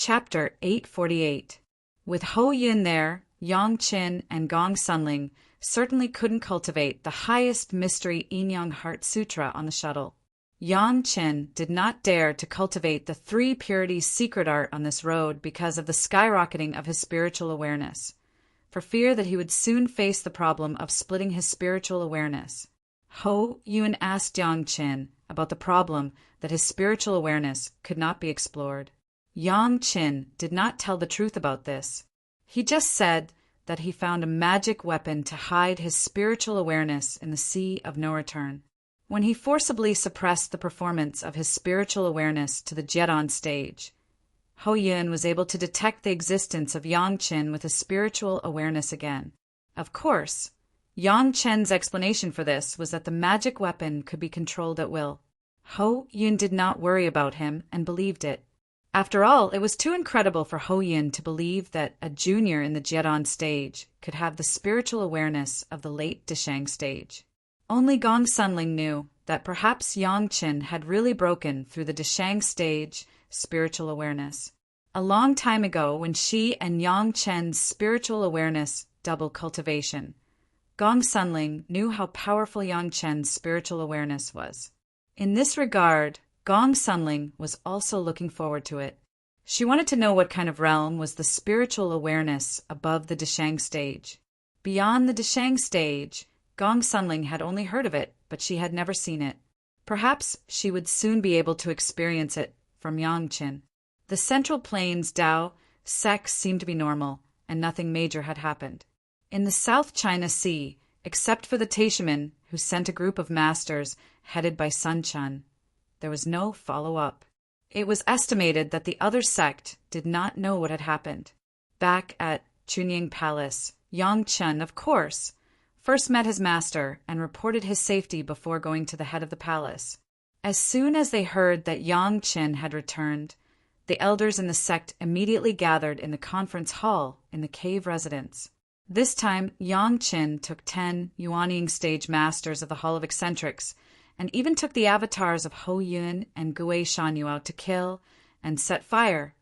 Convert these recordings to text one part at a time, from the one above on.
Chapter 848. With Ho Yun there, Yang Qin and Gong Sunling certainly couldn't cultivate the highest mystery Yin-Yang Heart Sutra on the shuttle. Yang Qin did not dare to cultivate the three purities secret art on this road because of the skyrocketing of his spiritual awareness, for fear that he would soon face the problem of splitting his spiritual awareness. Ho Yun asked Yang Qin about the problem that his spiritual awareness could not be explored. Yang Qin did not tell the truth about this. He just said that he found a magic weapon to hide his spiritual awareness in the sea of no return. When he forcibly suppressed the performance of his spiritual awareness to the Jiedon stage, Ho Yun was able to detect the existence of Yang Qin with his spiritual awareness again. Of course, Yang Qin's explanation for this was that the magic weapon could be controlled at will. Ho Yun did not worry about him and believed it. After all, it was too incredible for Ho Yun to believe that a junior in the Jiedon stage could have the spiritual awareness of the late Deshang stage. Only Gong Sunling knew that perhaps Yang Qin had really broken through the Deshang stage spiritual awareness. A long time ago, when she and Yang Qin's spiritual awareness double cultivation, Gong Sunling knew how powerful Yang Qin's spiritual awareness was. In this regard, Gong Sunling was also looking forward to it. She wanted to know what kind of realm was the spiritual awareness above the Deshang stage. Beyond the Deshang stage, Gong Sunling had only heard of it, but she had never seen it. Perhaps she would soon be able to experience it from Yang Qin. The Central Plains Dao sects seemed to be normal, and nothing major had happened. In the South China Sea, except for the Taishaman, who sent a group of masters headed by Sun Chun, there was no follow-up. It was estimated that the other sect did not know what had happened. Back at Chunying Palace, Yang Chun, of course, first met his master and reported his safety before going to the head of the palace. As soon as they heard that Yang Qin had returned, the elders in the sect immediately gathered in the conference hall in the cave residence. This time, Yang Qin took 10 Yuanying stage masters of the Hall of Eccentrics and even took the avatars of Ho Yun and Gui Shanyu out to kill and set fire,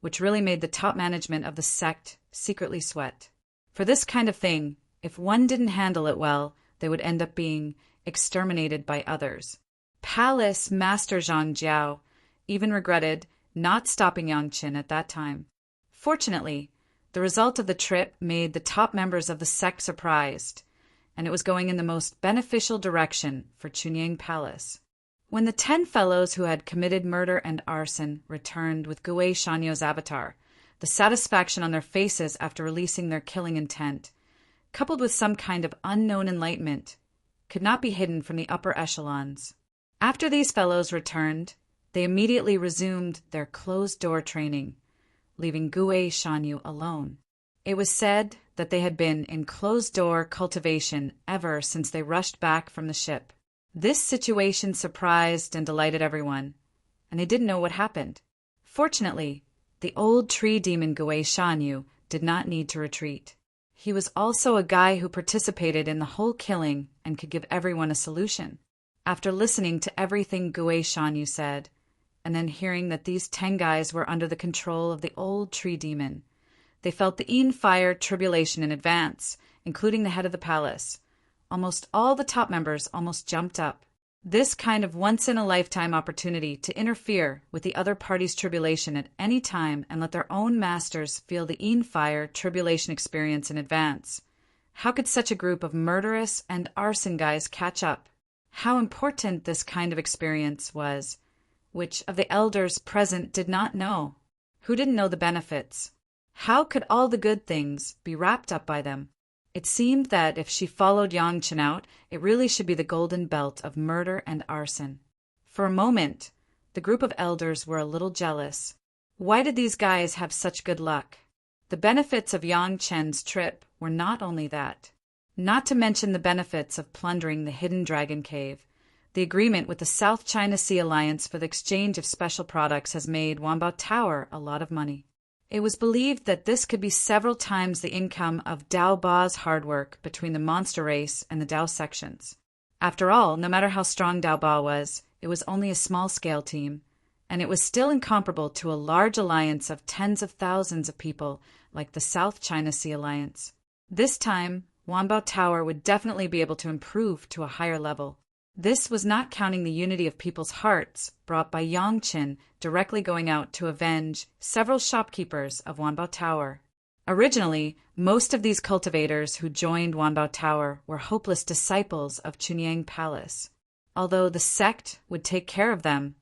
which really made the top management of the sect secretly sweat. For this kind of thing, if one didn't handle it well, they would end up being exterminated by others. Palace Master Zhang Jiao even regretted not stopping Yang Qin at that time. Fortunately, the result of the trip made the top members of the sect surprised, and it was going in the most beneficial direction for Chunying Palace. When the 10 fellows who had committed murder and arson returned with Gui Shanyu's avatar, the satisfaction on their faces after releasing their killing intent, coupled with some kind of unknown enlightenment, could not be hidden from the upper echelons. After these fellows returned, they immediately resumed their closed-door training, leaving Gui Shanyu alone. It was said that they had been in closed-door cultivation ever since they rushed back from the ship. This situation surprised and delighted everyone, and they didn't know what happened. Fortunately, the old tree demon Gui Shanyu did not need to retreat. He was also a guy who participated in the whole killing and could give everyone a solution. After listening to everything Gui Shanyu said, and then hearing that these 10 guys were under the control of the old tree demon, they felt the Yin Fire tribulation in advance, including the head of the palace. Almost all the top members almost jumped up. This kind of once-in-a-lifetime opportunity to interfere with the other party's tribulation at any time and let their own masters feel the Yin Fire tribulation experience in advance. How could such a group of murderous and arson guys catch up? How important this kind of experience was, which of the elders present did not know? Who didn't know the benefits? How could all the good things be wrapped up by them? It seemed that if she followed Yang Qin out, it really should be the golden belt of murder and arson. For a moment, the group of elders were a little jealous. Why did these guys have such good luck? The benefits of Yang Qin's trip were not only that. Not to mention the benefits of plundering the hidden dragon cave. The agreement with the South China Sea Alliance for the exchange of special products has made Wanbao Tower a lot of money. It was believed that this could be several times the income of Dao Ba's hard work between the monster race and the Dao sections. After all, no matter how strong Dao Ba was, it was only a small-scale team, and it was still incomparable to a large alliance of tens of thousands of people like the South China Sea Alliance. This time, Wanbao Tower would definitely be able to improve to a higher level. This was not counting the unity of people's hearts brought by Yang Qin directly going out to avenge several shopkeepers of Wanbao Tower. Originally, most of these cultivators who joined Wanbao Tower were hopeless disciples of Chunyang Palace. Although the sect would take care of them,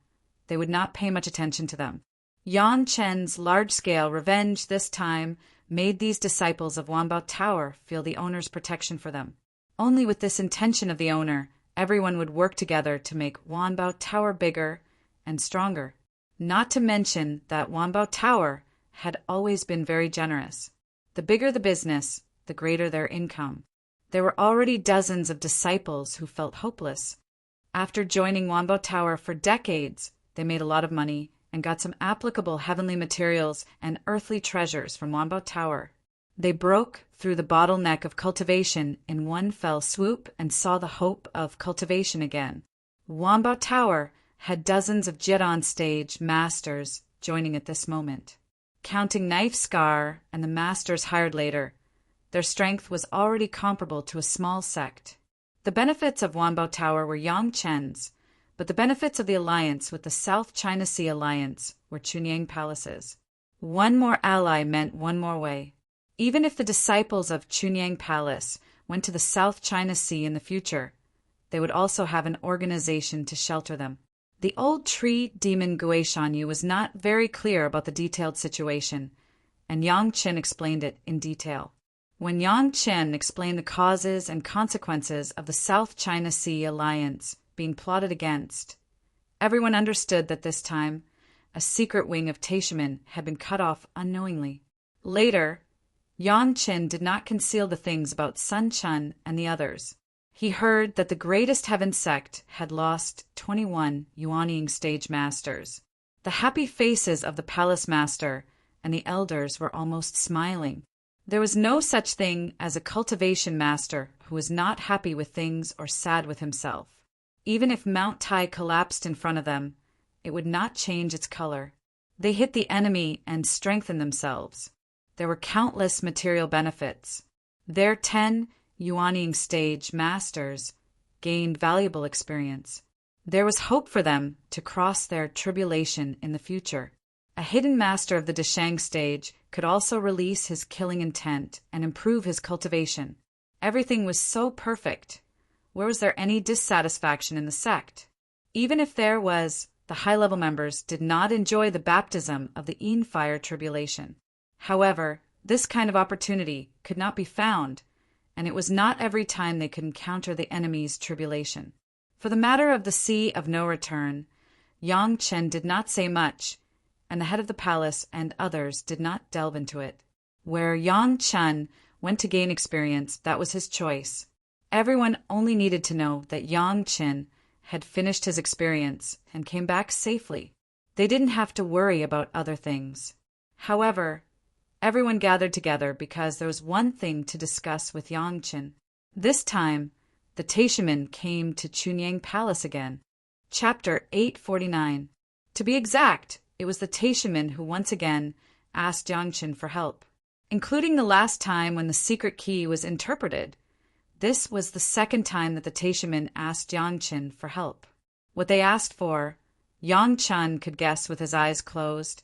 they would not pay much attention to them. Yang Chen's large-scale revenge this time made these disciples of Wanbao Tower feel the owner's protection for them. Only with this intention of the owner, everyone would work together to make Wanbao Tower bigger and stronger. Not to mention that Wanbao Tower had always been very generous. The bigger the business, the greater their income. There were already dozens of disciples who felt hopeless. After joining Wanbao Tower for decades, they made a lot of money and got some applicable heavenly materials and earthly treasures from Wanbao Tower. They broke through the bottleneck of cultivation in one fell swoop and saw the hope of cultivation again. Wanbao Tower had dozens of Jidan stage masters joining at this moment. Counting Knife Scar and the masters hired later, their strength was already comparable to a small sect. The benefits of Wanbao Tower were Yang Chen's, but the benefits of the alliance with the South China Sea Alliance were Chunyang Palace's. One more ally meant one more way. Even if the disciples of Chunyang Palace went to the South China Sea in the future, they would also have an organization to shelter them. The old tree demon Guishanyu was not very clear about the detailed situation, and Yang Chen explained it in detail. When Yang Chen explained the causes and consequences of the South China Sea Alliance being plotted against, everyone understood that this time a secret wing of Taishaman had been cut off unknowingly. Later, Yang Chen did not conceal the things about Sun Chun and the others. He heard that the greatest heaven sect had lost 21 Yuanying stage masters. The happy faces of the palace master and the elders were almost smiling. There was no such thing as a cultivation master who was not happy with things or sad with himself. Even if Mount Tai collapsed in front of them, it would not change its color. They hit the enemy and strengthened themselves. There were countless material benefits. Their 10 Yuanying stage masters gained valuable experience. There was hope for them to cross their tribulation in the future. A hidden master of the Deshang stage could also release his killing intent and improve his cultivation. Everything was so perfect. Where was there any dissatisfaction in the sect? Even if there was, the high-level members did not enjoy the baptism of the Yin Fire tribulation. However, this kind of opportunity could not be found, and it was not every time they could encounter the enemy's tribulation. For the matter of the Sea of No Return, Yang Chen did not say much, and the head of the palace and others did not delve into it. Where Yang Chen went to gain experience, that was his choice. Everyone only needed to know that Yang Chen had finished his experience and came back safely. They didn't have to worry about other things. However, everyone gathered together because there was one thing to discuss with Yang Chen. This time, the Taishaman came to Chunyang Palace again. Chapter 849. To be exact, it was the Taishaman who once again asked Yang Chen for help. Including the last time when the secret key was interpreted, this was the second time that the Taishaman asked Yang Chen for help. What they asked for, Yang Chen could guess with his eyes closed.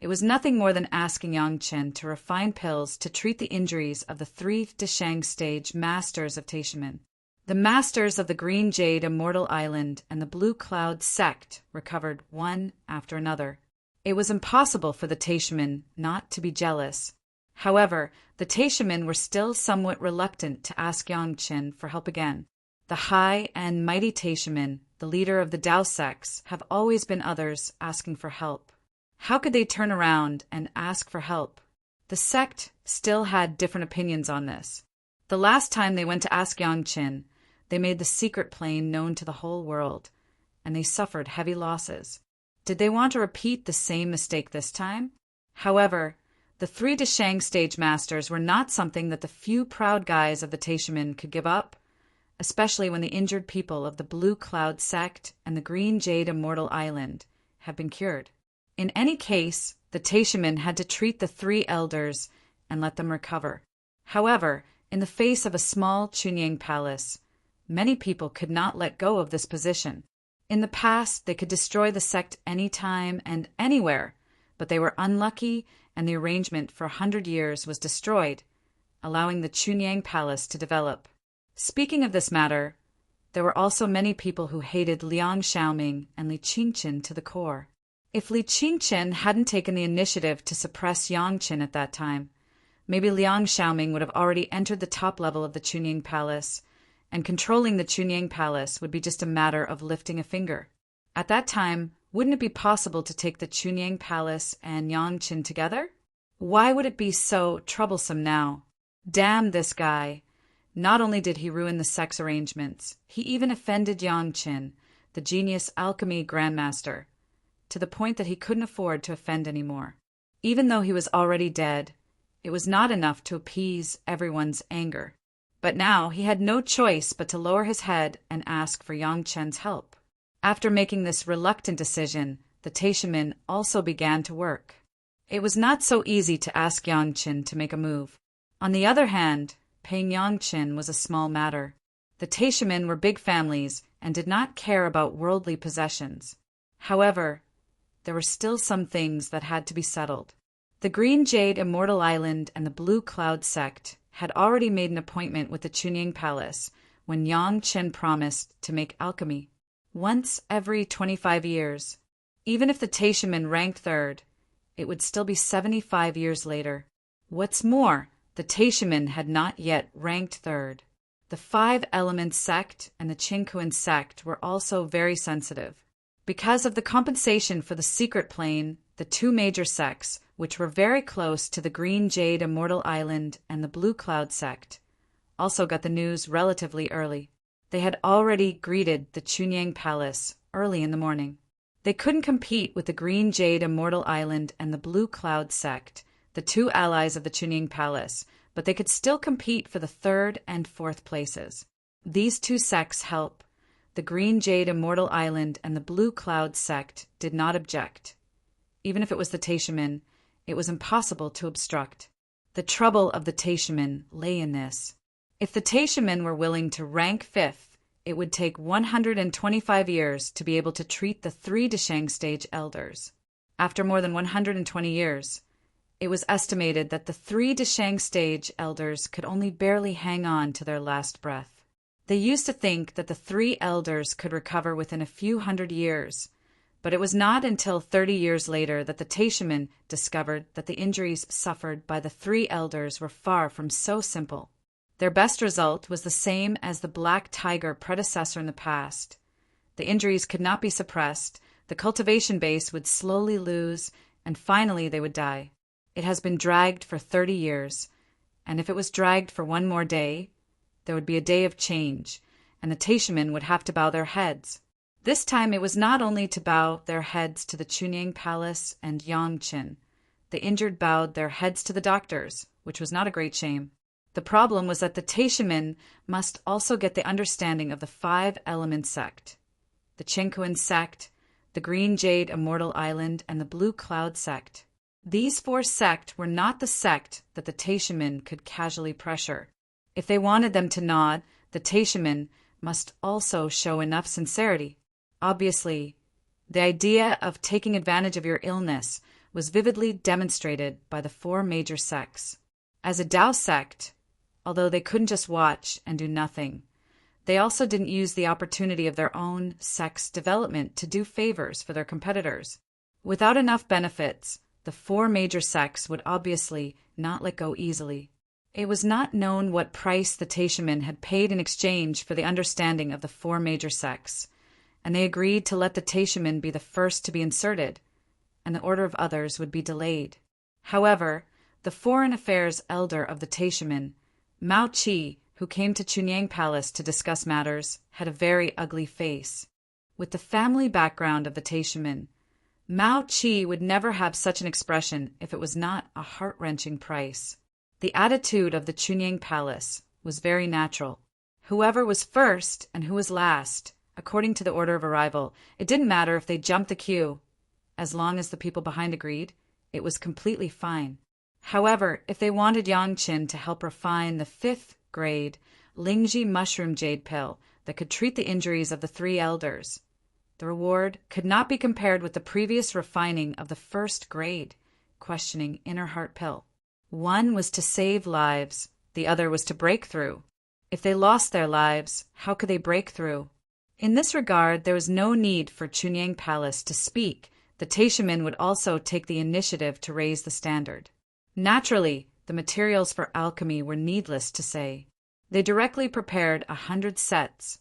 It was nothing more than asking Yang Chen to refine pills to treat the injuries of the 3 Deshang stage masters of Taishaman. The masters of the Green Jade Immortal Island and the Blue Cloud sect recovered one after another. It was impossible for the Taishaman not to be jealous. However, the Taishaman were still somewhat reluctant to ask Yang Chen for help again. The high and mighty Taishaman, the leader of the Dao sects, have always been others asking for help. How could they turn around and ask for help? The sect still had different opinions on this. The last time they went to ask Yang Chen, they made the secret plane known to the whole world, and they suffered heavy losses. Did they want to repeat the same mistake this time? However, the 3 Deshang stage masters were not something that the few proud guys of the Taishaman could give up, especially when the injured people of the Blue Cloud sect and the Green Jade Immortal Island have been cured. In any case, the Taishaman had to treat the three elders and let them recover. However, in the face of a small Chunyang palace, many people could not let go of this position. In the past, they could destroy the sect anytime and anywhere, but they were unlucky and the arrangement for 100 years was destroyed, allowing the Chunyang palace to develop. Speaking of this matter, there were also many people who hated Liang Xiaoming and Li Qingchen to the core. If Li Qingchen hadn't taken the initiative to suppress Yang Qin at that time, maybe Liang Xiaoming would have already entered the top level of the Chunyang palace, and controlling the Chunyang palace would be just a matter of lifting a finger. At that time, wouldn't it be possible to take the Chunyang palace and Yang Qin together? Why would it be so troublesome now? Damn this guy. Not only did he ruin the sex arrangements, he even offended Yang Qin, the genius alchemy grandmaster, to the point that he couldn't afford to offend anymore. Even though he was already dead, it was not enough to appease everyone's anger. But now he had no choice but to lower his head and ask for Yang Qin's help. After making this reluctant decision, the Taishaman also began to work. It was not so easy to ask Yang Qin to make a move. On the other hand, paying Yang Qin was a small matter. The Taishaman were big families and did not care about worldly possessions. However, there were still some things that had to be settled. The Green Jade Immortal Island and the Blue Cloud sect had already made an appointment with the Chunyang Palace when Yang Qin promised to make alchemy once every 25 years. Even if the Taishaman ranked third, it would still be 75 years later. What's more, the Taishaman had not yet ranked third. The Five Elements sect and the Qingkuan sect were also very sensitive. Because of the compensation for the secret plane, the two major sects, which were very close to the Green Jade Immortal Island and the Blue Cloud sect, also got the news relatively early. They had already greeted the Chunyang Palace early in the morning. They couldn't compete with the Green Jade Immortal Island and the Blue Cloud sect, the two allies of the Chunyang Palace, but they could still compete for the third and fourth places. These two sects help. The Green Jade Immortal Island and the Blue Cloud sect did not object. Even if it was the Taishaman, it was impossible to obstruct. The trouble of the Taishaman lay in this. If the Taishaman were willing to rank fifth, it would take 125 years to be able to treat the three Deshang stage elders. After more than 120 years, it was estimated that the three Deshang stage elders could only barely hang on to their last breath. They used to think that the three elders could recover within a few hundred years, but it was not until 30 years later that the Taishaman discovered that the injuries suffered by the three elders were far from so simple. Their best result was the same as the Black Tiger predecessor in the past. The injuries could not be suppressed, the cultivation base would slowly lose, and finally they would die. It has been dragged for 30 years, and if it was dragged for one more day, there would be a day of change, and the Taishaman would have to bow their heads. This time it was not only to bow their heads to the Chunyang Palace and Yang Qin. The injured bowed their heads to the doctors, which was not a great shame. The problem was that the Taishaman must also get the understanding of the Five Elements sect, the Qingkuan sect, the Green Jade Immortal Island, and the Blue Cloud sect. These four sects were not the sect that the Taishaman could casually pressure. If they wanted them to nod, the Taishaman must also show enough sincerity. Obviously, the idea of taking advantage of your illness was vividly demonstrated by the four major sects. As a Tao sect, although they couldn't just watch and do nothing, they also didn't use the opportunity of their own sect's development to do favors for their competitors. Without enough benefits, the four major sects would obviously not let go easily. It was not known what price the Taishaman had paid in exchange for the understanding of the four major sects, and they agreed to let the Taishaman be the first to be inserted, and the order of others would be delayed. However, the foreign affairs elder of the Taishaman, Mao Qi, who came to Chunyang Palace to discuss matters, had a very ugly face. With the family background of the Taishaman, Mao Qi would never have such an expression if it was not a heart-wrenching price. The attitude of the Chunyang Palace was very natural. Whoever was first and who was last, according to the order of arrival, it didn't matter if they jumped the queue. As long as the people behind agreed, it was completely fine. However, if they wanted Yang Qin to help refine the 5th grade Lingji mushroom jade pill that could treat the injuries of the 3 elders, the reward could not be compared with the previous refining of the 1st grade questioning inner heart pill. One was to save lives, the other was to break through. If they lost their lives, how could they break through? In this regard, there was no need for Chunyang Palace to speak. The Taishamen would also take the initiative to raise the standard. Naturally, the materials for alchemy were needless to say. They directly prepared 100 sets,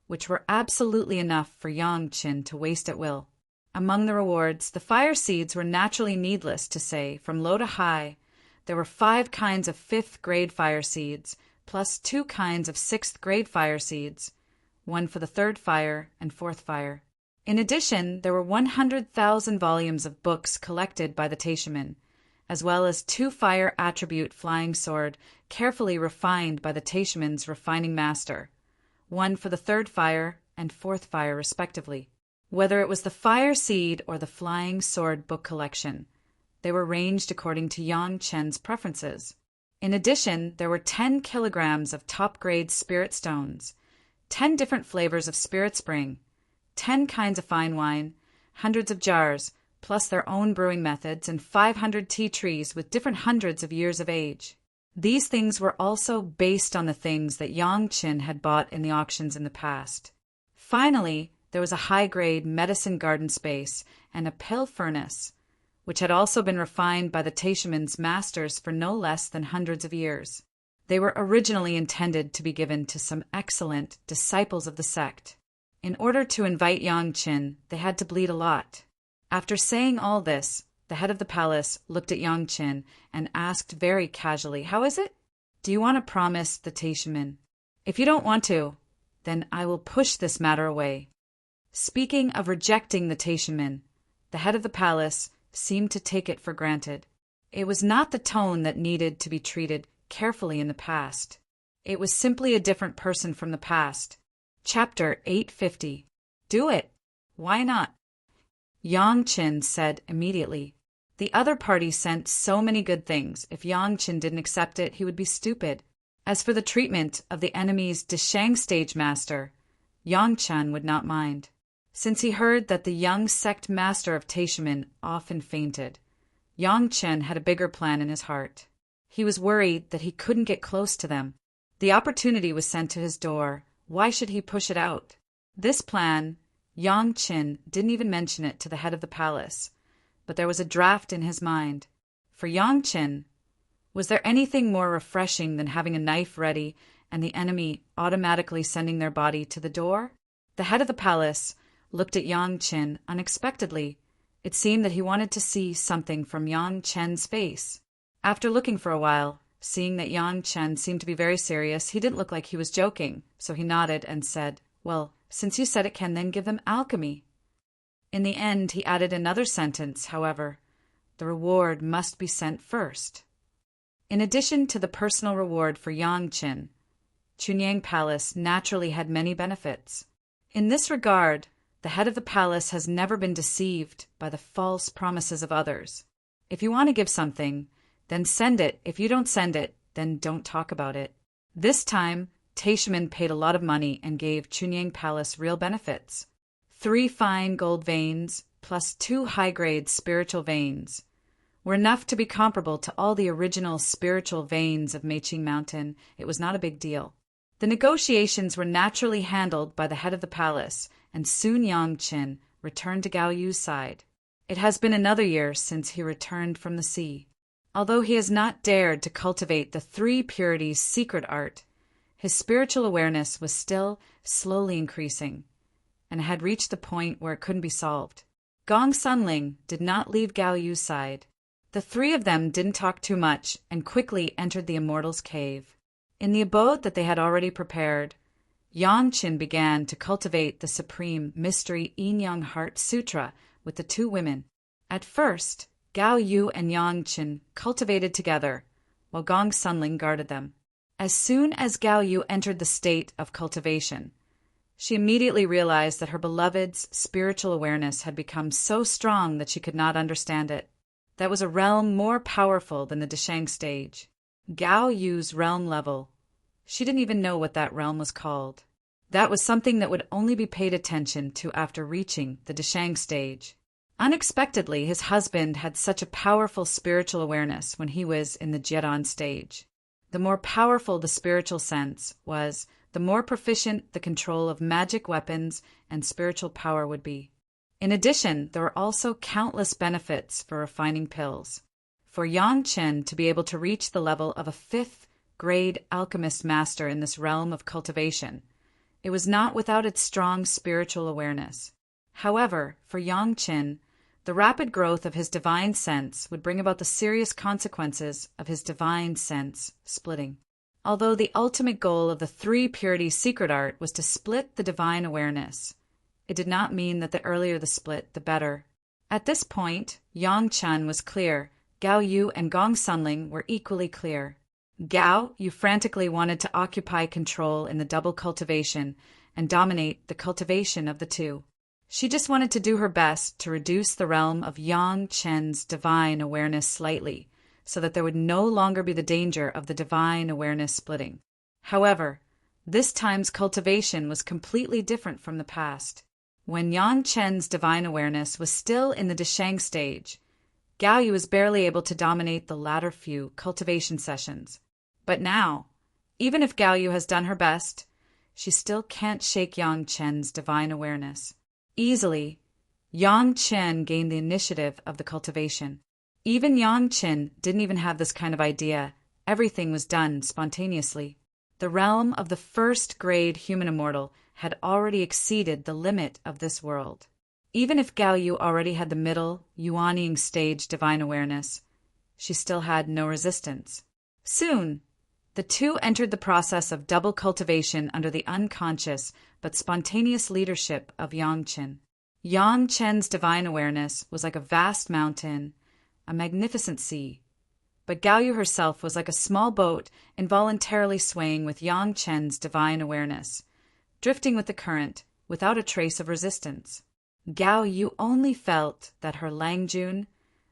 which were absolutely enough for Yang Qin to waste at will. Among the rewards, the fire seeds were naturally needless to say. From low to high, there were 5 kinds of 5th grade fire seeds, plus 2 kinds of 6th grade fire seeds, one for the 3rd fire and 4th fire. In addition, there were 100,000 volumes of books collected by the Taishamen, as well as 2 fire attribute flying sword carefully refined by the Taishamen's refining master, one for the 3rd fire and 4th fire respectively. Whether it was the fire seed or the flying sword book collection, they were ranged according to Yang Chen's preferences. In addition, there were 10 kilograms of top-grade spirit stones, 10 different flavors of spirit spring, 10 kinds of fine wine, hundreds of jars, plus their own brewing methods, and 500 tea trees with different hundreds of years of age. These things were also based on the things that Yang Qin had bought in the auctions in the past. Finally, there was a high-grade medicine garden space and a pill furnace, which had also been refined by the Taishamen's masters for no less than hundreds of years. They were originally intended to be given to some excellent disciples of the sect. In order to invite Yang Qin, they had to bleed a lot. After saying all this, the head of the palace looked at Yang Qin and asked very casually, "How is it? Do you want to promise the Taishamen? If you don't want to, then I will push this matter away." Speaking of rejecting the Taishamen, the head of the palace seemed to take it for granted. It was not the tone that needed to be treated carefully in the past. It was simply a different person from the past. Chapter 850. Do it. Why not? Yang Qin said immediately. The other party sent so many good things. If Yang Qin didn't accept it, he would be stupid. As for the treatment of the enemy's Deshang stage master, Yang Qin would not mind, since he heard that the young sect master of Taishamen often fainted. Yang Qin had a bigger plan in his heart. He was worried that he couldn't get close to them. The opportunity was sent to his door. Why should he push it out? This plan, Yang Qin didn't even mention it to the head of the palace, but there was a draft in his mind. For Yang Qin, was there anything more refreshing than having a knife ready and the enemy automatically sending their body to the door? The head of the palace looked at Yang Qin unexpectedly. It seemed that he wanted to see something from Yang Qin's face. After looking for a while, seeing that Yang Qin seemed to be very serious, he didn't look like he was joking, so he nodded and said, "Well, since you said it can then give them alchemy." In the end, he added another sentence, however. The reward must be sent first. In addition to the personal reward for Yang Qin, Chunyang Palace naturally had many benefits. In this regard, the head of the palace has never been deceived by the false promises of others. If you want to give something, then send it. If you don't send it, then don't talk about it. This time, Taishamen paid a lot of money and gave Chunyang Palace real benefits. 3 fine gold veins, plus 2 high-grade spiritual veins, were enough to be comparable to all the original spiritual veins of Meiqing Mountain. It was not a big deal. The negotiations were naturally handled by the head of the palace, and soon Yang Qin returned to Gao Yu's side. It has been another year since he returned from the sea. Although he has not dared to cultivate the 3 purities secret art, his spiritual awareness was still slowly increasing, and had reached the point where it couldn't be solved. Gong Sunling did not leave Gao Yu's side. The 3 of them didn't talk too much and quickly entered the Immortal's cave. In the abode that they had already prepared, Yang Qin began to cultivate the supreme mystery Yin-Yang Heart Sutra with the 2 women. At first, Gao Yu and Yang Qin cultivated together, while Gong Sunling guarded them. As soon as Gao Yu entered the state of cultivation, She immediately realized that her beloved's spiritual awareness had become so strong that she could not understand it. That was a realm more powerful than the Deshang stage. Gao Yu's realm level. She didn't even know what that realm was called. That was something that would only be paid attention to after reaching the Deshang stage. Unexpectedly, his husband had such a powerful spiritual awareness when he was in the Jiedan stage. The more powerful the spiritual sense was, the more proficient the control of magic weapons and spiritual power would be. In addition, there were also countless benefits for refining pills. For Yang Chen to be able to reach the level of a 5th-grade alchemist master in this realm of cultivation, it was not without its strong spiritual awareness. However, for Yang Chen, the rapid growth of his divine sense would bring about the serious consequences of his divine sense splitting. Although the ultimate goal of the 3-purity secret art was to split the divine awareness, it did not mean that the earlier the split, the better. At this point, Yang Chen was clear. Gao Yu and Gong Sunling were equally clear. Gao Yu frantically wanted to occupy control in the double cultivation and dominate the cultivation of the two. She just wanted to do her best to reduce the realm of Yang Chen's divine awareness slightly, so that there would no longer be the danger of the divine awareness splitting. However, this time's cultivation was completely different from the past. When Yang Chen's divine awareness was still in the Deshang stage, Gao Yu was barely able to dominate the latter few cultivation sessions. But now, even if Gao Yu has done her best, she still can't shake Yang Chen's divine awareness. Easily, Yang Chen gained the initiative of the cultivation. Even Yang Chen didn't even have this kind of idea. Everything was done spontaneously. The realm of the 1st-grade human immortal had already exceeded the limit of this world. Even if Gao Yu already had the middle, Yuanying stage divine awareness, she still had no resistance. Soon, the two entered the process of double cultivation under the unconscious but spontaneous leadership of Yang Chen. Yang Chen's divine awareness was like a vast mountain, a magnificent sea. But Gao Yu herself was like a small boat involuntarily swaying with Yang Chen's divine awareness, drifting with the current without a trace of resistance. Gao Yu only felt that her Langjun,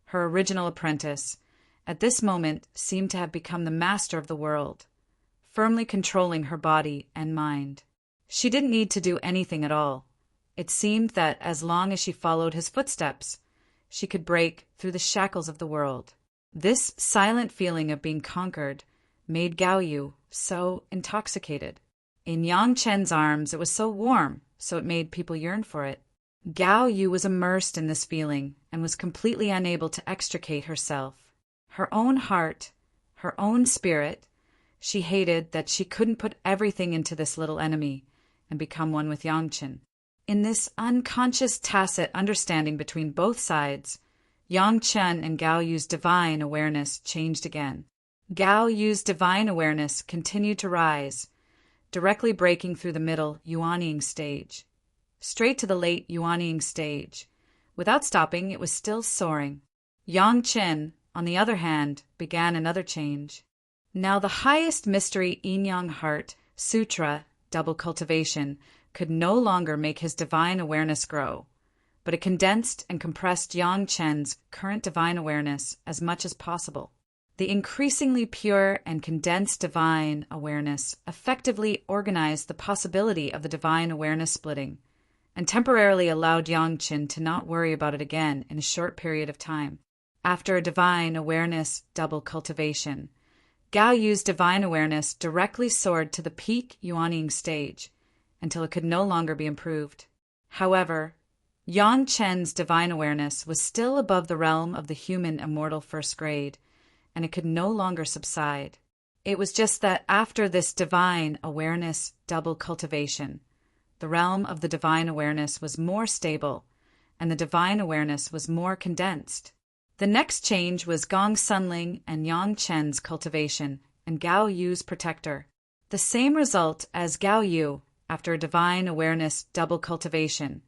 her original apprentice, at this moment seemed to have become the master of the world, firmly controlling her body and mind. She didn't need to do anything at all. It seemed that as long as she followed his footsteps, she could break through the shackles of the world. This silent feeling of being conquered made Gao Yu so intoxicated. In Yang Chen's arms, it was so warm, so it made people yearn for it. Gao Yu was immersed in this feeling and was completely unable to extricate herself. Her own heart, her own spirit, she hated that she couldn't put everything into this little enemy and become one with Yang Chen. In this unconscious tacit understanding between both sides, Yang Chen and Gao Yu's divine awareness changed again. Gao Yu's divine awareness continued to rise, directly breaking through the middle Yuanying stage, straight to the late Yuanying stage. Without stopping, it was still soaring. Yang Chen, on the other hand, began another change. Now the highest mystery Yin-Yang Heart Sutra, double cultivation, could no longer make his divine awareness grow, but it condensed and compressed Yang Chen's current divine awareness as much as possible. The increasingly pure and condensed divine awareness effectively organized the possibility of the divine awareness splitting, and temporarily allowed Yang Chen to not worry about it again in a short period of time. After a divine awareness double cultivation, Gao Yu's divine awareness directly soared to the peak Yuanying stage, until it could no longer be improved. However, Yang Chen's divine awareness was still above the realm of the human immortal 1st grade, and it could no longer subside. It was just that after this divine awareness double cultivation, the realm of the divine awareness was more stable, and the divine awareness was more condensed. The next change was Gong Sunling and Yang Chen's cultivation and Gao Yu's protector. The same result as Gao Yu after a divine awareness double cultivation.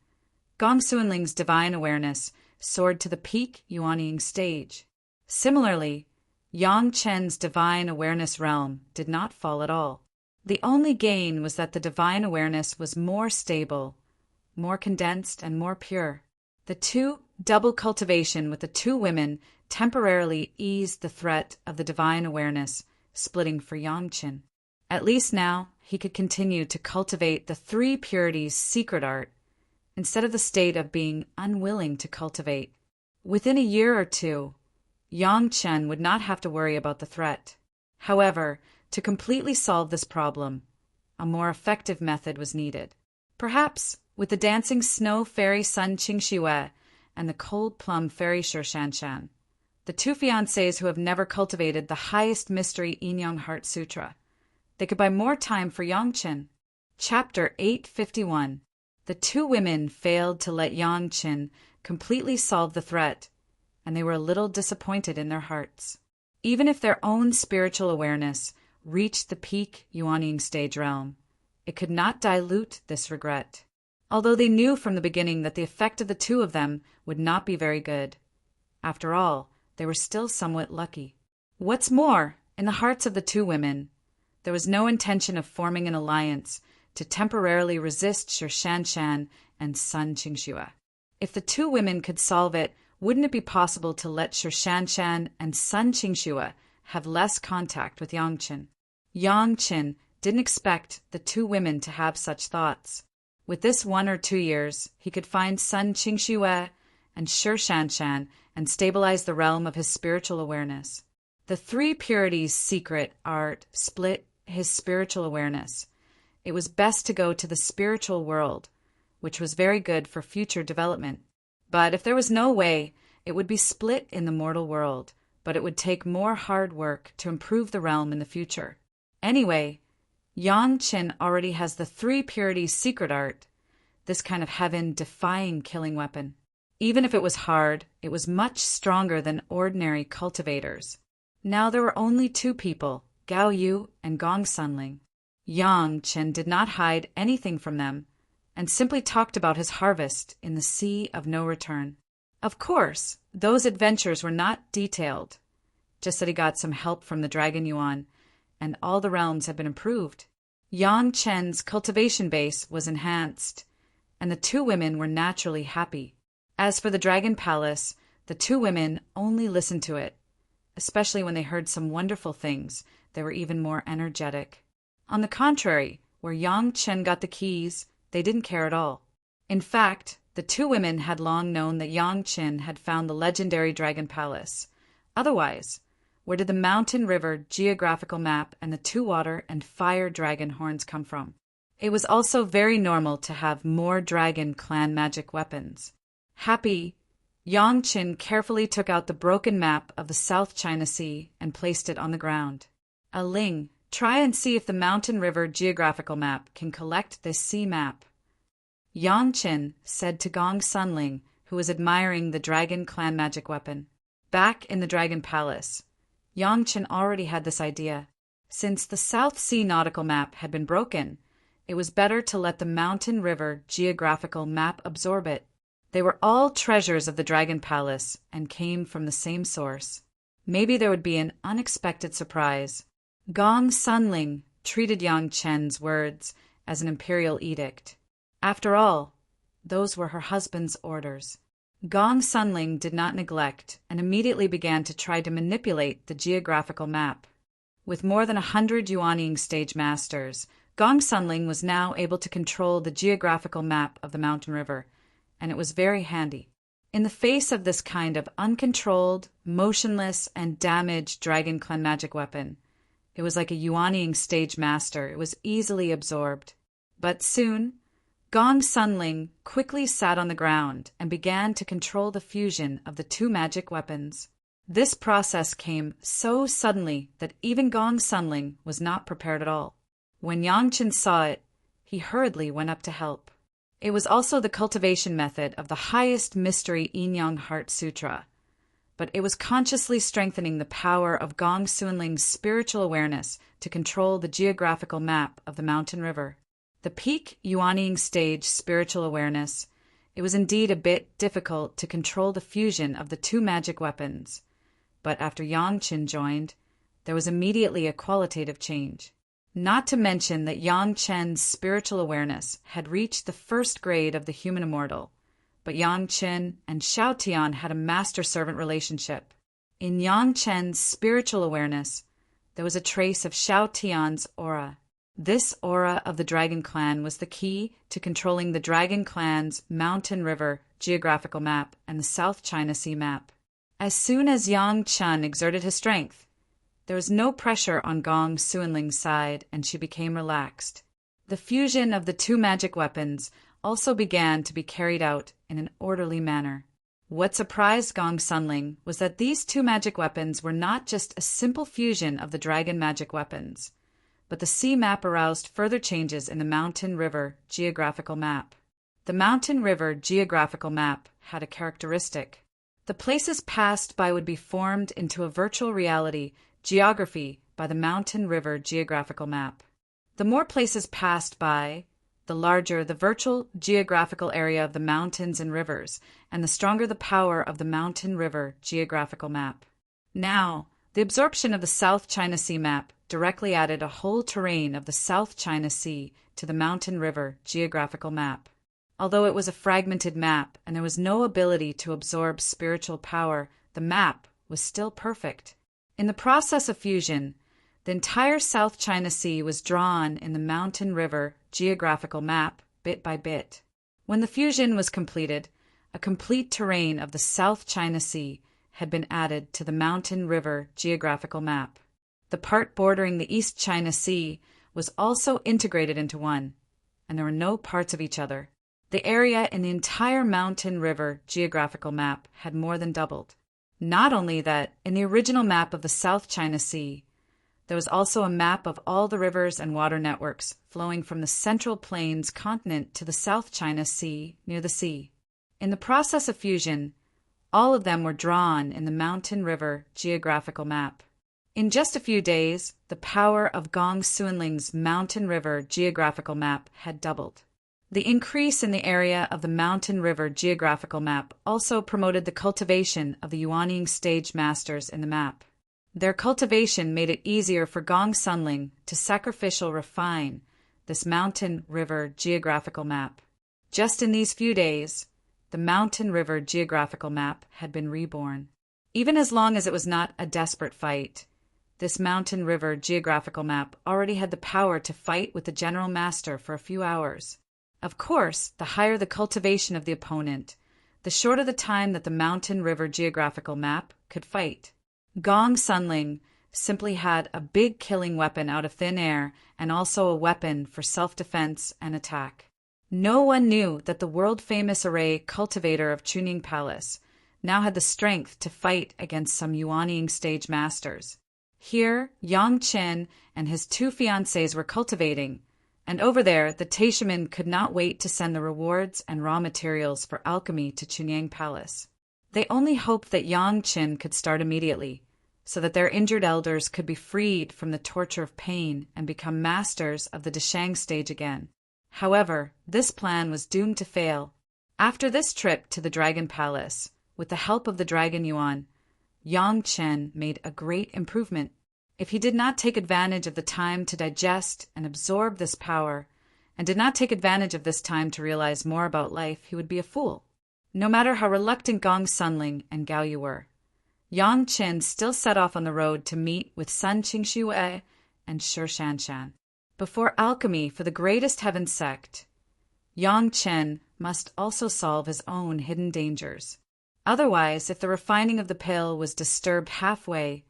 Gong Sunling's divine awareness soared to the peak Yuanying stage. Similarly, Yang Chen's divine awareness realm did not fall at all. The only gain was that the divine awareness was more stable, more condensed, and more pure. The double cultivation with the two women temporarily eased the threat of the divine awareness splitting for Yangqin. At least now he could continue to cultivate the three purities secret art instead of the state of being unwilling to cultivate. Within a year or two, Yangchen would not have to worry about the threat. However, to completely solve this problem, a more effective method was needed. Perhaps with the dancing snow fairy Sun Qingxue and the cold plum fairy Shi Shanshan, the two fiancés who have never cultivated the highest mystery Yin-Yang Heart Sutra, they could buy more time for Yangchen. Chapter 851. The two women failed to let Yangchen completely solve the threat, and they were a little disappointed in their hearts. Even if their own spiritual awareness reached the peak Yuanying stage realm, it could not dilute this regret. Although they knew from the beginning that the effect of the two of them would not be very good. After all, they were still somewhat lucky. What's more, in the hearts of the two women, there was no intention of forming an alliance to temporarily resist Shi Shanshan and Sun Qingxue. If the two women could solve it, wouldn't it be possible to let Shi Shanshan and Sun Qingxue have less contact with Yangchen? Yangchen didn't expect the two women to have such thoughts. With this 1 or 2 years, he could find Sun Qingxue and Shi Shanshan and stabilize the realm of his spiritual awareness. The three purities secret art split his spiritual awareness. It was best to go to the spiritual world, which was very good for future development. But if there was no way, it would be split in the mortal world, but it would take more hard work to improve the realm in the future. Anyway, Yangchen already has the three purities secret art, this kind of heaven-defying killing weapon. Even if it was hard, it was much stronger than ordinary cultivators. Now there were only two people, Gao Yu and Gong Sunling. Yangchen did not hide anything from them, and simply talked about his harvest in the sea of no return. Of course, those adventures were not detailed, just that he got some help from the Dragon Yuan, and all the realms had been improved. Yangchen's cultivation base was enhanced, and the two women were naturally happy. As for the Dragon Palace, the two women only listened to it. Especially when they heard some wonderful things, they were even more energetic. On the contrary, where Yangchen got the keys, they didn't care at all. In fact, the two women had long known that Yangchen had found the legendary Dragon Palace. Otherwise, where did the mountain river geographical map and the two water and fire dragon horns come from? It was also very normal to have more dragon clan magic weapons. Happy, Yangchen carefully took out the broken map of the South China Sea and placed it on the ground. Ling, try and see if the mountain river geographical map can collect this sea map. Yangchen said to Gong Sunling, who was admiring the dragon clan magic weapon. Back in the Dragon Palace, Yangchen already had this idea. Since the South Sea nautical map had been broken, it was better to let the mountain river geographical map absorb it. They were all treasures of the Dragon Palace and came from the same source. Maybe there would be an unexpected surprise. Gong Sunling treated Yangchen's words as an imperial edict. After all, those were her husband's orders. Gong Sunling did not neglect and immediately began to try to manipulate the geographical map. With more than 100 Yuanying stage masters, Gong Sunling was now able to control the geographical map of the mountain river, and it was very handy. In the face of this kind of uncontrolled, motionless, and damaged dragon clan magic weapon, it was like a Yuanying stage master. It was easily absorbed. But soon, Gong Sunling quickly sat on the ground and began to control the fusion of the two magic weapons. This process came so suddenly that even Gong Sunling was not prepared at all. When Yangchen saw it, he hurriedly went up to help. It was also the cultivation method of the highest mystery Yin-Yang Heart Sutra, but it was consciously strengthening the power of Gong Sunling's spiritual awareness to control the geographical map of the mountain river. The peak Yuanying stage spiritual awareness, it was indeed a bit difficult to control the fusion of the two magic weapons, but after Yangchen joined, there was immediately a qualitative change. Not to mention that Yang Chen's spiritual awareness had reached the first grade of the human immortal, but Yang Chen and Xiao Tian had a master-servant relationship. In Yang Chen's spiritual awareness, there was a trace of Xiao Tian's aura. This aura of the Dragon Clan was the key to controlling the Dragon Clan's Mountain River geographical map and the South China Sea map. As soon as Yang Chen exerted his strength, there was no pressure on Gong Suanling's side, and she became relaxed. The fusion of the two magic weapons also began to be carried out in an orderly manner. What surprised Gong Sunling was that these two magic weapons were not just a simple fusion of the dragon magic weapons, but the sea map aroused further changes in the Mountain River geographical map. The Mountain River geographical map had a characteristic. The places passed by would be formed into a virtual reality geography by the Mountain River geographical map. The more places passed by, the larger the virtual geographical area of the mountains and rivers, and the stronger the power of the Mountain River geographical map. Now, the absorption of the South China Sea map directly added a whole terrain of the South China Sea to the Mountain River geographical map. Although it was a fragmented map and there was no ability to absorb spiritual power, the map was still perfect. In the process of fusion, the entire South China Sea was drawn in the Mountain River geographical map bit by bit. When the fusion was completed, a complete terrain of the South China Sea had been added to the Mountain River geographical map. The part bordering the East China Sea was also integrated into one, and there were no parts of each other. The area in the entire Mountain River geographical map had more than doubled. Not only that, in the original map of the South China Sea, there was also a map of all the rivers and water networks flowing from the Central Plains continent to the South China Sea near the sea. In the process of fusion, all of them were drawn in the Mountain River geographical map. In just a few days, the power of Gong Suanling's Mountain River geographical map had doubled. The increase in the area of the Mountain River geographical map also promoted the cultivation of the Yuanying stage masters in the map. Their cultivation made it easier for Gong Sunling to sacrificially refine this Mountain River geographical map. Just in these few days, the Mountain River geographical map had been reborn. Even as long as it was not a desperate fight, this Mountain River geographical map already had the power to fight with the General Master for a few hours. Of course, the higher the cultivation of the opponent, the shorter the time that the Mountain River geographical map could fight. Gong Sunling simply had a big killing weapon out of thin air and also a weapon for self-defense and attack. No one knew that the world-famous array cultivator of Chunying Palace now had the strength to fight against some Yuanying stage masters. Here, Yang Chen and his two fiancées were cultivating, and over there the Taishaman could not wait to send the rewards and raw materials for alchemy to Chunying Palace. They only hoped that Yang Chen could start immediately, so that their injured elders could be freed from the torture of pain and become masters of the Deshang stage again. However, this plan was doomed to fail. After this trip to the Dragon Palace, with the help of the Dragon Yuan, Yang Chen made a great improvement. If he did not take advantage of the time to digest and absorb this power, and did not take advantage of this time to realize more about life, he would be a fool. No matter how reluctant Gong Sunling and Gao Yu were, Yang Chen still set off on the road to meet with Sun Qingxue and Shi Shanshan. Before alchemy for the greatest heaven sect, Yang Chen must also solve his own hidden dangers. Otherwise, if the refining of the pill was disturbed halfway,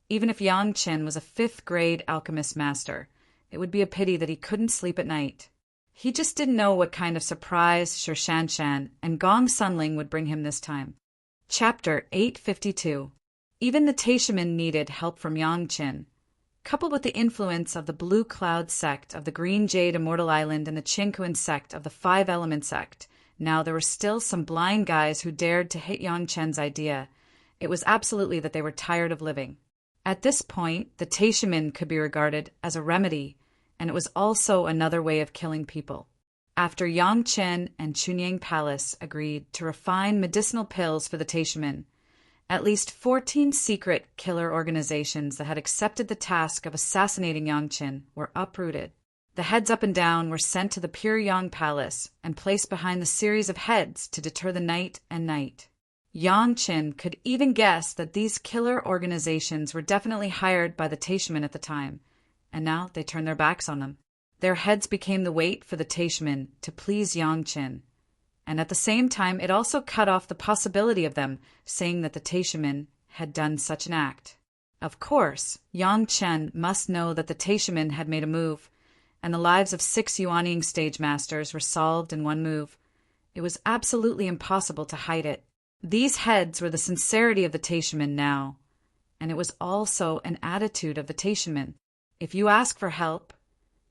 even if Yang Chen was a 5th grade alchemist master, it would be a pity that he couldn't sleep at night. He just didn't know what kind of surprise Shi Shanshan and Gong Sunling would bring him this time. Chapter 852. Even the Taishaman needed help from Yang Chen. Coupled with the influence of the Blue Cloud sect of the Green Jade Immortal Island and the Qingkuan sect of the Five Element sect, now there were still some blind guys who dared to hit Yang Chen's idea. It was absolutely that they were tired of living. At this point, the Taishaman could be regarded as a remedy, and it was also another way of killing people. After Yang Chen and Chunying Palace agreed to refine medicinal pills for the Taishaman, At least 14 secret killer organizations that had accepted the task of assassinating Yang Qin were uprooted. The heads up and down were sent to the Pyongyang Palace and placed behind the series of heads to deter the night and night. Yang Qin could even guess that these killer organizations were definitely hired by the Taishamen at the time, and now they turned their backs on them. Their heads became the weight for the Taishamen to please Yang Qin, and at the same time it also cut off the possibility of them saying that the Taishamen had done such an act. Of course, Yang Qin must know that the Taishamen had made a move, and the lives of 6 Yuanying stage masters were solved in one move. It was absolutely impossible to hide it. These heads were the sincerity of the Taishamen now, and it was also an attitude of the Taishamen. If you ask for help,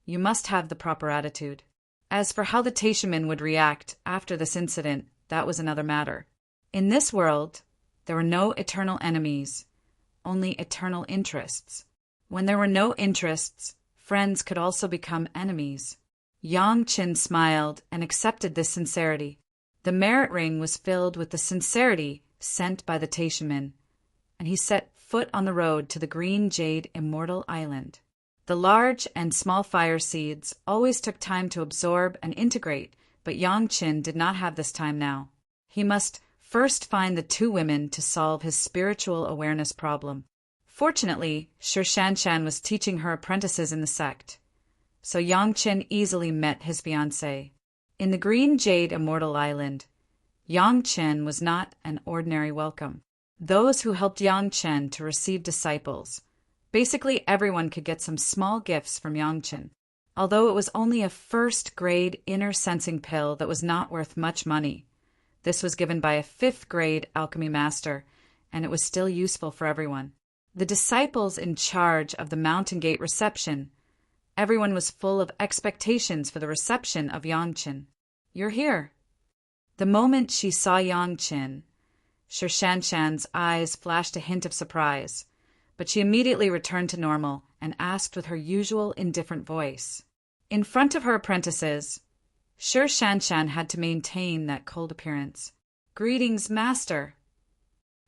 you must have the proper attitude. As for how the Taishamen would react after this incident, that was another matter. In this world, there were no eternal enemies, only eternal interests. When there were no interests, friends could also become enemies. Yang Qin smiled and accepted this sincerity. The merit ring was filled with the sincerity sent by the Taishamen, and he set foot on the road to the green jade Immortal Island. The large and small fire seeds always took time to absorb and integrate, but Yang Qin did not have this time now. He must first find the 2 women to solve his spiritual awareness problem. Fortunately, Shi Shanshan was teaching her apprentices in the sect, so Yang Qin easily met his fiancée. In the green jade Immortal Island, Yang Qin was not an ordinary welcome. Those who helped Yang Qin to receive disciples, basically everyone could get some small gifts from Yang Qin. Although it was only a first-grade inner sensing pill that was not worth much money, this was given by a 5th-grade alchemy master, and it was still useful for everyone. The disciples in charge of the Mountain Gate reception, everyone was full of expectations for the reception of Yang Qin. "You're here." The moment she saw Yang Qin, Shi Shanshan's eyes flashed a hint of surprise, but she immediately returned to normal and asked with her usual indifferent voice. In front of her apprentices, Shi Shanshan had to maintain that cold appearance. "Greetings, master."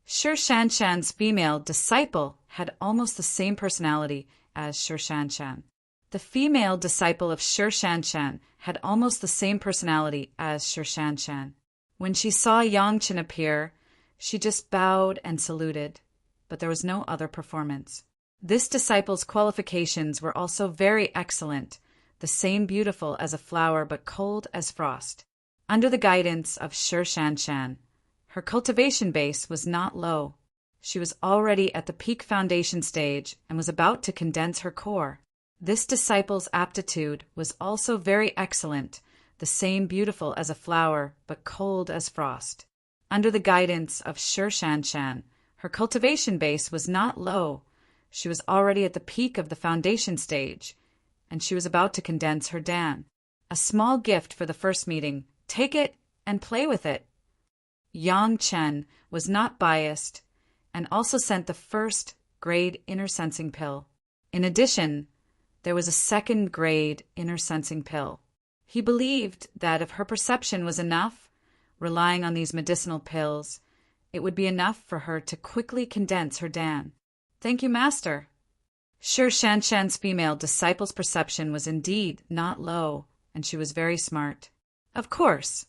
Shi Shanshan's female disciple had almost the same personality as Shi Shanshan. The female disciple of Shi Shanshan had almost the same personality as Shi Shanshan. When she saw Yang Qin appear, she just bowed and saluted, but there was no other performance. This disciple's qualifications were also very excellent, the same beautiful as a flower but cold as frost. Under the guidance of Shi Shanshan, her cultivation base was not low. She was already at the peak foundation stage and was about to condense her core. This disciple's aptitude was also very excellent, the same beautiful as a flower but cold as frost. Under the guidance of Shi Shanshan, her cultivation base was not low. She was already at the peak of the foundation stage, and she was about to condense her Dan. A small gift for the first meeting. Take it and play with it. Yang Qin was not biased and also sent the 1st-grade inner sensing pill. In addition, there was a 2nd-grade inner sensing pill. He believed that if her perception was enough, relying on these medicinal pills, it would be enough for her to quickly condense her Dan. "Thank you, master." Shi Shanshan's female disciple's perception was indeed not low, and she was very smart. Of course,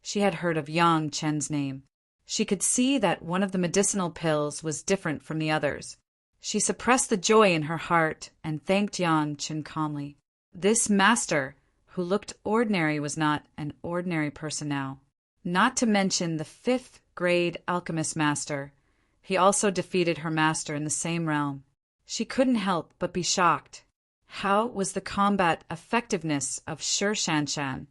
she had heard of Yang Qin's name. She could see that one of the medicinal pills was different from the others. She suppressed the joy in her heart and thanked Yang Qin calmly. This master, who looked ordinary, was not an ordinary person now. Not to mention the 5th-grade alchemist master. He also defeated her master in the same realm. She couldn't help but be shocked. How was the combat effectiveness of Shi Shanshan?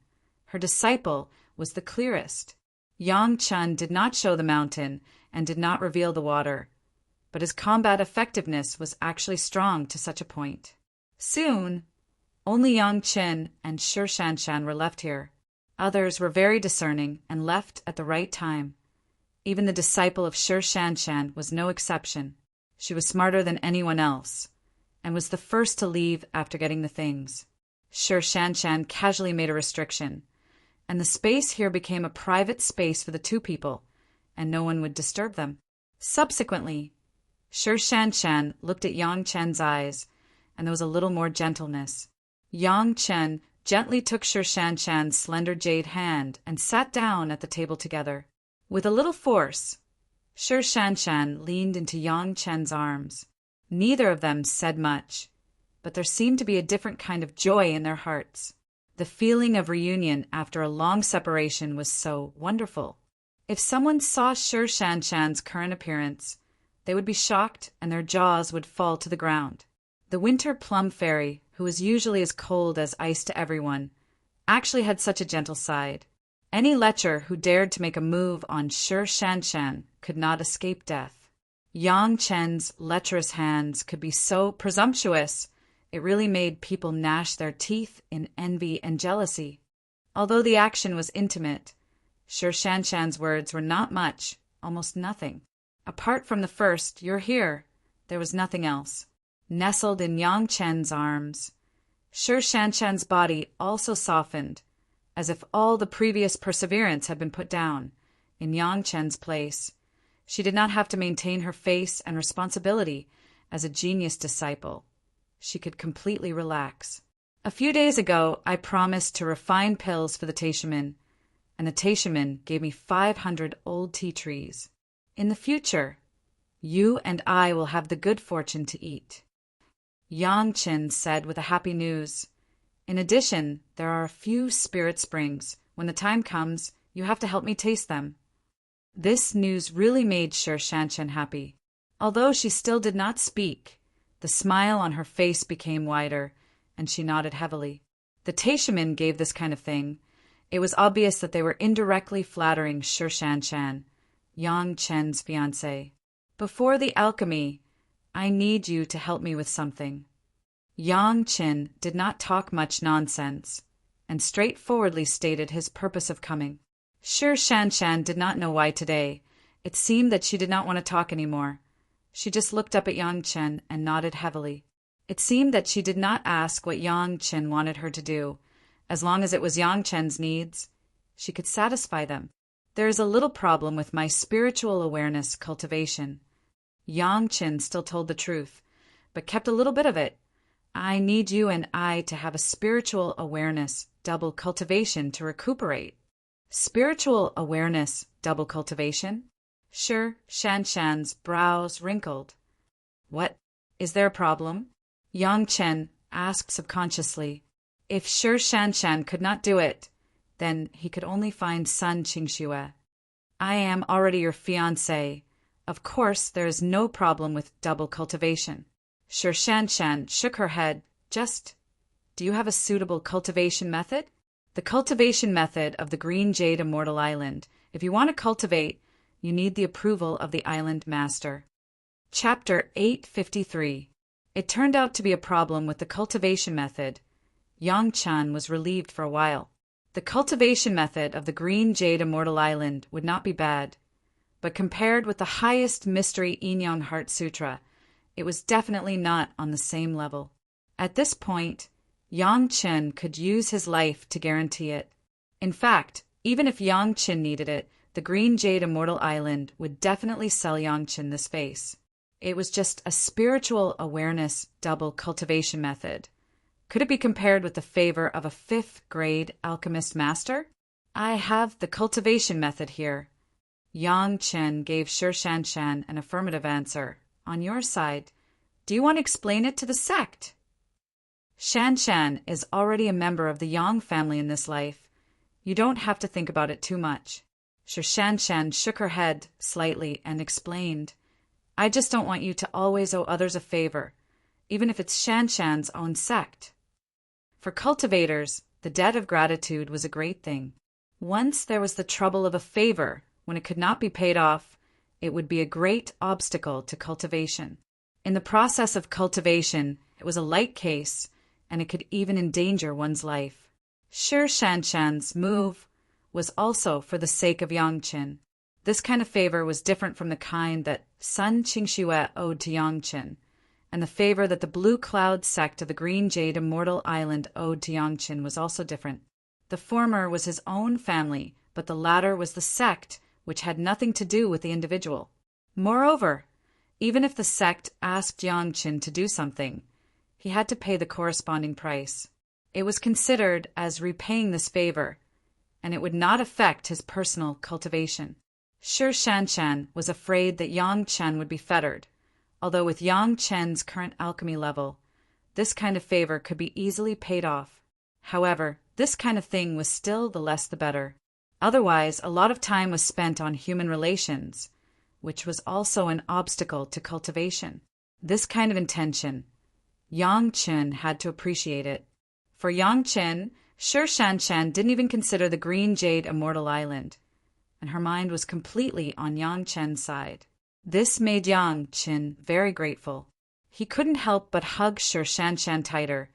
Her disciple was the clearest. Yang Qin did not show the mountain and did not reveal the water, but his combat effectiveness was actually strong to such a point. Soon, only Yang Qin and Shi Shanshan were left here. Others were very discerning and left at the right time. Even the disciple of Shi Shanshan was no exception. She was smarter than anyone else, and was the first to leave after getting the things. Shi Shanshan casually made a restriction, and the space here became a private space for the 2 people, and no one would disturb them. Subsequently, Shi Shanshan looked at Yang Chen's eyes, and there was a little more gentleness. Yang Chen gently took Shi Shanshan's slender jade hand and sat down at the table together. With a little force, Shi Shanshan leaned into Yang Chen's arms. Neither of them said much, but there seemed to be a different kind of joy in their hearts. The feeling of reunion after a long separation was so wonderful. If someone saw Shi Shanshan's current appearance, they would be shocked and their jaws would fall to the ground. The winter plum fairy, who was usually as cold as ice to everyone, actually had such a gentle side. Any lecher who dared to make a move on Shi Shanshan could not escape death. Yang Chen's lecherous hands could be so presumptuous, it really made people gnash their teeth in envy and jealousy. Although the action was intimate, Shi Shanshan's words were not much, almost nothing. Apart from the first, "You're here," there was nothing else. Nestled in Yang Chen's arms, Shi Shanshan's body also softened, as if all the previous perseverance had been put down. In Yang Chen's place, she did not have to maintain her face and responsibility as a genius disciple. She could completely relax. A few days ago, I promised to refine pills for the Taishaman, and the Taishaman gave me 500 old tea trees. In the future, you and I will have the good fortune to eat. Yang Chen said with a happy news. In addition, there are a few spirit springs. When the time comes, you have to help me taste them. This news really made Shi Shanshan happy. Although she still did not speak, the smile on her face became wider, and she nodded heavily. The Taishaman gave this kind of thing. It was obvious that they were indirectly flattering Shi Shanshan, Yang Chen's fiancé. Before the alchemy, I need you to help me with something. Yang Chen did not talk much nonsense, and straightforwardly stated his purpose of coming. Shi Shanshan did not know why today. It seemed that she did not want to talk anymore. She just looked up at Yang Chen and nodded heavily. It seemed that she did not ask what Yang Chen wanted her to do. As long as it was Yang Chen's needs, she could satisfy them. There is a little problem with my spiritual awareness cultivation. Yang Chen still told the truth, but kept a little bit of it. I need you and I to have a spiritual awareness double cultivation to recuperate. Spiritual awareness double cultivation? Shi Shanshan's brows wrinkled. What? Is there a problem? Yang Chen asked subconsciously. If Shi Shanshan could not do it, then he could only find Sun Qingxue. I am already your fiancé. Of course, there is no problem with double cultivation. Shi Shanshan shook her head. Do you have a suitable cultivation method? The cultivation method of the Green Jade Immortal Island. If you want to cultivate, you need the approval of the island master. Chapter 853. It turned out to be a problem with the cultivation method. Yang Chen was relieved for a while. The cultivation method of the Green Jade Immortal Island would not be bad, but compared with the highest mystery Yin Heart Sutra, it was definitely not on the same level. At this point, Yang Chen could use his life to guarantee it. In fact, even if Yang Chen needed it, the Green Jade Immortal Island would definitely sell Yang Chen this face. It was just a spiritual awareness double cultivation method. Could it be compared with the favor of a 5th-grade alchemist master? I have the cultivation method here. Yang Chen gave Shi Shanshan an affirmative answer. On your side, do you want to explain it to the sect? Shanshan is already a member of the Yang family in this life. You don't have to think about it too much. Shi Shanshan shook her head slightly and explained, I just don't want you to always owe others a favor, even if it's Shanshan's own sect. For cultivators, the debt of gratitude was a great thing. Once there was the trouble of a favor, when it could not be paid off, it would be a great obstacle to cultivation. In the process of cultivation, it was a light case, and it could even endanger one's life. Shi Shanshan's move was also for the sake of Yang Chen. This kind of favor was different from the kind that Sun Qingxue owed to Yang Chen, and the favor that the Blue Cloud sect of the Green Jade Immortal Island owed to Yang Chen was also different. The former was his own family, but the latter was the sect, which had nothing to do with the individual. Moreover, even if the sect asked Yang Qin to do something, he had to pay the corresponding price. It was considered as repaying this favor, and it would not affect his personal cultivation. Shi Shanshan was afraid that Yang Chen would be fettered, although with Yang Chen's current alchemy level, this kind of favor could be easily paid off. However, this kind of thing was still the less the better. Otherwise, a lot of time was spent on human relations, which was also an obstacle to cultivation. This kind of intention, Yang Chen had to appreciate it. For Yang Chen, Shi Shanshan didn't even consider the green jade Immortal Island, and her mind was completely on Yang Chen's side. This made Yang Chen very grateful. He couldn't help but hug Shi Shanshan tighter,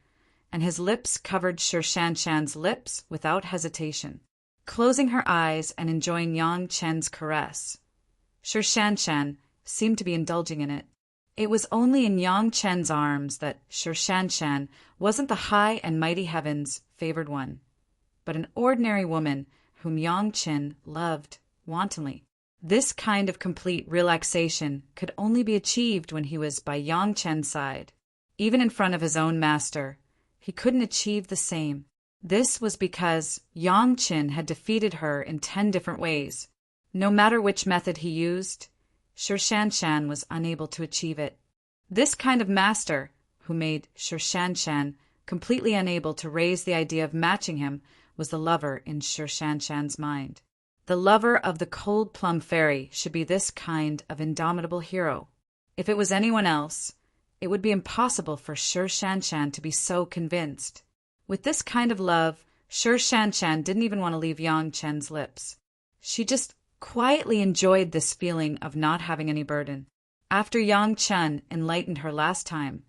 and his lips covered Shi Shanshan's lips without hesitation. Closing her eyes and enjoying Yang Chen's caress, Shi Shanshan seemed to be indulging in it. It was only in Yang Chen's arms that Shi Shanshan wasn't the high and mighty heaven's favored one, but an ordinary woman whom Yang Chen loved wantonly. This kind of complete relaxation could only be achieved when he was by Yang Chen's side. Even in front of his own master, he couldn't achieve the same. This was because Yang Chen had defeated her in 10 different ways. No matter which method he used, Shi Shanshan was unable to achieve it. This kind of master, who made Shi Shanshan completely unable to raise the idea of matching him, was the lover in Shi Shanshan's mind. The lover of the cold plum fairy should be this kind of indomitable hero. If it was anyone else, it would be impossible for Shi Shanshan to be so convinced. With this kind of love, Shi Shanshan didn't even want to leave Yang Chen's lips. She just quietly enjoyed this feeling of not having any burden. After Yang Chen enlightened her last time,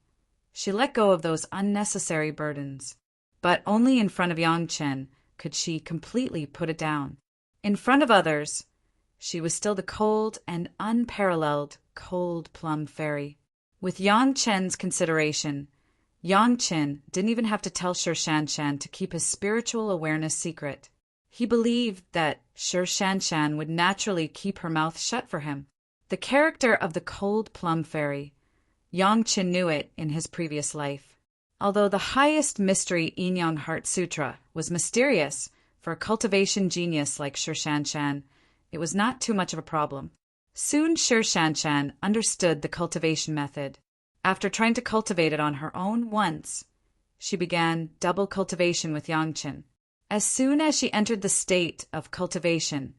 she let go of those unnecessary burdens. But only in front of Yang Chen could she completely put it down. In front of others, she was still the cold and unparalleled cold plum fairy. With Yang Chen's consideration, Yang Chen didn't even have to tell Shi Shanshan to keep his spiritual awareness secret. He believed that Shi Shanshan would naturally keep her mouth shut for him. The character of the cold plum fairy, Yang Chen knew it in his previous life. Although the highest mystery Yin-Yang Heart Sutra was mysterious for a cultivation genius like Shi Shanshan, it was not too much of a problem. Soon Shi Shanshan understood the cultivation method. After trying to cultivate it on her own once, she began double cultivation with Yang Chen. As soon as she entered the state of cultivation,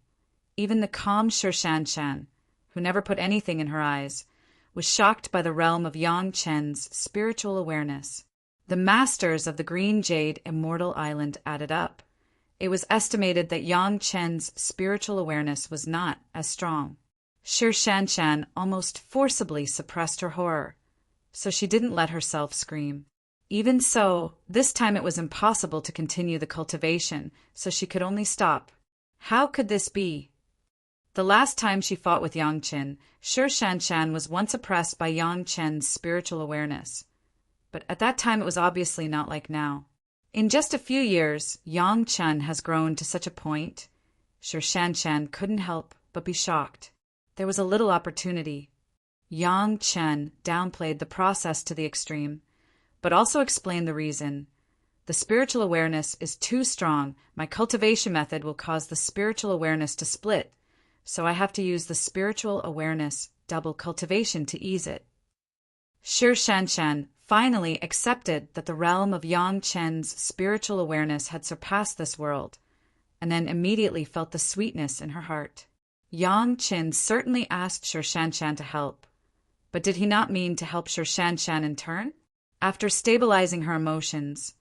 even the calm Shi Shanshan, who never put anything in her eyes, was shocked by the realm of Yang Chen's spiritual awareness. The masters of the Green Jade Immortal Island added up. It was estimated that Yang Chen's spiritual awareness was not as strong. Shi Shanshan almost forcibly suppressed her horror, so she didn't let herself scream. Even so, this time it was impossible to continue the cultivation, so she could only stop. How could this be? The last time she fought with Yang Chen, Shi Shanshan was once oppressed by Yang Chen's spiritual awareness. But at that time it was obviously not like now. In just a few years, Yang Chen has grown to such a point, Shi Shanshan couldn't help but be shocked. There was a little opportunity. Yang Chen downplayed the process to the extreme, but also explained the reason. The spiritual awareness is too strong. My cultivation method will cause the spiritual awareness to split, so I have to use the spiritual awareness double cultivation to ease it. Shi Shanshan finally accepted that the realm of Yang Chen's spiritual awareness had surpassed this world, and then immediately felt the sweetness in her heart. Yang Chen certainly asked Shi Shanshan to help, but did he not mean to help Shi Shanshan in turn? After stabilizing her emotions,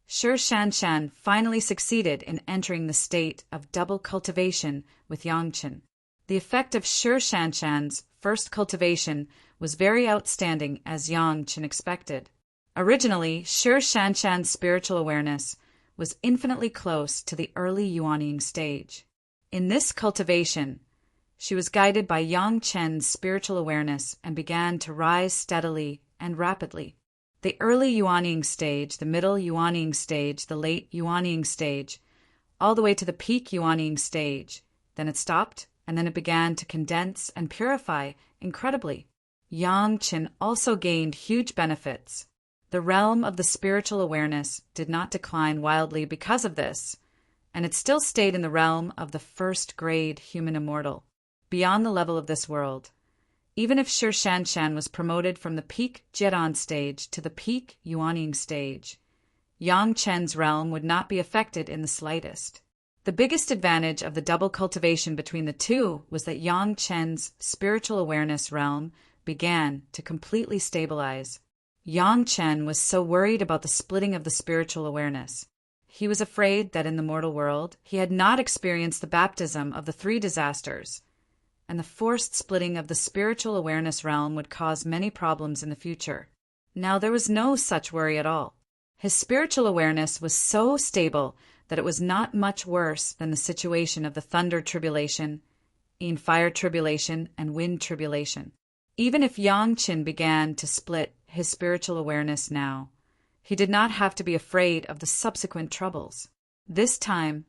Shi Shanshan finally succeeded in entering the state of double cultivation with Yang Chen. The effect of Shi Shanshan's first cultivation was very outstanding, as Yang Chen expected. Originally, Shi Shanshan's spiritual awareness was infinitely close to the early Yuanying stage. In this cultivation, she was guided by Yang Chen's spiritual awareness and began to rise steadily and rapidly. The early Yuanying stage, the middle Yuanying stage, the late Yuanying stage, all the way to the peak Yuanying stage. Then it stopped and then it began to condense and purify incredibly. Yang Qin also gained huge benefits. The realm of the spiritual awareness did not decline wildly because of this, and it still stayed in the realm of the first-grade human immortal, beyond the level of this world. Even if Shi Shanshan was promoted from the peak Jiedan stage to the peak Yuanying stage, Yang Chen's realm would not be affected in the slightest. The biggest advantage of the double cultivation between the two was that Yang Chen's spiritual awareness realm began to completely stabilize. Yang Chen was so worried about the splitting of the spiritual awareness. He was afraid that in the mortal world he had not experienced the baptism of the three disasters, and the forced splitting of the spiritual awareness realm would cause many problems in the future. Now there was no such worry at all. His spiritual awareness was so stable that it was not much worse than the situation of the thunder tribulation, in fire tribulation, and wind tribulation. Even if Yang Qin began to split his spiritual awareness now, he did not have to be afraid of the subsequent troubles. This time,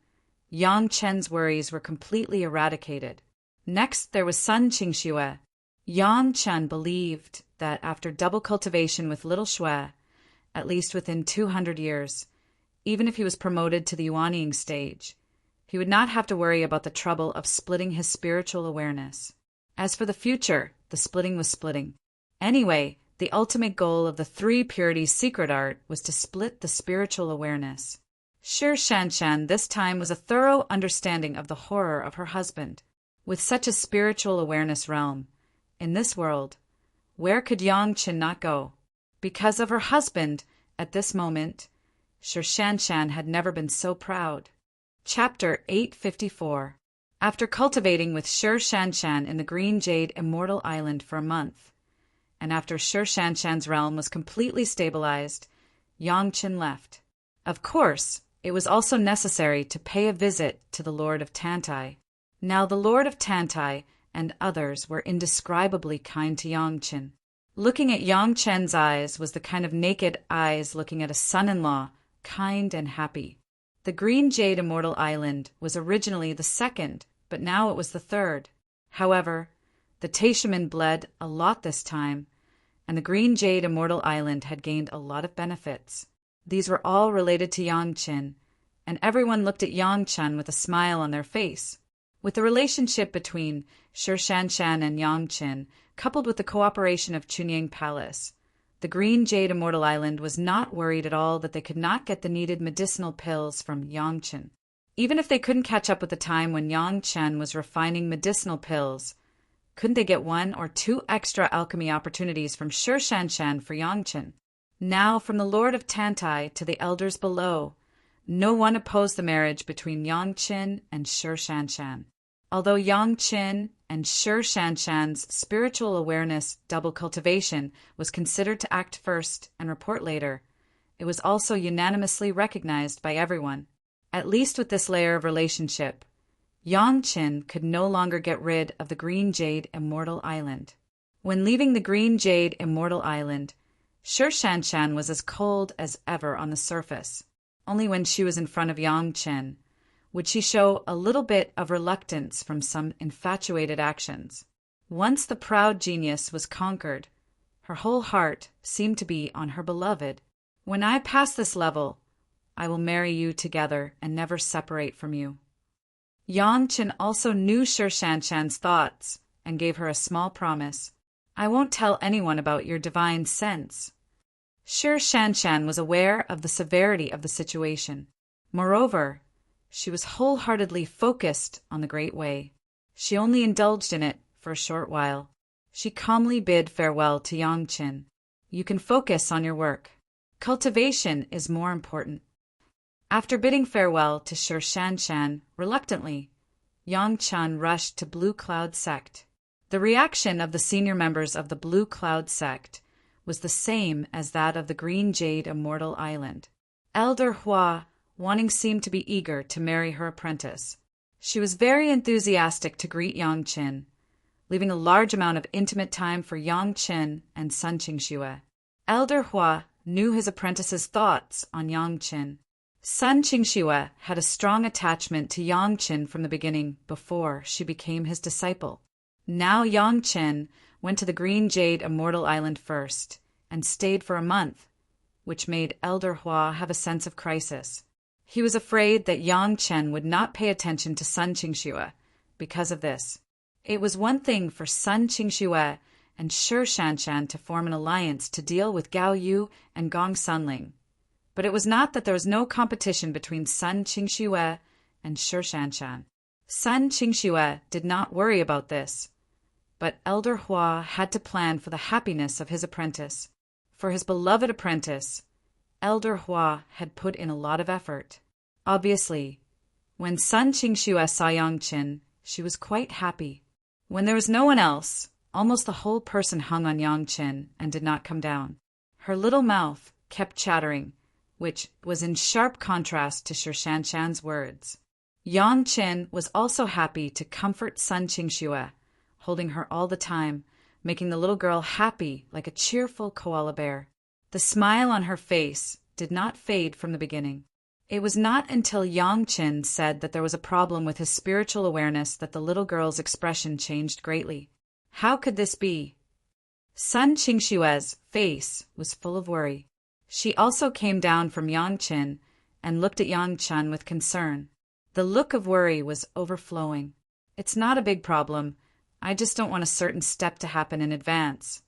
Yang Chen's worries were completely eradicated. Next, there was Sun Qingxue. Yang Chen believed that after double cultivation with Little Shui, at least within 200 years, even if he was promoted to the Yuanying stage, he would not have to worry about the trouble of splitting his spiritual awareness. As for the future, the splitting was splitting. Anyway, the ultimate goal of the three purities secret art was to split the spiritual awareness. Shi Shanshan this time was a thorough understanding of the horror of her husband. With such a spiritual awareness realm, in this world, where could Yang Qin not go? Because of her husband, at this moment, Shi Shanshan had never been so proud. Chapter 854. After cultivating with Shi Shanshan in the Green Jade Immortal Island for a month, and after Shi Shanshan's realm was completely stabilized, Yang Qin left. Of course, it was also necessary to pay a visit to the Lord of Tantai. Now the Lord of Tantai and others were indescribably kind to Yang Qin. Looking at Yang Chen's eyes was the kind of naked eyes looking at a son-in-law, kind and happy. The Green Jade Immortal Island was originally the second, but now it was the third. However, the Taishaman bled a lot this time, and the Green Jade Immortal Island had gained a lot of benefits. These were all related to Yang Qin, and everyone looked at Yang Chen with a smile on their face. With the relationship between Shi Shanshan and Yang Qin, coupled with the cooperation of Chunying Palace, the Green Jade Immortal Island was not worried at all that they could not get the needed medicinal pills from Yang Qin. Even if they couldn't catch up with the time when Yang Chen was refining medicinal pills, couldn't they get 1 or 2 extra alchemy opportunities from Shi Shanshan for Yang Qin? Now, from the Lord of Tantai to the elders below, no one opposed the marriage between Yang Qin and Shi Shanshan. Although Yang Qin and Shi Shanshan's spiritual awareness double cultivation was considered to act first and report later, it was also unanimously recognized by everyone. At least with this layer of relationship, Yang Qin could no longer get rid of the Green Jade Immortal Island. When leaving the Green Jade Immortal Island, Shi Shanshan was as cold as ever on the surface. Only when she was in front of Yang Qin would she show a little bit of reluctance from some infatuated actions. Once the proud genius was conquered, her whole heart seemed to be on her beloved. When I pass this level, I will marry you together and never separate from you. Yang Qin also knew Shi Shanshan's thoughts and gave her a small promise. I won't tell anyone about your divine sense. Shi Shanshan was aware of the severity of the situation. Moreover, she was wholeheartedly focused on the Great Way. She only indulged in it for a short while. She calmly bid farewell to Yang Qin. You can focus on your work. Cultivation is more important. After bidding farewell to Shi Shanshan reluctantly, Yang Chen rushed to Blue Cloud Sect. The reaction of the senior members of the Blue Cloud Sect was the same as that of the Green Jade Immortal Island. Elder Hua Wanting seemed to be eager to marry her apprentice. She was very enthusiastic to greet Yang Qin, leaving a large amount of intimate time for Yang Qin and Sun Qingxue. Elder Hua knew his apprentice's thoughts on Yang Qin. Sun Qingxue had a strong attachment to Yang Qin from the beginning before she became his disciple. Now Yang Qin went to the Green Jade Immortal Island first and stayed for a month, which made Elder Hua have a sense of crisis. He was afraid that Yang Chen would not pay attention to Sun Qingxue because of this. It was one thing for Sun Qingxue and Shi Shanshan to form an alliance to deal with Gao Yu and Gong Sunling, but it was not that there was no competition between Sun Qingxue and Shi Shanshan. Sun Qingxue did not worry about this, but Elder Hua had to plan for the happiness of his apprentice. For his beloved apprentice, Elder Hua had put in a lot of effort. Obviously, when Sun Qingxue saw Yang Qin, she was quite happy. When there was no one else, almost the whole person hung on Yang Qin and did not come down. Her little mouth kept chattering, which was in sharp contrast to Shi Shanshan's words. Yang Qin was also happy to comfort Sun Qingxue, holding her all the time, making the little girl happy like a cheerful koala bear. The smile on her face did not fade from the beginning. It was not until Yang Qin said that there was a problem with his spiritual awareness that the little girl's expression changed greatly. How could this be? Sun Qingxue's face was full of worry. She also came down from Yang Qin and looked at Yang Chen with concern. The look of worry was overflowing. It's not a big problem. I just don't want a certain step to happen in advance.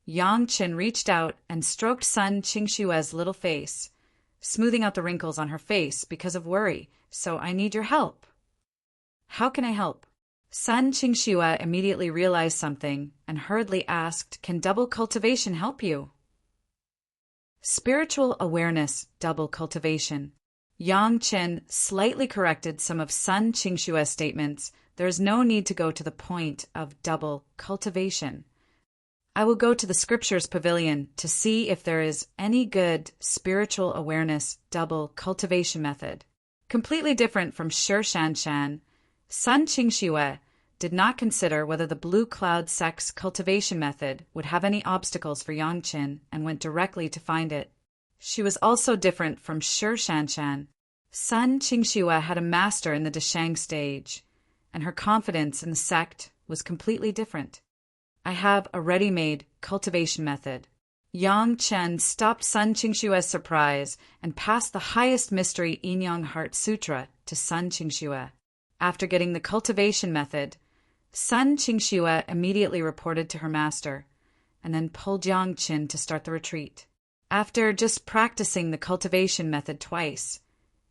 Yang Qin reached out and stroked Sun Qingxue's little face, smoothing out the wrinkles on her face because of worry. So I need your help. How can I help? Sun Qingxue immediately realized something and hurriedly asked, "Can double cultivation help you?" Spiritual awareness, double cultivation. Yang Qin slightly corrected some of Sun Qingxue's statements. There is no need to go to the point of double cultivation. I will go to the scriptures pavilion to see if there is any good spiritual awareness double cultivation method. Completely different from Shi Shanshan, Sun Qingxue did not consider whether the blue cloud sex cultivation method would have any obstacles for Yang Qin and went directly to find it. She was also different from Shi Shanshan. Sun Qingxue had a master in the Deshang stage, and her confidence in the sect was completely different. I have a ready-made cultivation method. Yang Chen stopped Sun Qingxue's surprise and passed the highest mystery Yin-Yang Heart Sutra to Sun Qingxue. After getting the cultivation method, Sun Qingxue immediately reported to her master, and then pulled Yang Qin to start the retreat. After just practicing the cultivation method twice,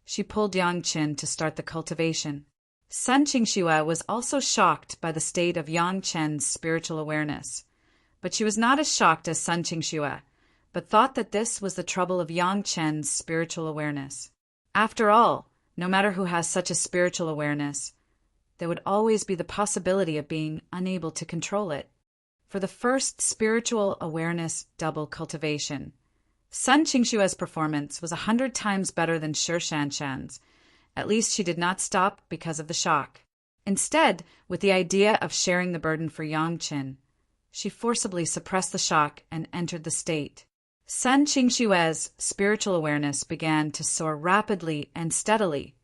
she pulled Yang Qin to start the cultivation. Sun Qingxue was also shocked by the state of Yang Chen's spiritual awareness, but she was not as shocked as Sun Qingxue, but thought that this was the trouble of Yang Chen's spiritual awareness. After all, no matter who has such a spiritual awareness, there would always be the possibility of being unable to control it. For the first spiritual awareness double cultivation, Sun Qingxue's performance was 100 times better than Shi Shanshan's. At least she did not stop because of the shock. Instead, with the idea of sharing the burden for Yang Qin, she forcibly suppressed the shock and entered the state. Sun Qingxue's spiritual awareness began to soar rapidly and steadily,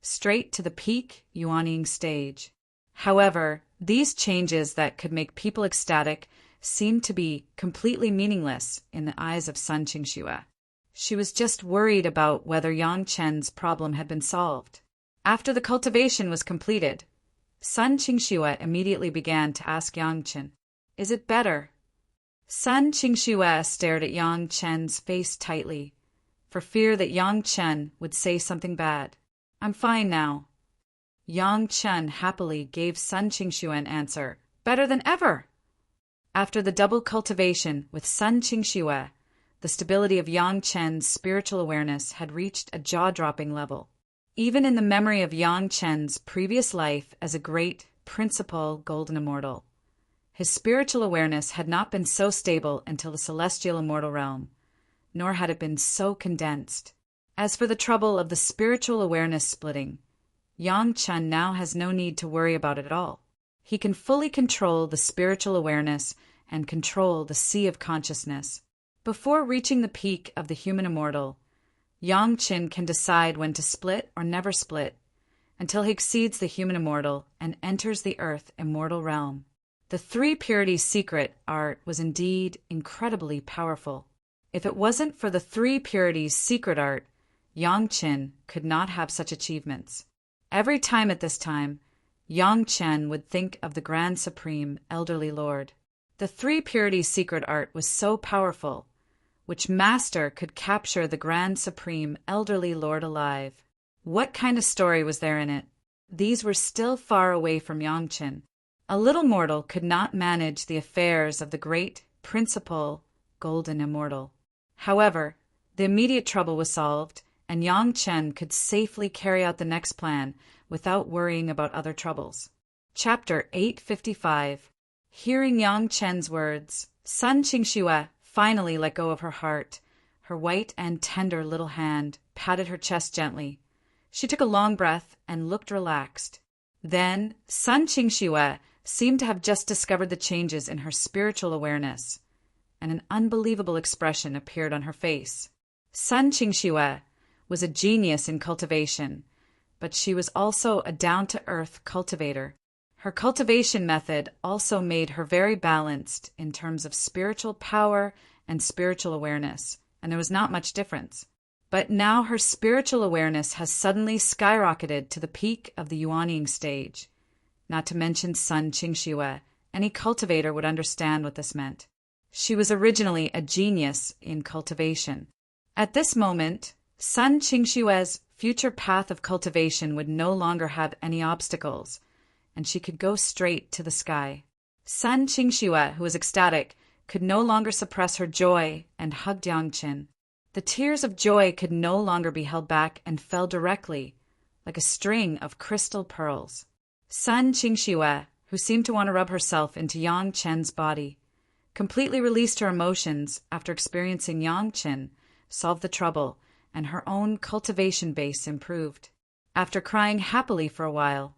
straight to the peak Yuanying stage. However, these changes that could make people ecstatic seemed to be completely meaningless in the eyes of Sun Qingxue. She was just worried about whether Yang Chen's problem had been solved. After the cultivation was completed, Sun Qingxue immediately began to ask Yang Qin, "Is it better?" Sun Qingxue stared at Yang Chen's face tightly, for fear that Yang Chen would say something bad. "I'm fine now." Yang Chen happily gave Sun Qingxue an answer, "Better than ever." After the double cultivation with Sun Qingxue, the stability of Yang Chen's spiritual awareness had reached a jaw-dropping level. Even in the memory of Yang Chen's previous life as a great principal golden immortal, his spiritual awareness had not been so stable until the celestial immortal realm, nor had it been so condensed. As for the trouble of the spiritual awareness splitting, Yang Chen now has no need to worry about it at all. He can fully control the spiritual awareness and control the sea of consciousness. Before reaching the peak of the human immortal, Yang Qin can decide when to split or never split, until he exceeds the human immortal and enters the earth immortal realm. The three purities secret art was indeed incredibly powerful. If it wasn't for the three purities secret art, Yang Qin could not have such achievements. Every time at this time, Yang Chen would think of the Grand Supreme Elderly Lord. The three purities secret art was so powerful, which master could capture the Grand Supreme Elderly Lord alive. What kind of story was there in it? These were still far away from Yang Qin. A little mortal could not manage the affairs of the great principal golden immortal. However, the immediate trouble was solved, and Yang Chen could safely carry out the next plan without worrying about other troubles. Chapter 855. Hearing Yang Chen's words, Sun Qingxue finally let go of her heart. Her white and tender little hand patted her chest gently. She took a long breath and looked relaxed. Then Sun Qingxue seemed to have just discovered the changes in her spiritual awareness, and an unbelievable expression appeared on her face. Sun Qingxue was a genius in cultivation, but she was also a down-to-earth cultivator. Her cultivation method also made her very balanced in terms of spiritual power and spiritual awareness, and there was not much difference. But now her spiritual awareness has suddenly skyrocketed to the peak of the Yuanying stage. Not to mention Sun Qingxue, any cultivator would understand what this meant. She was originally a genius in cultivation. At this moment, Sun Qingxue's future path of cultivation would no longer have any obstacles, and she could go straight to the sky. Sun Qingxue, who was ecstatic, could no longer suppress her joy and hugged Yang Qin. The tears of joy could no longer be held back and fell directly, like a string of crystal pearls. Sun Qingxue, who seemed to want to rub herself into Yang Chen's body, completely released her emotions after experiencing Yang Qin, solved the trouble, and her own cultivation base improved. After crying happily for a while,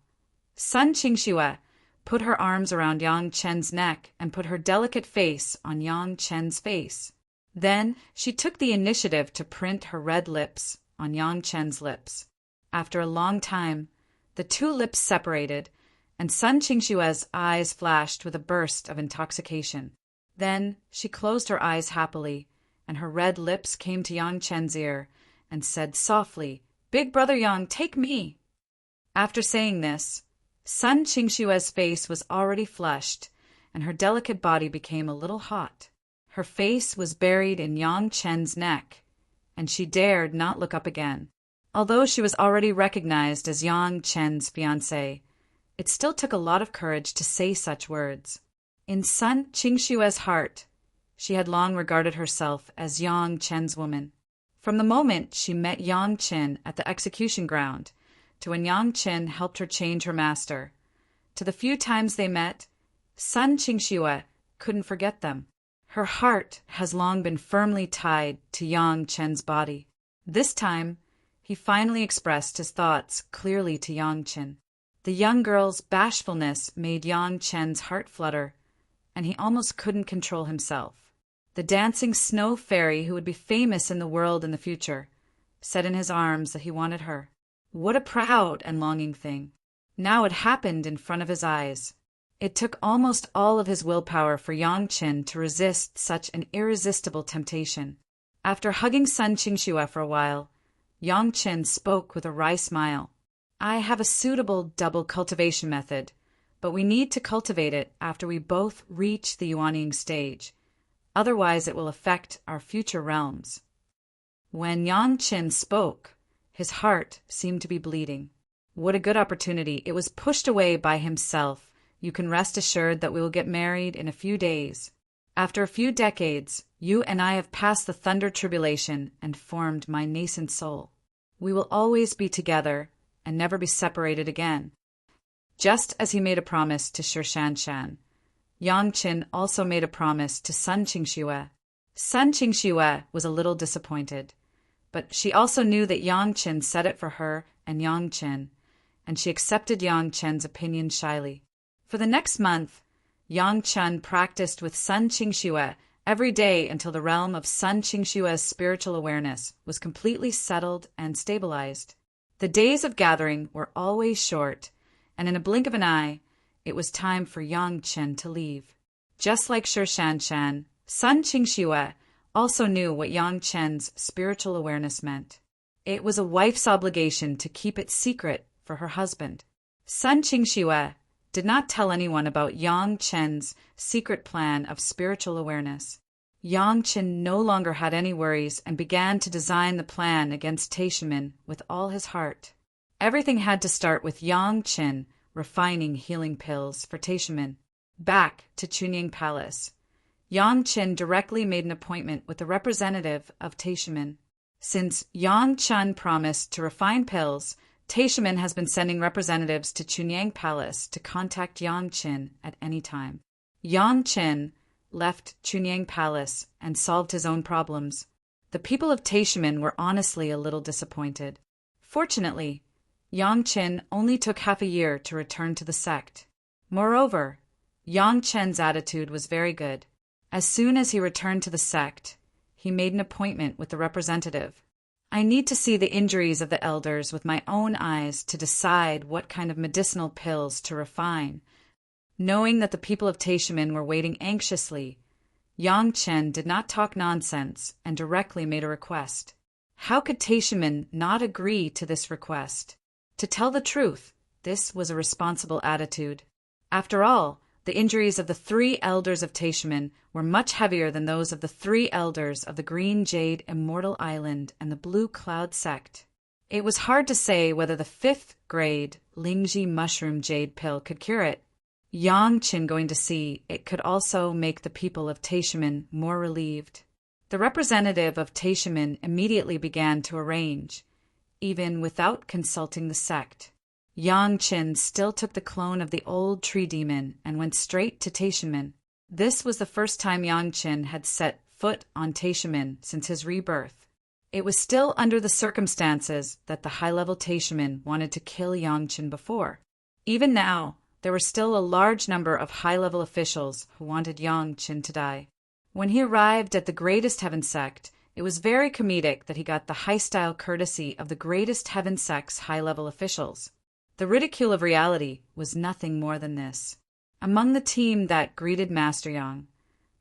Sun Qingxue put her arms around Yang Chen's neck and put her delicate face on Yang Chen's face. Then she took the initiative to print her red lips on Yang Chen's lips. After a long time, the two lips separated, and Sun Qingxue's eyes flashed with a burst of intoxication. Then she closed her eyes happily, and her red lips came to Yang Chen's ear and said softly, "Big brother Yang, take me." After saying this, Sun Qingxue's face was already flushed, and her delicate body became a little hot. Her face was buried in Yang Chen's neck, and she dared not look up again. Although she was already recognized as Yang Chen's fiancée, it still took a lot of courage to say such words. In Sun Qingxue's heart, she had long regarded herself as Yang Chen's woman. From the moment she met Yang Qin at the execution ground, to when Yang Qin helped her change her master, to the few times they met, Sun Qingxue couldn't forget them. Her heart has long been firmly tied to Yang Chen's body. This time, he finally expressed his thoughts clearly to Yang Qin. The young girl's bashfulness made Yang Chen's heart flutter, and he almost couldn't control himself. The dancing snow fairy who would be famous in the world in the future said in his arms that he wanted her. What a proud and longing thing. Now it happened in front of his eyes. It took almost all of his willpower for Yang Qin to resist such an irresistible temptation. After hugging Sun Qingxue for a while, Yang Qin spoke with a wry smile. I have a suitable double cultivation method, but we need to cultivate it after we both reach the Yuanying stage. Otherwise it will affect our future realms. When Yang Qin spoke, his heart seemed to be bleeding. What a good opportunity. It was pushed away by himself. You can rest assured that we will get married in a few days. After a few decades, you and I have passed the thunder tribulation and formed my nascent soul. We will always be together and never be separated again. Just as he made a promise to Shanshan, Yang Qin also made a promise to Sun Qingxue. Sun Qingxue was a little disappointed, but she also knew that Yang Qin said it for her and Yang Qin, and she accepted Yang Qin's opinion shyly. For the next month, Yang Qin practiced with Sun Qingxue every day until the realm of Sun Qingshua's spiritual awareness was completely settled and stabilized. The days of gathering were always short, and in a blink of an eye, it was time for Yang Chen to leave. Just like Shi Shanshan, Sun Qingxue also knew what Yang Chen's spiritual awareness meant. It was a wife's obligation to keep it secret for her husband. Sun Qingxue did not tell anyone about Yang Chen's secret plan of spiritual awareness. Yang Chen no longer had any worries and began to design the plan against Taishimin with all his heart. Everything had to start with Yang Chen refining healing pills for Taishimin. Back to Chunying Palace, Yang Chen directly made an appointment with a representative of Taishimin. Since Yang Chen promised to refine pills, Taishimin has been sending representatives to Chunying Palace to contact Yang Chen at any time. Yang Chen left Chunying Palace and solved his own problems. The people of Taishimin were honestly a little disappointed. Fortunately, Yang Chen only took half a year to return to the sect. Moreover, Yang Chen's attitude was very good. As soon as he returned to the sect, he made an appointment with the representative. I need to see the injuries of the elders with my own eyes to decide what kind of medicinal pills to refine. Knowing that the people of Taishimin were waiting anxiously, Yang Chen did not talk nonsense and directly made a request. How could Taishimin not agree to this request? To tell the truth, this was a responsible attitude. After all, the injuries of the 3 elders of Taishimin were much heavier than those of the 3 elders of the Green Jade Immortal Island and the Blue Cloud sect. It was hard to say whether the 5th grade Lingji Mushroom Jade pill could cure it. Yang Chen going to see it could also make the people of Taishimin more relieved. The representative of Taishimin immediately began to arrange, even without consulting the sect. Yang Chen still took the clone of the old tree demon and went straight to Taishimin. This was the first time Yang Chen had set foot on Taishimin since his rebirth. It was still under the circumstances that the high-level Taishimin wanted to kill Yang Chen before. Even now, there were still a large number of high-level officials who wanted Yang Chen to die. When he arrived at the Greatest Heaven sect, it was very comedic that he got the high-style courtesy of the Greatest Heaven sect's high-level officials. The ridicule of reality was nothing more than this. Among the team that greeted Master Yang,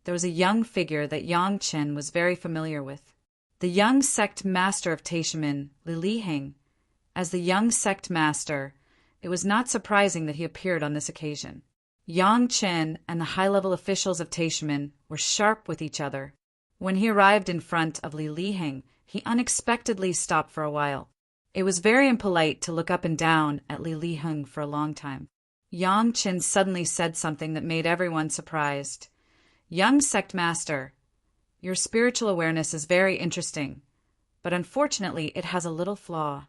there was a young figure that Yang Chen was very familiar with. The young sect master of Taishimin, Li Heng. As the young sect master, it was not surprising that he appeared on this occasion. Yang Chen and the high-level officials of Taishimin were sharp with each other. When he arrived in front of Li Heng, he unexpectedly stopped for a while. It was very impolite to look up and down at Li Heng for a long time. Yang Chen suddenly said something that made everyone surprised. "Young sect master, your spiritual awareness is very interesting, but unfortunately it has a little flaw."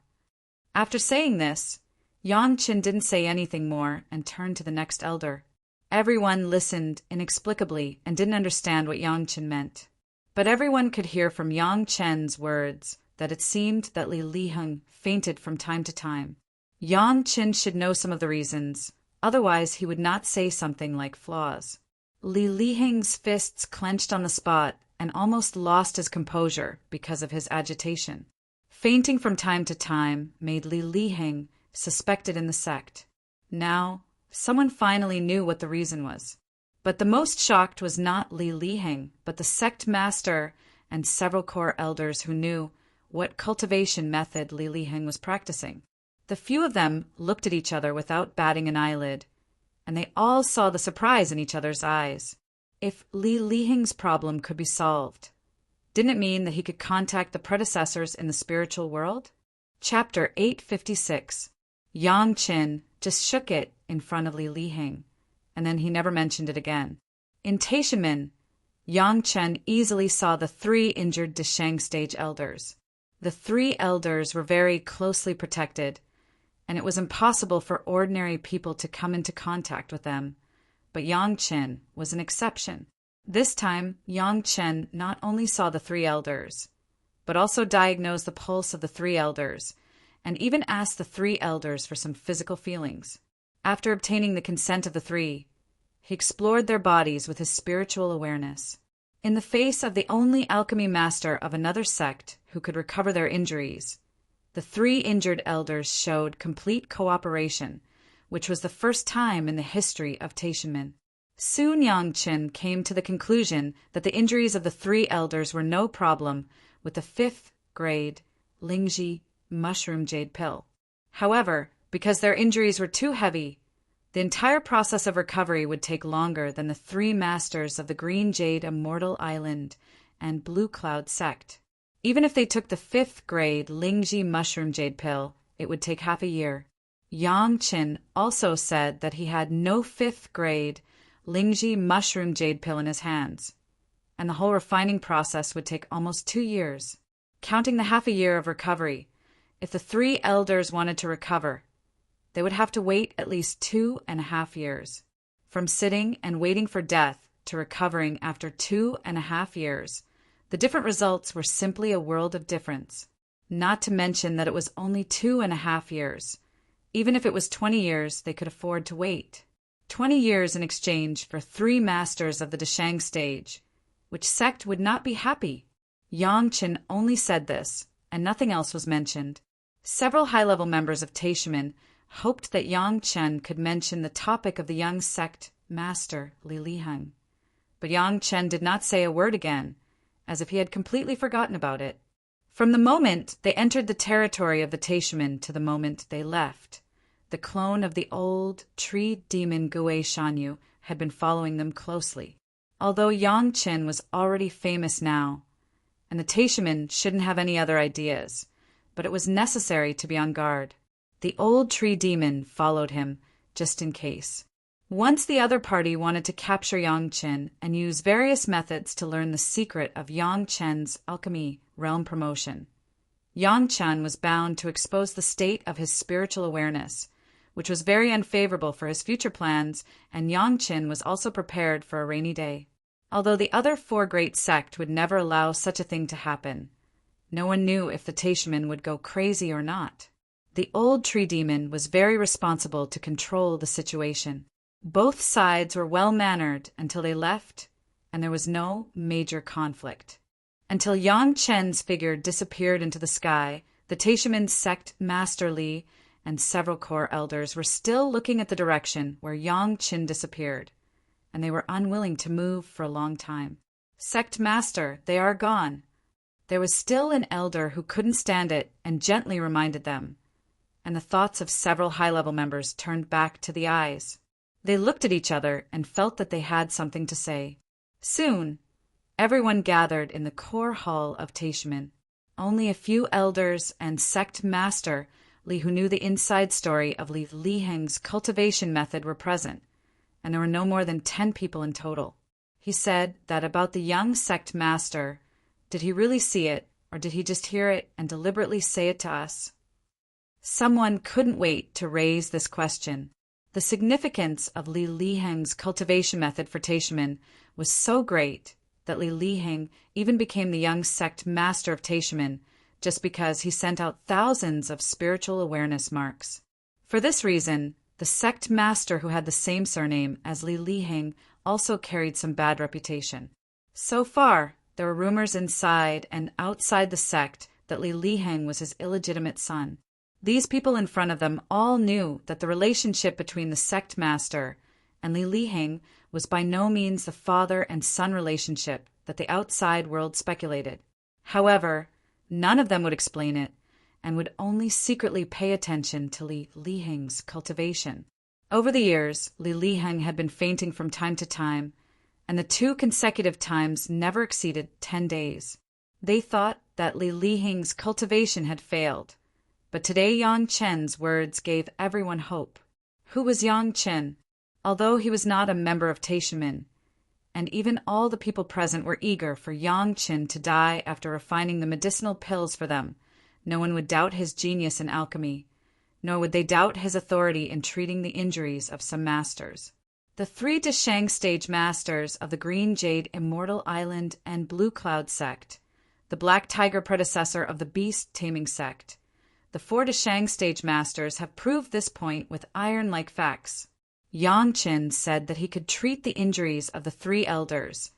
After saying this, Yang Chen didn't say anything more and turned to the next elder. Everyone listened inexplicably and didn't understand what Yang Chen meant. But everyone could hear from Yang Chen's words that it seemed that Li Heng fainted from time to time. Yang Chen should know some of the reasons, otherwise he would not say something like flaws. Li Heng's fists clenched on the spot and almost lost his composure because of his agitation. Fainting from time to time made Li Heng suspected in the sect. Now, someone finally knew what the reason was. But the most shocked was not Li Heng, but the sect master and several core elders who knew what cultivation method Li Heng was practicing. The few of them looked at each other without batting an eyelid, and they all saw the surprise in each other's eyes. If Li Heng's problem could be solved, didn't it mean that he could contact the predecessors in the spiritual world? Chapter 856. Yang Chen just shook it in front of Li Heng, and then he never mentioned it again. In Taishimin, Yang Chen easily saw the 3 injured Desheng stage elders. The 3 elders were very closely protected, and it was impossible for ordinary people to come into contact with them. But Yang Chen was an exception. This time, Yang Chen not only saw the 3 elders, but also diagnosed the pulse of the 3 elders, and even asked the 3 elders for some physical feelings. After obtaining the consent of the 3, he explored their bodies with his spiritual awareness. In the face of the only alchemy master of another sect who could recover their injuries, the three injured elders showed complete cooperation, which was the first time in the history of Taishinmen. Soon Yang Qin came to the conclusion that the injuries of the three elders were no problem with the 5th grade Lingji mushroom jade pill. However, because their injuries were too heavy, the entire process of recovery would take longer than the three masters of the Green Jade Immortal Island and Blue Cloud sect. Even if they took the 5th grade Lingji mushroom jade pill, it would take half a year. Yang Qin also said that he had no 5th grade Lingji mushroom jade pill in his hands, and the whole refining process would take almost 2 years. Counting the half a year of recovery, if the three elders wanted to recover, they would have to wait at least 2.5 years. From sitting and waiting for death to recovering after 2.5 years, the different results were simply a world of difference. Not to mention that it was only 2.5 years. Even if it was 20 years, they could afford to wait. 20 years in exchange for 3 masters of the Dashang stage. Which sect would not be happy? Yang Qin only said this, and nothing else was mentioned. Several high-level members of Taishinmen hoped that Yang Qin could mention the topic of the young sect master Li Liheng. But Yang Qin did not say a word again, as if he had completely forgotten about it. From the moment they entered the territory of the Taishinmen to the moment they left, the clone of the old tree demon Gui Shanyu had been following them closely. Although Yang Qin was already famous now, and the Taishinmen shouldn't have any other ideas, but it was necessary to be on guard. The old tree demon followed him, just in case. Once the other party wanted to capture Yang Qin and use various methods to learn the secret of Yang Qin's alchemy realm promotion. Yang Qin was bound to expose the state of his spiritual awareness, which was very unfavorable for his future plans, and Yang Qin was also prepared for a rainy day. Although the other 4 great sect would never allow such a thing to happen, no one knew if the Taishinmen would go crazy or not. The old tree demon was very responsible to control the situation. Both sides were well-mannered until they left, and there was no major conflict. Until Yang Qin's figure disappeared into the sky, the Taishinmen sect Master Li and several core elders were still looking at the direction where Yang Qin disappeared, and they were unwilling to move for a long time. Sect Master, they are gone. There was still an elder who couldn't stand it and gently reminded them, and the thoughts of several high-level members turned back to the eyes. They looked at each other and felt that they had something to say. Soon, everyone gathered in the core hall of Taishinmen. Only a few elders and sect master Li who knew the inside story of Li Liheng's cultivation method were present, and there were no more than 10 people in total. He said that about the young sect master, did he really see it, or did he just hear it and deliberately say it to us? Someone couldn't wait to raise this question. The significance of Li Liheng's cultivation method for Taishinmen was so great that Li Liheng even became the young sect master of Taishinmen just because he sent out thousands of spiritual awareness marks. For this reason, the sect master who had the same surname as Li Liheng also carried some bad reputation. So far, there were rumors inside and outside the sect that Li Liheng was his illegitimate son. These people in front of them all knew that the relationship between the sect master and Li Liheng was by no means the father and son relationship that the outside world speculated. However, none of them would explain it and would only secretly pay attention to Li Liheng's cultivation. Over the years, Li Liheng had been fainting from time to time, and the 2 consecutive times never exceeded 10 days. They thought that Li Liheng's cultivation had failed. But today Yang Qin's words gave everyone hope. Who was Yang Qin? Although he was not a member of Taishinmen, and even all the people present were eager for Yang Qin to die after refining the medicinal pills for them, no one would doubt his genius in alchemy, nor would they doubt his authority in treating the injuries of some masters. The 3 Dashang stage masters of the Green Jade Immortal Island and Blue Cloud sect, the Black Tiger predecessor of the Beast Taming sect, the 4 Dashang stage masters have proved this point with iron-like facts. Yang Qin said that he could treat the injuries of the 3 elders,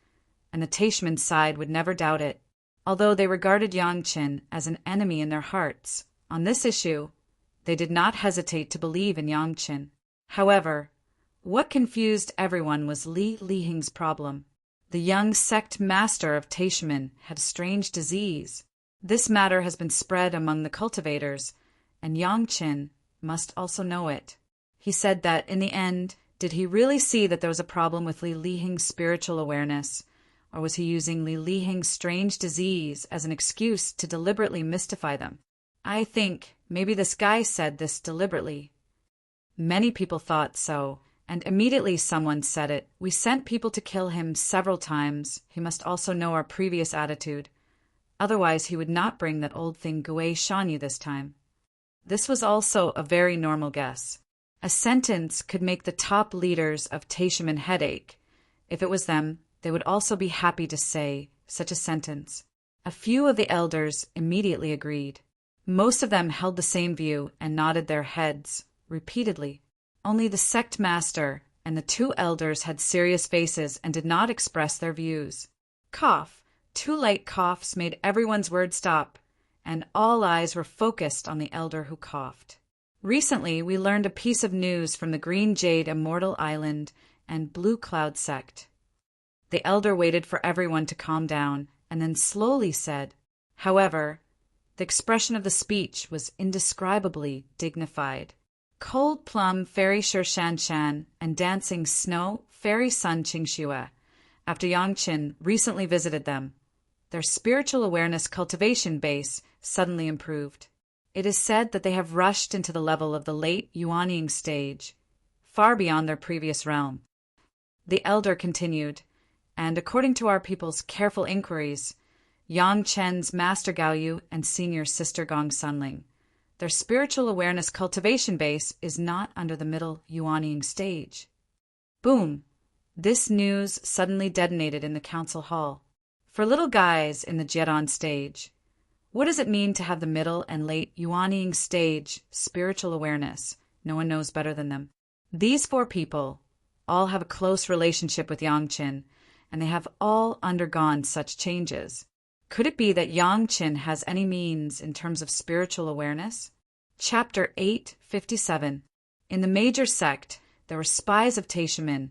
and the Tashman side would never doubt it. Although they regarded Yang Qin as an enemy in their hearts, on this issue, they did not hesitate to believe in Yang Qin. However, what confused everyone was Li Lihing's problem. The young sect master of Tashman had a strange disease. This matter has been spread among the cultivators, and Yang Qin must also know it. He said that, in the end, did he really see that there was a problem with Li Lihing's spiritual awareness, or was he using Li Lihing's strange disease as an excuse to deliberately mystify them? I think maybe this guy said this deliberately. Many people thought so, and immediately someone said it. We sent people to kill him several times. He must also know our previous attitude. Otherwise he would not bring that old thing Gui Shanyu this time. This was also a very normal guess. A sentence could make the top leaders of Tashman headache. If it was them, they would also be happy to say such a sentence. A few of the elders immediately agreed. Most of them held the same view and nodded their heads repeatedly. Only the sect master and the two elders had serious faces and did not express their views. Cough. Two light coughs made everyone's words stop, and all eyes were focused on the elder who coughed. Recently, we learned a piece of news from the Green Jade Immortal Island and Blue Cloud sect. The elder waited for everyone to calm down and then slowly said, however, the expression of the speech was indescribably dignified. Cold plum fairy Shan Shan and dancing snow fairy sun Qingxue, after Yang Qin recently visited them, their spiritual awareness cultivation base suddenly improved. It is said that they have rushed into the level of the late Yuanying stage, far beyond their previous realm. The elder continued, and according to our people's careful inquiries, Yang Chen's Master Gaoyu and Senior Sister Gong Sunling, their spiritual awareness cultivation base is not under the middle Yuanying stage. Boom! This news suddenly detonated in the council hall. For little guys in the Jian stage, what does it mean to have the middle and late Yuanying stage spiritual awareness? No one knows better than them. These four people all have a close relationship with Yang Qin, and they have all undergone such changes. Could it be that Yang Qin has any means in terms of spiritual awareness? Chapter 857. In the major sect, there were spies of Tashman,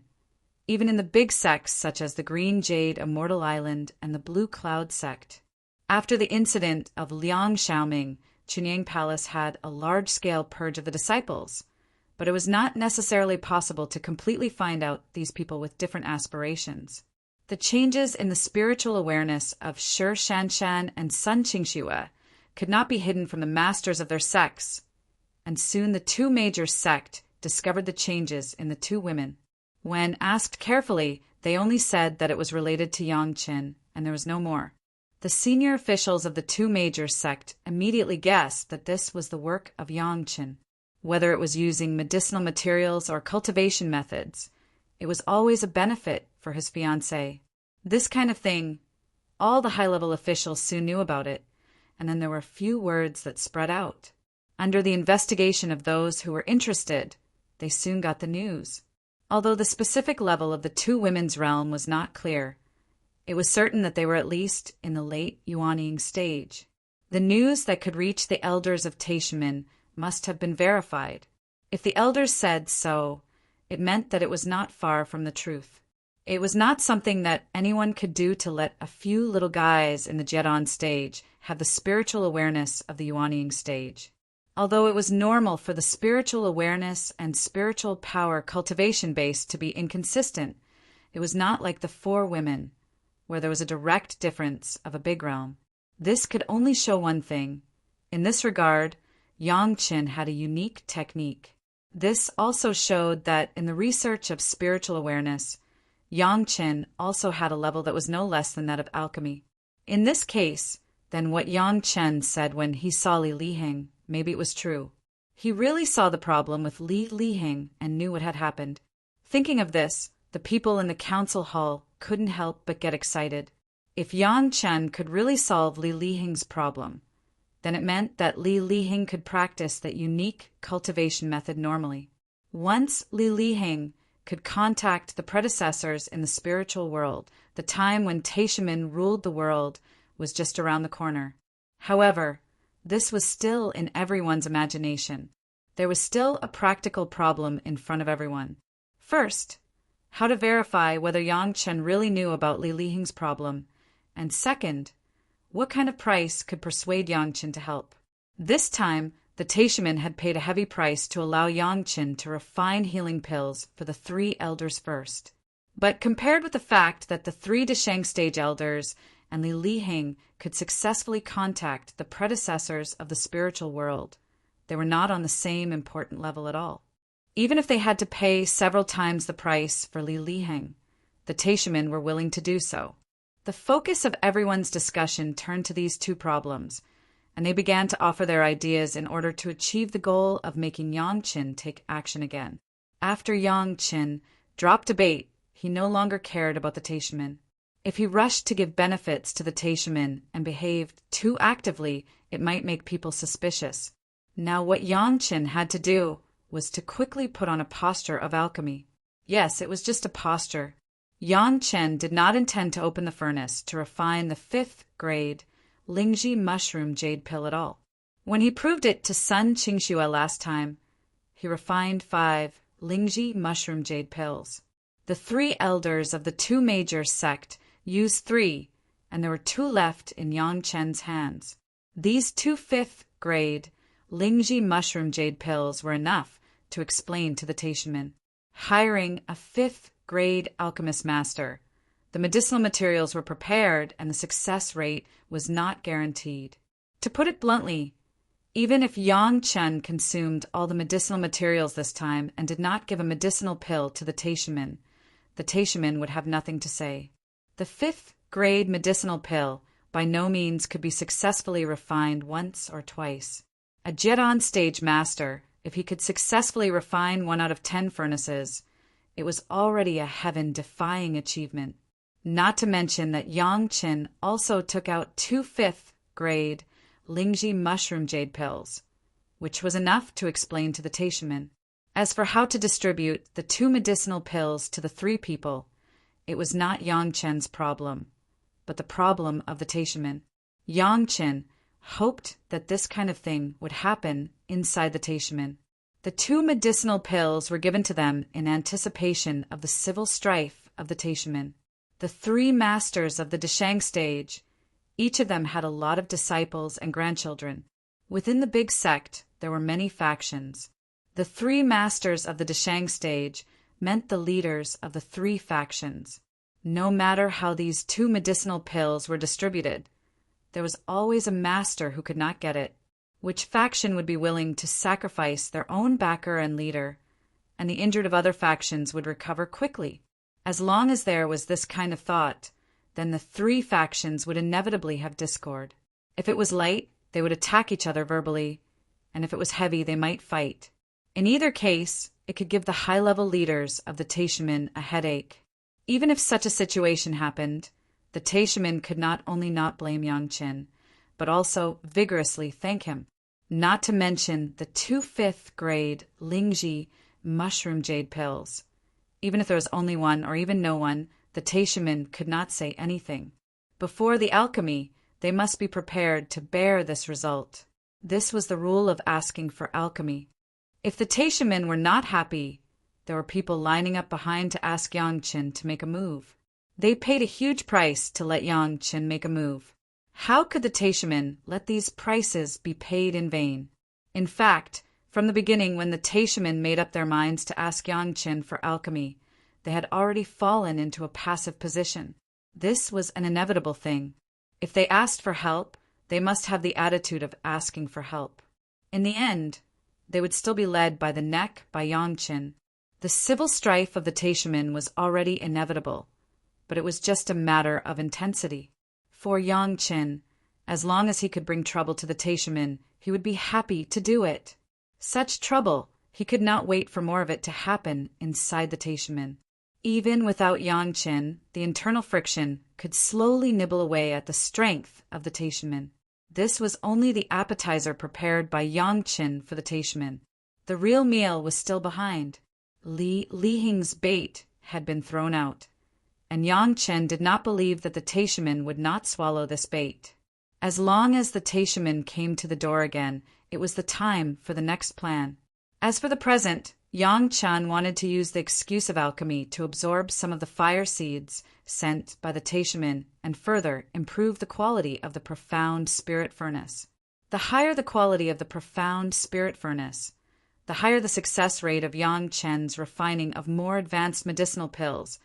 even in the big sects such as the Green Jade Immortal Island and the Blue Cloud sect. After the incident of Liang Xiaoming, Chunying Palace had a large-scale purge of the disciples, but it was not necessarily possible to completely find out these people with different aspirations. The changes in the spiritual awareness of Shi Shanshan and Sun Qingxue could not be hidden from the masters of their sects, and soon the two major sect discovered the changes in the two women. When asked carefully, they only said that it was related to Yang Qin, and there was no more. The senior officials of the two major sect immediately guessed that this was the work of Yang Qin. Whether it was using medicinal materials or cultivation methods, it was always a benefit for his fiancée. This kind of thing, all the high-level officials soon knew about it, and then there were few words that spread out. Under the investigation of those who were interested, they soon got the news. Although the specific level of the two women's realm was not clear, it was certain that they were at least in the late Yuanying stage. The news that could reach the elders of Tashman must have been verified. If the elders said so, it meant that it was not far from the truth. It was not something that anyone could do to let a few little guys in the Jian stage have the spiritual awareness of the Yuanying stage. Although it was normal for the spiritual awareness and spiritual power cultivation base to be inconsistent, it was not like the four women, where there was a direct difference of a big realm. This could only show one thing. In this regard, Yang Qin had a unique technique. This also showed that in the research of spiritual awareness, Yang Qin also had a level that was no less than that of alchemy. In this case, then what Yang Qin said when he saw Li Lihing, maybe it was true. He really saw the problem with Li Lihing and knew what had happened. Thinking of this, the people in the council hall couldn't help but get excited. If Yang Qin could really solve Li Lihing's problem, then it meant that Li Lihing could practice that unique cultivation method normally. Once Li Lihing could contact the predecessors in the spiritual world. The time when Taishaman ruled the world was just around the corner. However, this was still in everyone's imagination. There was still a practical problem in front of everyone. First, how to verify whether Yang Chen really knew about Li Lihing's problem, and second, what kind of price could persuade Yang Chen to help. This time, the Taishaman had paid a heavy price to allow Yang Chen to refine healing pills for the 3 elders first. But compared with the fact that the 3 Deshang stage elders and Li Lihing could successfully contact the predecessors of the spiritual world, they were not on the same important level at all. Even if they had to pay several times the price for Li Lihing, the Taishaman were willing to do so. The focus of everyone's discussion turned to these 2 problems, and they began to offer their ideas in order to achieve the goal of making Yang Chen take action again. After Yang Chen dropped a bait, he no longer cared about the Taishaman. If he rushed to give benefits to the Taishaman and behaved too actively, it might make people suspicious. Now what Yang Chen had to do was to quickly put on a posture of alchemy. Yes, it was just a posture. Yang Chen did not intend to open the furnace to refine the 5th grade Lingji mushroom jade pill at all. When he proved it to Sun Qingxue last time, he refined 5 Lingji mushroom jade pills. The 3 elders of the 2 major sect used 3, and there were 2 left in Yang Chen's hands. These 2 5th grade Lingji mushroom jade pills were enough to explain to the Taishaman. Hiring a 5th grade alchemist master, the medicinal materials were prepared and the success rate was not guaranteed. To put it bluntly, even if Yang Chen consumed all the medicinal materials this time and did not give a medicinal pill to the Taishaman would have nothing to say. The 5th grade medicinal pill by no means could be successfully refined once or twice. A Jian stage master, if he could successfully refine 1 out of 10 furnaces, it was already a heaven-defying achievement. Not to mention that Yang Chen also took out 2 5th grade Lingji mushroom jade pills, which was enough to explain to the Taishaman. As for how to distribute the 2 medicinal pills to the 3 people, it was not Yang Chen's problem, but the problem of the Taishaman. Yang Chen hoped that this kind of thing would happen inside the Taishaman. The 2 medicinal pills were given to them in anticipation of the civil strife of the Taishaman. The 3 masters of the Deshang stage, each of them had a lot of disciples and grandchildren. Within the big sect, there were many factions. The 3 masters of the Deshang stage meant the leaders of the 3 factions. No matter how these 2 medicinal pills were distributed, there was always a master who could not get it. Which faction would be willing to sacrifice their own backer and leader, and the injured of other factions would recover quickly? As long as there was this kind of thought, then the 3 factions would inevitably have discord. If it was light, they would attack each other verbally, and if it was heavy, they might fight. In either case, it could give the high-level leaders of the Taishaman a headache. Even if such a situation happened, the Taishaman could not only not blame Yang Chen, but also vigorously thank him. Not to mention the 2 5th grade Lingji mushroom jade pills. Even if there was only 1 or even no one, the Taishaman could not say anything. Before the alchemy, they must be prepared to bear this result. This was the rule of asking for alchemy. If the Taishaman were not happy, there were people lining up behind to ask Yang Chen to make a move. They paid a huge price to let Yang Chen make a move. How could the Taishaman let these prices be paid in vain? In fact, from the beginning when the Taishaman made up their minds to ask Yang Chen for alchemy, they had already fallen into a passive position. This was an inevitable thing. If they asked for help, they must have the attitude of asking for help. In the end, they would still be led by the neck by Yang Chen. The civil strife of the Taishaman was already inevitable, but it was just a matter of intensity. For Yang Chen, as long as he could bring trouble to the Taishaman, he would be happy to do it. Such trouble, he could not wait for more of it to happen inside the Taishaman. Even without Yang Chen, the internal friction could slowly nibble away at the strength of the Taishaman. This was only the appetizer prepared by Yang Chen for the Taishaman. The real meal was still behind. Li Hing's bait had been thrown out, and Yang Chen did not believe that the Taishaman would not swallow this bait. As long as the Taishaman came to the door again, it was the time for the next plan. As for the present, Yang Chen wanted to use the excuse of alchemy to absorb some of the fire seeds sent by the Taishaman and further improve the quality of the profound spirit furnace. The higher the quality of the profound spirit furnace, the higher the success rate of Yang Chen's refining of more advanced medicinal pills,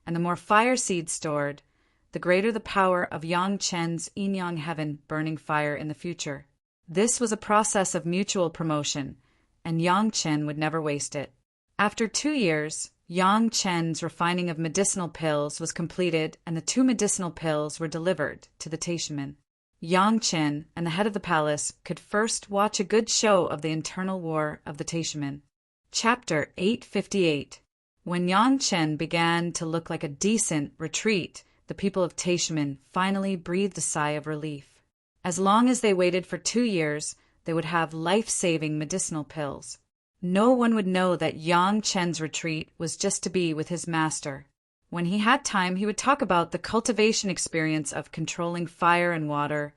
and the more fire seeds stored, the greater the power of Yang Chen's yin-yang heaven burning fire in the future. This was a process of mutual promotion, and Yang Chen would never waste it. After 2 years, Yang Chen's refining of medicinal pills was completed, and the 2 medicinal pills were delivered to the Taishaman. Yang Chen and the head of the palace could first watch a good show of the internal war of the Taishaman. Chapter 858. When Yang Chen began to look like a decent retreat, the people of Taishaman finally breathed a sigh of relief. As long as they waited for 2 years, they would have life-saving medicinal pills. No one would know that Yang Chen's retreat was just to be with his master. When he had time, he would talk about the cultivation experience of controlling fire and water,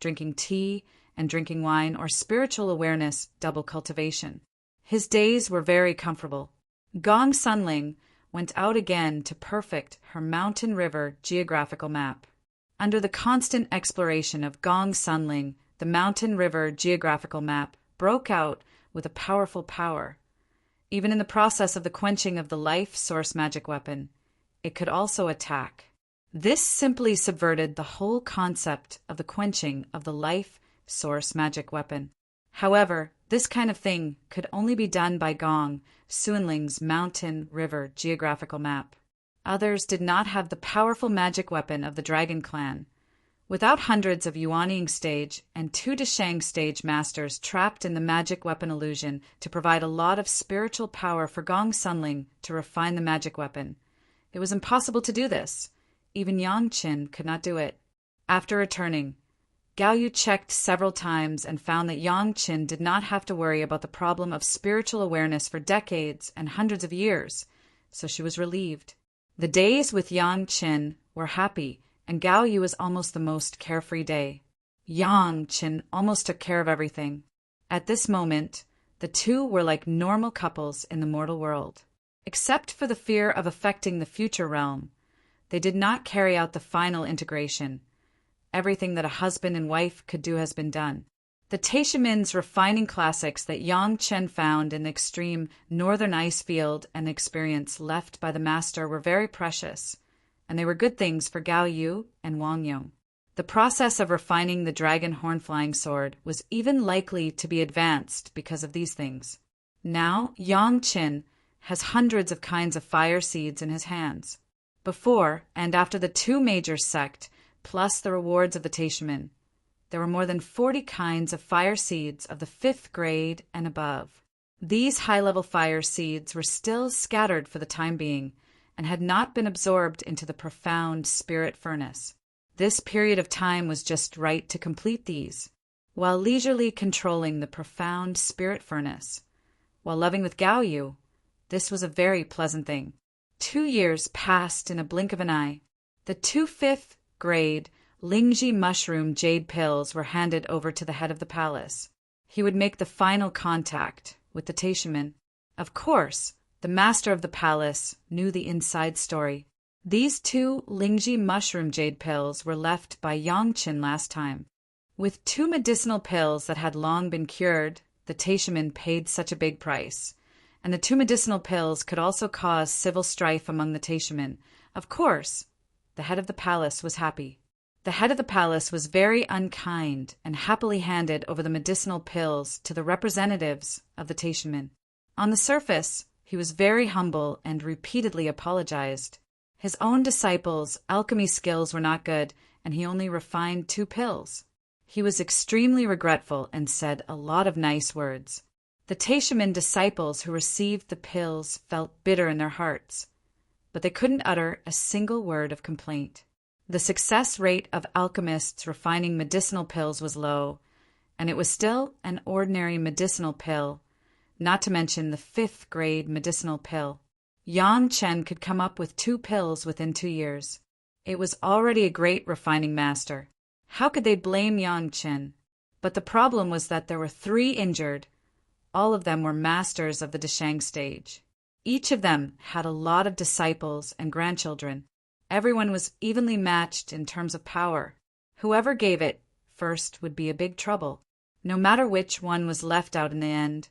drinking tea and drinking wine, or spiritual awareness double cultivation. His days were very comfortable. Gong Sunling went out again to perfect her mountain river geographical map. Under the constant exploration of Gong Sunling, the mountain river geographical map broke out with a powerful power. Even in the process of the quenching of the life source magic weapon, it could also attack. This simply subverted the whole concept of the quenching of the life source magic weapon. However, this kind of thing could only be done by Gong Sunling's mountain river geographical map. Others did not have the powerful magic weapon of the Dragon Clan. Without hundreds of Yuanying stage and 2 Deshang stage masters trapped in the magic weapon illusion to provide a lot of spiritual power for Gong Sunling to refine the magic weapon, it was impossible to do this. Even Yang Chen could not do it. After returning, Gao Yu checked several times and found that Yang Chen did not have to worry about the problem of spiritual awareness for decades and hundreds of years, so she was relieved. The days with Yang Chen were happy, and Gao Yu was almost the most carefree day. Yang Chen almost took care of everything. At this moment, the two were like normal couples in the mortal world. Except for the fear of affecting the future realm, they did not carry out the final integration. Everything that a husband and wife could do has been done. The Taishaman's refining classics that Yang Chen found in the extreme northern ice field and the experience left by the master were very precious, and they were good things for Gao Yu and Wang Yong. The process of refining the dragon horn flying sword was even likely to be advanced because of these things. Now, Yang Chen has hundreds of kinds of fire seeds in his hands. Before and after the 2 major sect, plus the rewards of the Taishaman, there were more than 40 kinds of fire seeds of the 5th grade and above. These high-level fire seeds were still scattered for the time being and had not been absorbed into the profound spirit furnace. This period of time was just right to complete these, while leisurely controlling the profound spirit furnace. While loving with Gao Yu, this was a very pleasant thing. 2 years passed in a blink of an eye. The 2 5th grade Lingji mushroom jade pills were handed over to the head of the palace. He would make the final contact with the Taishaman. Of course, the master of the palace knew the inside story. These 2 Lingji mushroom jade pills were left by Yang Chen last time. With 2 medicinal pills that had long been cured, the Taishaman paid such a big price. And the 2 medicinal pills could also cause civil strife among the Taishaman. Of course, the head of the palace was happy. The head of the palace was very unkind and happily handed over the medicinal pills to the representatives of the Taishaman. On the surface, he was very humble and repeatedly apologized. His own disciples' alchemy skills were not good, and he only refined 2 pills. He was extremely regretful and said a lot of nice words. The Taishaman disciples who received the pills felt bitter in their hearts, but they couldn't utter a single word of complaint. The success rate of alchemists refining medicinal pills was low, and it was still an ordinary medicinal pill, not to mention the 5th grade medicinal pill. Yang Chen could come up with 2 pills within 2 years. It was already a great refining master. How could they blame Yang Chen? But the problem was that there were 3 injured. All of them were masters of the Deshang stage. Each of them had a lot of disciples and grandchildren. Everyone was evenly matched in terms of power. Whoever gave it first would be a big trouble. No matter which one was left out in the end,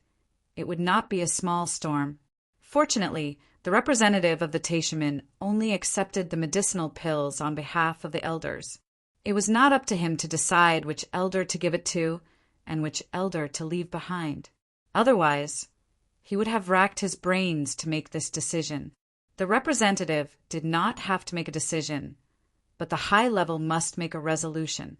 it would not be a small storm. Fortunately, the representative of the Taishaman only accepted the medicinal pills on behalf of the elders. It was not up to him to decide which elder to give it to and which elder to leave behind. Otherwise, he would have racked his brains to make this decision. The representative did not have to make a decision, but the high level must make a resolution.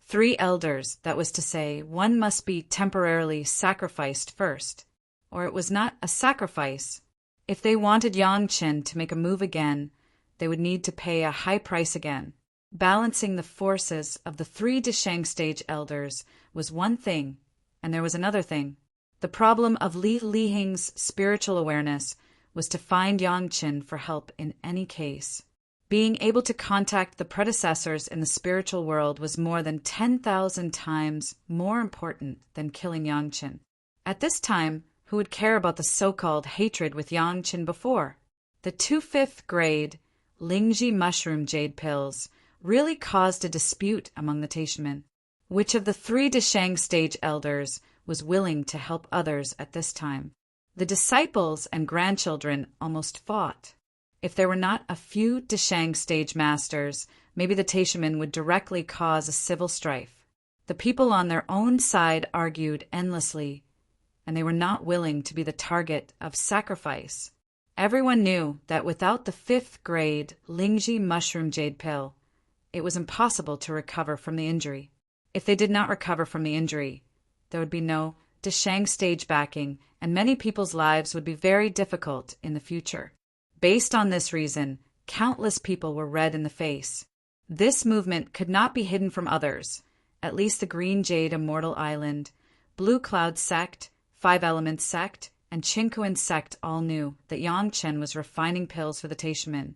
3 elders, that was to say, one must be temporarily sacrificed first, or it was not a sacrifice. If they wanted Yang Chen to make a move again, they would need to pay a high price again. Balancing the forces of the 3 Deshang stage elders was one thing, and there was another thing. The problem of Li Lihing's spiritual awareness was to find Yang Chen for help in any case. Being able to contact the predecessors in the spiritual world was more than 10,000 times more important than killing Yang Chen. At this time, who would care about the so-called hatred with Yang Chen before? The 2 5th grade Lingji mushroom jade pills really caused a dispute among the Taishaman. Which of the 3 Deshang stage elders was willing to help others at this time? The disciples and grandchildren almost fought. If there were not a few Deshang stage masters, maybe the Taishaman would directly cause a civil strife. The people on their own side argued endlessly, and they were not willing to be the target of sacrifice. Everyone knew that without the 5th grade Lingji mushroom jade pill, it was impossible to recover from the injury. If they did not recover from the injury, there would be no Deshang stage backing, and many people's lives would be very difficult in the future. Based on this reason, countless people were red in the face. This movement could not be hidden from others. At least the Green Jade Immortal Island, Blue Cloud Sect, 5 Elements Sect, and Chinkuan Sect all knew that Yang Chen was refining pills for the Taishaman,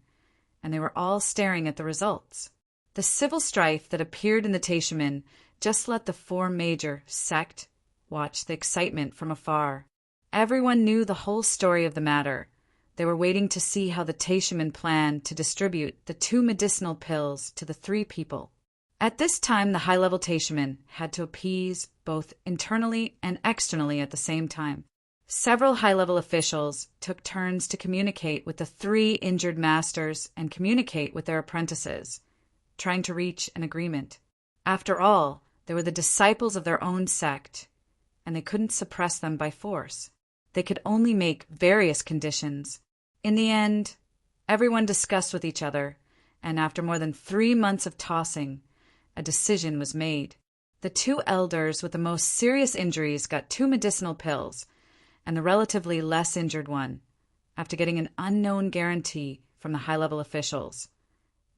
and they were all staring at the results. The civil strife that appeared in the Taishaman just let the 4 major sect watch the excitement from afar. Everyone knew the whole story of the matter. They were waiting to see how the Taishaman planned to distribute the 2 medicinal pills to the 3 people. At this time, the high-level Taishaman had to appease both internally and externally at the same time. Several high-level officials took turns to communicate with the 3 injured masters and communicate with their apprentices, trying to reach an agreement. After all, they were the disciples of their own sect, and they couldn't suppress them by force. They could only make various conditions. In the end, everyone discussed with each other, and after more than 3 months of tossing, a decision was made. The 2 elders with the most serious injuries got 2 medicinal pills, and the relatively less injured one, after getting an unknown guarantee from the high-level officials,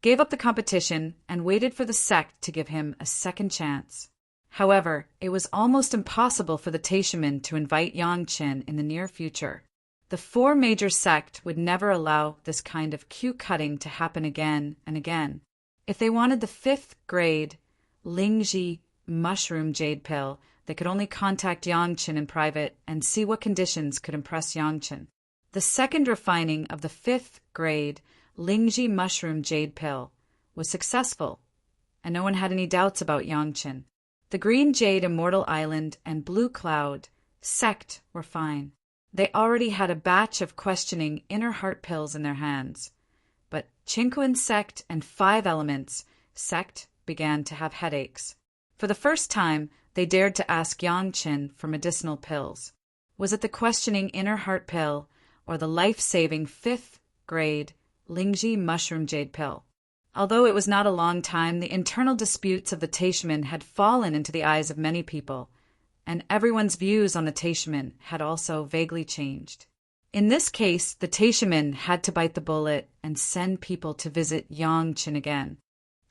gave up the competition and waited for the sect to give him a second chance. However, it was almost impossible for the Taishaman to invite Yang Chen in the near future. The 4 major sect would never allow this kind of queue-cutting to happen again and again. If they wanted the 5th grade Lingji mushroom jade pill, they could only contact Yang Chen in private and see what conditions could impress Yang Chen. The second refining of the 5th grade Lingji mushroom jade pill was successful, and no one had any doubts about Yang Chen. The Green Jade Immortal Island and Blue Cloud sect were fine. They already had a batch of questioning inner heart pills in their hands. But Chinkuan sect and 5 Elements sect began to have headaches. For the first time, they dared to ask Yang Chen for medicinal pills. Was it the questioning inner heart pill or the life-saving 5th grade Lingji mushroom jade pill? Although it was not a long time, the internal disputes of the Taishaman had fallen into the eyes of many people, and everyone's views on the Taishaman had also vaguely changed. In this case, the Taishaman had to bite the bullet and send people to visit Yang Chen again.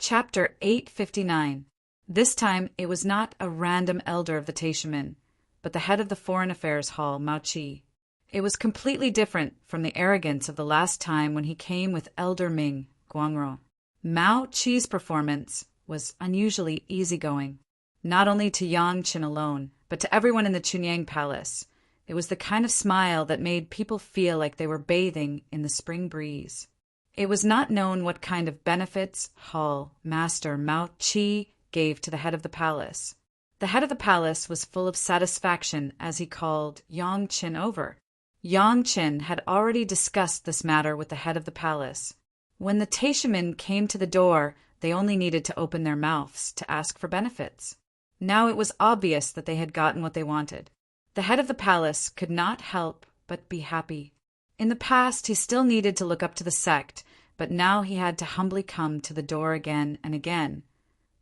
Chapter 859. This time, it was not a random elder of the Taishaman, but the head of the Foreign Affairs Hall, Mao Qi. It was completely different from the arrogance of the last time when he came with Elder Ming, Guangro. Mao Qi's performance was unusually easygoing, not only to Yang Qin alone, but to everyone in the Chunyang Palace. It was the kind of smile that made people feel like they were bathing in the spring breeze. It was not known what kind of benefits Hall Master Mao Qi gave to the head of the palace. The head of the palace was full of satisfaction as he called Yang Qin over. Yang Qin had already discussed this matter with the head of the palace. When the Taishamen came to the door, they only needed to open their mouths to ask for benefits. Now it was obvious that they had gotten what they wanted. The head of the palace could not help but be happy. In the past, he still needed to look up to the sect, but now he had to humbly come to the door again and again,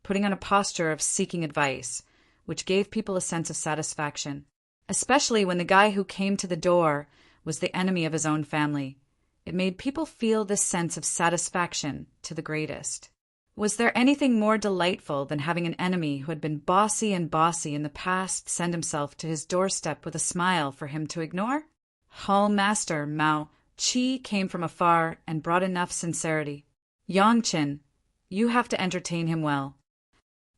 putting on a posture of seeking advice, which gave people a sense of satisfaction, especially when the guy who came to the door was the enemy of his own family. It made people feel this sense of satisfaction to the greatest. Was there anything more delightful than having an enemy who had been bossy in the past send himself to his doorstep with a smile for him to ignore? Hall Master Mao Qi came from afar and brought enough sincerity. Yang Qin, you have to entertain him well.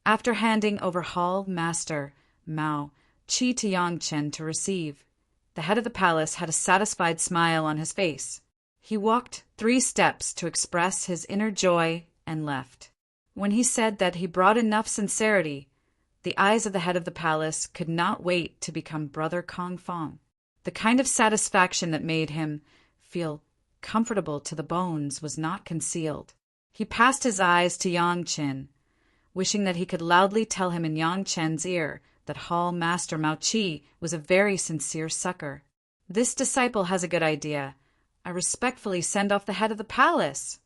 After handing over Hall Master Mao Qi to Yang Qin to receive, the head of the palace had a satisfied smile on his face. He walked 3 steps to express his inner joy and left. When he said that he brought enough sincerity, the eyes of the head of the palace could not wait to become Brother Kong Fong. The kind of satisfaction that made him feel comfortable to the bones was not concealed. He passed his eyes to Yang Qin, wishing that he could loudly tell him in Yang Qin's ear that Hall Master Mao Qi was a very sincere sucker. This disciple has a good idea. I respectfully send off the head of the palace.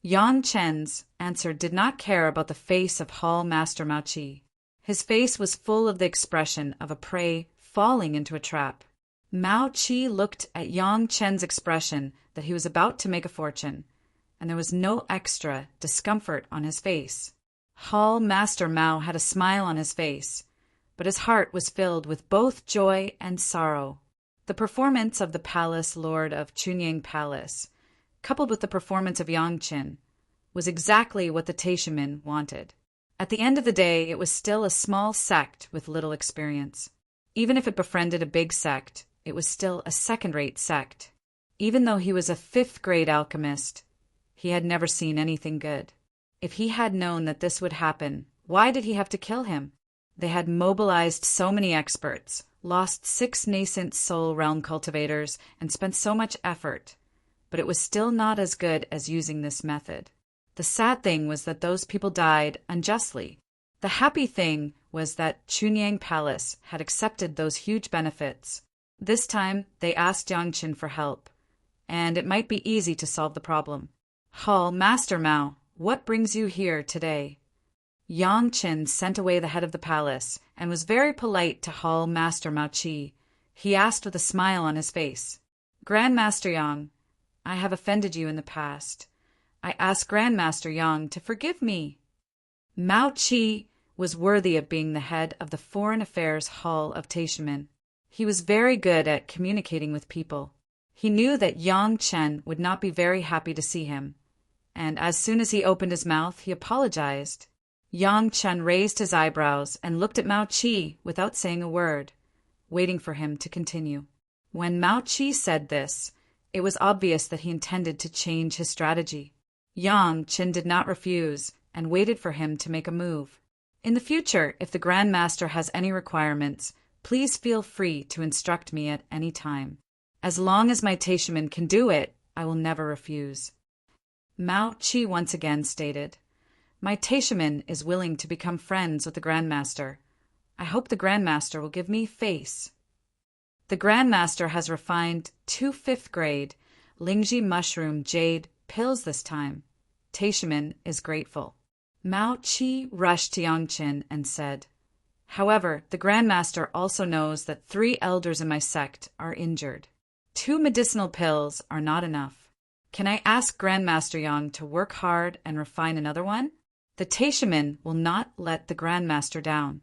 Yang Qin's answer did not care about the face of Hall Master Mao Qi. His face was full of the expression of a prey falling into a trap. Mao Qi looked at Yang Qin's expression that he was about to make a fortune, and there was no extra discomfort on his face. Hall Master Mao had a smile on his face, but his heart was filled with both joy and sorrow. The performance of the palace lord of Chunyang Palace, coupled with the performance of Yang Qin, was exactly what the Taishamen wanted. At the end of the day, it was still a small sect with little experience. Even if it befriended a big sect, it was still a second-rate sect. Even though he was a 5th-grade alchemist, he had never seen anything good. If he had known that this would happen, why did he have to kill him? They had mobilized so many experts, lost 6 nascent soul realm cultivators, and spent so much effort, but it was still not as good as using this method. The sad thing was that those people died unjustly. The happy thing was that Chunyang Palace had accepted those huge benefits. This time, they asked Yang Qin for help, and it might be easy to solve the problem. Hall Master Mao, what brings you here today? Yang Qin sent away the head of the palace and was very polite to Hall Master Mao Qi. He asked with a smile on his face, Grandmaster Yang, I have offended you in the past. I ask Grandmaster Yang to forgive me. Mao Qi was worthy of being the head of the Foreign Affairs Hall of Taishamen. He was very good at communicating with people. He knew that Yang Qin would not be very happy to see him, and as soon as he opened his mouth, he apologized. Yang Qin raised his eyebrows and looked at Mao Qi without saying a word, waiting for him to continue. When Mao Qi said this, it was obvious that he intended to change his strategy. Yang Qin did not refuse and waited for him to make a move. In the future, if the Grand Master has any requirements, please feel free to instruct me at any time. As long as my Taishamen can do it, I will never refuse. Mao Qi once again stated, My Taishamen is willing to become friends with the Grand Master. I hope the Grand Master will give me face. The Grand Master has refined 2 5th-grade Lingji mushroom jade pills this time. Taishamen is grateful. Mao Qi rushed to Yang Qin and said, However, the Grand Master also knows that 3 elders in my sect are injured. 2 medicinal pills are not enough. Can I ask Grandmaster Yang to work hard and refine another one? The Taishamen will not let the Grandmaster down.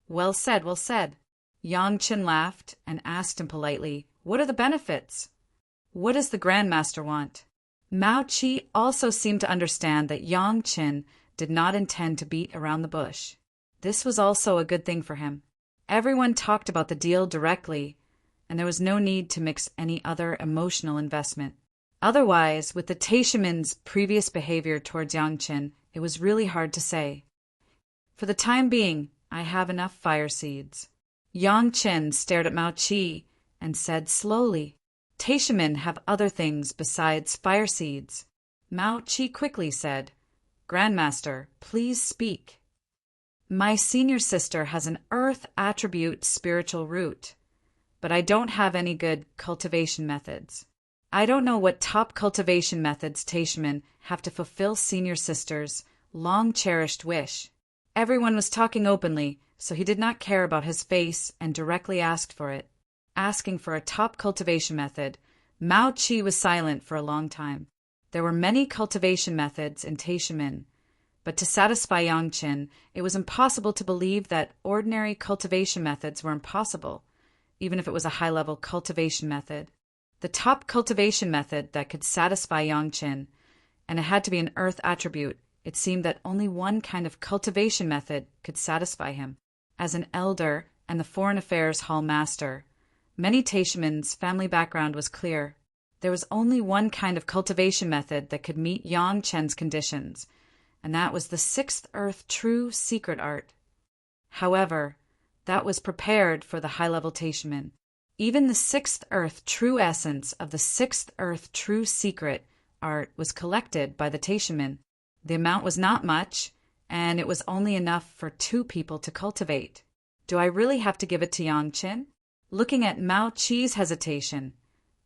Well said, well said. Yang Qin laughed and asked him politely, "What are the benefits? What does the Grandmaster want?" Mao Qi also seemed to understand that Yang Qin did not intend to beat around the bush. This was also a good thing for him. Everyone talked about the deal directly, and there was no need to mix any other emotional investment. Otherwise, with the Taishiman's previous behavior towards Yang Qin, it was really hard to say. For the time being, I have enough fire seeds. Yang Qin stared at Mao Qi and said slowly, "Taishimen have other things besides fire seeds." Mao Qi quickly said, "Grandmaster, please speak." "My senior sister has an earth attribute spiritual root, but I don't have any good cultivation methods. I don't know what top cultivation methods Taishimen have to fulfill senior sister's long-cherished wish." Everyone was talking openly, so he did not care about his face and directly asked for it. Asking for a top cultivation method, Mao Qi was silent for a long time. There were many cultivation methods in Taishimen, but to satisfy Yang Qin, it was impossible to believe that ordinary cultivation methods were impossible, even if it was a high-level cultivation method. The top cultivation method that could satisfy Yang Qin, and it had to be an earth attribute, it seemed that only one kind of cultivation method could satisfy him. As an elder and the Foreign Affairs Hall Master, many Taishimen's family background was clear. There was only one kind of cultivation method that could meet Yang Qin's conditions, and that was the Sixth Earth True Secret Art. However, that was prepared for the high-level Taishimen. Even the Sixth Earth True Essence of the Sixth Earth True Secret Art was collected by the Taishimen. The amount was not much, and it was only enough for 2 people to cultivate. Do I really have to give it to Yang Qin? Looking at Mao Qi's hesitation,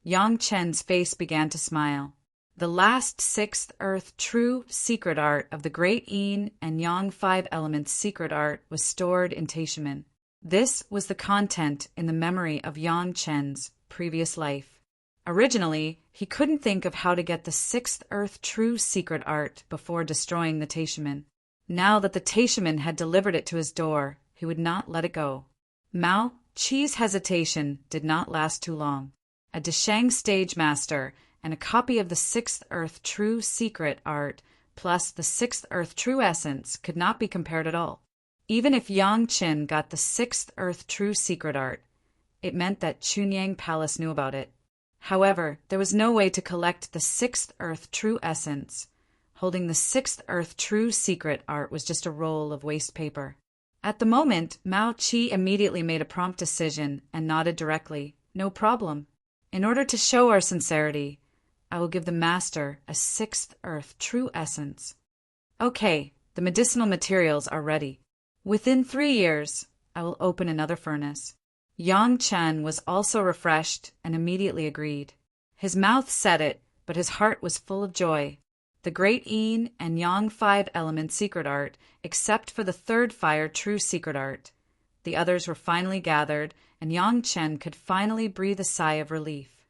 Yang Qin's face began to smile. The last Sixth Earth True Secret Art of the Great Yin and Yang 5 Elements Secret Art was stored in Taishimen. This was the content in the memory of Yang Qin's previous life. Originally, he couldn't think of how to get the Sixth Earth True Secret Art before destroying the Taishimen. Now that the Taishimen had delivered it to his door, he would not let it go. Mao Qi's hesitation did not last too long. A Deshang stage master and a copy of the Sixth Earth True Secret Art plus the Sixth Earth True Essence could not be compared at all. Even if Yang Qin got the Sixth Earth True Secret Art, it meant that Chunyang Palace knew about it. However, there was no way to collect the Sixth Earth True Essence. Holding the Sixth Earth True Secret Art was just a roll of waste paper. At the moment, Mao Qi immediately made a prompt decision and nodded directly. "No problem. In order to show our sincerity, I will give the Master a Sixth Earth True Essence." "Okay, the medicinal materials are ready. Within 3 years, I will open another furnace." Yang Qin was also refreshed and immediately agreed. His mouth said it, but his heart was full of joy. The Great Yin and Yang 5 Element Secret Art, except for the Third Fire True Secret Art. The others were finally gathered, and Yang Qin could finally breathe a sigh of relief.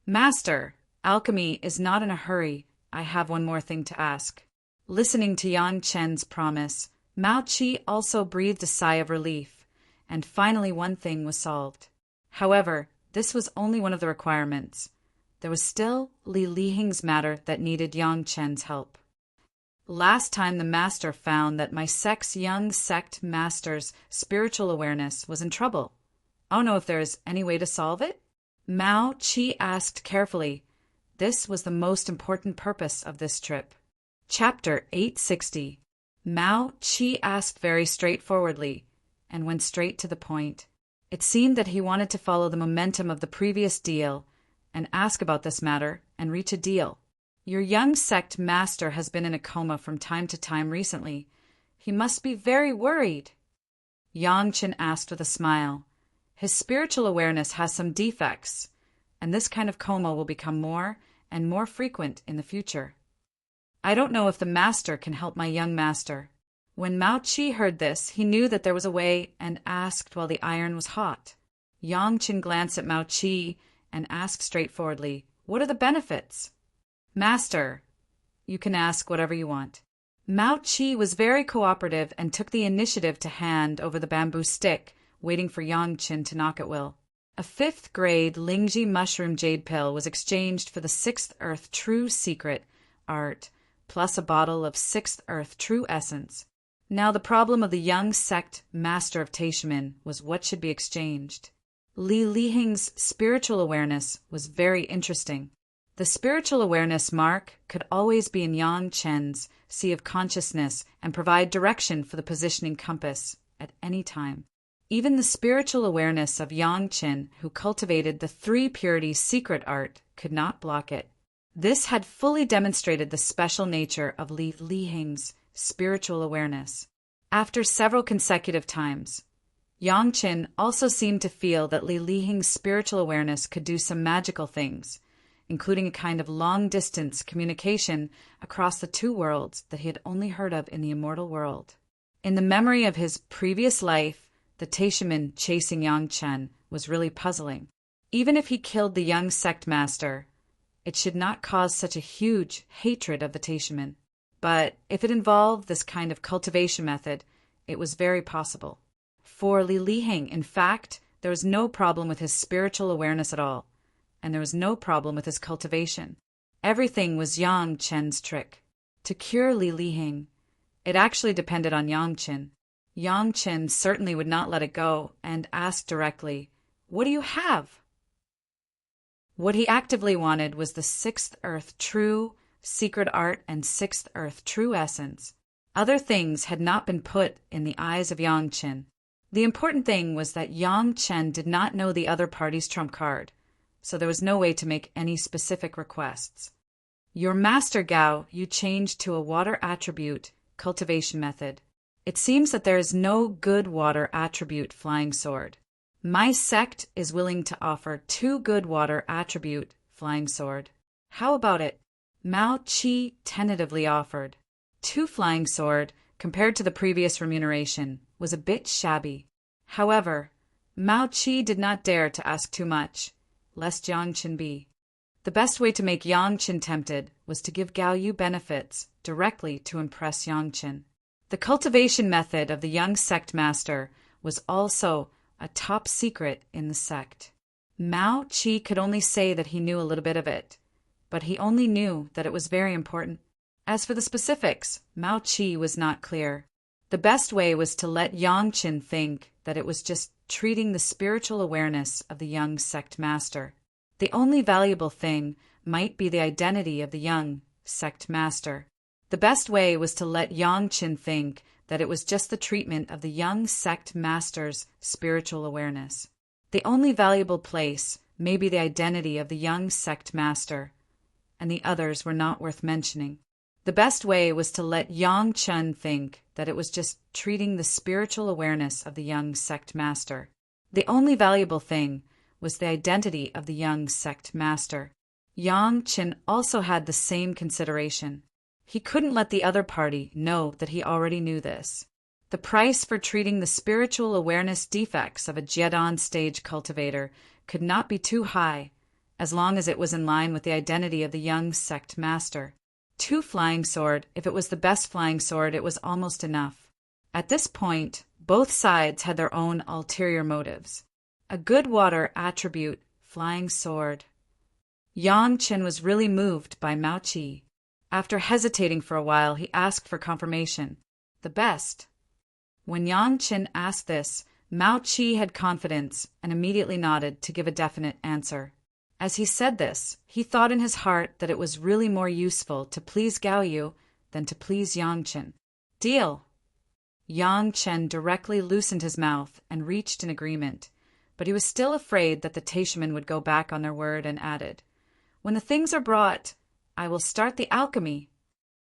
"Master, alchemy is not in a hurry. I have one more thing to ask." Listening to Yang Qin's promise, Mao Qi also breathed a sigh of relief. And finally one thing was solved. However, this was only one of the requirements. There was still Li Lihing's matter that needed Yang Qin's help. "Last time the master found that my sect's young sect master's spiritual awareness was in trouble. I don't know if there is any way to solve it?" Mao Qi asked carefully. This was the most important purpose of this trip. Chapter 860. Mao Qi asked very straightforwardly, and went straight to the point. It seemed that he wanted to follow the momentum of the previous deal and ask about this matter and reach a deal. "Your young sect master has been in a coma from time to time recently. He must be very worried." Yang Qin asked with a smile. "His spiritual awareness has some defects, and this kind of coma will become more and more frequent in the future. I don't know if the master can help my young master." When Mao Qi heard this, he knew that there was a way and asked while the iron was hot. Yang Qin glanced at Mao Qi and asked straightforwardly, "What are the benefits?" "Master, you can ask whatever you want." Mao Qi was very cooperative and took the initiative to hand over the bamboo stick waiting for Yang Qin to knock at will. A 5th-grade Lingji mushroom jade pill was exchanged for the 6th Earth True Secret Art, plus a bottle of 6th Earth True Essence. Now the problem of the young sect master of Taishimin was what should be exchanged. Li Lihing's spiritual awareness was very interesting. The spiritual awareness mark could always be in Yang Chen's sea of consciousness and provide direction for the positioning compass at any time. Even the spiritual awareness of Yang Chen, who cultivated the 3 purity secret art, could not block it. This had fully demonstrated the special nature of Li Lihing's spiritual awareness. After several consecutive times, Yang Chen also seemed to feel that Li Lihing's spiritual awareness could do some magical things, including a kind of long-distance communication across the 2 worlds that he had only heard of in the immortal world. In the memory of his previous life, the Taishimin chasing Yang Chen was really puzzling. Even if he killed the young sect master, it should not cause such a huge hatred of the Taishimin. But if it involved this kind of cultivation method, it was very possible. For Li Lihing, in fact, there was no problem with his spiritual awareness at all, and there was no problem with his cultivation. Everything was Yang Chen's trick. To cure Li Lihing, it actually depended on Yang Chen. Yang Chen certainly would not let it go and asked directly, "What do you have?" What he actively wanted was the 6th Earth True Secret Art and 6th Earth True Essence. Other things had not been put in the eyes of Yang Chen. The important thing was that Yang Chen did not know the other party's trump card, so there was no way to make any specific requests. Your master Gao you changed to a water attribute cultivation method. It seems that there is no good water attribute flying sword. My sect is willing to offer 2 good water attribute flying sword. How about it? Mao Qi tentatively offered. 2 flying sword, compared to the previous remuneration, was a bit shabby. However, Mao Qi did not dare to ask too much, lest Yang Chen be. The best way to make Yang Chen tempted was to give Gao Yu benefits directly to impress Yang Chen. The cultivation method of the young sect master was also a top secret in the sect. Mao Qi could only say that he knew a little bit of it, but he only knew that it was very important. As for the specifics, Mao Qi was not clear. The best way was to let Yang Chen think that it was just treating the spiritual awareness of the young sect master. The only valuable thing might be the identity of the young sect master. The best way was to let Yang Chen think that it was just the treatment of the young sect master's spiritual awareness. The only valuable place may be the identity of the young sect master, and the others were not worth mentioning. The best way was to let Yang Chen think that it was just treating the spiritual awareness of the young sect master. The only valuable thing was the identity of the young sect master. Yang Chen also had the same consideration. He couldn't let the other party know that he already knew this. The price for treating the spiritual awareness defects of a Jiedan stage cultivator could not be too high, as long as it was in line with the identity of the young sect master. 2 flying sword, if it was the best flying sword, it was almost enough. At this point, both sides had their own ulterior motives. A good water attribute, flying sword. Yang Chen was really moved by Mao Qi. After hesitating for a while, he asked for confirmation. The best. When Yang Chen asked this, Mao Qi had confidence and immediately nodded to give a definite answer. As he said this, he thought in his heart that it was really more useful to please Gao Yu than to please Yang Chen. Deal! Yang Chen directly loosened his mouth and reached an agreement, but he was still afraid that the Taishimin would go back on their word and added, "When the things are brought, I will start the alchemy."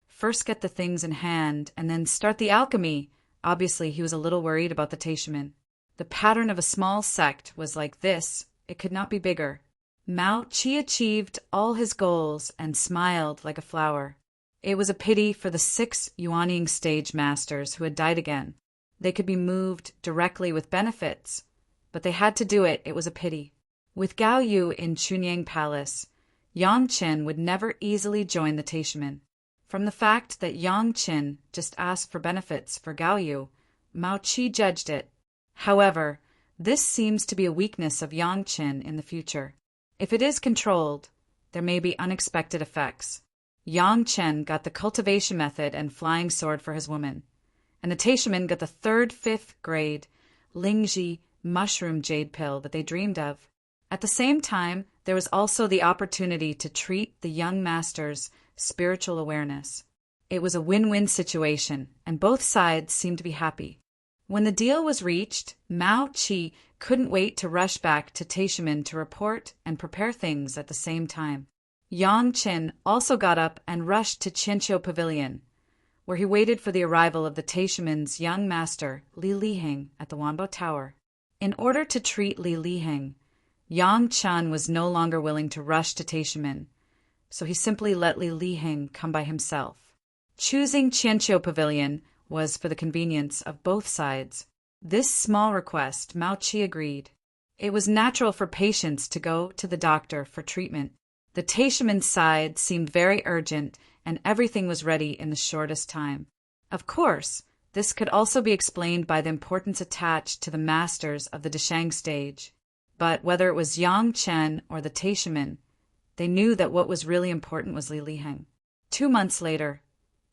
First get the things in hand, and then start the alchemy. Obviously, he was a little worried about the Taishimin. The pattern of a small sect was like this. It could not be bigger. Mao Qi achieved all his goals and smiled like a flower. It was a pity for the 6 Yuanying stage masters who had died again. They could be moved directly with benefits, but they had to do it. It was a pity. With Gao Yu in Chunyang Palace, Yang Chen would never easily join the Taishimin. From the fact that Yang Chen just asked for benefits for Gao Yu, Mao Qi judged it. However, This seems to be a weakness of Yang Qin in the future. If it is controlled, there may be unexpected effects. Yang Chen got the cultivation method and flying sword for his woman, and the Taishaman got the 3rd, 5th grade Lingji mushroom jade pill that they dreamed of. At the same time, there was also the opportunity to treat the young master's spiritual awareness. It was a win-win situation, and both sides seemed to be happy. When the deal was reached, Mao Qi couldn't wait to rush back to Taishaman to report and prepare things at the same time. Yang Qin also got up and rushed to Qianqiu Pavilion, where he waited for the arrival of the Taishaman's young master, Li Liheng, at the Wanbo Tower. In order to treat Li Liheng, Yang Chen was no longer willing to rush to Taishaman, so he simply let Li Liheng come by himself. Choosing Qianqiu Pavilion was for the convenience of both sides. This small request Mao Qi agreed. It was natural for patients to go to the doctor for treatment. The Taishaman side seemed very urgent, and everything was ready in the shortest time. Of course, this could also be explained by the importance attached to the masters of the Deshang stage. But whether it was Yang Chen or the Taishaman, they knew that what was really important was Li Liheng. 2 months later,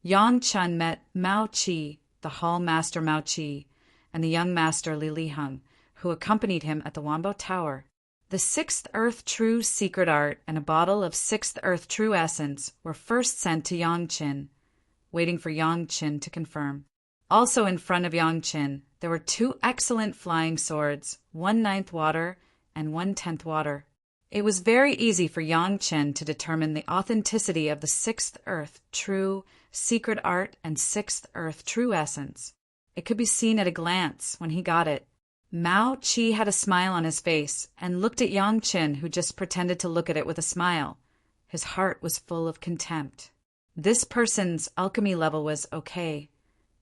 Yang Chen met Mao Qi, the hall master Mao Qi, and the young master Li Liheng, who accompanied him at the Wanbo Tower. The 6th Earth True Secret Art and a bottle of 6th Earth True Essence were first sent to Yang Qin, waiting for Yang Qin to confirm. Also in front of Yang Qin, there were 2 excellent flying swords, 1/9 water and 1/10 water. It was very easy for Yang Qin to determine the authenticity of the 6th Earth True Secret Art and 6th Earth True Essence. It could be seen at a glance when he got it. Mao Qi had a smile on his face and looked at Yang Qin, who just pretended to look at it with a smile. His heart was full of contempt. This person's alchemy level was okay,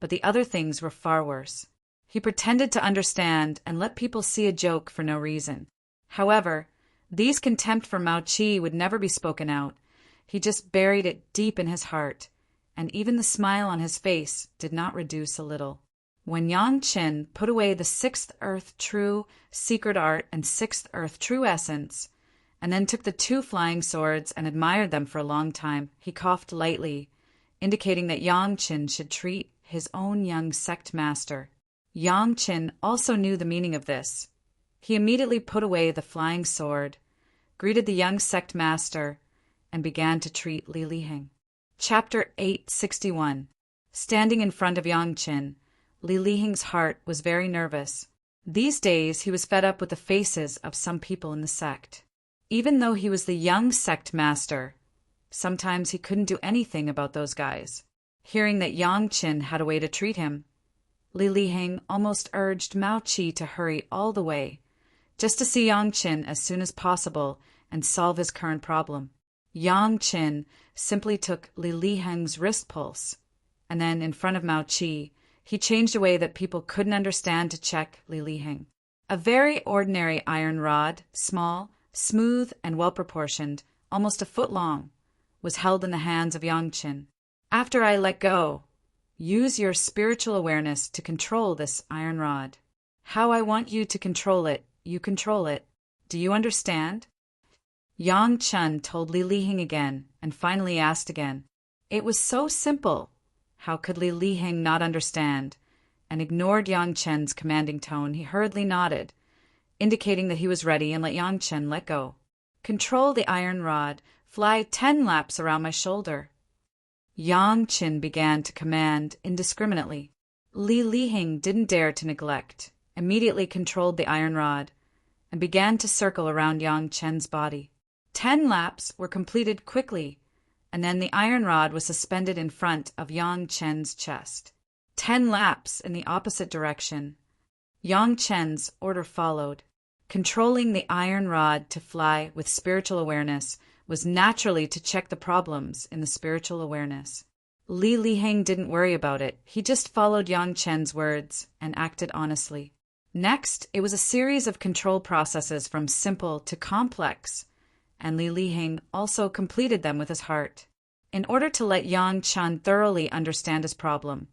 but the other things were far worse. He pretended to understand and let people see a joke for no reason. However, these contempt for Mao Qi would never be spoken out. He just buried it deep in his heart, and even the smile on his face did not reduce a little. When Yang Qin put away the 6th Earth True Secret Art and 6th Earth True Essence, and then took the 2 flying swords and admired them for a long time, he coughed lightly, indicating that Yang Qin should treat his own young sect master. Yang Qin also knew the meaning of this. He immediately put away the flying sword, greeted the young sect master, and began to treat Li Liheng. Chapter 861. Standing in front of Yang Qin, Li Liheng's heart was very nervous. These days he was fed up with the faces of some people in the sect. Even though he was the young sect master, sometimes he couldn't do anything about those guys. Hearing that Yang Qin had a way to treat him, Li Liheng almost urged Mao Qi to hurry all the way, just to see Yang Qin as soon as possible and solve his current problem. Yang Qin simply took Li Liheng's wrist pulse, and then in front of Mao Qi, he changed a way that people couldn't understand to check Li Liheng. A very ordinary iron rod, small, smooth, and well-proportioned, almost a foot long, was held in the hands of Yang Qin. After I let go, use your spiritual awareness to control this iron rod. How I want you to control it, you control it. Do you understand? Yang Qin told Li Liheng again, and finally asked again. It was so simple. How could Li Liheng not understand? And ignored Yang Qin's commanding tone. He hurriedly nodded, indicating that he was ready, and let Yang Qin let go. Control the iron rod. Fly 10 laps around my shoulder. Yang Qin began to command indiscriminately. Li Liheng didn't dare to neglect, immediately controlled the iron rod, and began to circle around Yang Qin's body. 10 laps were completed quickly, and then the iron rod was suspended in front of Yang Qin's chest. 10 laps in the opposite direction. Yang Qin's order followed. Controlling the iron rod to fly with spiritual awareness was naturally to check the problems in the spiritual awareness. Li Liheng didn't worry about it. He just followed Yang Qin's words and acted honestly. Next, it was a series of control processes from simple to complex, and Li Liheng also completed them with his heart. In order to let Yang Qin thoroughly understand his problem,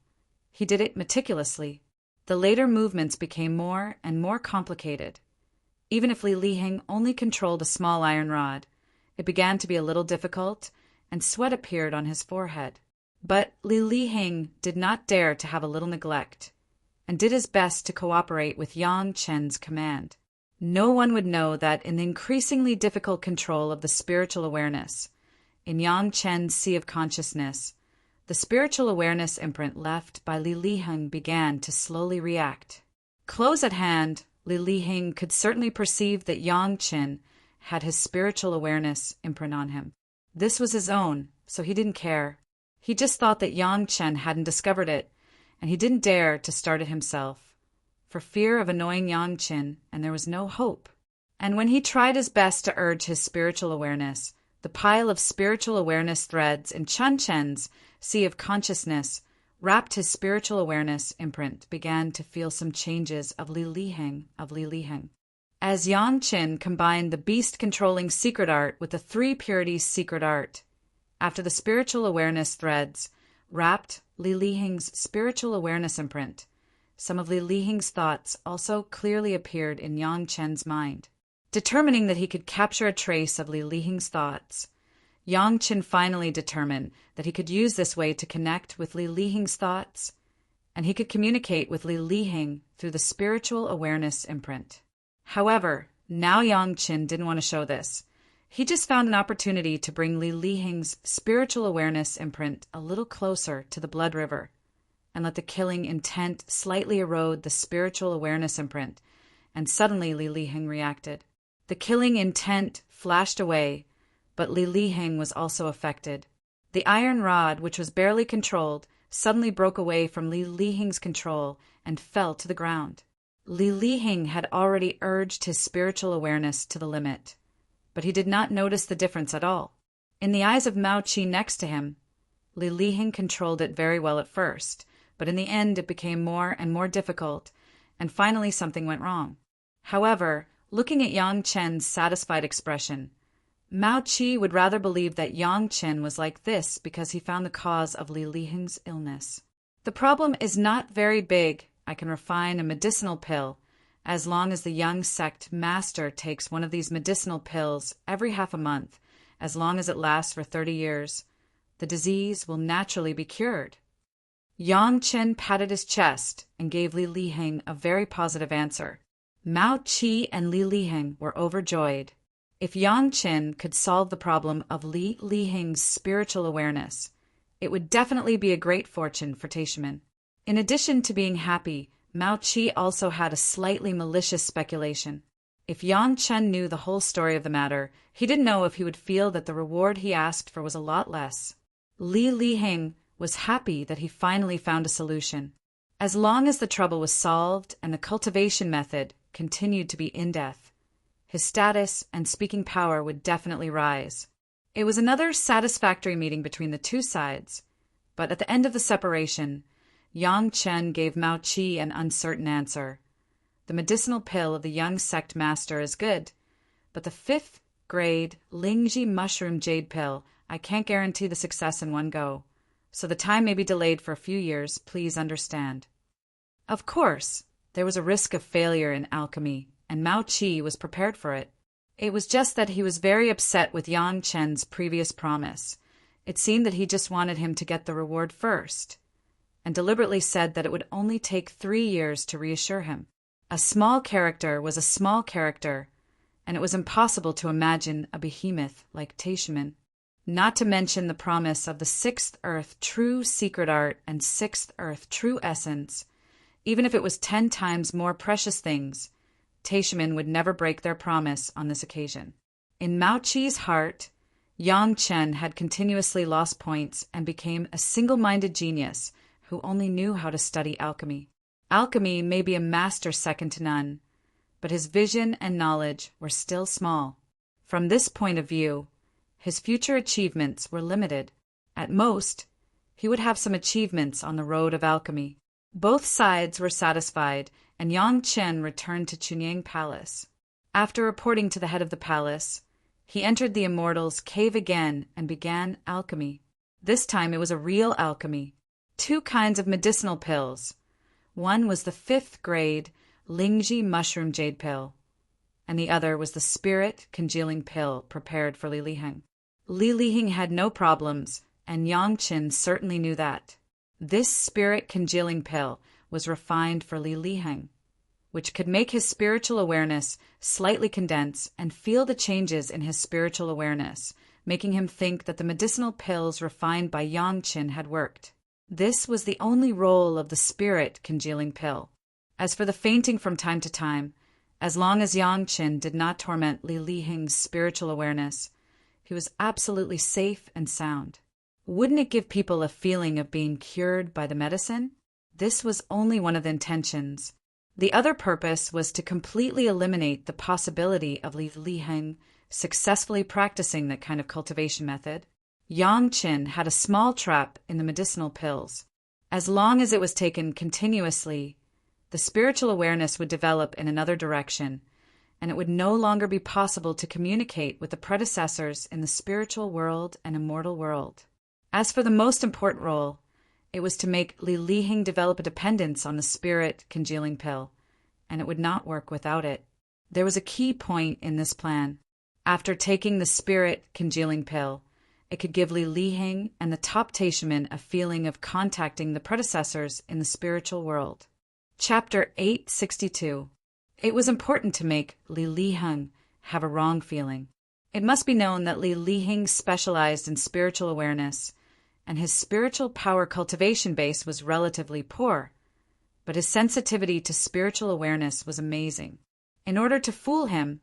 he did it meticulously. The later movements became more and more complicated. Even if Li Liheng only controlled a small iron rod, it began to be a little difficult, and sweat appeared on his forehead. But Li Liheng did not dare to have a little neglect, and did his best to cooperate with Yang Chen's command. No one would know that in the increasingly difficult control of the spiritual awareness, in Yang Chen's sea of consciousness, the spiritual awareness imprint left by Li Liheng began to slowly react. Close at hand, Li Liheng could certainly perceive that Yang Chen had his spiritual awareness imprint on him. This was his own, so he didn't care. He just thought that Yang Chen hadn't discovered it, and he didn't dare to start it himself, for fear of annoying Yang Chen, and there was no hope. And when he tried his best to urge his spiritual awareness, the pile of spiritual awareness threads in Chen Chen's sea of consciousness wrapped his spiritual awareness imprint began to feel some changes of Li Liheng. As Yang Chen combined the beast-controlling secret art with the three purities secret art, after the spiritual awareness threads wrapped Li Liheng's spiritual awareness imprint, some of Li Liheng's thoughts also clearly appeared in Yang Chen's mind. Determining that he could capture a trace of Li Liheng's thoughts, Yang Chen finally determined that he could use this way to connect with Li Liheng's thoughts, and he could communicate with Li Liheng through the spiritual awareness imprint. However, now Yang Chen didn't want to show this. He just found an opportunity to bring Li Liheng's spiritual awareness imprint a little closer to the blood river, and let the killing intent slightly erode the spiritual awareness imprint, and suddenly Li Liheng reacted. The killing intent flashed away, but Li Liheng was also affected. The iron rod, which was barely controlled, suddenly broke away from Li Liheng's control and fell to the ground. Li Liheng had already urged his spiritual awareness to the limit, but he did not notice the difference at all. In the eyes of Mao Qi next to him, Li Liheng controlled it very well at first, but in the end it became more and more difficult, and finally something went wrong. However, looking at Yang Chen's satisfied expression, Mao Qi would rather believe that Yang Chen was like this because he found the cause of Li Liheng's illness. The problem is not very big. I can refine a medicinal pill. As long as the young sect master takes one of these medicinal pills every half a month, as long as it lasts for 30 years, the disease will naturally be cured. Yang Chen patted his chest and gave Li Liheng a very positive answer. Mao Qi and Li Liheng were overjoyed. If Yang Chen could solve the problem of Li Liheng's spiritual awareness, it would definitely be a great fortune for Taishi. In addition to being happy, Mao Qi also had a slightly malicious speculation. If Yang Chen knew the whole story of the matter, he didn't know if he would feel that the reward he asked for was a lot less. Li Liheng was happy that he finally found a solution. As long as the trouble was solved and the cultivation method continued to be in-depth, his status and speaking power would definitely rise. It was another satisfactory meeting between the two sides, but at the end of the separation, Yang Chen gave Mao Qi an uncertain answer. The medicinal pill of the young sect master is good, but the 5th grade Lingji mushroom jade pill, I can't guarantee the success in one go, so the time may be delayed for a few years, please understand. Of course, there was a risk of failure in alchemy, and Mao Qi was prepared for it. It was just that he was very upset with Yang Chen's previous promise. It seemed that he just wanted him to get the reward first, and deliberately said that it would only take 3 years to reassure him. A small character was a small character, and it was impossible to imagine a behemoth like Taishi. Not to mention the promise of the 6th Earth true secret art and 6th Earth true essence. Even if it was 10 times more precious things, Taishi would never break their promise on this occasion. In Mao Qi's heart, Yang Chen had continuously lost points and became a single-minded genius who only knew how to study alchemy. Alchemy may be a master second to none, but his vision and knowledge were still small. From this point of view, his future achievements were limited. At most, he would have some achievements on the road of alchemy. Both sides were satisfied, and Yang Chen returned to Chunyang Palace. After reporting to the head of the palace, he entered the Immortal's cave again and began alchemy. This time it was a real alchemy. 2 kinds of medicinal pills, One was the 5th grade Lingji mushroom jade pill, and the other was the spirit congealing pill prepared for Li Liheng. Li Liheng had no problems, and Yang Qin certainly knew that. This spirit congealing pill was refined for Li Liheng, which could make his spiritual awareness slightly condense and feel the changes in his spiritual awareness, making him think that the medicinal pills refined by Yang Qin had worked. This was the only role of the spirit congealing pill. As for the fainting from time to time, as long as Yang Qin did not torment Li Liheng's spiritual awareness, he was absolutely safe and sound. Wouldn't it give people a feeling of being cured by the medicine? This was only one of the intentions. The other purpose was to completely eliminate the possibility of Li Liheng successfully practicing that kind of cultivation method. Yang Qin had a small trap in the medicinal pills. As long as it was taken continuously, the spiritual awareness would develop in another direction, and it would no longer be possible to communicate with the predecessors in the spiritual world and immortal world. As for the most important role, it was to make Li Liheng develop a dependence on the spirit congealing pill, and it would not work without it. There was a key point in this plan. After taking the spirit congealing pill, it could give Li Liheng and the top Taishaman a feeling of contacting the predecessors in the spiritual world. Chapter 862. It was important to make Li Liheng have a wrong feeling. It must be known that Li Liheng specialized in spiritual awareness, and his spiritual power cultivation base was relatively poor, but his sensitivity to spiritual awareness was amazing. In order to fool him,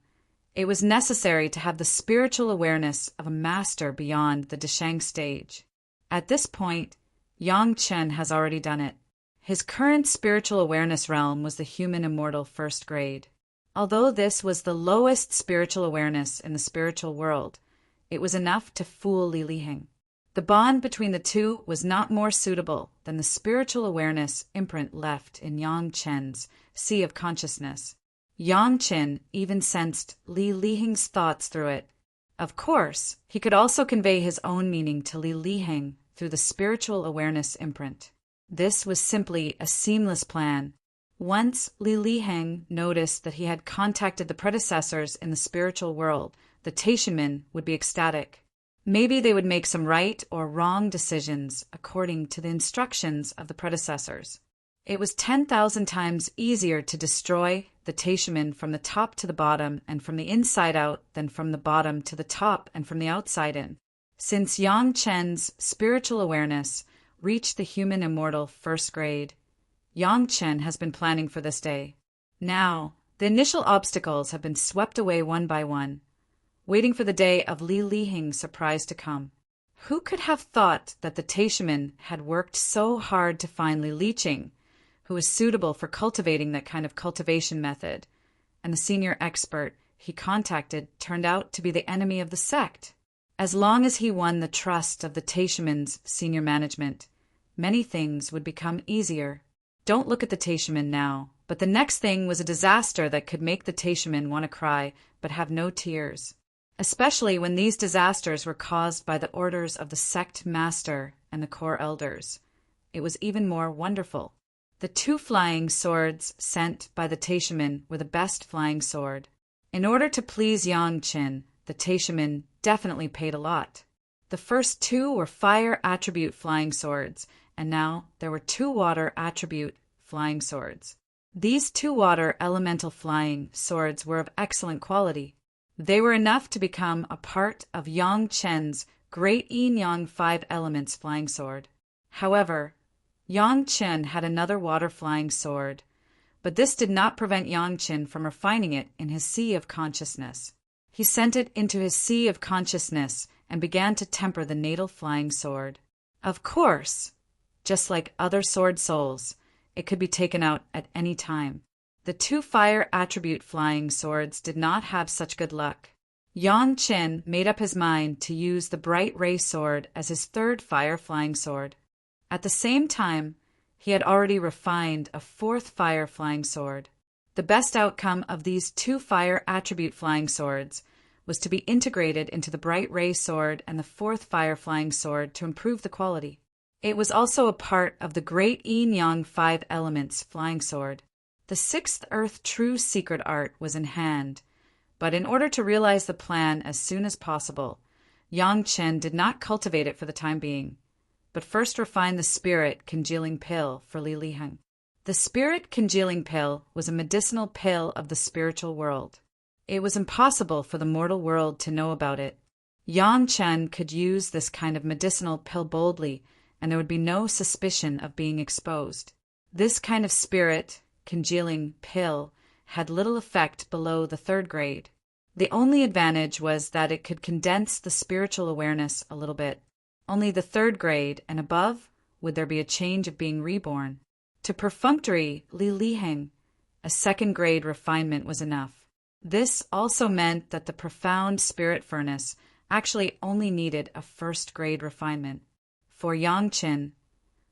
it was necessary to have the spiritual awareness of a master beyond the Deshang stage. At this point, Yang Qin has already done it. His current spiritual awareness realm was the human immortal 1st grade. Although this was the lowest spiritual awareness in the spiritual world, it was enough to fool Li Liheng. The bond between the two was not more suitable than the spiritual awareness imprint left in Yang Qin's sea of consciousness. Yang Qin even sensed Li Liheng's thoughts through it. Of course, he could also convey his own meaning to Li Liheng through the spiritual awareness imprint. This was simply a seamless plan. Once Li Liheng noticed that he had contacted the predecessors in the spiritual world, the Taishaman would be ecstatic. Maybe they would make some right or wrong decisions according to the instructions of the predecessors. It was 10,000 times easier to destroy the Taishaman from the top to the bottom and from the inside out than from the bottom to the top and from the outside in. Since Yang Qin's spiritual awareness reached the human immortal 1st grade, Yang Qin has been planning for this day. Now, the initial obstacles have been swept away one by one, waiting for the day of Li Liheng's surprise to come. Who could have thought that the Taishaman had worked so hard to find Li Liqing, who was suitable for cultivating that kind of cultivation method, and the senior expert he contacted turned out to be the enemy of the sect? As long as he won the trust of the Taishaman's senior management, many things would become easier. Don't look at the Taishaman now, but the next thing was a disaster that could make the Taishaman want to cry but have no tears. Especially when these disasters were caused by the orders of the sect master and the core elders. It was even more wonderful. The 2 flying swords sent by the Taishaman were the best flying sword. In order to please Yang Qin, the Taishaman definitely paid a lot. The first 2 were fire attribute flying swords, and now there were 2 water attribute flying swords. These 2 water elemental flying swords were of excellent quality. They were enough to become a part of Yang Qin's great yin-yang 5 elements flying sword. However, Yang Qin had another water flying sword, but this did not prevent Yang Qin from refining it in his sea of consciousness. He sent it into his sea of consciousness and began to temper the natal flying sword. Of course, just like other sword souls, it could be taken out at any time. The 2 fire attribute flying swords did not have such good luck. Yang Qin made up his mind to use the bright ray sword as his 3rd fire flying sword. At the same time, he had already refined a 4th fire flying sword. The best outcome of these 2 fire attribute flying swords was to be integrated into the bright ray sword and the 4th fire flying sword to improve the quality. It was also a part of the great yin-yang 5 elements flying sword. The sixth earth true secret art was in hand, but in order to realize the plan as soon as possible, Yang Chen did not cultivate it for the time being, but first refined the spirit congealing pill for Li Liheng. The spirit congealing pill was a medicinal pill of the spiritual world. It was impossible for the mortal world to know about it. Yang Chen could use this kind of medicinal pill boldly, and there would be no suspicion of being exposed. This kind of spirit congealing pill had little effect below the 3rd grade. The only advantage was that it could condense the spiritual awareness a little bit. Only the 3rd grade and above would there be a change of being reborn. To perfunctory Li Liheng, a 2nd grade refinement was enough. This also meant that the profound spirit furnace actually only needed a 1st grade refinement. For Yang Chen,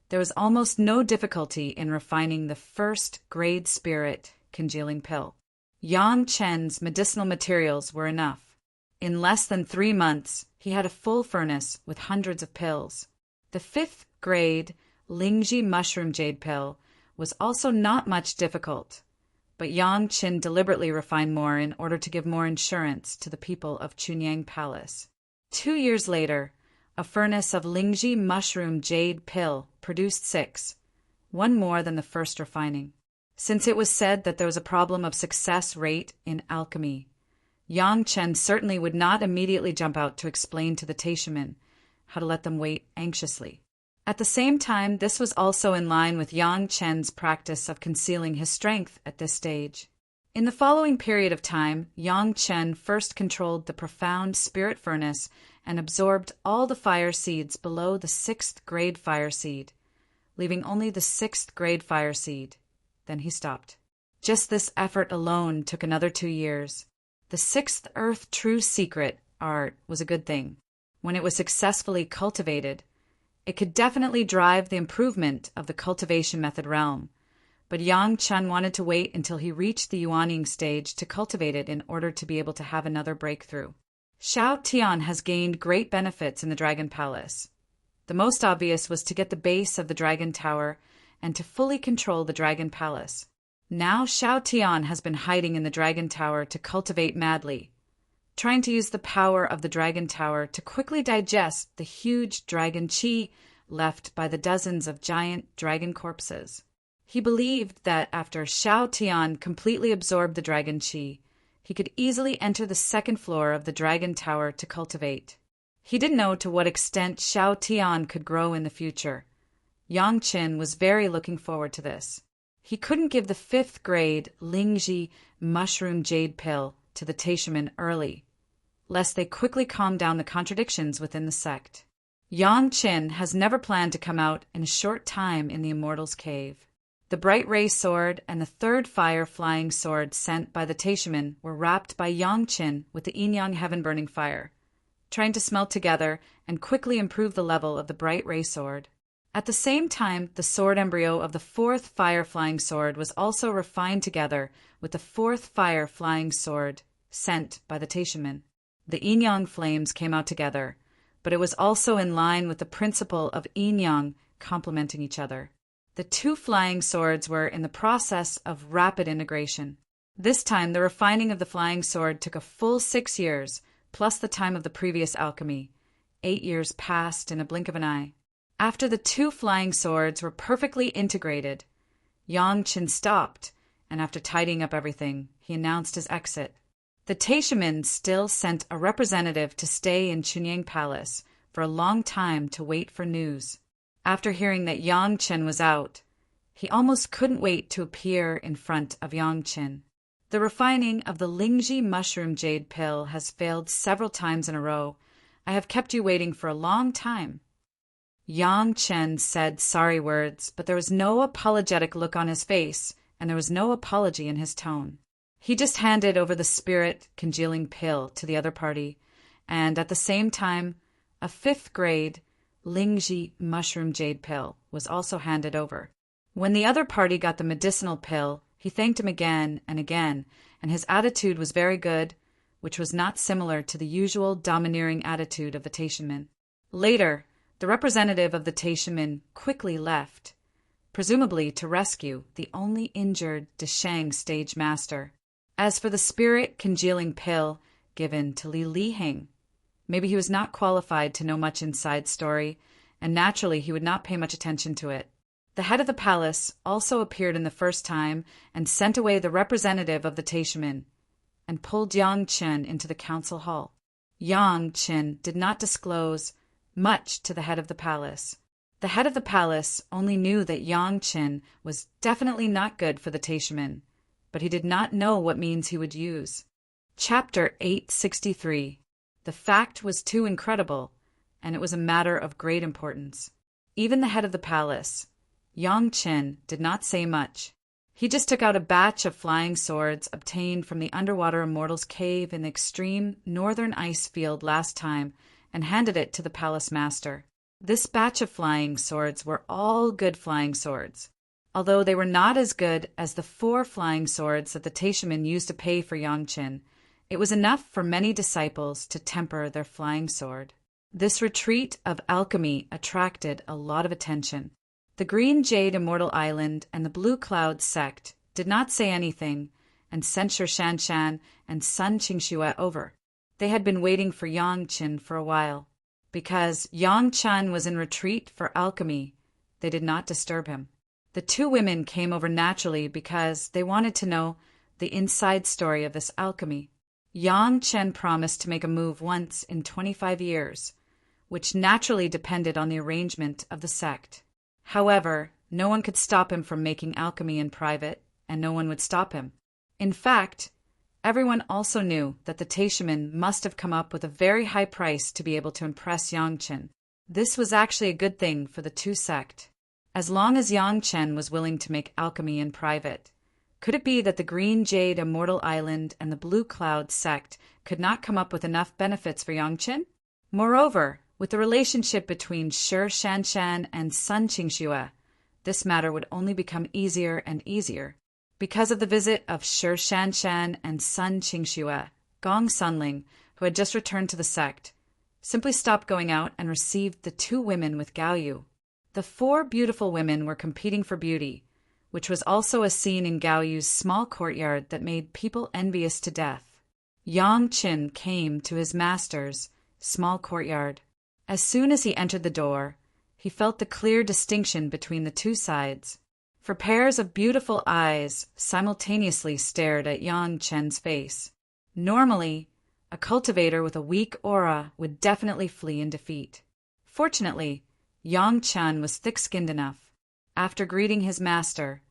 there was almost no difficulty in refining the 1st grade spirit congealing pill. Yang Chen's medicinal materials were enough. In less than 3 months, he had a full furnace with hundreds of pills. The 5th grade Lingji mushroom jade pill was also not much difficult, but Yang Chen deliberately refined more in order to give more insurance to the people of Chunyang Palace. 2 years later, a furnace of Lingji mushroom jade pill produced 6, one more than the first refining. Since it was said that there was a problem of success rate in alchemy, Yang Chen certainly would not immediately jump out to explain to the Taishamen how to let them wait anxiously. At the same time, this was also in line with Yang Chen's practice of concealing his strength at this stage. In the following period of time, Yang Chen first controlled the profound spirit furnace and absorbed all the fire seeds below the 6th grade fire seed, leaving only the 6th grade fire seed. Then he stopped. Just this effort alone took another 2 years. The 6th earth true secret art was a good thing. When it was successfully cultivated, it could definitely drive the improvement of the cultivation method realm, but Yang Chen wanted to wait until he reached the Yuaning stage to cultivate it in order to be able to have another breakthrough. Xiao Tian has gained great benefits in the Dragon Palace. The most obvious was to get the base of the Dragon Tower and to fully control the Dragon Palace. Now Xiao Tian has been hiding in the Dragon Tower to cultivate madly, trying to use the power of the Dragon Tower to quickly digest the huge dragon qi left by the dozens of giant dragon corpses. He believed that after Xiao Tian completely absorbed the dragon qi, he could easily enter the 2nd floor of the Dragon Tower to cultivate. He didn't know to what extent Xiao Tian could grow in the future. Yang Chen was very looking forward to this. He couldn't give the 5th grade Lingji mushroom jade pill to the Taishamen early, lest they quickly calm down the contradictions within the sect. Yang Chen has never planned to come out in a short time in the Immortal's cave. The bright ray sword and the 3rd fire flying sword sent by the Taishamen were wrapped by Yang Chen with the yin-yang heaven-burning fire, trying to smelt together and quickly improve the level of the bright ray sword. At the same time, the sword embryo of the 4th fire flying sword was also refined together with the 4th fire flying sword sent by the Taishamen. The yin-yang flames came out together, but it was also in line with the principle of yin-yang complementing each other. The 2 flying swords were in the process of rapid integration. This time, the refining of the flying sword took a full 6 years, plus the time of the previous alchemy. 8 years passed in a blink of an eye. After the 2 flying swords were perfectly integrated, Yang Chen stopped, and after tidying up everything, he announced his exit. The Taishamen still sent a representative to stay in Chunyang Palace for a long time to wait for news. After hearing that Yang Chen was out, he almost couldn't wait to appear in front of Yang Chen. The refining of the Lingji mushroom jade pill has failed several times in a row. I have kept you waiting for a long time. Yang Chen said sorry words, but there was no apologetic look on his face, and there was no apology in his tone. He just handed over the spirit congealing pill to the other party, and at the same time, a 5th grade Lingji mushroom jade pill was also handed over. When the other party got the medicinal pill, he thanked him again, and his attitude was very good, which was not similar to the usual domineering attitude of the Taishamen. Later, The representative of the Taishaman quickly left, presumably to rescue the only injured Deshang stage master. As for the spirit-congealing pill given to Li Liheng, maybe he was not qualified to know much inside story, and naturally he would not pay much attention to it. The head of the palace also appeared in the first time and sent away the representative of the Taishaman and pulled Yang Chen into the council hall. Yang Chen did not disclose much to the head of the palace. The head of the palace only knew that Yang Chen was definitely not good for the Taishaman, but he did not know what means he would use. Chapter 863. The fact was too incredible, and it was a matter of great importance. Even the head of the palace, Yang Chen, did not say much. He just took out a batch of flying swords obtained from the underwater Immortal's cave in the extreme northern ice field last time and handed it to the palace master. This batch of flying swords were all good flying swords, although they were not as good as the 4 flying swords that the Taishaman used to pay for Yang Chen. It was enough for many disciples to temper their flying sword. This retreat of alchemy attracted a lot of attention. The Green Jade Immortal Island and the Blue Cloud sect did not say anything and sent Shanshan and Sun Qingxue over. They had been waiting for Yang Chen for a while. Because Yang Chen was in retreat for alchemy, they did not disturb him. The 2 women came over naturally because they wanted to know the inside story of this alchemy. Yang Chen promised to make a move once in 25 years, which naturally depended on the arrangement of the sect. However, no one could stop him from making alchemy in private, and no one would stop him. In fact, everyone also knew that the Taishaman must have come up with a very high price to be able to impress Yang Chen. This was actually a good thing for the 2 sect. As long as Yang Chen was willing to make alchemy in private, could it be that the Green Jade Immortal Island and the Blue Cloud sect could not come up with enough benefits for Yang Chen? Moreover, with the relationship between Shanshan and Sun Qingxue, this matter would only become easier and easier. Because of the visit of Shanshan and Sun Qingxue, Gong Sunling, who had just returned to the sect, simply stopped going out and received the 2 women with Gao Yu. The 4 beautiful women were competing for beauty, which was also a scene in Gao Yu's small courtyard that made people envious to death. Yang Chen came to his master's small courtyard. As soon as he entered the door, he felt the clear distinction between the 2 sides. For pairs of beautiful eyes simultaneously stared at Yang Chen's face. Normally, a cultivator with a weak aura would definitely flee in defeat. Fortunately, Yang Chen was thick-skinned enough. After greeting his master,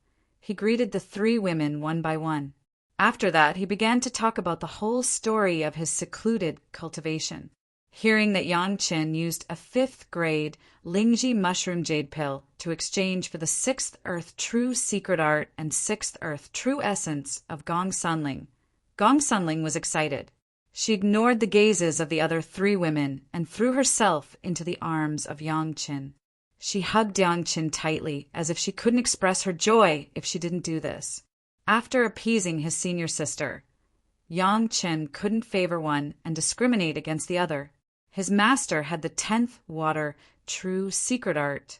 he greeted the 3 women one by one. After that, he began to talk about the whole story of his secluded cultivation. Hearing that Yang Chen used a 5th grade Lingji mushroom jade pill to exchange for the 6th Earth True Secret Art and 6th Earth True Essence of Gong Sunling was excited. She ignored the gazes of the other 3 women and threw herself into the arms of Yang Chen. She hugged Yang Chen tightly, as if she couldn't express her joy if she didn't do this. After appeasing his senior sister, Yang Chen couldn't favor one and discriminate against the other. His master had the 10th Water True Secret Art,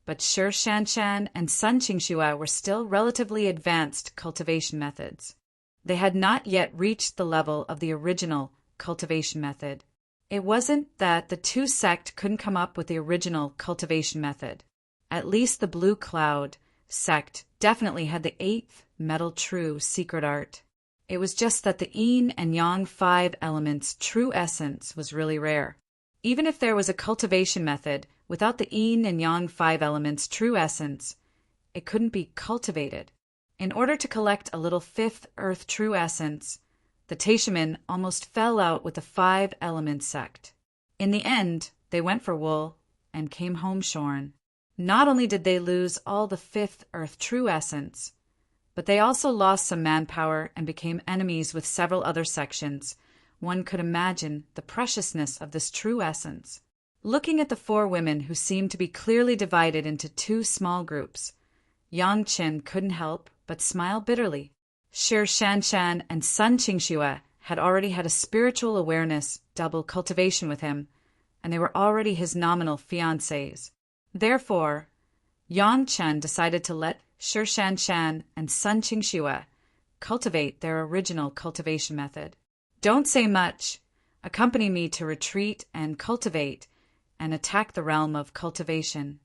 but Shanshan and Sun Qingxue were still relatively advanced cultivation methods. They had not yet reached the level of the original cultivation method. It wasn't that the 2 sect couldn't come up with the original cultivation method. At least the Blue Cloud sect definitely had the 8th Metal True Secret Art. It was just that the Yin and Yang 5 elements true essence was really rare. Even if there was a cultivation method without the Yin and Yang 5 elements true essence, it couldn't be cultivated. In order to collect a little 5th Earth True Essence, the Taishaman almost fell out with the 5 element sect. In the end, they went for wool and came home shorn. Not only did they lose all the 5th Earth True Essence, but they also lost some manpower and became enemies with several other sections. One could imagine the preciousness of this true essence. Looking at the 4 women who seemed to be clearly divided into 2 small groups, Yang Chen couldn't help but smile bitterly. Shanshan and Sun Qingxue had already had a spiritual awareness double cultivation with him, and they were already his nominal fiancés. Therefore, Yang Chen decided to let Shi Shanshan and Sun Qingxue cultivate their original cultivation method. Don't say much. Accompany me to retreat and cultivate and attack the realm of cultivation.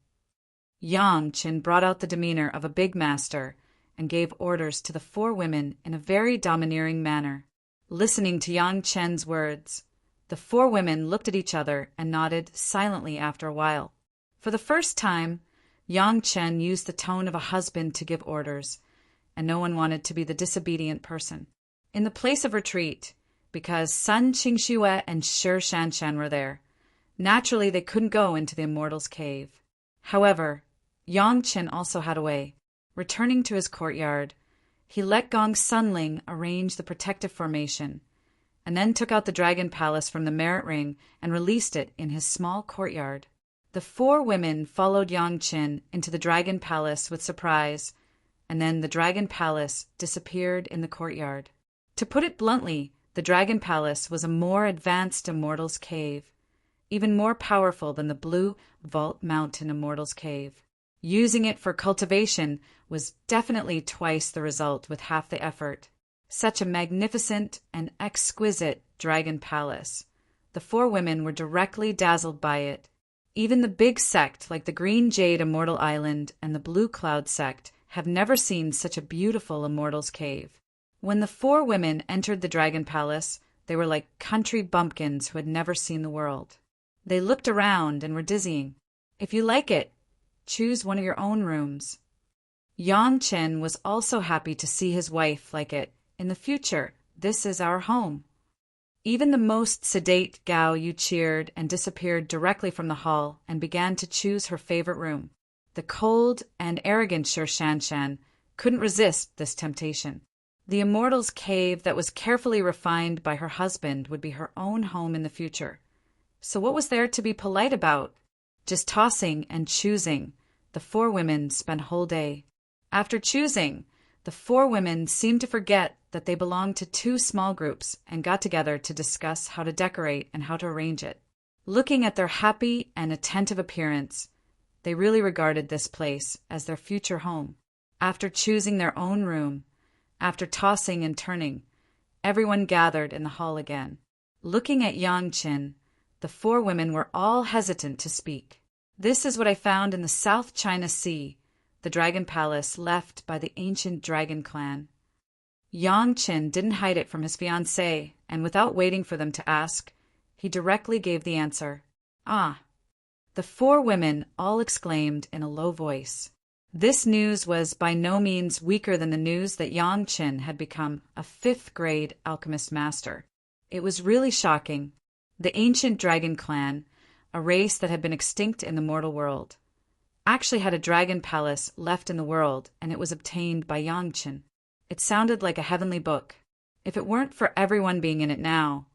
Yang Chen brought out the demeanor of a big master and gave orders to the 4 women in a very domineering manner. Listening to Yang Chen's words, the 4 women looked at each other and nodded silently after a while. For the first time, Yang Chen used the tone of a husband to give orders, and no one wanted to be the disobedient person. In the place of retreat, because Sun Qingxue and Shi Shanshan were there, naturally they couldn't go into the Immortal's cave. However, Yang Chen also had a way. Returning to his courtyard, he let Gong Sunling arrange the protective formation, and then took out the dragon palace from the merit ring and released it in his small courtyard. The 4 women followed Yang Chen into the dragon palace with surprise, and then the dragon palace disappeared in the courtyard. To put it bluntly, the dragon palace was a more advanced Immortal's cave, even more powerful than the Blue Vault Mountain Immortal's cave. Using it for cultivation was definitely twice the result with half the effort. Such a magnificent and exquisite dragon palace. The 4 women were directly dazzled by it. Even the big sect like the Green Jade Immortal Island and the Blue Cloud sect have never seen such a beautiful Immortal's cave. When the 4 women entered the dragon palace, they were like country bumpkins who had never seen the world. They looked around and were dizzying. If you like it, choose one of your own rooms. Yang Chen was also happy to see his wife like it. In the future, this is our home. Even the most sedate Gao Yu cheered and disappeared directly from the hall and began to choose her favorite room. The cold and arrogant Shi Shanshan couldn't resist this temptation. The Immortal's cave that was carefully refined by her husband would be her own home in the future. So what was there to be polite about? Just tossing and choosing. The 4 women spent a whole day. After choosing, the 4 women seemed to forget that they belonged to 2 small groups and got together to discuss how to decorate and how to arrange it. Looking at their happy and attentive appearance, they really regarded this place as their future home. After choosing their own room, after tossing and turning, everyone gathered in the hall again. Looking at Yang Chen, the 4 women were all hesitant to speak. This is what I found in the South China Sea, the dragon palace left by the ancient dragon clan. Yang Chen didn't hide it from his fiancée, and without waiting for them to ask, he directly gave the answer. Ah! The 4 women all exclaimed in a low voice. This news was by no means weaker than the news that Yang Chen had become a 5th-grade alchemist master. It was really shocking. The ancient dragon clan, a race that had been extinct in the mortal world, actually had a dragon palace left in the world, and it was obtained by Yang Chen. It sounded like a heavenly book. If it weren't for everyone being in it now,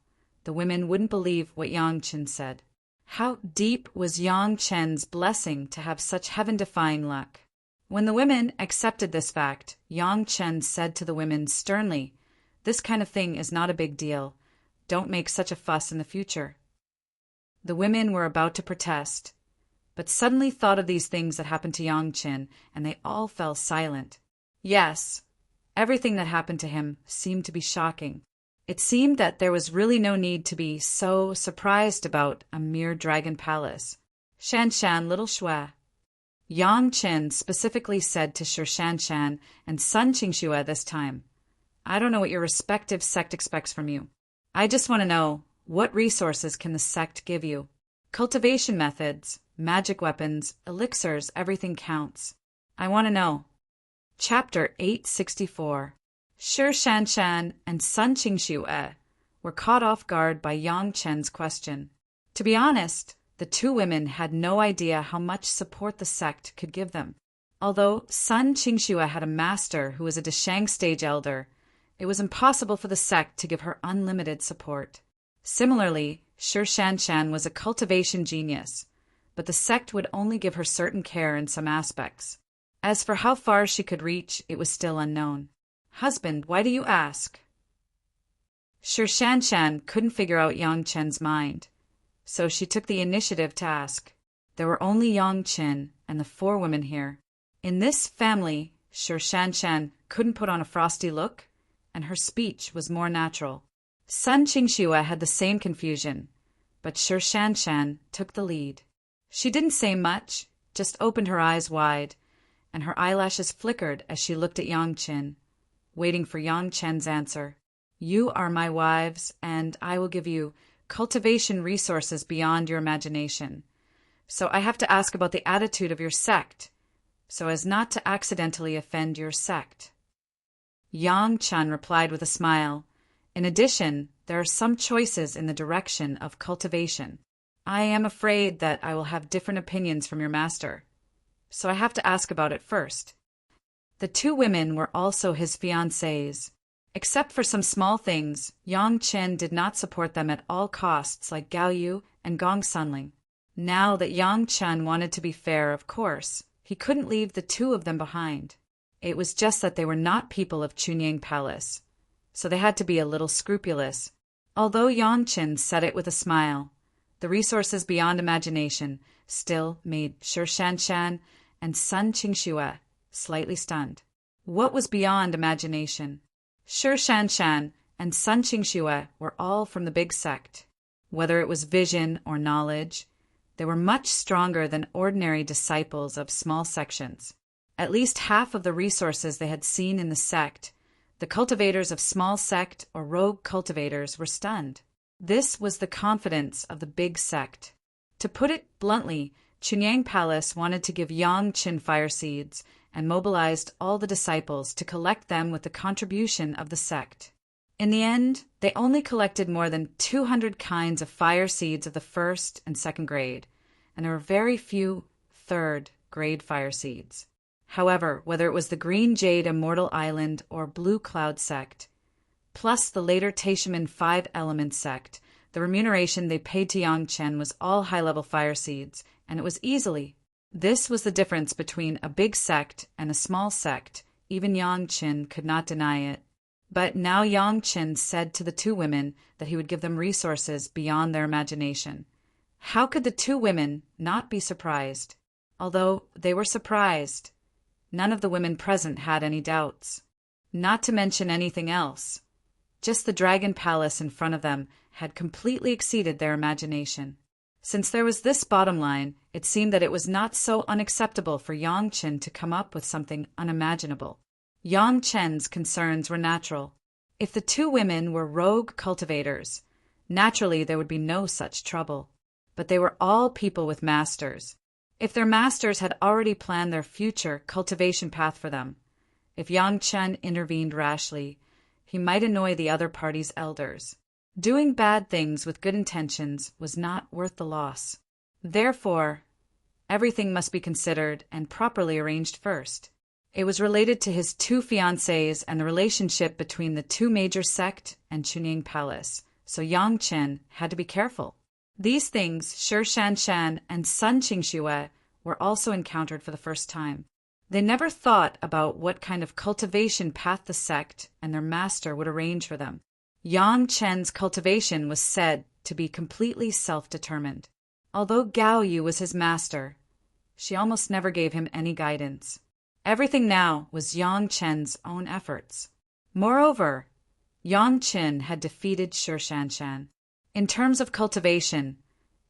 the women wouldn't believe what Yang Chen said. How deep was Yang Chen's blessing to have such heaven-defying luck? When the women accepted this fact, Yang Chen said to the women sternly, "This kind of thing is not a big deal. Don't make such a fuss in the future." The women were about to protest, but suddenly thought of these things that happened to Yang Chen, and they all fell silent. Yes, everything that happened to him seemed to be shocking. It seemed that there was really no need to be so surprised about a mere dragon palace. Shanshan, little Shui. Yang Chen specifically said to Shi Shanshan and Sun Qingxue this time, "I don't know what your respective sect expects from you. I just want to know, what resources can the sect give you? Cultivation methods, magic weapons, elixirs, everything counts. I want to know." Chapter 864. Shi Shanshan and Sun Qingxue were caught off guard by Yang Chen's question. To be honest, the 2 women had no idea how much support the sect could give them. Although Sun Qingxue had a master who was a Deshang stage elder, it was impossible for the sect to give her unlimited support. Similarly, Shi Shanshan was a cultivation genius, but the sect would only give her certain care in some aspects. As for how far she could reach, it was still unknown. "Husband, why do you ask?" Shi Shanshan couldn't figure out Yang Chen's mind. so she took the initiative to ask. There were only Yang Qin and the 4 women here. In this family, Shi Shanshan couldn't put on a frosty look, and her speech was more natural. Sun Qingxue had the same confusion, but Shi Shanshan took the lead. She didn't say much, just opened her eyes wide, and her eyelashes flickered as she looked at Yang Qin, waiting for Yang Chen's answer. You are my wives, and I will give you cultivation resources beyond your imagination. So I have to ask about the attitude of your sect, so as not to accidentally offend your sect. Yang Chen replied with a smile. In addition, there are some choices in the direction of cultivation. I am afraid that I will have different opinions from your master, so I have to ask about it first. The 2 women were also his fiancées. Except for some small things, Yang Chen did not support them at all costs like Gao Yu and Gong Sunling. Now that Yang Chen wanted to be fair, of course, he couldn't leave the 2 of them behind. It was just that they were not people of Chunying Palace, so they had to be a little scrupulous. Although Yang Chen said it with a smile, the resources beyond imagination still made Shi Shanshan and Sun Qingxue slightly stunned. What was beyond imagination? Shi Shanshan and Sun Qingxue were all from the big sect. Whether it was vision or knowledge, they were much stronger than ordinary disciples of small sections. At least half of the resources they had seen in the sect, the cultivators of small sect or rogue cultivators were stunned. This was the confidence of the big sect. To put it bluntly, Chunyang Palace wanted to give Yang Qin fire seeds and mobilized all the disciples to collect them with the contribution of the sect. In the end, they only collected more than 200 kinds of fire seeds of the 1st and 2nd grade, and there were very few 3rd grade fire seeds. However, whether it was the Green Jade Immortal Island or Blue Cloud sect, plus the later Taishiman 5 Element sect, the remuneration they paid to Yang Chen was all high-level fire seeds, and it was easily. This was the difference between a big sect and a small sect. Even Yang Chen could not deny it. But now Yang Chen said to the 2 women that he would give them resources beyond their imagination. How could the 2 women not be surprised? Although they were surprised, none of the women present had any doubts. Not to mention anything else. Just the Dragon Palace in front of them had completely exceeded their imagination. Since there was this bottom line, it seemed that it was not so unacceptable for Yang Chen to come up with something unimaginable. Yang Chen's concerns were natural. If the 2 women were rogue cultivators, naturally there would be no such trouble. But they were all people with masters. If their masters had already planned their future cultivation path for them, if Yang Chen intervened rashly, he might annoy the other party's elders. Doing bad things with good intentions was not worth the loss. Therefore, everything must be considered and properly arranged first. It was related to his 2 fiancées and the relationship between the 2 major sect and Chunying Palace, so Yang Chen had to be careful. These things Shi Shanshan and Sun Qingxue were also encountered for the first time. They never thought about what kind of cultivation path the sect and their master would arrange for them. Yang Chen's cultivation was said to be completely self-determined. Although Gao Yu was his master, she almost never gave him any guidance. Everything now was Yang Chen's own efforts. Moreover, Yang Chen had defeated Shi Shanshan. In terms of cultivation,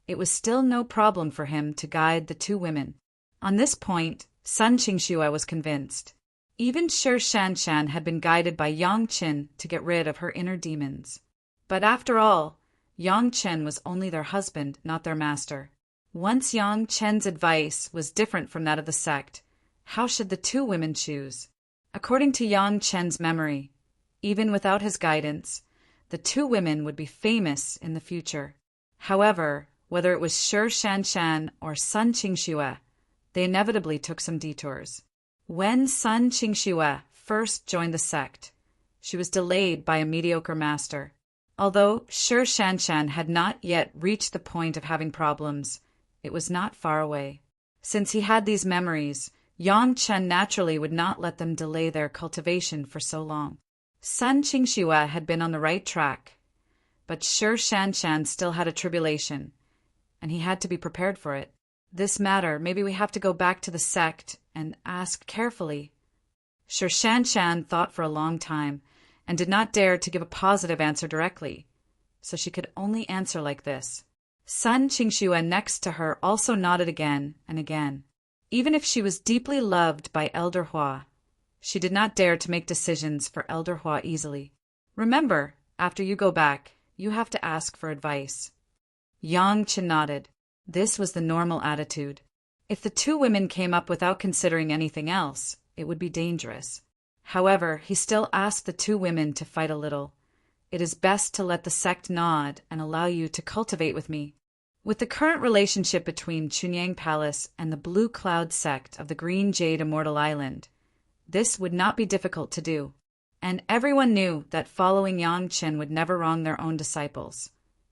it was still no problem for him to guide the 2 women. On this point, Sun Qingxue was convinced. Even Shi Shanshan had been guided by Yang Chen to get rid of her inner demons. But after all, Yang Chen was only their husband, not their master. Once Yang Chen's advice was different from that of the sect, how should the 2 women choose? According to Yang Chen's memory, even without his guidance, the 2 women would be famous in the future. However, whether it was Shi Shanshan or Sun Qingxue, they inevitably took some detours. When Sun Qingxue first joined the sect, she was delayed by a mediocre master. Although Shi Shanshan had not yet reached the point of having problems, it was not far away. Since he had these memories, Yang Chen naturally would not let them delay their cultivation for so long. Sun Qingxue had been on the right track, but Shi Shanshan still had a tribulation. and he had to be prepared for it. This matter, maybe we have to go back to the sect and ask carefully. Sure, Shan thought for a long time and did not dare to give a positive answer directly, so she could only answer like this. Sun Qingxue next to her also nodded again and again. Even if she was deeply loved by Elder Hua, she did not dare to make decisions for Elder Hua easily. Remember, after you go back, you have to ask for advice. Yang Qin nodded. This was the normal attitude. If the two women came up without considering anything else, it would be dangerous. However, he still asked the two women to fight a little. It is best to let the sect nod and allow you to cultivate with me. With the current relationship between Chunyang Palace and the Blue Cloud sect of the Green Jade Immortal Island, this would not be difficult to do. And everyone knew that following Yang Qin would never wrong their own disciples,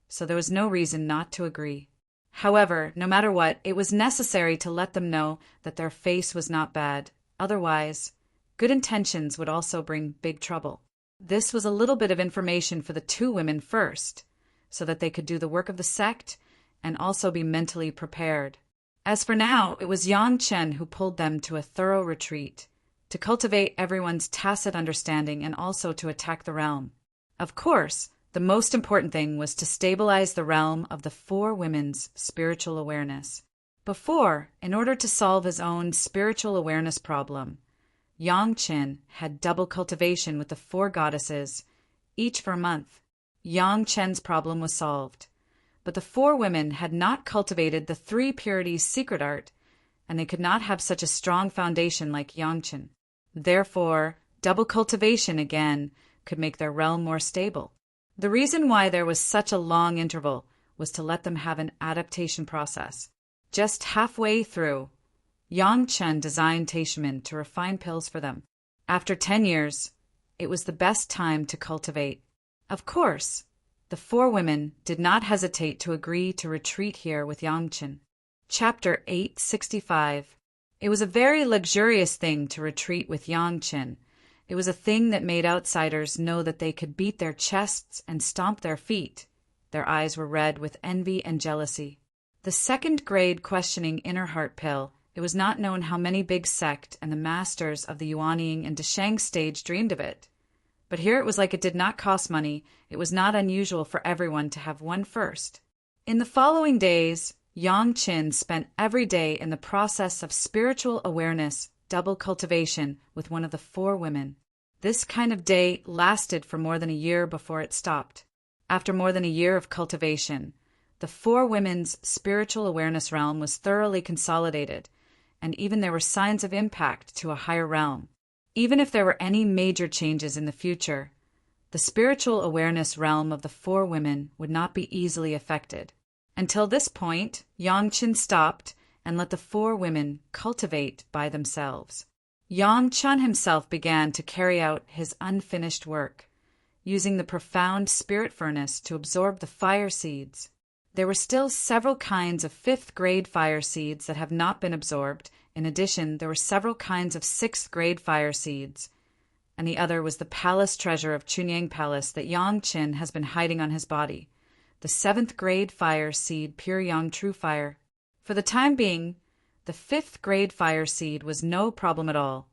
so there was no reason not to agree. However, no matter what, it was necessary to let them know that their face was not bad. Otherwise, good intentions would also bring big trouble. This was a little bit of information for the two women first, so that they could do the work of the sect and also be mentally prepared. As for now, it was Yang Qin who pulled them to a thorough retreat, to cultivate everyone's tacit understanding and also to attack the realm. Of course, the most important thing was to stabilize the realm of the four women's spiritual awareness. Before, in order to solve his own spiritual awareness problem, Yang Qin had double cultivation with the four goddesses, each for a month. Yang Qin's problem was solved, but the four women had not cultivated the three purities secret art, and they could not have such a strong foundation like Yang Qin. Therefore, double cultivation again could make their realm more stable. The reason why there was such a long interval was to let them have an adaptation process. Just halfway through, Yang Qin designed Taishimen to refine pills for them. After 10 years, it was the best time to cultivate. Of course, the four women did not hesitate to agree to retreat here with Yang Qin. Chapter 865. It was a very luxurious thing to retreat with Yang Qin. It was a thing that made outsiders know that they could beat their chests and stomp their feet. Their eyes were red with envy and jealousy. The second-grade questioning inner heart pill, it was not known how many big sect and the masters of the Yuanying and Deshang stage dreamed of it. But here it was like it did not cost money. It was not unusual for everyone to have one first. In the following days, Yang Qin spent every day in the process of spiritual awareness, double cultivation with one of the four women. This kind of day lasted for more than a year before it stopped. After more than a year of cultivation, the four women's spiritual awareness realm was thoroughly consolidated, and even there were signs of impact to a higher realm. Even if there were any major changes in the future, the spiritual awareness realm of the four women would not be easily affected. Until this point, Yang Qin stopped and let the four women cultivate by themselves. Yang Qin himself began to carry out his unfinished work, using the profound spirit furnace to absorb the fire seeds. There were still several kinds of fifth-grade fire seeds that have not been absorbed. In addition, there were several kinds of sixth-grade fire seeds, and the other was the palace treasure of Chunyang Palace that Yang Qin has been hiding on his body, the seventh-grade fire seed Pure Yang True Fire. For the time being, the fifth-grade fire seed was no problem at all,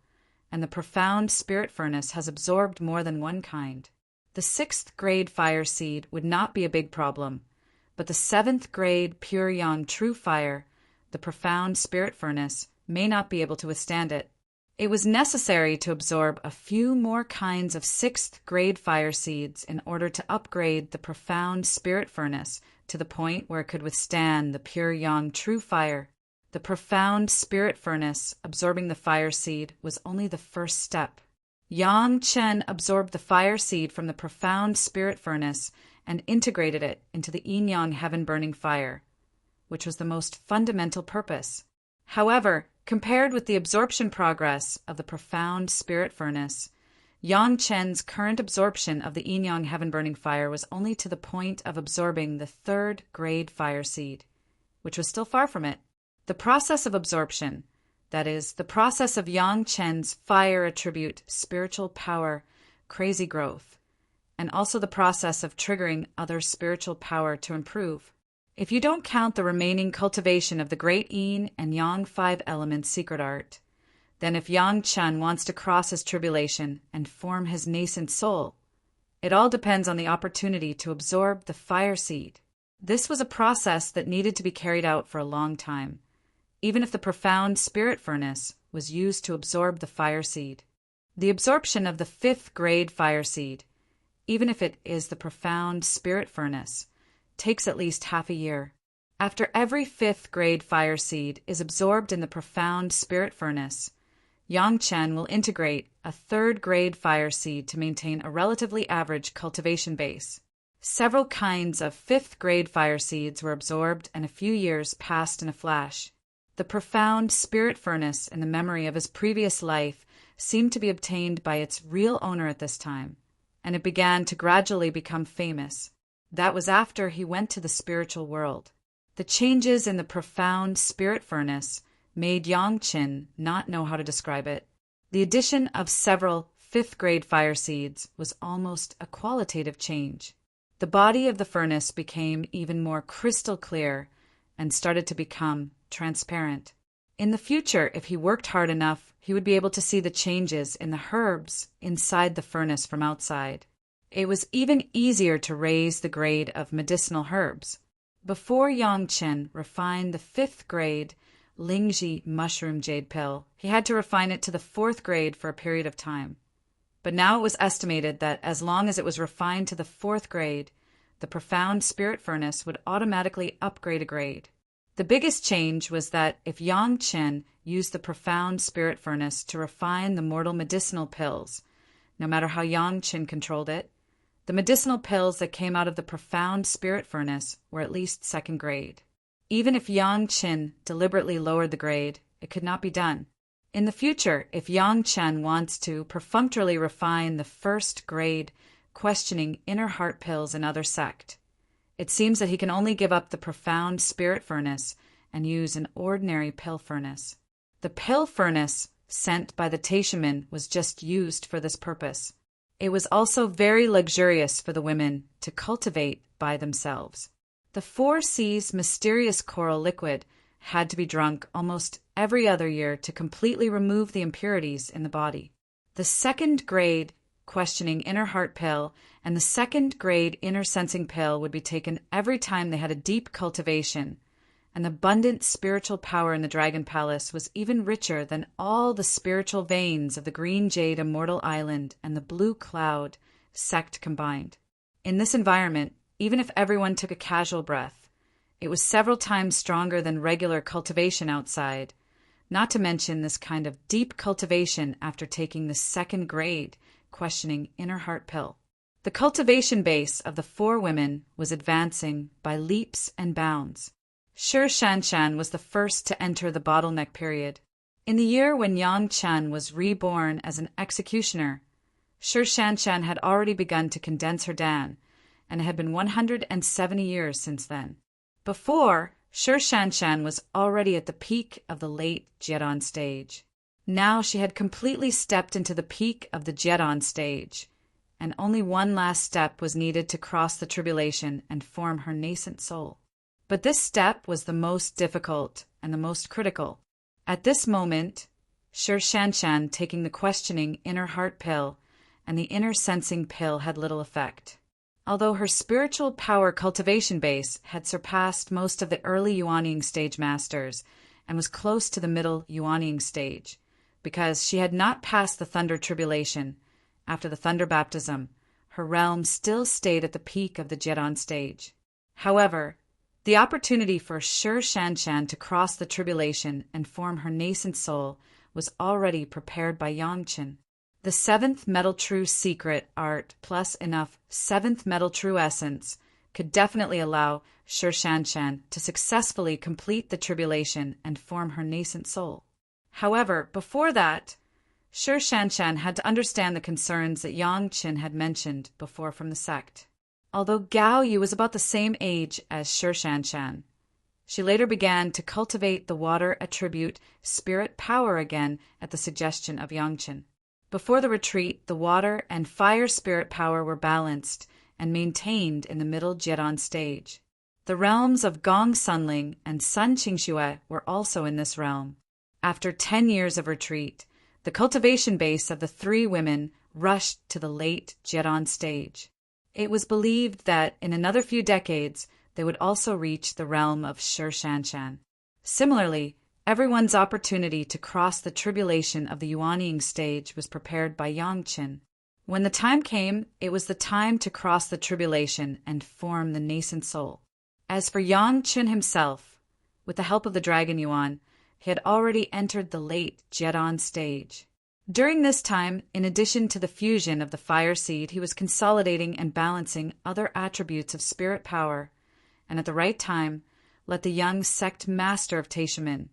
and the profound spirit furnace has absorbed more than one kind. The sixth-grade fire seed would not be a big problem, but the seventh-grade Pure Yang True Fire, the profound spirit furnace, may not be able to withstand it. It was necessary to absorb a few more kinds of sixth-grade fire seeds in order to upgrade the profound spirit furnace to the point where it could withstand the Pure Yang True Fire. The profound spirit furnace absorbing the fire seed was only the first step. Yang Qin absorbed the fire seed from the profound spirit furnace and integrated it into the yin-yang heaven-burning fire, which was the most fundamental purpose. However, compared with the absorption progress of the profound spirit furnace, Yang Qin's current absorption of the yin-yang heaven-burning fire was only to the point of absorbing the third-grade fire seed, which was still far from it. The process of absorption, that is, the process of Yang Qin's fire attribute spiritual power, crazy growth, and also the process of triggering other spiritual power to improve. if you don't count the remaining cultivation of the great yin and yang 5 elements secret art. Then if Yang Chen wants to cross his tribulation and form his nascent soul, it all depends on the opportunity to absorb the fire seed. This was a process that needed to be carried out for a long time, even if the profound spirit furnace was used to absorb the fire seed. The absorption of the 5th grade fire seed, even if it is the profound spirit furnace, takes at least half a year. After every 5th grade fire seed is absorbed in the profound spirit furnace, Yang Chen will integrate a 3rd grade fire seed to maintain a relatively average cultivation base. Several kinds of 5th grade fire seeds were absorbed, and a few years passed in a flash. The profound spirit furnace in the memory of his previous life seemed to be obtained by its real owner at this time, and it began to gradually become famous. That was after he went to the spiritual world. The changes in the profound spirit furnace made Yang Chen not know how to describe it. The addition of several 5th grade fire seeds was almost a qualitative change. The body of the furnace became even more crystal clear and started to become transparent. In the future, if he worked hard enough, he would be able to see the changes in the herbs inside the furnace from outside. It was even easier to raise the grade of medicinal herbs. Before Yang Chen refined the 5th grade Lingji mushroom jade pill, he had to refine it to the 4th grade for a period of time. But now it was estimated that as long as it was refined to the 4th grade, the profound spirit furnace would automatically upgrade a grade. The biggest change was that if Yang Chen used the profound spirit furnace to refine the mortal medicinal pills, no matter how Yang Chen controlled it, the medicinal pills that came out of the profound spirit furnace were at least 2nd grade. Even if Yang Chen deliberately lowered the grade, it could not be done. In the future, if Yang Chen wants to perfunctorily refine the 1st grade questioning inner heart pills in other sect, it seems that he can only give up the profound spirit furnace and use an ordinary pill furnace. The pill furnace sent by the Taishaman was just used for this purpose. It was also very luxurious for the women to cultivate by themselves. The 4 C's mysterious coral liquid had to be drunk almost every other year to completely remove the impurities in the body. The 2nd grade questioning inner heart pill and the 2nd grade inner sensing pill would be taken every time they had a deep cultivation, and the abundant spiritual power in the Dragon Palace was even richer than all the spiritual veins of the Green Jade Immortal Island and the Blue Cloud sect combined. In this environment, even if everyone took a casual breath, it was several times stronger than regular cultivation outside, not to mention this kind of deep cultivation after taking the 2nd grade questioning inner heart pill. The cultivation base of the 4 women was advancing by leaps and bounds. Shi Shanshan was the first to enter the bottleneck period. In the year when Yang Chen was reborn as an executioner, Shi Shanshan had already begun to condense her Dan, and it had been 170 years since then. Before, Shi Shanshan was already at the peak of the late Jiedon stage. Now she had completely stepped into the peak of the Jiedon stage, and only one last step was needed to cross the tribulation and form her nascent soul. But this step was the most difficult and the most critical. At this moment, Shi Shanshan taking the questioning inner heart pill and the inner sensing pill had little effect. Although her spiritual power cultivation base had surpassed most of the early Yuanying stage masters and was close to the middle Yuanying stage, because she had not passed the thunder tribulation, after the thunder baptism, her realm still stayed at the peak of the Jiedon stage. However, the opportunity for Shi Shanshan to cross the tribulation and form her nascent soul was already prepared by Yang Chen. The 7th Metal True secret art plus enough 7th Metal True essence could definitely allow Shi Shanshan to successfully complete the tribulation and form her nascent soul. However, before that, Shi Shanshan had to understand the concerns that Yang Chen had mentioned before from the sect. Although Gao Yu was about the same age as Shi Shanshan, she later began to cultivate the water attribute spirit power again at the suggestion of Yang Chen. Before the retreat, the water and fire spirit power were balanced and maintained in the middle Jiedon stage. The realms of Gong Sunling and Sun Qingxue were also in this realm. After 10 years of retreat, the cultivation base of the three women rushed to the late Jian stage. It was believed that in another few decades, they would also reach the realm of Shi Shanshan. Similarly, everyone's opportunity to cross the tribulation of the Yuanying stage was prepared by Yangqin. When the time came, it was the time to cross the tribulation and form the nascent soul. As for Yangqin himself, with the help of the Dragon Yuan, he had already entered the late Jian stage. During this time, in addition to the fusion of the fire seed, he was consolidating and balancing other attributes of spirit power, and at the right time, let the young sect master of Taishimen,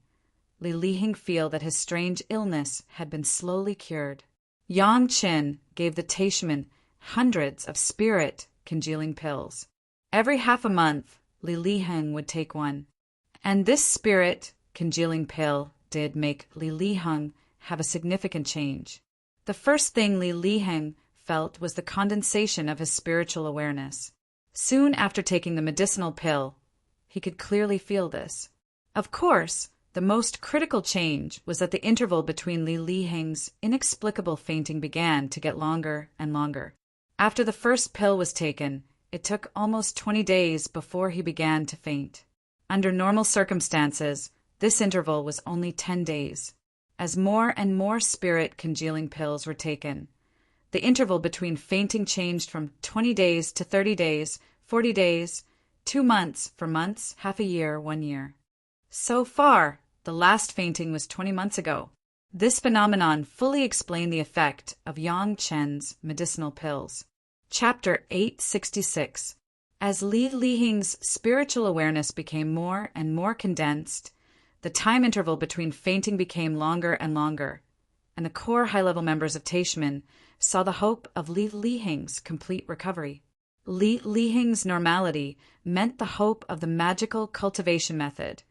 Li Lihing, feel that his strange illness had been slowly cured. Yangqin gave the Taishimen hundreds of spirit congealing pills. Every half a month, Li Lihing would take one, and this spirit congealing pill did make Li Lihing have a significant change. The first thing Li Lihing felt was the condensation of his spiritual awareness. Soon after taking the medicinal pill, he could clearly feel this. Of course, the most critical change was that the interval between Li Lihing's inexplicable fainting began to get longer and longer. After the first pill was taken, it took almost 20 days before he began to faint. Under normal circumstances, this interval was only 10 days. As more and more spirit congealing pills were taken, the interval between fainting changed from 20 days to 30 days, 40 days, 2 months, for months, half a year, 1 year. So far, the last fainting was 20 months ago. This phenomenon fully explained the effect of Yangqin's medicinal pills. Chapter 866. As Li Lihing's spiritual awareness became more and more condensed, the time interval between fainting became longer and longer, and the core high-level members of Taishimen saw the hope of Li Lihing's complete recovery. Li Lihing's normality meant the hope of the magical cultivation method,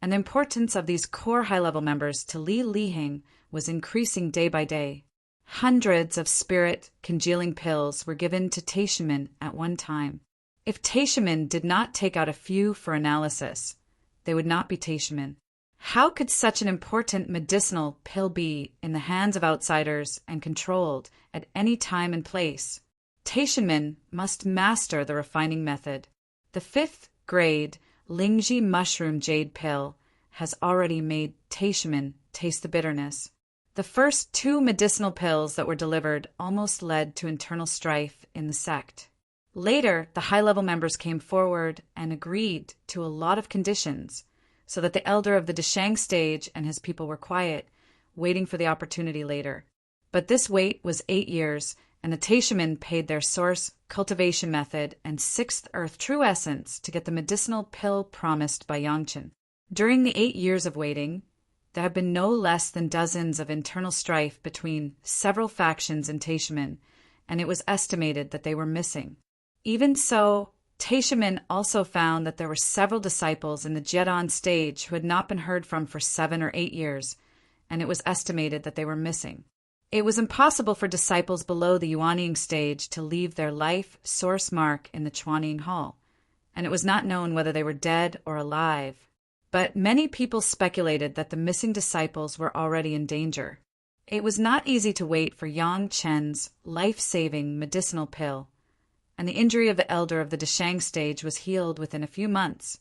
and the importance of these core high-level members to Li Lihing was increasing day by day. Hundreds of spirit congealing pills were given to Taishimen at one time. If Taishimen did not take out a few for analysis, they would not be Taishimen. How could such an important medicinal pill be in the hands of outsiders and controlled at any time and place? Taishimen must master the refining method. The 5th grade Lingji mushroom jade pill has already made Taishimen taste the bitterness. The first 2 medicinal pills that were delivered almost led to internal strife in the sect. Later, the high-level members came forward and agreed to a lot of conditions, so that the elder of the Deshang stage and his people were quiet, waiting for the opportunity later. But this wait was 8 years, and the Taishimen paid their source, cultivation method, and 6th earth true essence to get the medicinal pill promised by Yangqin. During the 8 years of waiting, there have been no less than dozens of internal strife between several factions in Taishimen, and it was estimated that they were missing. Even so, Taishimen also found that there were several disciples in the Jian stage who had not been heard from for 7 or 8 years, and it was estimated that they were missing. It was impossible for disciples below the Yuanying stage to leave their life source mark in the Chuanying Hall, and it was not known whether they were dead or alive. But many people speculated that the missing disciples were already in danger. It was not easy to wait for Yangqin's life-saving medicinal pill, and the injury of the elder of the Deshang stage was healed within a few months,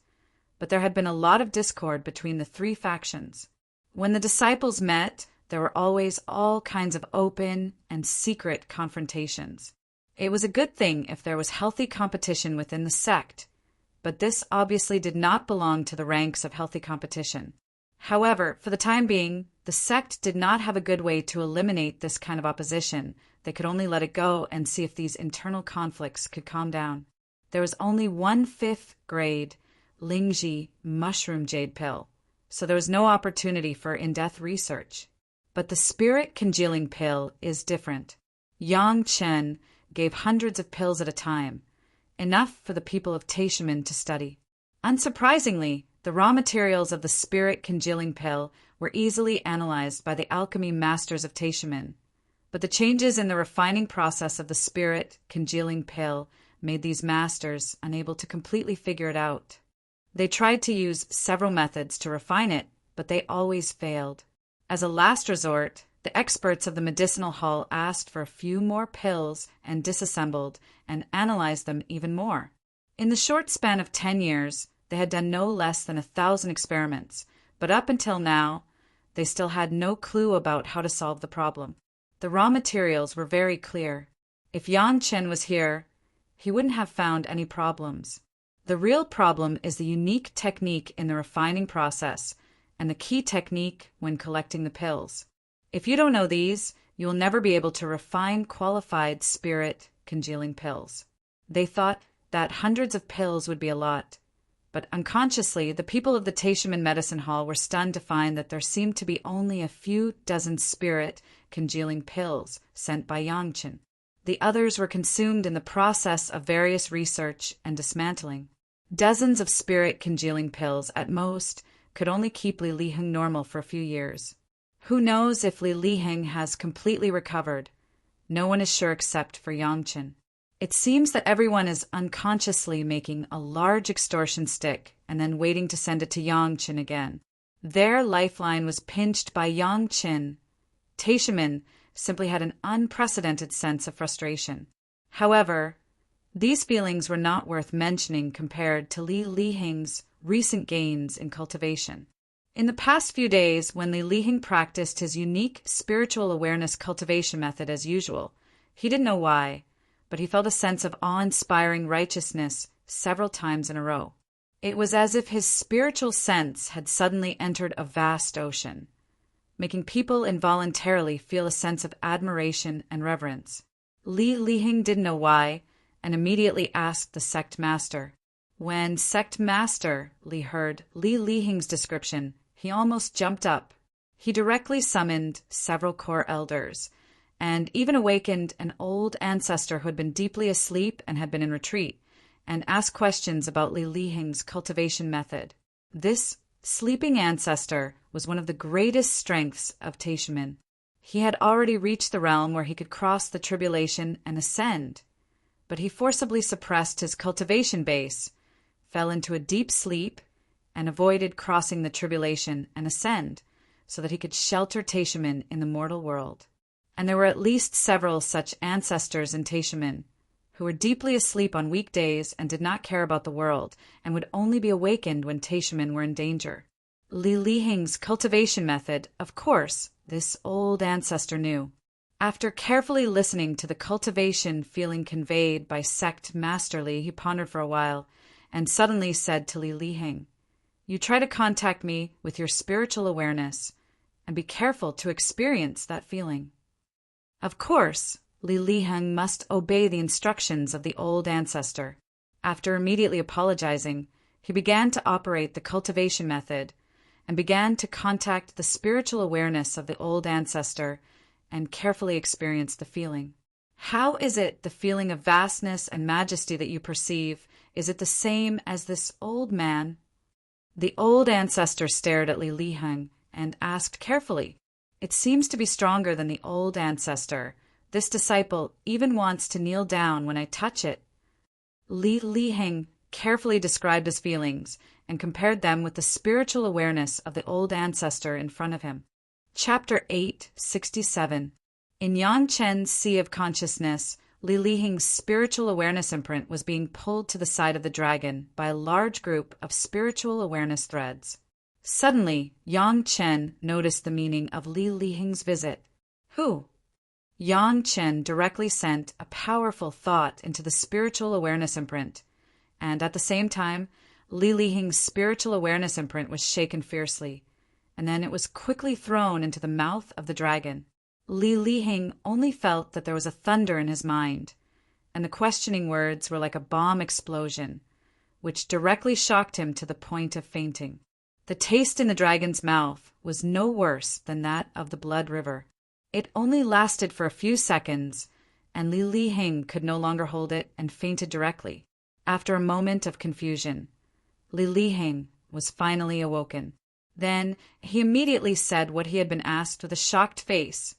but there had been a lot of discord between the 3 factions. When the disciples met, there were always all kinds of open and secret confrontations. It was a good thing if there was healthy competition within the sect, but this obviously did not belong to the ranks of healthy competition. However, for the time being, the sect did not have a good way to eliminate this kind of opposition. They could only let it go and see if these internal conflicts could calm down. There was only 1 5th grade Lingji mushroom jade pill, so there was no opportunity for in-depth research. But the spirit congealing pill is different. Yangqin gave hundreds of pills at a time, enough for the people of Taishimen to study. Unsurprisingly, the raw materials of the spirit congealing pill were easily analyzed by the alchemy masters of Taishimen, but the changes in the refining process of the spirit congealing pill made these masters unable to completely figure it out. They tried to use several methods to refine it, but they always failed. As a last resort, the experts of the medicinal hall asked for a few more pills and disassembled and analyzed them even more. In the short span of 10 years, they had done no less than 1,000 experiments, but up until now, they still had no clue about how to solve the problem. The raw materials were very clear. If Yang Chen was here, he wouldn't have found any problems. The real problem is the unique technique in the refining process and the key technique when collecting the pills. If you don't know these, you will never be able to refine qualified spirit congealing pills. They thought that hundreds of pills would be a lot, but unconsciously, the people of the Taishaman Medicine Hall were stunned to find that there seemed to be only a few dozen spirit congealing pills sent by Yang Chen. The others were consumed in the process of various research and dismantling. Dozens of spirit congealing pills, at most, could only keep Li Liheng normal for a few years. Who knows if Li Liheng has completely recovered? No one is sure except for Yang Chen. It seems that everyone is unconsciously making a large extortion stick and then waiting to send it to Yang Chen again. Their lifeline was pinched by Yang Chen. Taishaman simply had an unprecedented sense of frustration. However, these feelings were not worth mentioning compared to Li Liheng's recent gains in cultivation. In the past few days, when Li Liheng practiced his unique spiritual awareness cultivation method as usual, he didn't know why, but he felt a sense of awe-inspiring righteousness several times in a row. It was as if his spiritual sense had suddenly entered a vast ocean, making people involuntarily feel a sense of admiration and reverence. Li Liheng didn't know why, and immediately asked the sect master. When sect master Li heard Li Liheng's description, he almost jumped up. He directly summoned several core elders, and even awakened an old ancestor who had been deeply asleep and had been in retreat, and asked questions about Li Liheng's cultivation method. This sleeping ancestor was one of the greatest strengths of Taishaman. He had already reached the realm where he could cross the tribulation and ascend, but he forcibly suppressed his cultivation base, fell into a deep sleep, and avoided crossing the tribulation and ascend, so that he could shelter Taishaman in the mortal world. And there were at least several such ancestors in Taishaman, who were deeply asleep on weekdays and did not care about the world, and would only be awakened when Taishaman were in danger. Li Liheng's cultivation method, of course, this old ancestor knew. After carefully listening to the cultivation feeling conveyed by sect Master Li, he pondered for a while, and suddenly said to Li Liheng, "You try to contact me with your spiritual awareness, and be careful to experience that feeling." Of course, Li Liheng must obey the instructions of the old ancestor. After immediately apologizing, he began to operate the cultivation method and began to contact the spiritual awareness of the old ancestor and carefully experience the feeling. How is it the feeling of vastness and majesty that you perceive, is it the same as this old man? The old ancestor stared at Li Liheng and asked carefully, "It seems to be stronger than the old ancestor. This disciple even wants to kneel down when I touch it." Li Liheng carefully described his feelings and compared them with the spiritual awareness of the old ancestor in front of him. Chapter 867. In Yang Chen's Sea of Consciousness, Li Liheng's spiritual awareness imprint was being pulled to the side of the dragon by a large group of spiritual awareness threads. Suddenly, Yang Chen noticed the meaning of Li Liheng's visit. Who? Yang Chen directly sent a powerful thought into the spiritual awareness imprint, and at the same time, Li Liheng's spiritual awareness imprint was shaken fiercely, and then it was quickly thrown into the mouth of the dragon. Li Liheng only felt that there was a thunder in his mind, and the questioning words were like a bomb explosion, which directly shocked him to the point of fainting. The taste in the dragon's mouth was no worse than that of the blood river. It only lasted for a few seconds, and Li Liheng could no longer hold it and fainted directly. After a moment of confusion, Li Liheng was finally awoken. Then he immediately said what he had been asked with a shocked face,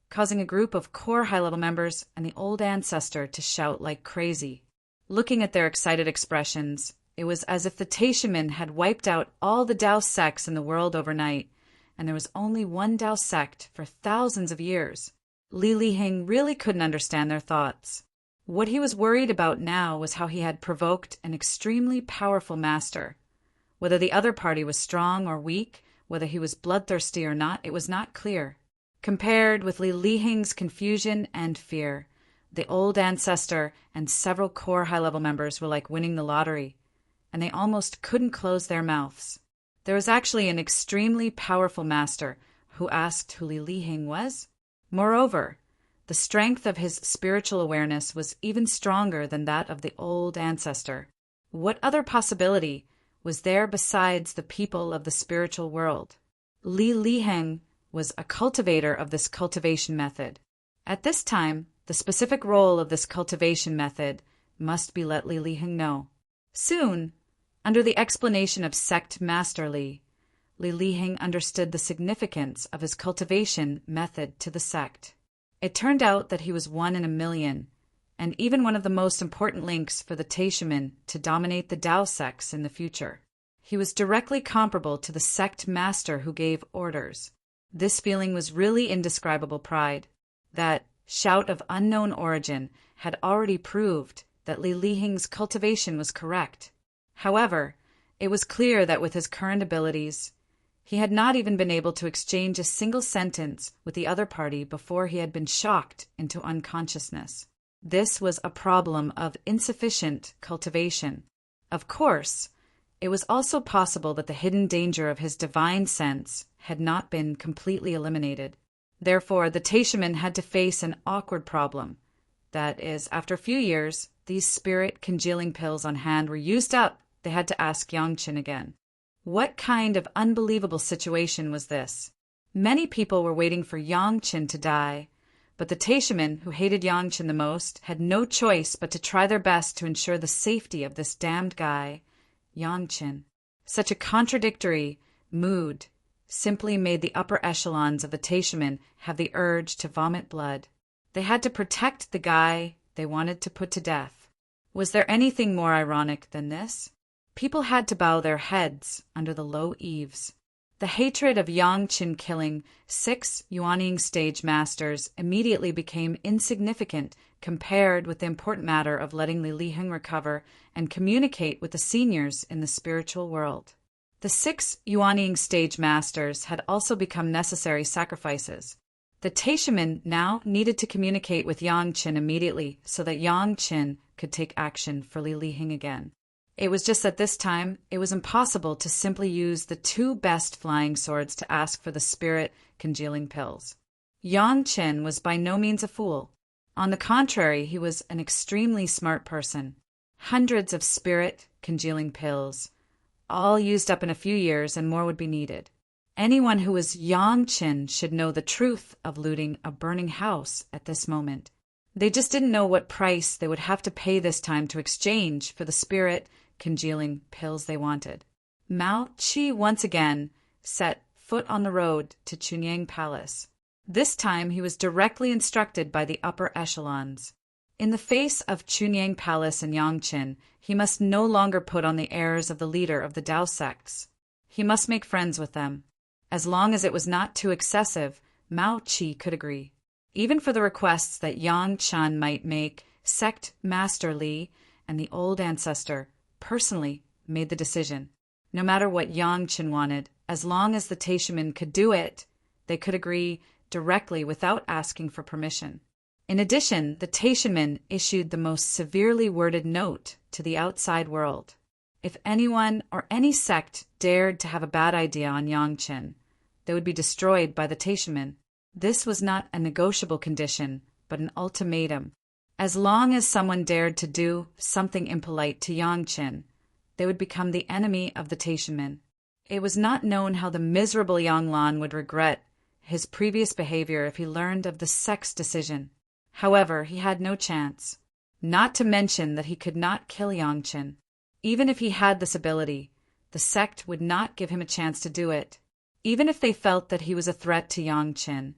causing a group of core high-level members and the old ancestor to shout like crazy. Looking at their excited expressions, it was as if the Taishamen had wiped out all the Tao sects in the world overnight, and there was only one Tao sect for thousands of years. Li Lihing really couldn't understand their thoughts. What he was worried about now was how he had provoked an extremely powerful master. Whether the other party was strong or weak, whether he was bloodthirsty or not, it was not clear. Compared with Li Lihing's confusion and fear, the old ancestor and several core high-level members were like winning the lottery, and they almost couldn't close their mouths. There was actually an extremely powerful master who asked who Li Lihing was. Moreover, the strength of his spiritual awareness was even stronger than that of the old ancestor. What other possibility was there besides the people of the spiritual world? Li Lihing was a cultivator of this cultivation method. At this time, the specific role of this cultivation method must be let Li Lihing know. Soon, under the explanation of Sect Master Li Lihing understood the significance of his cultivation method to the sect. It turned out that he was 1 in a million, and even one of the most important links for the Taishamen to dominate the Tao sects in the future. He was directly comparable to the sect master who gave orders. This feeling was really indescribable pride. That shout of unknown origin had already proved that Li Lihing's cultivation was correct. However, it was clear that with his current abilities, he had not even been able to exchange a single sentence with the other party before he had been shocked into unconsciousness. This was a problem of insufficient cultivation. Of course, it was also possible that the hidden danger of his divine sense had not been completely eliminated. Therefore, the Taishamen had to face an awkward problem. That is, after a few years, these spirit congealing pills on hand were used up. They had to ask Yangchen again. What kind of unbelievable situation was this? Many people were waiting for Yangchen to die, but the Taishamen, who hated Yangchen the most, had no choice but to try their best to ensure the safety of this damned guy, Yangchen. Such a contradictory mood simply made the upper echelons of the Taishamen have the urge to vomit blood. They had to protect the guy they wanted to put to death. Was there anything more ironic than this? People had to bow their heads under the low eaves. The hatred of Yangchen killing 6 Yuanying stage masters immediately became insignificant compared with the important matter of letting Li Lihing recover and communicate with the seniors in the spiritual world. The 6 Yuanying stage masters had also become necessary sacrifices. The Taishamen now needed to communicate with Yangchen immediately so that Yangchen could take action for Li Lihing again. It was just at this time, it was impossible to simply use the 2 best flying swords to ask for the spirit congealing pills. Yangchen was by no means a fool. On the contrary, he was an extremely smart person. Hundreds of spirit congealing pills, all used up in a few years, and more would be needed. Anyone who was Yangchen should know the truth of looting a burning house at this moment. They just didn't know what price they would have to pay this time to exchange for the spirit congealing pills they wanted. Mao Qi once again set foot on the road to Chunyang Palace. This time he was directly instructed by the upper echelons. In the face of Chunyang Palace and Yangchen, he must no longer put on the airs of the leader of the Tao sects. He must make friends with them. As long as it was not too excessive, Mao Qi could agree. Even for the requests that Yang Chan might make, Sect Master Li and the old ancestor personally made the decision. No matter what Yangchen wanted, as long as the Taishamen could do it, they could agree directly without asking for permission. In addition, the Taishamen issued the most severely worded note to the outside world. If anyone or any sect dared to have a bad idea on Yangchen, they would be destroyed by the Taishamen. This was not a negotiable condition, but an ultimatum. As long as someone dared to do something impolite to Yangchen, they would become the enemy of the Taishamen. It was not known how the miserable Yanglan would regret his previous behavior if he learned of the sect's decision. However, he had no chance. Not to mention that he could not kill Yangchen. Even if he had this ability, the sect would not give him a chance to do it. Even if they felt that he was a threat to Yangchen,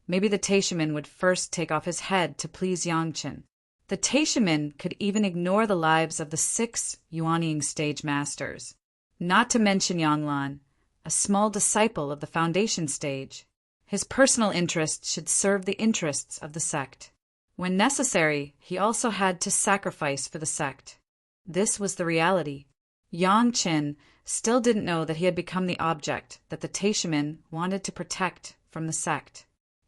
maybe the Taishamen would first take off his head to please Yangchen. The Taishamin could even ignore the lives of the 6 Yuanying stage masters, not to mention Yanglan, a small disciple of the foundation stage. His personal interests should serve the interests of the sect. When necessary, he also had to sacrifice for the sect. This was the reality. Yang Qin still didn't know that he had become the object that the Taishamin wanted to protect from the sect.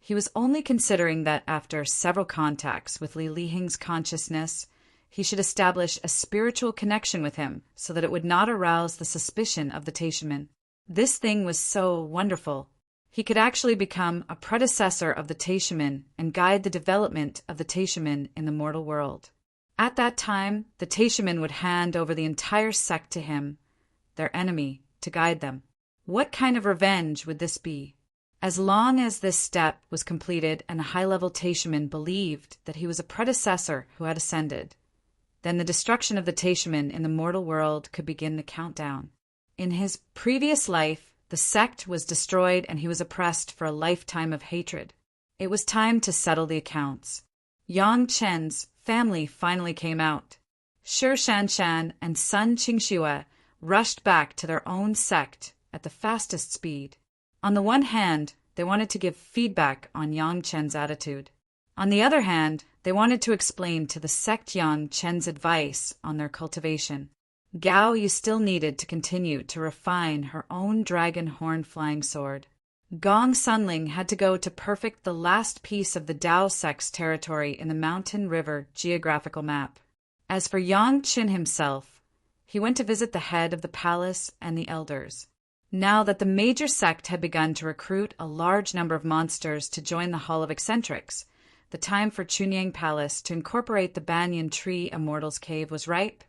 He was only considering that after several contacts with Li Lihing's consciousness, he should establish a spiritual connection with him so that it would not arouse the suspicion of the Taishamin. This thing was so wonderful. He could actually become a predecessor of the Taishamin and guide the development of the Taishamin in the mortal world. At that time, the Taishamin would hand over the entire sect to him, their enemy, to guide them. What kind of revenge would this be? As long as this step was completed and a high-level Taishamin believed that he was a predecessor who had ascended, then the destruction of the Taishamin in the mortal world could begin the countdown. In his previous life, the sect was destroyed and he was oppressed for a lifetime of hatred. It was time to settle the accounts. Yang Chen's family finally came out. Shi Shanshan and Sun Qingxue rushed back to their own sect at the fastest speed. On the one hand, they wanted to give feedback on Yang Chen's attitude. On the other hand, they wanted to explain to the sect Yang Chen's advice on their cultivation. Gao Yu still needed to continue to refine her own dragon horn flying sword. Gong Sunling had to go to perfect the last piece of the Dao sect's territory in the Mountain River geographical map. As for Yang Qin himself, he went to visit the head of the palace and the elders. Now that the major sect had begun to recruit a large number of monsters to join the Hall of Eccentrics, the time for Chunyang Palace to incorporate the Banyan Tree Immortal's Cave was ripe,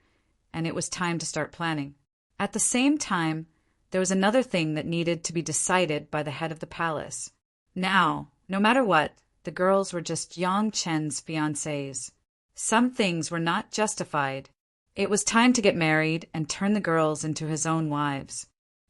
and it was time to start planning. At the same time, there was another thing that needed to be decided by the head of the palace. Now, no matter what, the girls were just Yang Chen's fiancées. Some things were not justified. It was time to get married and turn the girls into his own wives.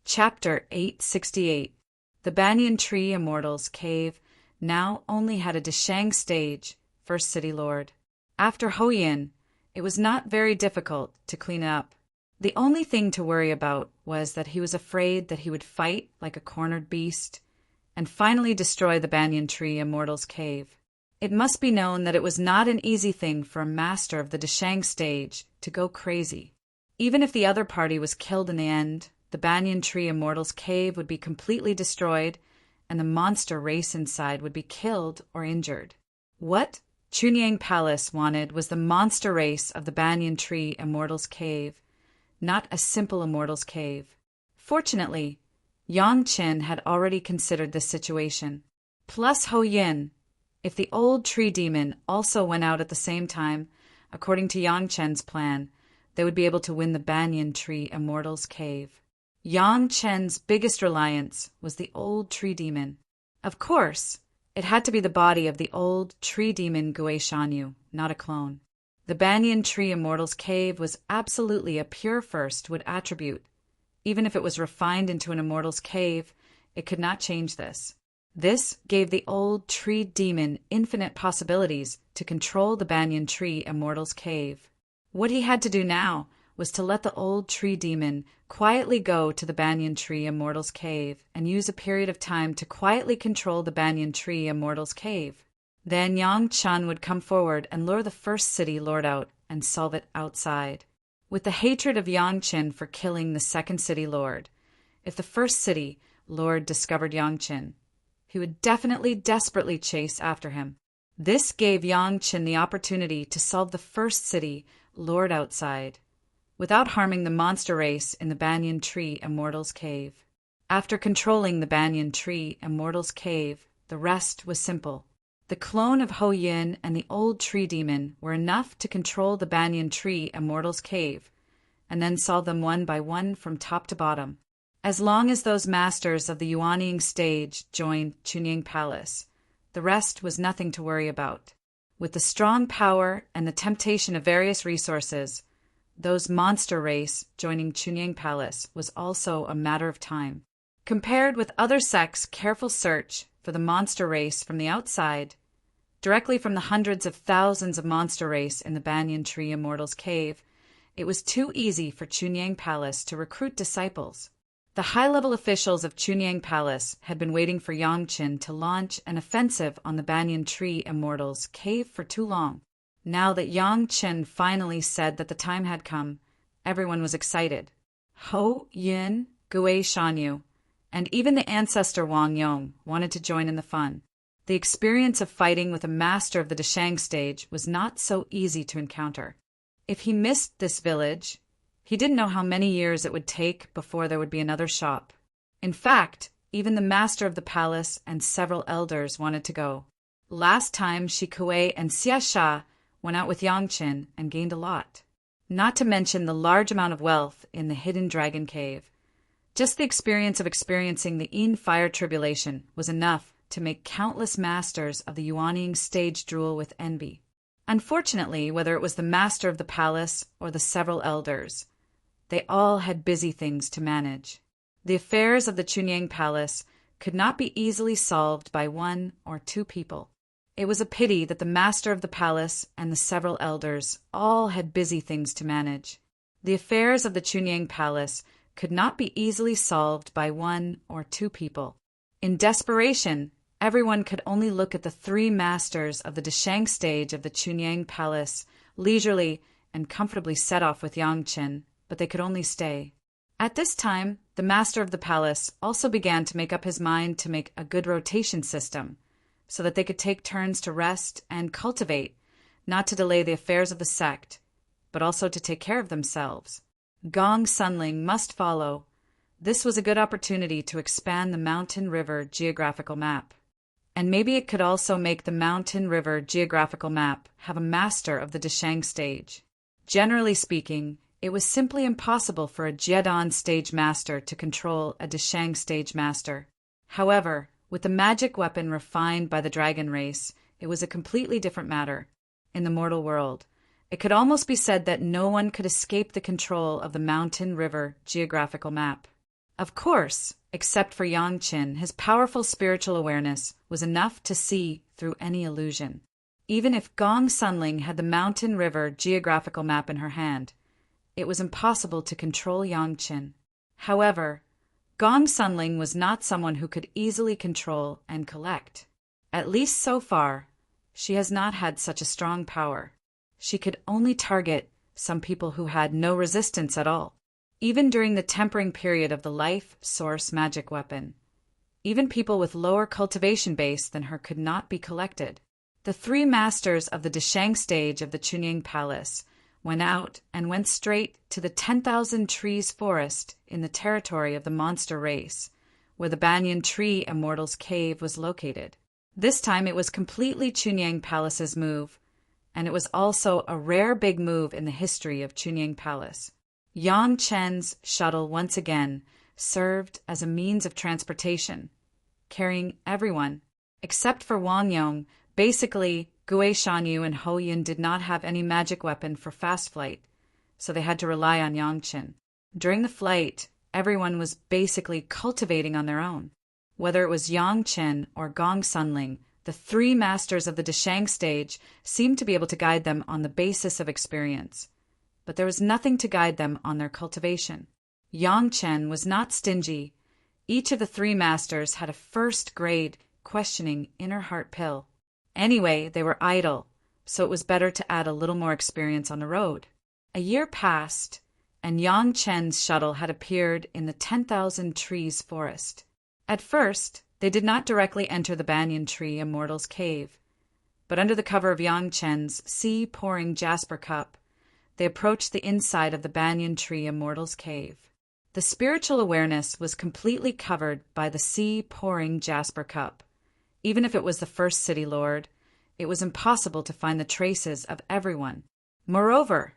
Chapter 868. The Banyan Tree Immortal's Cave now only had a Deshang stage, first city lord. After Hoyin, it was not very difficult to clean up. The only thing to worry about was that he was afraid that he would fight like a cornered beast and finally destroy the Banyan Tree Immortal's Cave. It must be known that it was not an easy thing for a master of the Deshang stage to go crazy. Even if the other party was killed in the end, the Banyan Tree Immortal's Cave would be completely destroyed and the monster race inside would be killed or injured. What Chunyang Palace wanted was the monster race of the Banyan Tree Immortal's Cave, not a simple Immortal's Cave. Fortunately, Yang Qin had already considered this situation. Plus Ho Yin, if the old tree demon also went out at the same time, according to Yang Chen's plan, they would be able to win the Banyan Tree Immortal's Cave. Yang Chen's biggest reliance was the old tree demon. Of course, it had to be the body of the old tree demon Gui Shanyu, not a clone. The Banyan Tree Immortal's Cave was absolutely a pure first wood attribute. Even if it was refined into an Immortal's Cave, it could not change this. This gave the old tree demon infinite possibilities to control the Banyan Tree Immortal's Cave. What he had to do now was to let the old tree demon quietly go to the Banyan Tree Immortal's Cave and use a period of time to quietly control the Banyan Tree Immortal's Cave. Then Yang Chen would come forward and lure the first city lord out and solve it outside. With the hatred of Yang Qin for killing the second city lord, if the first city lord discovered Yang Qin, he would desperately chase after him. This gave Yang Qin the opportunity to solve the first city lord outside, without harming the monster race in the Banyan Tree Immortal's Cave. After controlling the Banyan Tree Immortal's Cave, the rest was simple. The clone of Ho Yin and the old tree demon were enough to control the Banyan Tree Immortal's Cave, and then solve them one by one from top to bottom. As long as those masters of the Yuanying stage joined Chunyang Palace, the rest was nothing to worry about. With the strong power and the temptation of various resources, those monster race joining Chunyang Palace was also a matter of time. Compared with other sects' careful search for the monster race from the outside, directly from the hundreds of thousands of monster race in the Banyan Tree Immortal's cave, it was too easy for Chunyang Palace to recruit disciples. The high-level officials of Chunyang Palace had been waiting for Yangqin to launch an offensive on the Banyan Tree Immortal's cave for too long. Now that Yangqin finally said that the time had come, everyone was excited. Ho Yin, Gui Shanyu, and even the ancestor Wang Yong wanted to join in the fun. The experience of fighting with a master of the Deshang stage was not so easy to encounter. If he missed this village, he didn't know how many years it would take before there would be another shop. In fact, even the master of the palace and several elders wanted to go. Last time, Shi Kuei and Xia Sha went out with Yangqin and gained a lot. Not to mention the large amount of wealth in the hidden dragon cave. Just the experience of experiencing the Yin fire tribulation was enough to make countless masters of the Yuanying stage drool with envy. Unfortunately, whether it was the master of the palace or the several elders, they all had busy things to manage. The affairs of the Chunyang Palace could not be easily solved by one or two people. It was a pity that the master of the palace and the several elders all had busy things to manage. The affairs of the Chunyang Palace could not be easily solved by one or two people. In desperation, everyone could only look at the three masters of the Deshang stage of the Chunyang Palace, leisurely and comfortably set off with Yangqin, but they could only stay. At this time, the master of the palace also began to make up his mind to make a good rotation system, so that they could take turns to rest and cultivate, not to delay the affairs of the sect, but also to take care of themselves. Gong Sunling must follow. This was a good opportunity to expand the Mountain River geographical map. And maybe it could also make the Mountain River geographical map have a master of the Deshang stage. Generally speaking, it was simply impossible for a Jiedan stage master to control a Deshang stage master. However, with the magic weapon refined by the dragon race, it was a completely different matter. In the mortal world, it could almost be said that no one could escape the control of the Mountain River geographical map. Of course, except for Yangqin, his powerful spiritual awareness was enough to see through any illusion. Even if Gong Sunling had the Mountain River geographical map in her hand, it was impossible to control Yangqin. However, Gong Sunling was not someone who could easily control and collect. At least so far, she has not had such a strong power. She could only target some people who had no resistance at all. Even during the tempering period of the life source magic weapon, even people with lower cultivation base than her could not be collected. The three masters of the Deshang stage of the Chunyang Palace went out and went straight to the 10,000 trees forest in the territory of the monster race, where the Banyan Tree Immortal's cave was located. This time it was completely Chunyang Palace's move, and it was also a rare big move in the history of Chunyang Palace. Yangqin's shuttle once again served as a means of transportation, carrying everyone, except for Wang Yong. Basically, Gui Shanyu and Ho Yin did not have any magic weapon for fast flight, so they had to rely on Yangqin. During the flight, everyone was basically cultivating on their own. Whether it was Yangqin or Gong Sunling, the three masters of the Deshang stage seemed to be able to guide them on the basis of experience. But there was nothing to guide them on their cultivation. Yangqin was not stingy. Each of the three masters had a first-grade, questioning inner heart pill. Anyway, they were idle, so it was better to add a little more experience on the road. A year passed, and Yangqin's shuttle had appeared in the 10,000 trees forest. At first, they did not directly enter the Banyan Tree Immortal's cave, but under the cover of Yangqin's sea-pouring jasper cup, they approached the inside of the Banyan Tree Immortal's cave. The spiritual awareness was completely covered by the sea-pouring jasper cup. Even if it was the first city lord, it was impossible to find the traces of everyone. Moreover,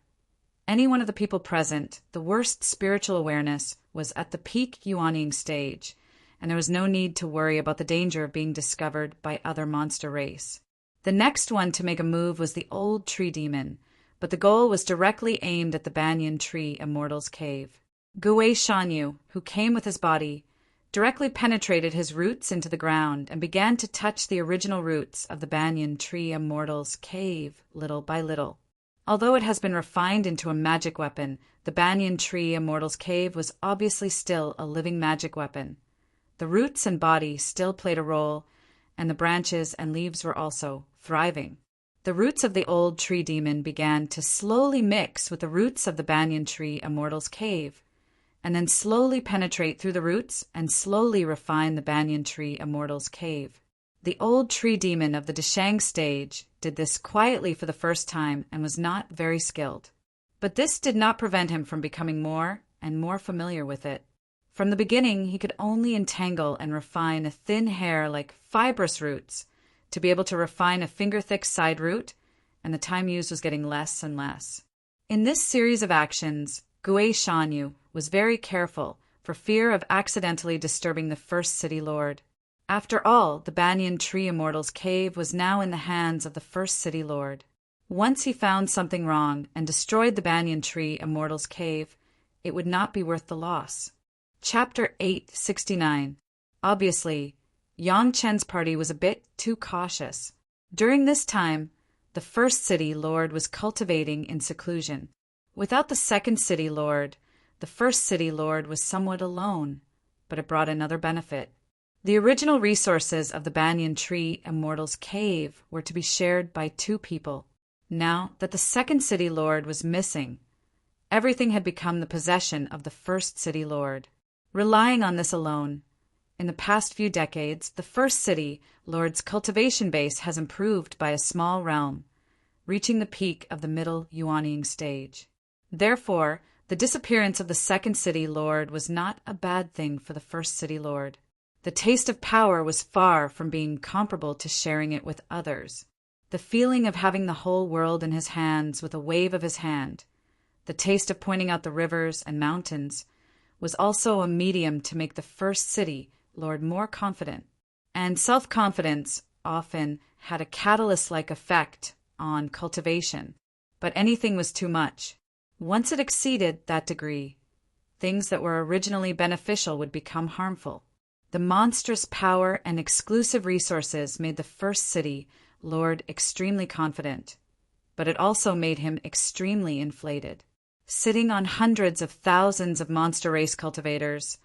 any one of the people present, the worst spiritual awareness was at the peak Yuanying stage, and there was no need to worry about the danger of being discovered by other monster race. The next one to make a move was the old tree demon, but the goal was directly aimed at the Banyan Tree Immortal's cave. Gui Shanyu, who came with his body, directly penetrated his roots into the ground and began to touch the original roots of the banyan tree immortal's cave little by little. Although it has been refined into a magic weapon, the banyan tree immortal's cave was obviously still a living magic weapon. The roots and body still played a role, and the branches and leaves were also thriving. The roots of the old tree demon began to slowly mix with the roots of the banyan tree immortal's cave, and then slowly penetrate through the roots and slowly refine the banyan tree immortal's cave. The old tree demon of the Deshang stage did this quietly for the first time and was not very skilled. But this did not prevent him from becoming more and more familiar with it. From the beginning, he could only entangle and refine a thin hair like fibrous roots to be able to refine a finger-thick side root, and the time used was getting less and less. In this series of actions, Gui Shanyu was very careful for fear of accidentally disturbing the first city lord. After all, the banyan tree immortal's cave was now in the hands of the first city lord. Once he found something wrong and destroyed the banyan tree immortal's cave, it would not be worth the loss. Chapter 869. Obviously, Yang Chen's party was a bit too cautious. During this time, the first city lord was cultivating in seclusion. Without the second city lord, the first city lord was somewhat alone, but it brought another benefit. The original resources of the banyan tree immortal's cave were to be shared by two people. Now that the second city lord was missing, everything had become the possession of the first city lord. Relying on this alone, in the past few decades, the first city lord's cultivation base has improved by a small realm, reaching the peak of the middle Yuanying stage. Therefore, the disappearance of the second city lord was not a bad thing for the first city lord. The taste of power was far from being comparable to sharing it with others. The feeling of having the whole world in his hands with a wave of his hand, the taste of pointing out the rivers and mountains, was also a medium to make the first city lord more confident. And self-confidence often had a catalyst-like effect on cultivation, but anything was too much. Once it exceeded that degree, things that were originally beneficial would become harmful. The monstrous power and exclusive resources made the first city lord extremely confident, but it also made him extremely inflated. Sitting on hundreds of thousands of monster race cultivators,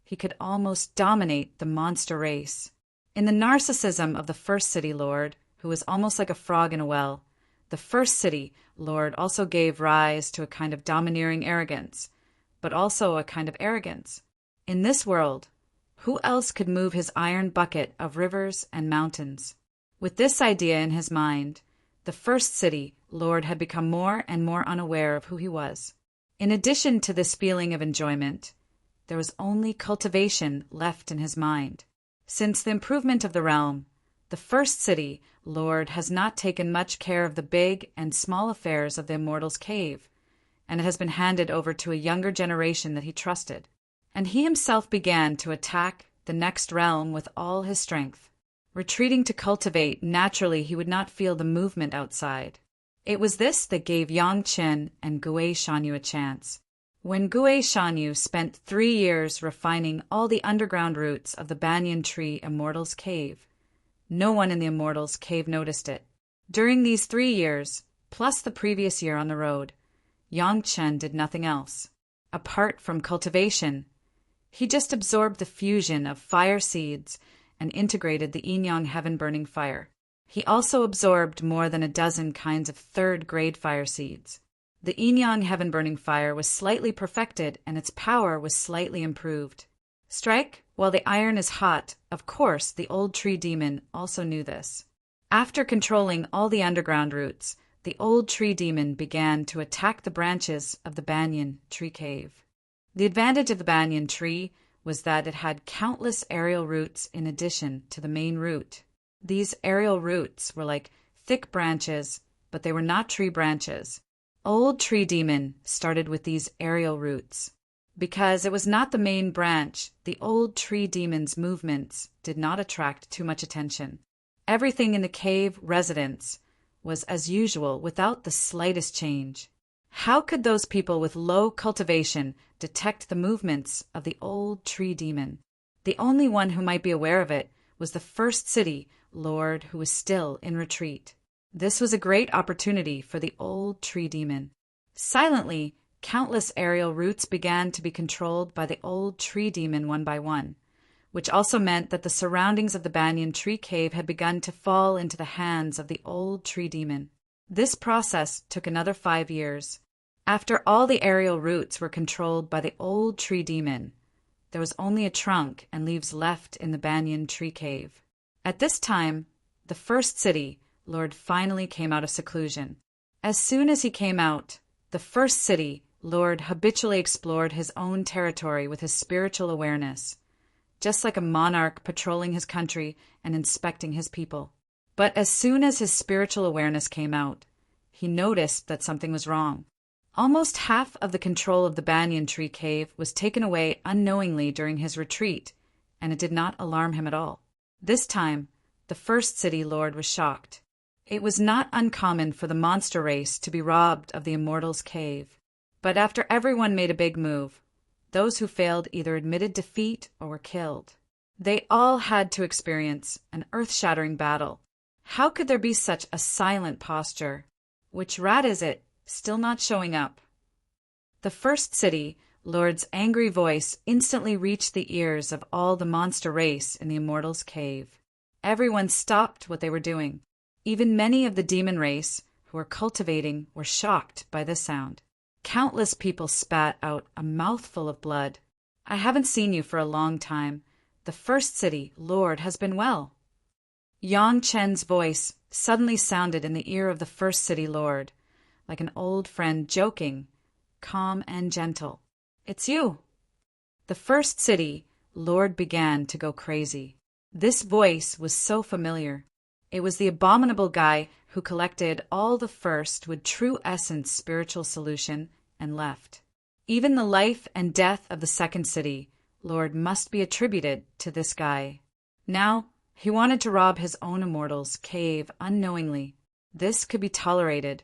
he could almost dominate the monster race. In the narcissism of the first city lord, who was almost like a frog in a well, the first city lord also gave rise to a kind of domineering arrogance, but also a kind of arrogance. In this world, who else could move his iron bucket of rivers and mountains? With this idea in his mind, the first city lord had become more and more unaware of who he was. In addition to this feeling of enjoyment, there was only cultivation left in his mind. Since the improvement of the realm, the first city lord has not taken much care of the big and small affairs of the immortal's cave, and it has been handed over to a younger generation that he trusted. And he himself began to attack the next realm with all his strength. Retreating to cultivate, naturally he would not feel the movement outside. It was this that gave Yang Chen and Gui Shanyu a chance. When Gui Shanyu spent 3 years refining all the underground roots of the banyan tree immortal's cave, no one in the immortal's cave noticed it. During these 3 years, plus the previous year on the road, Yang Chen did nothing else. Apart from cultivation, he just absorbed the fusion of fire seeds and integrated the yin-yang heaven-burning fire. He also absorbed more than a dozen kinds of third-grade fire seeds. The yin-yang heaven-burning fire was slightly perfected and its power was slightly improved. Strike while the iron is hot. Of course, the old tree demon also knew this. After controlling all the underground roots, the old tree demon began to attack the branches of the banyan tree cave. The advantage of the banyan tree was that it had countless aerial roots in addition to the main root. These aerial roots were like thick branches, but they were not tree branches. Old Tree Demon started with these aerial roots. Because it was not the main branch, the old Tree Demon's movements did not attract too much attention. Everything in the cave residence was as usual without the slightest change. How could those people with low cultivation detect the movements of the old Tree Demon? The only one who might be aware of it was the first city lord, who was still in retreat. This was a great opportunity for the old tree demon. Silently, countless aerial roots began to be controlled by the old tree demon one by one, which also meant that the surroundings of the banyan tree cave had begun to fall into the hands of the old tree demon. This process took another 5 years. After all the aerial roots were controlled by the old tree demon, there was only a trunk and leaves left in the banyan tree cave. At this time, the first city lord finally came out of seclusion. As soon as he came out, the first city lord habitually explored his own territory with his spiritual awareness, just like a monarch patrolling his country and inspecting his people. But as soon as his spiritual awareness came out, he noticed that something was wrong. Almost half of the control of the banyan tree cave was taken away unknowingly during his retreat, and it did not alarm him at all. This time, the first city lord was shocked. It was not uncommon for the monster race to be robbed of the Immortal's cave. But after everyone made a big move, those who failed either admitted defeat or were killed. They all had to experience an earth-shattering battle. How could there be such a silent posture? Which rat is it, still not showing up? The first city lord's angry voice instantly reached the ears of all the monster race in the Immortal's cave. Everyone stopped what they were doing. Even many of the demon race who were cultivating were shocked by this sound. Countless people spat out a mouthful of blood. I haven't seen you for a long time. The first city lord has been well. Yang Chen's voice suddenly sounded in the ear of the first city lord, like an old friend joking, calm and gentle. It's you. The first city lord began to go crazy. This voice was so familiar. It was the abominable guy who collected all the first with true essence spiritual solution and left. Even the life and death of the second city lord must be attributed to this guy. Now, he wanted to rob his own Immortal's cave unknowingly. This could be tolerated.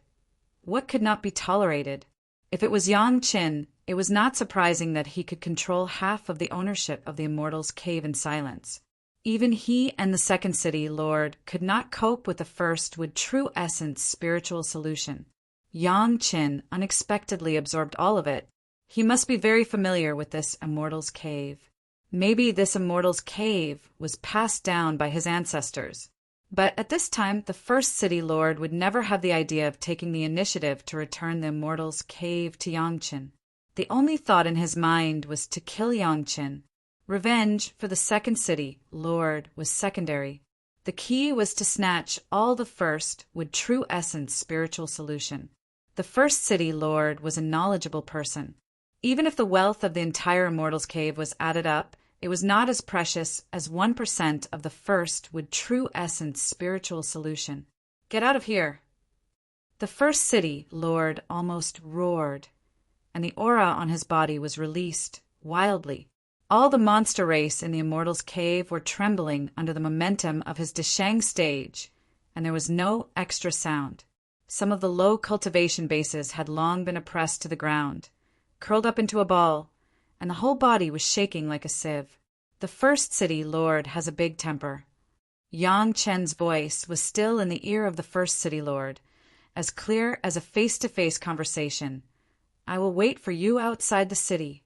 What could not be tolerated? If it was Yang Qin, it was not surprising that he could control half of the ownership of the Immortal's cave in silence. Even he and the second city lord could not cope with the first with true essence spiritual solution. Yang Qin unexpectedly absorbed all of it. He must be very familiar with this Immortal's cave. Maybe this Immortal's cave was passed down by his ancestors. But at this time, the first city lord would never have the idea of taking the initiative to return the Immortal's cave to Yang Qin. The only thought in his mind was to kill Yang Qin. Revenge for the second city lord was secondary. The key was to snatch all the first with true essence spiritual solution. The first city lord was a knowledgeable person. Even if the wealth of the entire Immortal's cave was added up, it was not as precious as 1% of the first with true essence spiritual solution. Get out of here. The first city lord almost roared, and the aura on his body was released wildly. All the monster race in the Immortal's cave were trembling under the momentum of his Deshang stage, and there was no extra sound. Some of the low cultivation bases had long been oppressed to the ground, curled up into a ball, and the whole body was shaking like a sieve. The first city lord has a big temper. Yang Chen's voice was still in the ear of the first city lord, as clear as a face-to-face conversation. I will wait for you outside the city.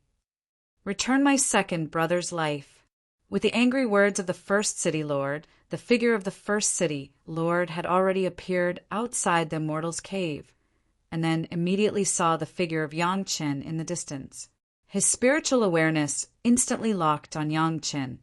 Return my second brother's life. With the angry words of the first city lord, the figure of the first city lord had already appeared outside the Immortal's cave, and then immediately saw the figure of Yang Qin in the distance. His spiritual awareness instantly locked on Yang Qin,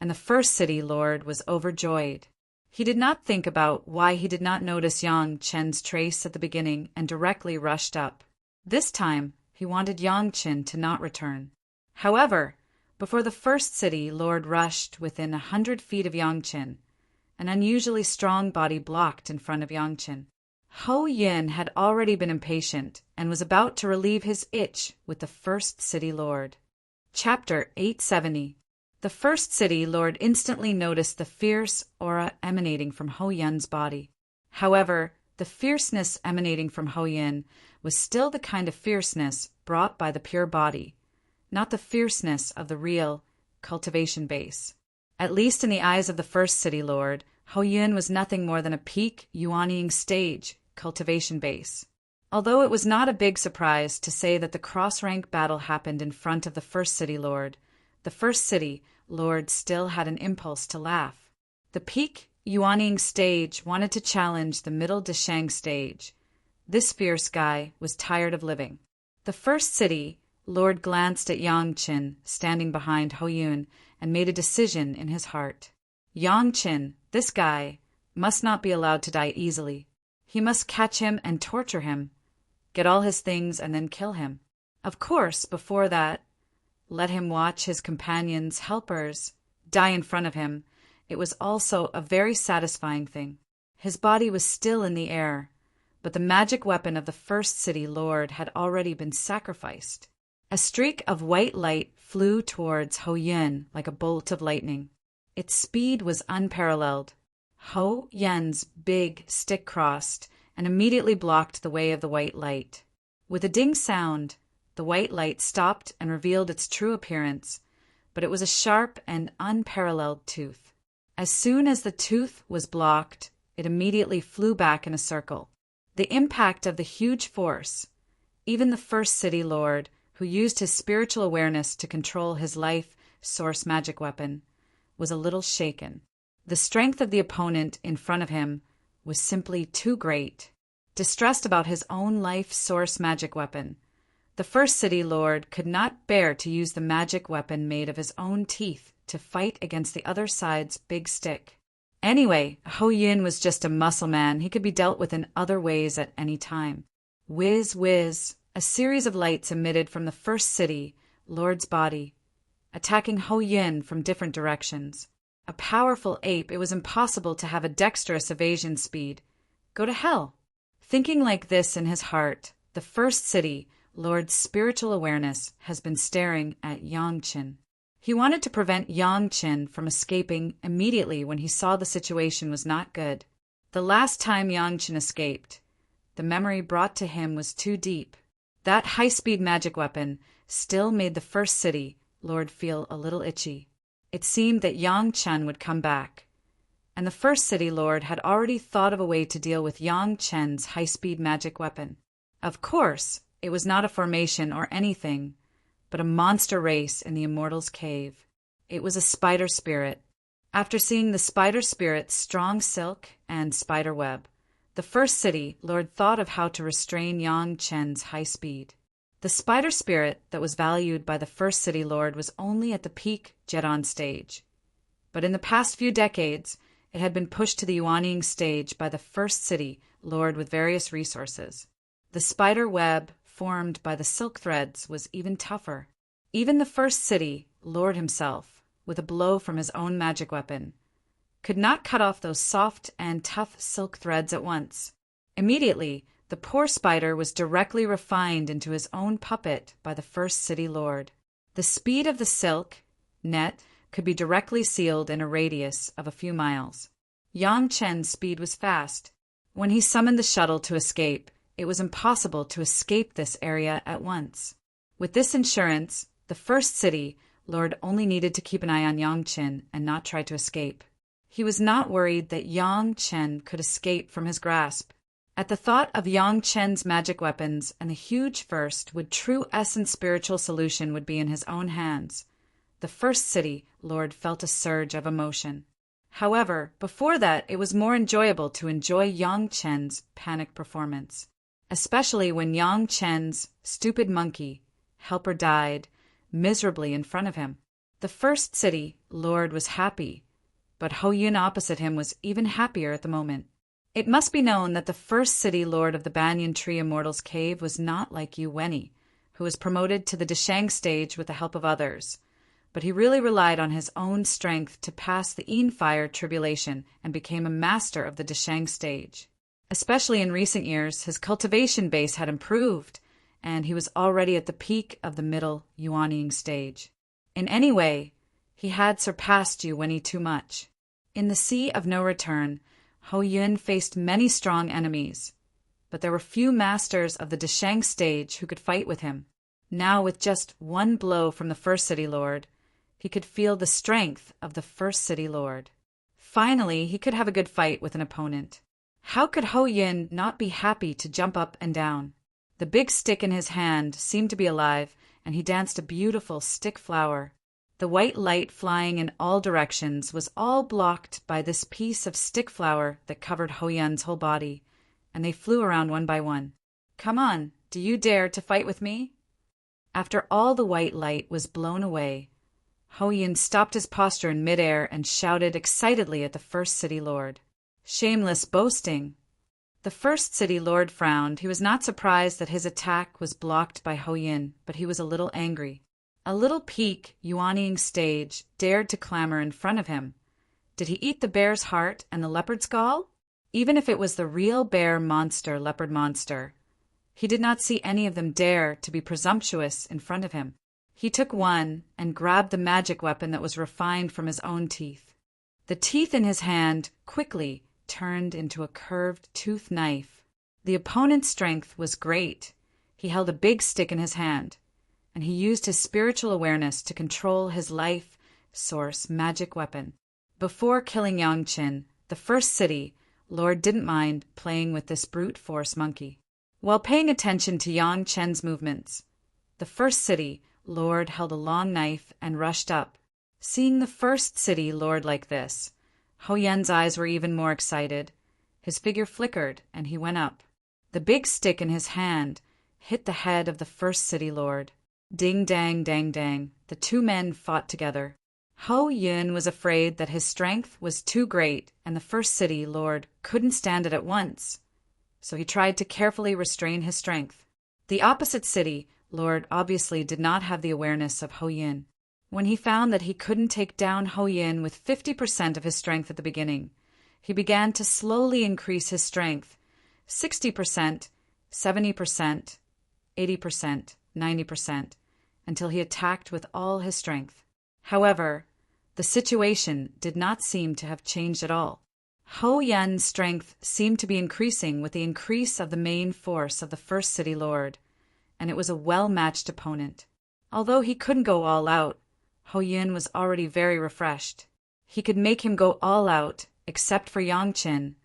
and the first city lord was overjoyed. He did not think about why he did not notice Yang Qin's trace at the beginning and directly rushed up. This time, he wanted Yang Qin to not return. However, before the first city lord rushed within 100 feet of Yang Qin, an unusually strong body blocked in front of Yang Qin. Ho Yin had already been impatient and was about to relieve his itch with the first city lord. Chapter 870. The first city lord instantly noticed the fierce aura emanating from Ho Yin's body. However, the fierceness emanating from Ho Yin was still the kind of fierceness brought by the pure body, not the fierceness of the real, cultivation base. At least in the eyes of the first city lord, Hou Yun was nothing more than a peak yuanying stage cultivation base. Although it was not a big surprise to say that the cross-rank battle happened in front of the first city lord, the first city lord still had an impulse to laugh. The peak yuanying stage wanted to challenge the middle Deshang stage. This fierce guy was tired of living. The first city lord glanced at Yang Qin standing behind Hou Yun and made a decision in his heart. Yang Qin, this guy, must not be allowed to die easily. He must catch him and torture him, get all his things and then kill him. Of course, before that, let him watch his companions, helpers, die in front of him. It was also a very satisfying thing. His body was still in the air, but the magic weapon of the first city lord had already been sacrificed. A streak of white light flew towards Hou Yun like a bolt of lightning. Its speed was unparalleled. Hou Yun's big stick crossed and immediately blocked the way of the white light. With a ding sound, the white light stopped and revealed its true appearance, but it was a sharp and unparalleled tooth. As soon as the tooth was blocked, it immediately flew back in a circle. The impact of the huge force, even the first city lord, who used his spiritual awareness to control his life source magic weapon, was a little shaken. The strength of the opponent in front of him was simply too great. Distressed about his own life source magic weapon, the first city lord could not bear to use the magic weapon made of his own teeth to fight against the other side's big stick. Anyway, Hou Yun was just a muscle man. He could be dealt with in other ways at any time. Whiz, whiz, a series of lights emitted from the first city lord's body, attacking Hou Yun from different directions. A powerful ape, it was impossible to have a dexterous evasion speed. Go to hell. Thinking like this in his heart, the first city lord's spiritual awareness has been staring at Yang Qin. He wanted to prevent Yang Qin from escaping immediately when he saw the situation was not good. The last time Yang Qin escaped, the memory brought to him was too deep. That high-speed magic weapon still made the first city lord feel a little itchy. It seemed that Yang Qin would come back, and the first city lord had already thought of a way to deal with Yang Qin's high-speed magic weapon. Of course, it was not a formation or anything, but a monster race in the Immortal's cave. It was a spider spirit. After seeing the spider spirit's strong silk and spider web, the first city lord thought of how to restrain Yang Qin's high speed. The spider spirit that was valued by the first city lord was only at the peak Jedon stage, but in the past few decades, it had been pushed to the yuanying stage by the first city lord with various resources. The spider web formed by the silk threads was even tougher. Even the first city lord himself, with a blow from his own magic weapon, could not cut off those soft and tough silk threads at once. Immediately, the poor spider was directly refined into his own puppet by the first city lord. The speed of the silk net could be directly sealed in a radius of a few miles. Yang Qin's speed was fast. When he summoned the shuttle to escape, it was impossible to escape this area at once. With this insurance, the first city lord only needed to keep an eye on Yang Qin and not try to escape. He was not worried that Yang Qin could escape from his grasp. At the thought of Yang Qin's magic weapons and the huge first true essence spiritual solution would be in his own hands, the first city lord felt a surge of emotion. However, before that, it was more enjoyable to enjoy Yang Qin's panic performance, especially when Yang Qin's stupid monkey helper died miserably in front of him. The first city lord was happy, but Hou Yun opposite him was even happier at the moment. It must be known that the first city lord of the Banyan Tree Immortal's cave was not like Yu Wenyi, who was promoted to the Deshang stage with the help of others, but he really relied on his own strength to pass the Yin Fire tribulation and became a master of the Deshang stage. Especially in recent years, his cultivation base had improved, and he was already at the peak of the middle yuanying stage. In any way, he had surpassed Yu Wenyi too much. In the Sea of No Return, Hou Yun faced many strong enemies, but there were few masters of the Deshang stage who could fight with him. Now, with just one blow from the first city lord, He could feel the strength of the first city lord. Finally, he could have a good fight with an opponent. How could Ho Yin not be happy to jump up and down? The big stick in his hand seemed to be alive, and he danced a beautiful stick flower. The white light flying in all directions was all blocked by this piece of stick flower that covered Ho Yun's whole body, and they flew around one by one. "Come on, do you dare to fight with me?" After all the white light was blown away, Ho Yin stopped his posture in midair and shouted excitedly at the first city lord. "Shameless boasting!" The first city lord frowned. He was not surprised that his attack was blocked by Ho Yin, but he was a little angry. A little peak yuanying stage dared to clamor in front of him. Did he eat the bear's heart and the leopard's gall? Even if it was the real bear monster, leopard monster, he did not see any of them dare to be presumptuous in front of him. He took one and grabbed the magic weapon that was refined from his own teeth. The teeth in his hand quickly turned into a curved tooth knife. The opponent's strength was great. He held a big stick in his hand, and he used his spiritual awareness to control his life source magic weapon. Before killing Yangqin, the first city lord didn't mind playing with this brute force monkey. While paying attention to Yang Chen's movements, the first city lord held a long knife and rushed up. Seeing the first city lord like this, Ho Yun's eyes were even more excited. His figure flickered, and he went up. The big stick in his hand hit the head of the first city lord. Ding dang dang dang, the two men fought together. Ho Yun was afraid that his strength was too great and the first city lord couldn't stand it at once, so he tried to carefully restrain his strength. The opposite city lord obviously did not have the awareness of Ho Yin. When he found that he couldn't take down Ho Yin with 50% of his strength at the beginning, he began to slowly increase his strength, 60%, 70%, 80%, 90%, until he attacked with all his strength. However, the situation did not seem to have changed at all. Ho Yun's strength seemed to be increasing with the increase of the main force of the first city lord, and it was a well-matched opponent. Although he couldn't go all out, Ho Yun was already very refreshed. He could make him go all out, except for Yangqin.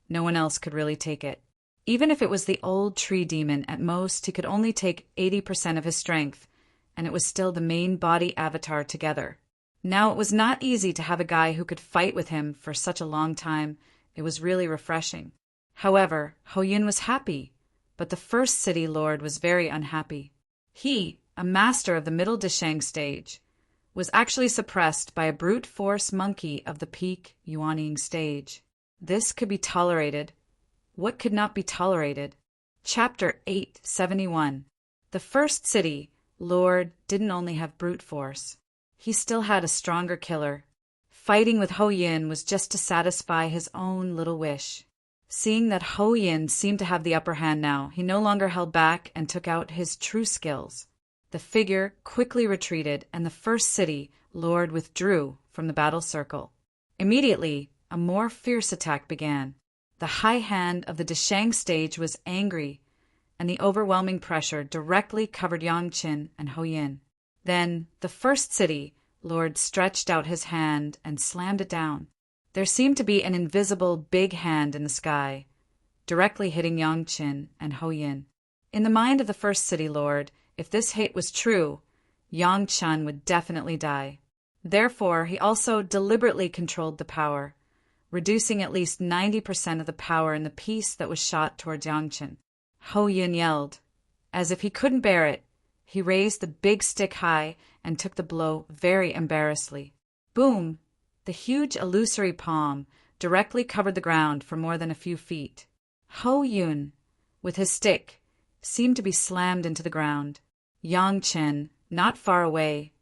No one else could really take it. Even if it was the old tree demon, at most he could only take 80% of his strength, and it was still the main body avatar together. Now it was not easy to have a guy who could fight with him for such a long time. It was really refreshing. However, Ho Yun was happy, but the first city lord was very unhappy. He, a master of the middle Deshang stage, was actually suppressed by a brute force monkey of the peak yuanying stage. This could be tolerated. What could not be tolerated? Chapter 871. The first city lord didn't only have brute force. He still had a stronger killer. Fighting with Ho Yin was just to satisfy his own little wish. Seeing that Ho Yin seemed to have the upper hand now, he no longer held back and took out his true skills. The figure quickly retreated, and the first city lord withdrew from the battle circle. Immediately, a more fierce attack began. The high hand of the Deshang stage was angry, and the overwhelming pressure directly covered Yangqin and Ho Yin. Then, the first city lord stretched out his hand and slammed it down. There seemed to be an invisible big hand in the sky, directly hitting Yangqin and Ho Yin. In the mind of the first city lord, if this hate was true, Yangqin would definitely die. Therefore, he also deliberately controlled the power, reducing at least 90% of the power in the piece that was shot towards Yangqin. Ho Yin yelled. As if he couldn't bear it, he raised the big stick high and took the blow very embarrassedly. Boom! The huge illusory palm directly covered the ground for more than a few feet. Ho Yun, with his stick, seemed to be slammed into the ground. Yangqin, not far away,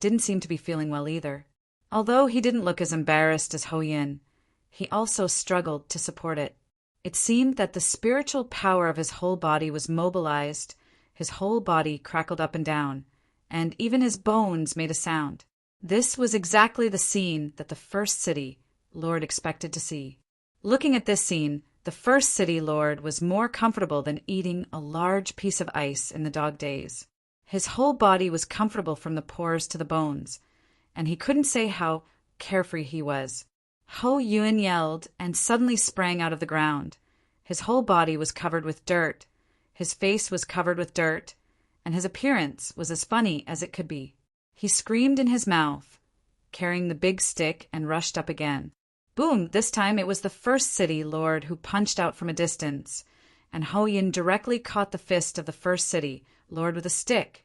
didn't seem to be feeling well either. Although he didn't look as embarrassed as Ho Yin, he also struggled to support it. It seemed that the spiritual power of his whole body was mobilized. His whole body crackled up and down, and even his bones made a sound. This was exactly the scene that the first city lord expected to see. Looking at this scene, the first city lord was more comfortable than eating a large piece of ice in the dog days. His whole body was comfortable from the pores to the bones, and he couldn't say how carefree he was. Ho Yun yelled and suddenly sprang out of the ground. His whole body was covered with dirt, his face was covered with dirt, and his appearance was as funny as it could be. He screamed in his mouth, carrying the big stick, and rushed up again. Boom! This time it was the first city lord who punched out from a distance, and Ho Yin directly caught the fist of the first city lord with a stick.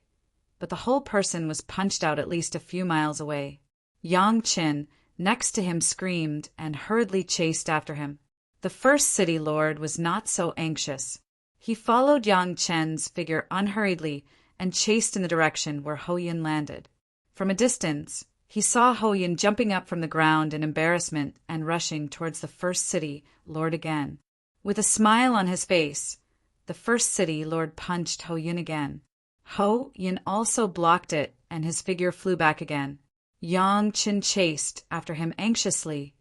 But the whole person was punched out at least a few miles away. Yang Qin, next to him, screamed and hurriedly chased after him. The first city lord was not so anxious. He followed Yang Chen's figure unhurriedly and chased in the direction where Ho Yin landed. From a distance, he saw Ho Yin jumping up from the ground in embarrassment and rushing towards the first city lord again. With a smile on his face, the first city lord punched Ho Yin again. Ho Yin also blocked it, and his figure flew back again. Yang Qin chased after him anxiously,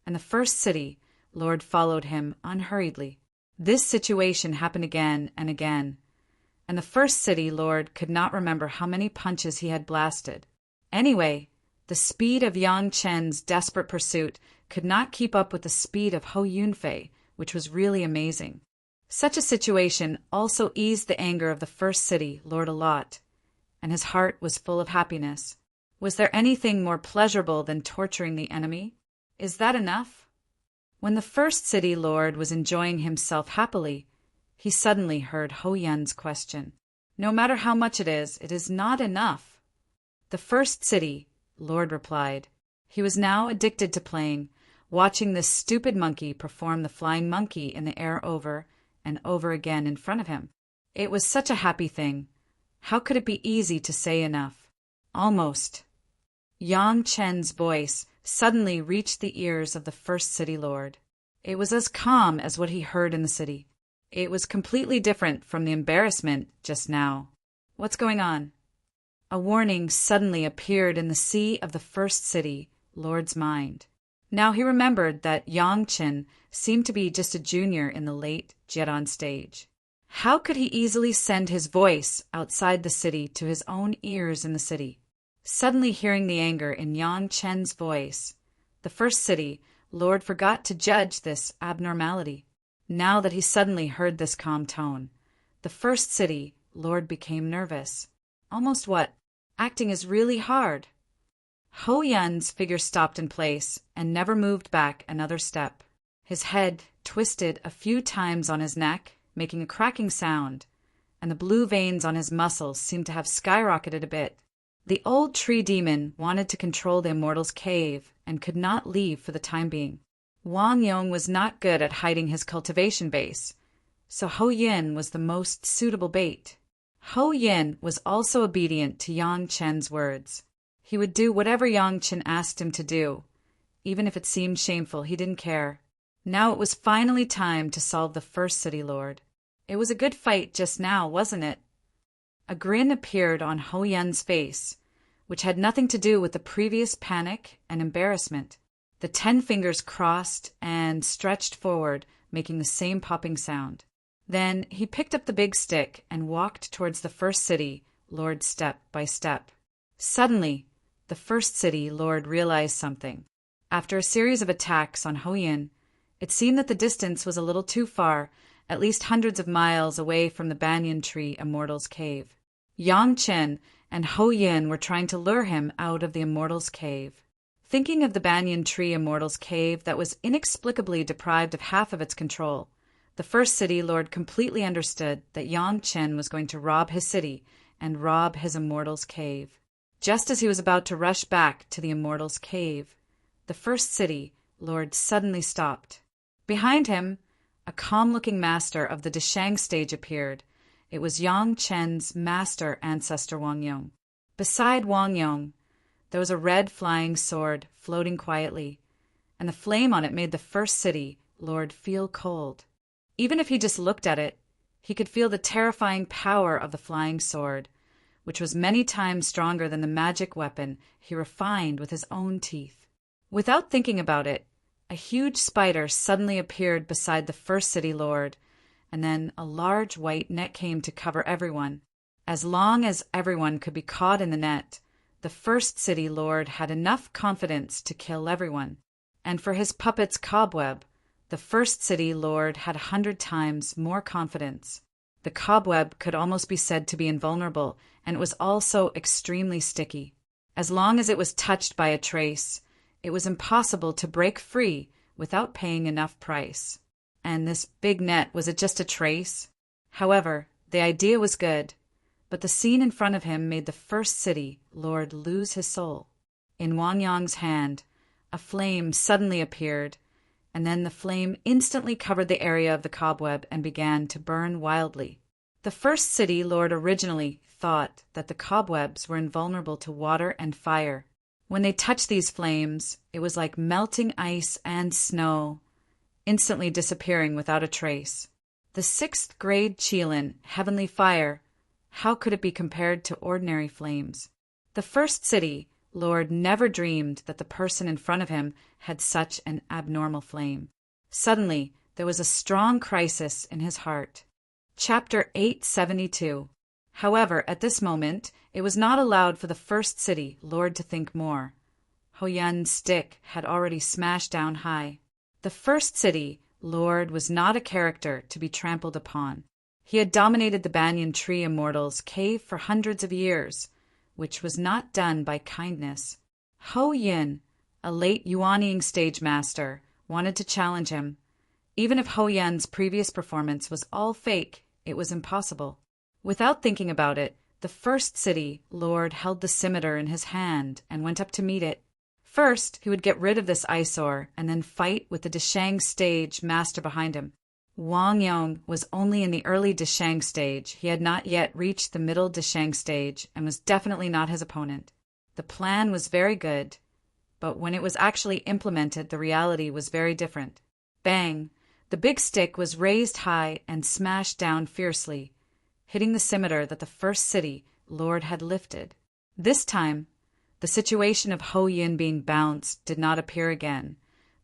and the first city lord followed him unhurriedly. This situation happened again and again, and the first city lord could not remember how many punches he had blasted. Anyway, the speed of Yang Chen's desperate pursuit could not keep up with the speed of Ho Yunfei, which was really amazing. Such a situation also eased the anger of the first city lord a lot, and his heart was full of happiness. Was there anything more pleasurable than torturing the enemy? Is that enough? When the first city lord was enjoying himself happily, he suddenly heard Ho Yun's question. No matter how much it is not enough. The first city lord replied. He was now addicted to playing, watching this stupid monkey perform the flying monkey in the air over and over again in front of him. It was such a happy thing. How could it be easy to say enough? Almost. Yang Chen's voice suddenly reached the ears of the first city lord. It was as calm as what he heard in the city. It was completely different from the embarrassment just now. What's going on? A warning suddenly appeared in the sea of the first city lord's mind. Now he remembered that Yang Qin seemed to be just a junior in the late Jiedan stage. How could he easily send his voice outside the city to his own ears in the city? Suddenly hearing the anger in Yang Chen's voice, the first city lord forgot to judge this abnormality. Now that he suddenly heard this calm tone, the first city lord became nervous. Almost what? Acting is really hard. Ho Yun's figure stopped in place and never moved back another step. His head twisted a few times on his neck, making a cracking sound, and the blue veins on his muscles seemed to have skyrocketed a bit. The old tree demon wanted to control the Immortal's cave and could not leave for the time being. Wang Yong was not good at hiding his cultivation base, so Ho Yin was the most suitable bait. Ho Yin was also obedient to Yang Chen's words. He would do whatever Yang Chen asked him to do. Even if it seemed shameful, he didn't care. Now it was finally time to solve the first city lord. It was a good fight just now, wasn't it? A grin appeared on Ho Yun's face, which had nothing to do with the previous panic and embarrassment. The 10 fingers crossed and stretched forward, making the same popping sound. Then he picked up the big stick and walked towards the first city lord step by step. Suddenly, the first city lord realized something. After a series of attacks on Ho Yin, it seemed that the distance was a little too far, at least hundreds of miles away from the banyan tree Immortal's cave. Yang Chen and Ho Yin were trying to lure him out of the Immortal's cave. Thinking of the banyan tree Immortal's cave that was inexplicably deprived of half of its control, the first city lord completely understood that Yang Chen was going to rob his city and rob his Immortal's cave. Just as he was about to rush back to the Immortal's cave, the first city lord suddenly stopped. Behind him, a calm-looking master of the Deshang stage appeared. It was Yang Chen's master ancestor Wang Yong. Beside Wang Yong, there was a red flying sword floating quietly, and the flame on it made the first city lord feel cold. Even if he just looked at it, he could feel the terrifying power of the flying sword, which was many times stronger than the magic weapon he refined with his own teeth. Without thinking about it, a huge spider suddenly appeared beside the first city lord, and then a large white net came to cover everyone. As long as everyone could be caught in the net, the first city lord had enough confidence to kill everyone. And for his puppet's cobweb, the first city lord had 100 times more confidence. The cobweb could almost be said to be invulnerable, and it was also extremely sticky. As long as it was touched by a trace, it was impossible to break free without paying enough price. And this big net, was it just a trace? However, the idea was good, but the scene in front of him made the first city lord lose his soul. In Wang Yong's hand, a flame suddenly appeared, and then the flame instantly covered the area of the cobweb and began to burn wildly. The first city lord originally thought that the cobwebs were invulnerable to water and fire. When they touched these flames, it was like melting ice and snow, instantly disappearing without a trace. The 6th grade Qilin, heavenly fire, how could it be compared to ordinary flames? The first city lord never dreamed that the person in front of him had such an abnormal flame. Suddenly, there was a strong crisis in his heart. Chapter 872. However, at this moment, it was not allowed for the first city lord to think more. Ho Yun's stick had already smashed down high. The first city lord was not a character to be trampled upon. He had dominated the banyan tree immortal's cave for hundreds of years, which was not done by kindness. Ho Yun, a late Yuanying stage master, wanted to challenge him. Even if Ho Yun's previous performance was all fake, it was impossible. Without thinking about it, the first city lord held the scimitar in his hand and went up to meet it. First, he would get rid of this eyesore and then fight with the Deshang stage master behind him. Wang Yong was only in the early Deshang stage. He had not yet reached the middle Deshang stage and was definitely not his opponent. The plan was very good, but when it was actually implemented, the reality was very different. Bang! The big stick was raised high and smashed down fiercely, hitting the scimitar that the first city lord had lifted. This time, the situation of Ho Yun being bounced did not appear again,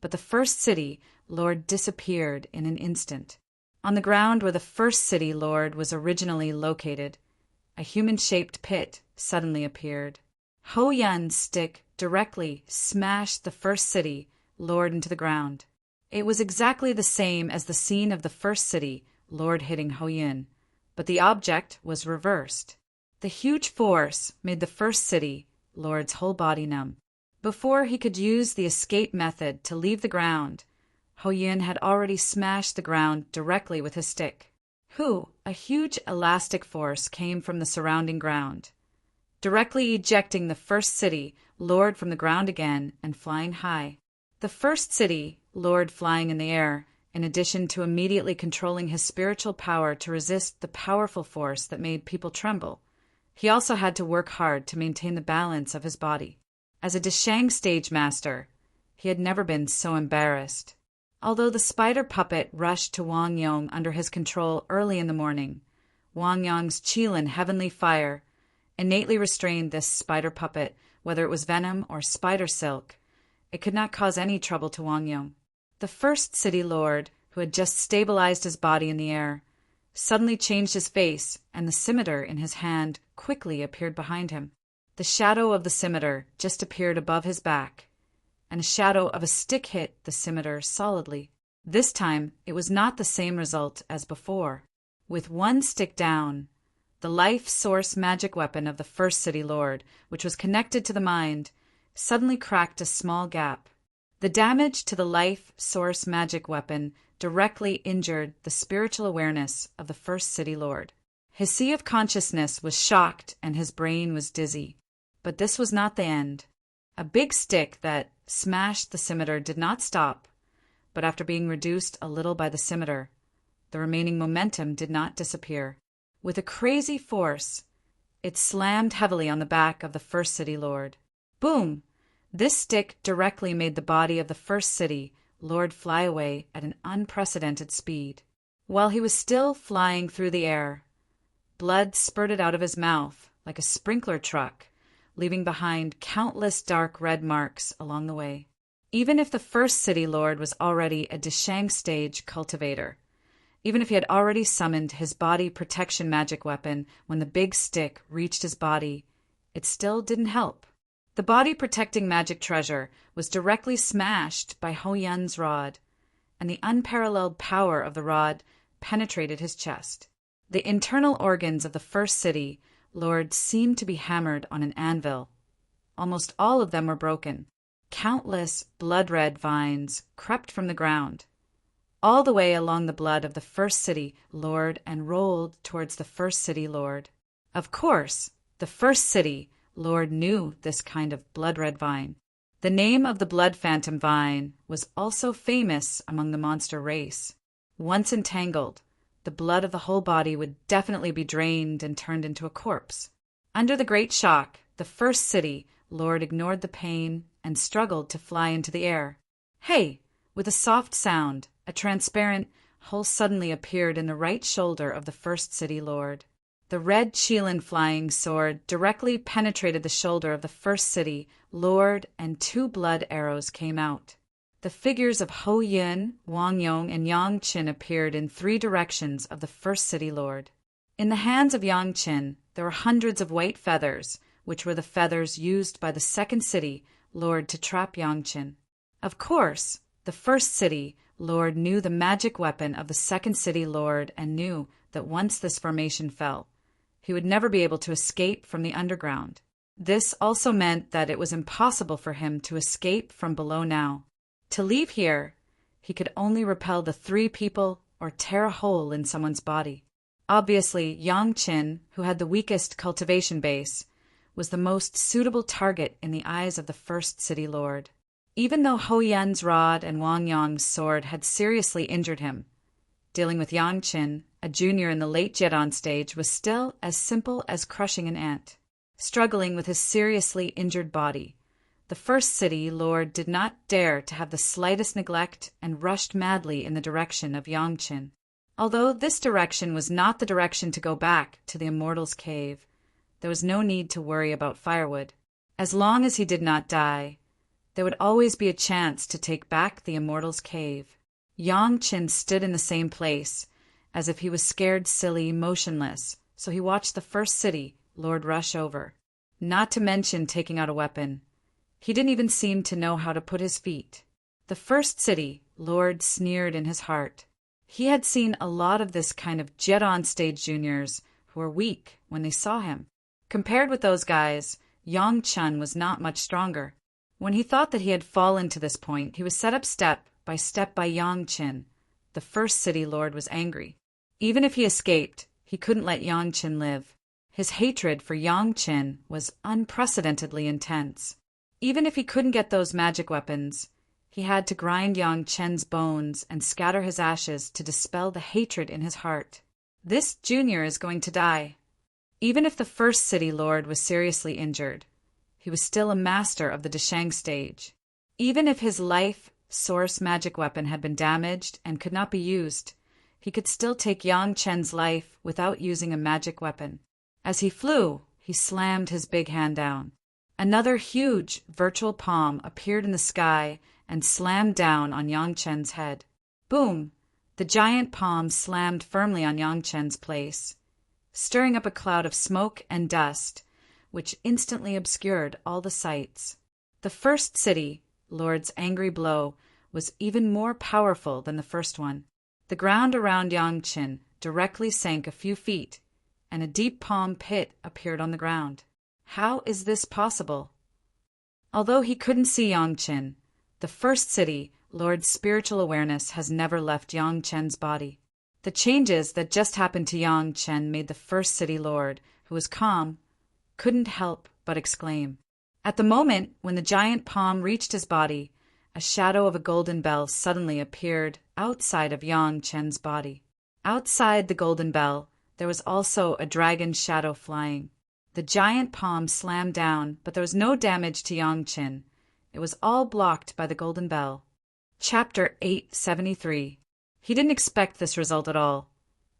but the first city lord disappeared in an instant. On the ground where the first city lord was originally located, a human-shaped pit suddenly appeared. Ho Yun's stick directly smashed the first city lord into the ground. It was exactly the same as the scene of the first city lord hitting Ho Yun, but the object was reversed. The huge force made the first city lord's whole body numb. Before he could use the escape method to leave the ground, Ho Yun had already smashed the ground directly with his stick. A huge elastic force came from the surrounding ground, directly ejecting the first city lord from the ground again and flying high. The first city lord flying in the air, in addition to immediately controlling his spiritual power to resist the powerful force that made people tremble, he also had to work hard to maintain the balance of his body. As a Deshang stage master, he had never been so embarrassed. Although the spider puppet rushed to Wang Yong under his control early in the morning, Wang Yong's Qilin heavenly fire innately restrained this spider puppet, whether it was venom or spider silk. It could not cause any trouble to Wang Yong. The first city lord, who had just stabilized his body in the air, suddenly changed his face, and the scimitar in his hand quickly appeared behind him. The shadow of the scimitar just appeared above his back, and a shadow of a stick hit the scimitar solidly. This time, it was not the same result as before. With one stick down, the life source magic weapon of the first city lord, which was connected to the mind, suddenly cracked a small gap. The damage to the life source magic weapon directly injured the spiritual awareness of the first city lord. His sea of consciousness was shocked and his brain was dizzy. But this was not the end. A big stick that smashed the scimitar did not stop, but after being reduced a little by the scimitar, the remaining momentum did not disappear. With a crazy force, it slammed heavily on the back of the first city lord. Boom! This stick directly made the body of the first city lord fly away at an unprecedented speed. While he was still flying through the air, blood spurted out of his mouth like a sprinkler truck, leaving behind countless dark red marks along the way. Even if the first city lord was already a Deshang stage cultivator, even if he had already summoned his body protection magic weapon when the big stick reached his body, it still didn't help. The body-protecting magic treasure was directly smashed by Ho Yun's rod, and the unparalleled power of the rod penetrated his chest. The internal organs of the first city lord seemed to be hammered on an anvil. Almost all of them were broken. Countless blood-red vines crept from the ground, all the way along the blood of the first city lord and rolled towards the first city lord. Of course, the first city lord knew this kind of blood-red vine. The name of the blood phantom vine was also famous among the monster race. Once entangled, the blood of the whole body would definitely be drained and turned into a corpse. Under the great shock, the first city lord ignored the pain and struggled to fly into the air. Hey! With a soft sound, a transparent hole suddenly appeared in the right shoulder of the first city lord. The red Qilin flying sword directly penetrated the shoulder of the first city lord, and 2 blood arrows came out. The figures of Ho Yun, Wang Yong, and Yang Qin appeared in 3 directions of the first city lord. In the hands of Yang Qin, there were hundreds of white feathers, which were the feathers used by the second city lord to trap Yang Qin. Of course, the first city lord knew the magic weapon of the second city lord and knew that once this formation fell, he would never be able to escape from the underground. This also meant that it was impossible for him to escape from below now. To leave here, he could only repel the 3 people or tear a hole in someone's body. Obviously, Yang Qin, who had the weakest cultivation base, was the most suitable target in the eyes of the first city lord. Even though Ho Yun's rod and Wang Yong's sword had seriously injured him, dealing with Yang Qin, a junior in the late Jedon stage, was still as simple as crushing an ant. Struggling with his seriously injured body, the first city lord did not dare to have the slightest neglect and rushed madly in the direction of Yang Qin. Although this direction was not the direction to go back to the Immortal's cave, there was no need to worry about firewood. As long as he did not die, there would always be a chance to take back the Immortal's cave. Yang Qin stood in the same place, as if he was scared, silly, motionless, so he watched the first city lord rush over, not to mention taking out a weapon. He didn't even seem to know how to put his feet. The first city lord sneered in his heart. He had seen a lot of this kind of Jedon stage juniors who were weak when they saw him. Compared with those guys, Yang Qin was not much stronger. When he thought that he had fallen to this point, he was set up step by Yang Qin. The first city lord was angry. Even if he escaped, he couldn't let Yang Qin live. His hatred for Yang Qin was unprecedentedly intense. Even if he couldn't get those magic weapons, he had to grind Yang Qin's bones and scatter his ashes to dispel the hatred in his heart. This junior is going to die. Even if the first city lord was seriously injured, he was still a master of the Deshang stage. Even if his life source magic weapon had been damaged and could not be used, he could still take Yang Qin's life without using a magic weapon. As he flew, he slammed his big hand down. Another huge virtual palm appeared in the sky and slammed down on Yang Qin's head. Boom! The giant palm slammed firmly on Yang Qin's place, stirring up a cloud of smoke and dust, which instantly obscured all the sights. The first city lord's angry blow was even more powerful than the first one. The ground around Yang Qin directly sank a few feet, and a deep palm pit appeared on the ground. How is this possible? Although he couldn't see Yang Qin, the first city lord's spiritual awareness has never left Yang Qin's body. The changes that just happened to Yang Qin made the first city lord, who was calm, couldn't help but exclaim. At the moment when the giant palm reached his body, a shadow of a golden bell suddenly appeared outside of Yang Qin's body. Outside the golden bell, there was also a dragon shadow flying. The giant palm slammed down, but there was no damage to Yang Qin. It was all blocked by the golden bell. Chapter 873. He didn't expect this result at all,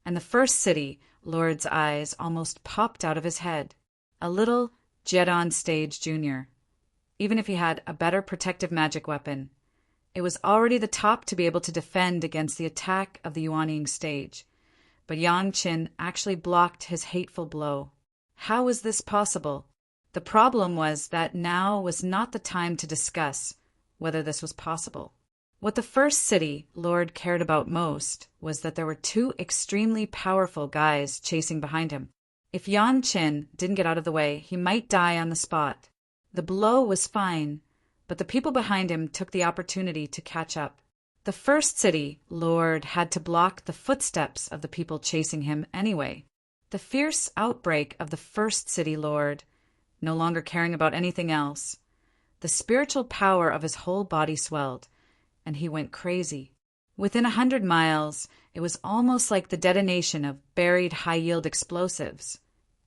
and the first city lord's eyes almost popped out of his head. A little Jedon stage junior. Even if he had a better protective magic weapon, it was already the top to be able to defend against the attack of the Yuanying stage. But Yang Qin actually blocked his hateful blow. How was this possible? The problem was that now was not the time to discuss whether this was possible. What the first city lord cared about most was that there were two extremely powerful guys chasing behind him. If Yang Qin didn't get out of the way, he might die on the spot. The blow was fine, but the people behind him took the opportunity to catch up. The first city lord had to block the footsteps of the people chasing him anyway. The fierce outbreak of the first city lord, no longer caring about anything else, the spiritual power of his whole body swelled, and he went crazy. Within 100 miles, it was almost like the detonation of buried high-yield explosives.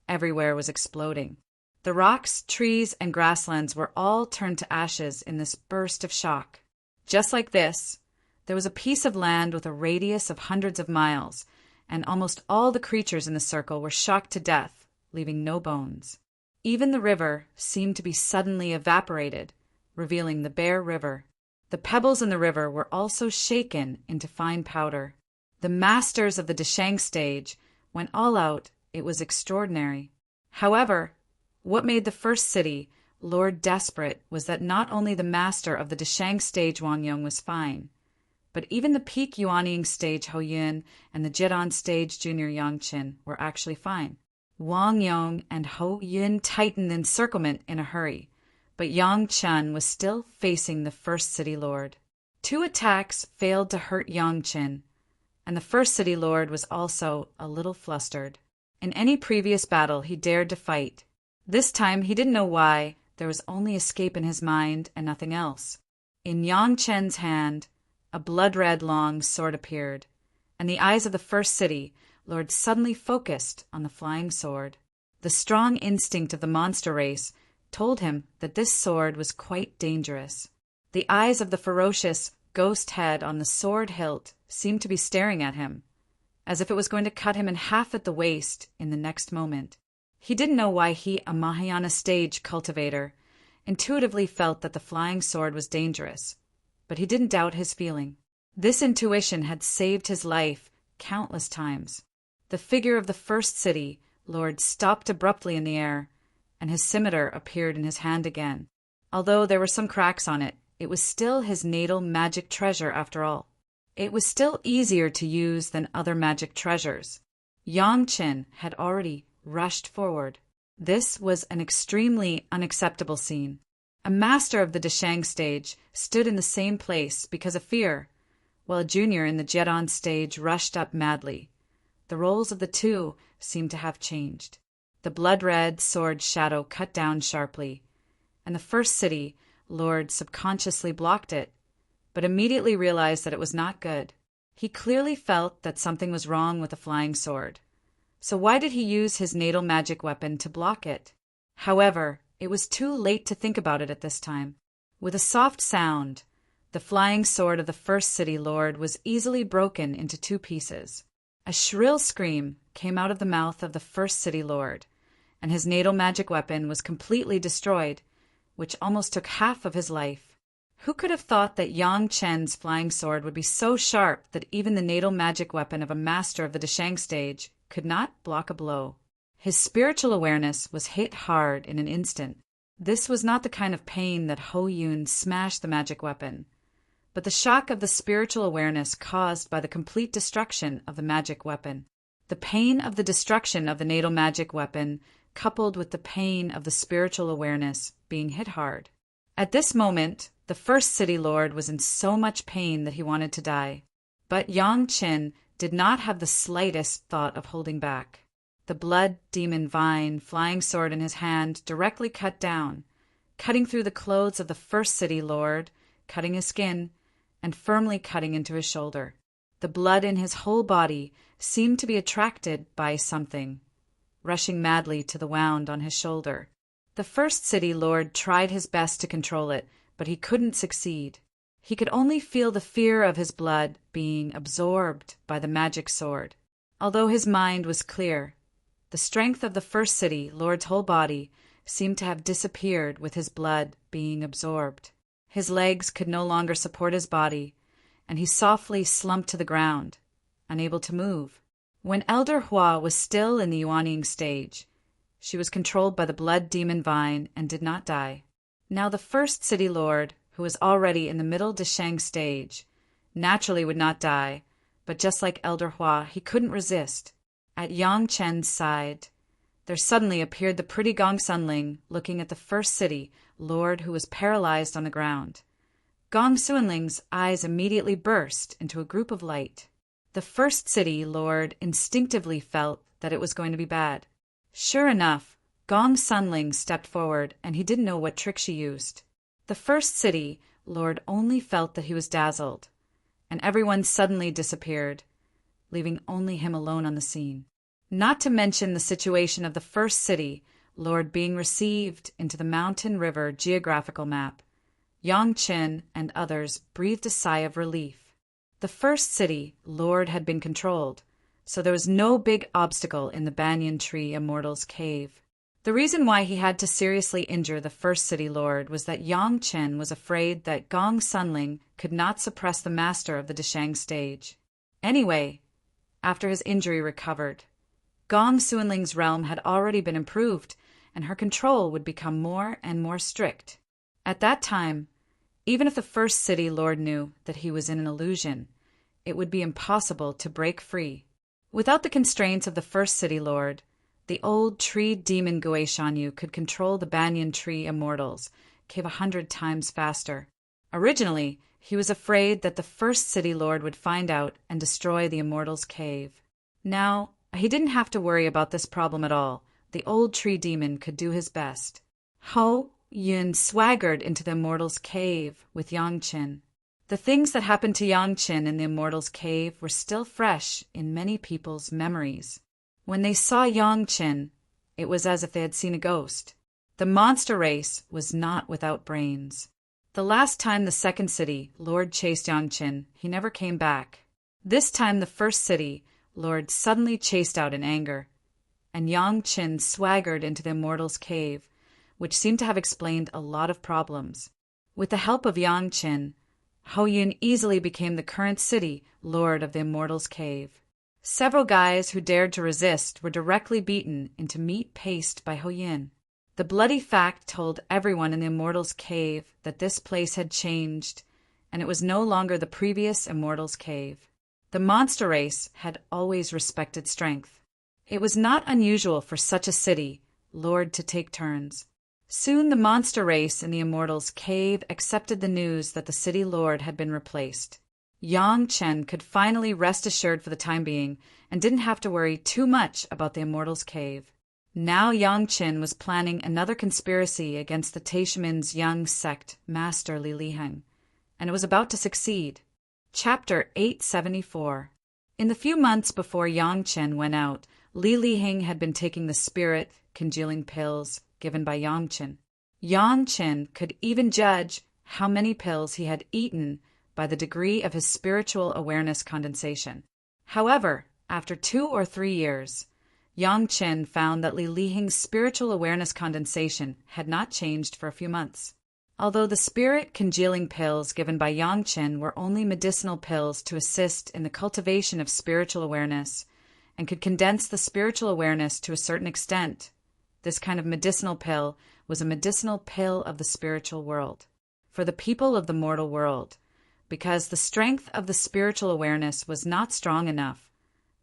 Everywhere was exploding. The rocks, trees, and grasslands were all turned to ashes in this burst of shock. Just like this, there was a piece of land with a radius of hundreds of miles, and almost all the creatures in the circle were shocked to death, leaving no bones. Even the river seemed to be suddenly evaporated, revealing the bare river. The pebbles in the river were also shaken into fine powder. The masters of the Deshang stage went all out. It was extraordinary. However, what made the first city lord desperate was that not only the master of the Deshang stage Wang Yong was fine, but even the peak Yuanying stage Hou Yun and the Jidan stage junior Yang Qin were actually fine. Wang Yong and Hou Yun tightened the encirclement in a hurry, but Yang Chen was still facing the first city lord. 2 attacks failed to hurt Yang Qin, and the first city lord was also a little flustered. In any previous battle he dared to fight. This time he didn't know why. There was only escape in his mind and nothing else. In Yang Chen's hand, a blood-red long sword appeared, and the eyes of the first city lord suddenly focused on the flying sword. The strong instinct of the monster race told him that this sword was quite dangerous. The eyes of the ferocious ghost head on the sword hilt seemed to be staring at him, as if it was going to cut him in half at the waist in the next moment. He didn't know why he, a Mahayana stage cultivator, intuitively felt that the flying sword was dangerous, but he didn't doubt his feeling. This intuition had saved his life countless times. The figure of the first city lord stopped abruptly in the air, and his scimitar appeared in his hand again. Although there were some cracks on it, it was still his natal magic treasure after all. It was still easier to use than other magic treasures. Yang Qin had already rushed forward. This was an extremely unacceptable scene. A master of the Deshang stage stood in the same place because of fear, while a junior in the Jidan stage rushed up madly. The roles of the two seemed to have changed. The blood-red sword shadow cut down sharply, and the first city lord subconsciously blocked it, but immediately realized that it was not good. He clearly felt that something was wrong with the flying sword. So why did he use his natal magic weapon to block it? However, it was too late to think about it at this time. With a soft sound, the flying sword of the first city lord was easily broken into 2 pieces. A shrill scream came out of the mouth of the first city lord, and his natal magic weapon was completely destroyed, which almost took half of his life. Who could have thought that Yang Chen's flying sword would be so sharp that even the natal magic weapon of a master of the Deshang stage could not block a blow? His spiritual awareness was hit hard in an instant. This was not the kind of pain that Hou Yun smashed the magic weapon, but the shock of the spiritual awareness caused by the complete destruction of the magic weapon. The pain of the destruction of the natal magic weapon coupled with the pain of the spiritual awareness being hit hard. At this moment, the first city lord was in so much pain that he wanted to die. But Yang Qin did not have the slightest thought of holding back. The blood demon vine flying sword in his hand directly cut down, cutting through the clothes of the first city lord, cutting his skin, and firmly cutting into his shoulder. The blood in his whole body seemed to be attracted by something, rushing madly to the wound on his shoulder. The first city lord tried his best to control it, but he couldn't succeed. He could only feel the fear of his blood being absorbed by the magic sword. Although his mind was clear, the strength of the first city lord's whole body seemed to have disappeared with his blood being absorbed. His legs could no longer support his body, and he softly slumped to the ground, unable to move. When Elder Hua was still in the Yuanying stage, She was controlled by the blood demon Vine and did not die. Now the first city lord, who was already in the middle Deshang stage, naturally would not die, but just like Elder Hua, he couldn't resist. At Yang Chen's side, there suddenly appeared the pretty Gong Sunling looking at the first city lord who was paralyzed on the ground. Gong Sunling's eyes immediately burst into a group of light. The first city lord instinctively felt that it was going to be bad. Sure enough, Gong Sunling stepped forward, and he didn't know what trick she used. The first city lord only felt that he was dazzled, and everyone suddenly disappeared, leaving only him alone on the scene. Not to mention the situation of the first city lord being received into the mountain river geographical map, Yang Chen and others breathed a sigh of relief. The first city lord had been controlled, so there was no big obstacle in the banyan tree Immortal's cave. The reason why he had to seriously injure the first city lord was that Yang Chen was afraid that Gong Sunling could not suppress the master of the Deshang stage. Anyway, after his injury recovered, Gong Sunling's realm had already been improved, and her control would become more and more strict. At that time, even if the first city lord knew that he was in an illusion, it would be impossible to break free. Without the constraints of the first city lord, the old tree demon Gui Shanyu could control the banyan tree immortals cave 100 times faster. Originally, he was afraid that the first city lord would find out and destroy the immortals' cave. Now, he didn't have to worry about this problem at all. The old tree demon could do his best. Ho Yun swaggered into the immortals' cave with Yang Chen. The things that happened to Yang Chen in the immortals' cave were still fresh in many people's memories. When they saw Yang Chen, it was as if they had seen a ghost. The monster race was not without brains. The last time the second city lord chased Yang Chen, he never came back. This time the first city lord suddenly chased out in anger, and Yang Chen swaggered into the immortals' cave, which seemed to have explained a lot of problems. With the help of Yang Chen, Ho Yun easily became the current city lord of the immortals' cave. Several guys who dared to resist were directly beaten into meat paste by Ho Yun. The bloody fact told everyone in the immortals' cave that this place had changed, and it was no longer the previous immortals' cave. The monster race had always respected strength. It was not unusual for such a city lord to take turns. Soon the monster race in the immortals' cave accepted the news that the city lord had been replaced. Yang Chen could finally rest assured for the time being and didn't have to worry too much about the immortals' cave. Now Yang Chen was planning another conspiracy against the Taishimen's young sect master Li Liheng, and it was about to succeed. Chapter 874. In the few months before Yang Chen went out, Li Liheng had been taking the spirit congealing pills given by Yang Chen. Yang Chen could even judge how many pills he had eaten by the degree of his spiritual awareness condensation. However, after 2 or 3 years, Yang Chen found that Li Liheng's spiritual awareness condensation had not changed for a few months. Although the spirit congealing pills given by Yang Chen were only medicinal pills to assist in the cultivation of spiritual awareness and could condense the spiritual awareness to a certain extent, this kind of medicinal pill was a medicinal pill of the spiritual world, for the people of the mortal world. Because the strength of the spiritual awareness was not strong enough,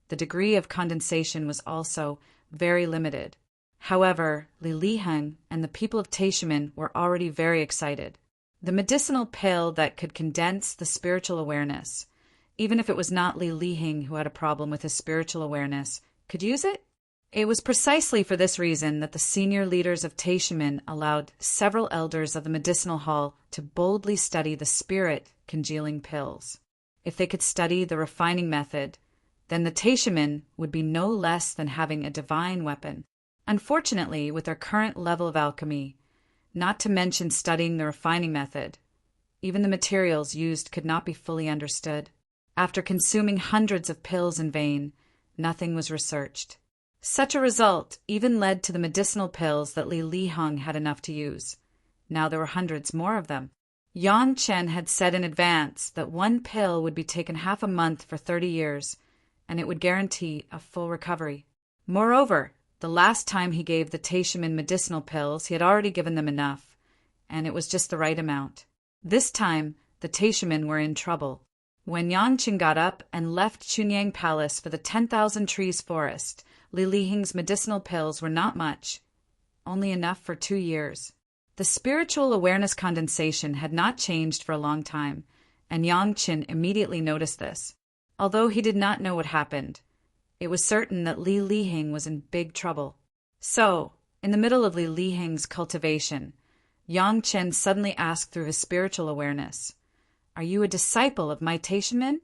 the degree of condensation was also very limited. However, Li Liheng and the people of Taishimen were already very excited. The medicinal pill that could condense the spiritual awareness, even if it was not Li Liheng who had a problem with his spiritual awareness, could use it? It was precisely for this reason that the senior leaders of Taishimen allowed several elders of the medicinal hall to boldly study the spirit congealing pills. If they could study the refining method, then the Taishimen would be no less than having a divine weapon. Unfortunately, with their current level of alchemy, not to mention studying the refining method, even the materials used could not be fully understood. After consuming hundreds of pills in vain, nothing was researched. Such a result even led to the medicinal pills that Li Liheng had enough to use. Now there were hundreds more of them. Yang Chen had said in advance that one pill would be taken half a month for 30 years, and it would guarantee a full recovery. Moreover, The last time he gave the Taishaman medicinal pills, he had already given them enough, and it was just the right amount. This time, the Taishaman were in trouble. When Yang Qin got up and left Chunyang Palace for the 10,000 trees forest, Li Lihing's medicinal pills were not much, only enough for 2 years. The spiritual awareness condensation had not changed for a long time, and Yang Qin immediately noticed this. Although he did not know what happened, it was certain that Li Lihing was in big trouble. So, in the middle of Li Lihing's cultivation, Yang Qin suddenly asked through his spiritual awareness, "Are you a disciple of my Taishaman,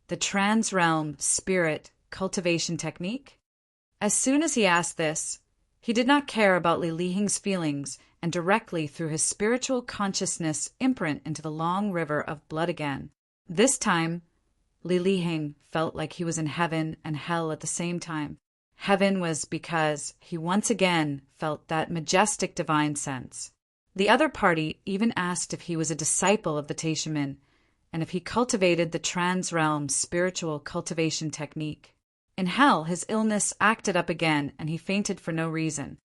the trans-realm spirit cultivation technique?" As soon as he asked this, he did not care about Li Lihing's feelings and directly threw his spiritual consciousness imprint into the long river of blood again. This time, Li Lihing felt like he was in heaven and hell at the same time. Heaven was because he once again felt that majestic divine sense. The other party even asked if he was a disciple of the Taishaman and if he cultivated the trans-realm spiritual cultivation technique. In hell, his illness acted up again and he fainted for no reason.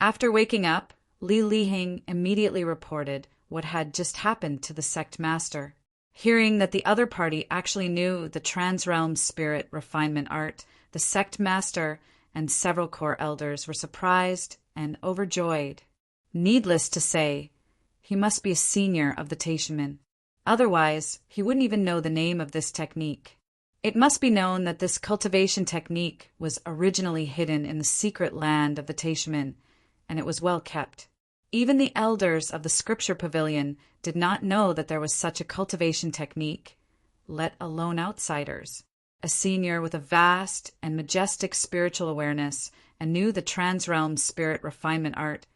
After waking up, Li Lihing immediately reported what had just happened to the sect master. Hearing that the other party actually knew the trans-realm spirit refinement art, the sect master and several core elders were surprised and overjoyed. Needless to say, he must be a senior of the Taishaman. Otherwise, he wouldn't even know the name of this technique. It must be known that this cultivation technique was originally hidden in the secret land of the Taishaman, and it was well kept. Even the elders of the scripture pavilion did not know that there was such a cultivation technique, let alone outsiders. A senior with a vast and majestic spiritual awareness and knew the trans-realm spirit refinement art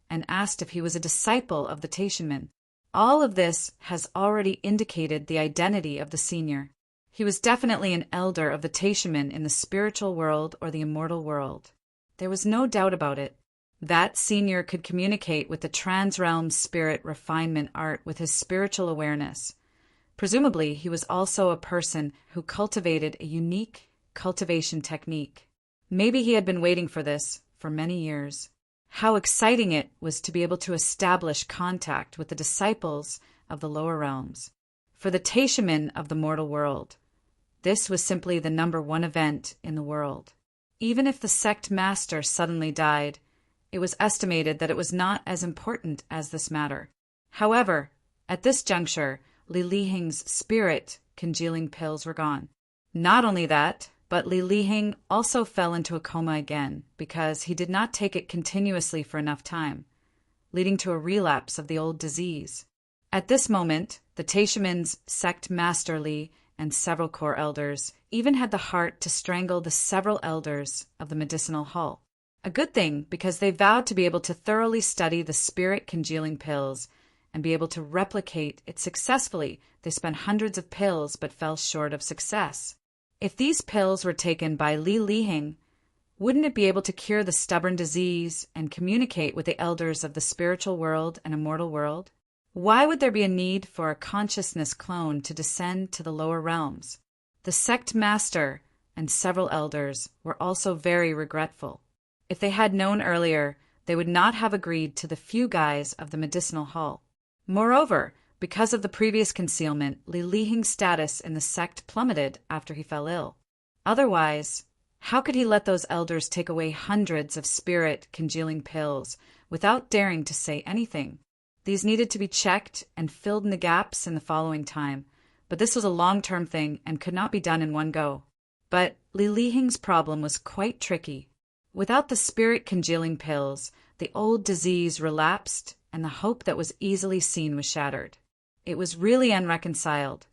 and asked if he was a disciple of the Taishaman. All of this has already indicated the identity of the senior. He was definitely an elder of the Taishaman in the spiritual world or the immortal world. There was no doubt about it. That senior could communicate with the trans-realm spirit refinement art with his spiritual awareness. Presumably, he was also a person who cultivated a unique cultivation technique. Maybe he had been waiting for this for many years. How exciting it was to be able to establish contact with the disciples of the lower realms. For the Taishaman of the mortal world, this was simply the #1 event in the world. Even if the sect master suddenly died, it was estimated that it was not as important as this matter. However, at this juncture, Li Lihing's spirit congealing pills were gone. Not only that, but Li Lihing also fell into a coma again because he did not take it continuously for enough time, leading to a relapse of the old disease. At this moment, the Taishaman's sect master Li and several core elders even had the heart to strangle the several elders of the medicinal hall. A good thing, because they vowed to be able to thoroughly study the spirit congealing pills and be able to replicate it successfully. They spent hundreds of pills but fell short of success. If these pills were taken by Li Lihing, wouldn't it be able to cure the stubborn disease and communicate with the elders of the spiritual world and immortal world? Why would there be a need for a consciousness clone to descend to the lower realms? The sect master and several elders were also very regretful. If they had known earlier, they would not have agreed to the few guys of the medicinal hall. Moreover, because of the previous concealment, Li Lihing's status in the sect plummeted after he fell ill. Otherwise, how could he let those elders take away hundreds of spirit congealing pills without daring to say anything? These needed to be checked and filled in the gaps in the following time, but this was a long-term thing and could not be done in one go. But Li Lihing's problem was quite tricky. Without the spirit congealing pills, the old disease relapsed and the hope that was easily seen was shattered. It was really unreconciled.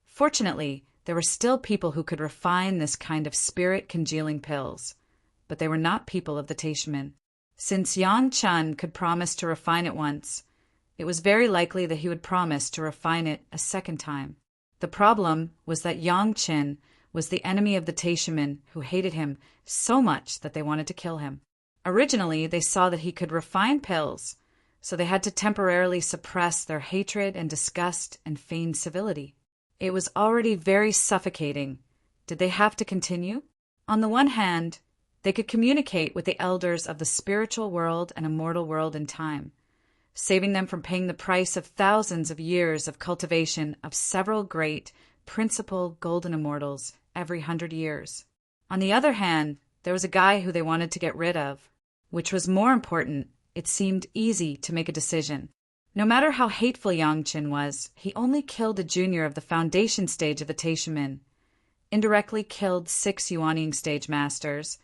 Fortunately, there were still people who could refine this kind of spirit congealing pills, but they were not people of the Taishaman. Since Yang Qin could promise to refine it once, it was very likely that he would promise to refine it a second time. The problem was that Yang Qin was the enemy of the Taishaman who hated him so much that they wanted to kill him. Originally, they saw that he could refine pills, so they had to temporarily suppress their hatred and disgust and feign civility. It was already very suffocating. Did they have to continue? On the one hand, They could communicate with the elders of the spiritual world and immortal world in time, saving them from paying the price of thousands of years of cultivation of several great, principal golden immortals every 100 years. On the other hand, there was a guy who they wanted to get rid of. Which was more important, it seemed easy to make a decision. No matter how hateful Yangqin was, he only killed a junior of the foundation stage of the Taishimin, indirectly killed 6 Yuanying stage masters,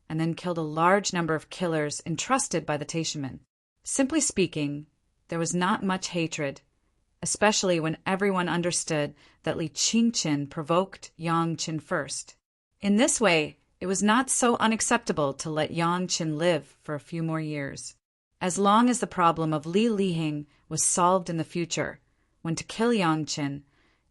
and then killed a large number of killers entrusted by the Taishimin. Simply speaking, there was not much hatred, especially when everyone understood that Li Qingqin provoked Yangqin first. In this way, it was not so unacceptable to let Yangqin live for a few more years. As long as the problem of Li Lihing was solved in the future, when to kill Yangqin,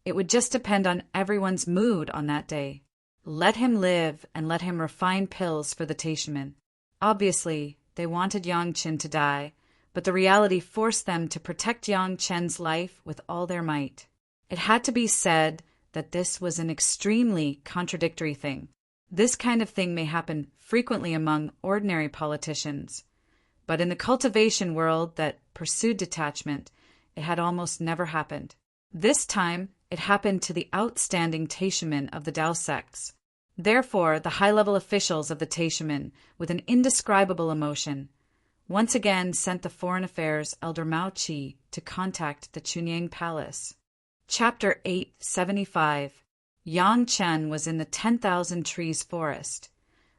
it would just depend on everyone's mood on that day. Let him live and let him refine pills for the Taishimin. Obviously, they wanted Yangqin to die, but the reality forced them to protect Yangqin's life with all their might. It had to be said that this was an extremely contradictory thing. This kind of thing may happen frequently among ordinary politicians, but in the cultivation world that pursued detachment, it had almost never happened. This time, it happened to the outstanding Taishimin of the Tao sects. Therefore, the high-level officials of the Taishimin, with an indescribable emotion, once again sent the Foreign Affairs Elder Mao Qi to contact the Chunying Palace. Chapter 875. Yang Chen was in the 10,000 trees forest,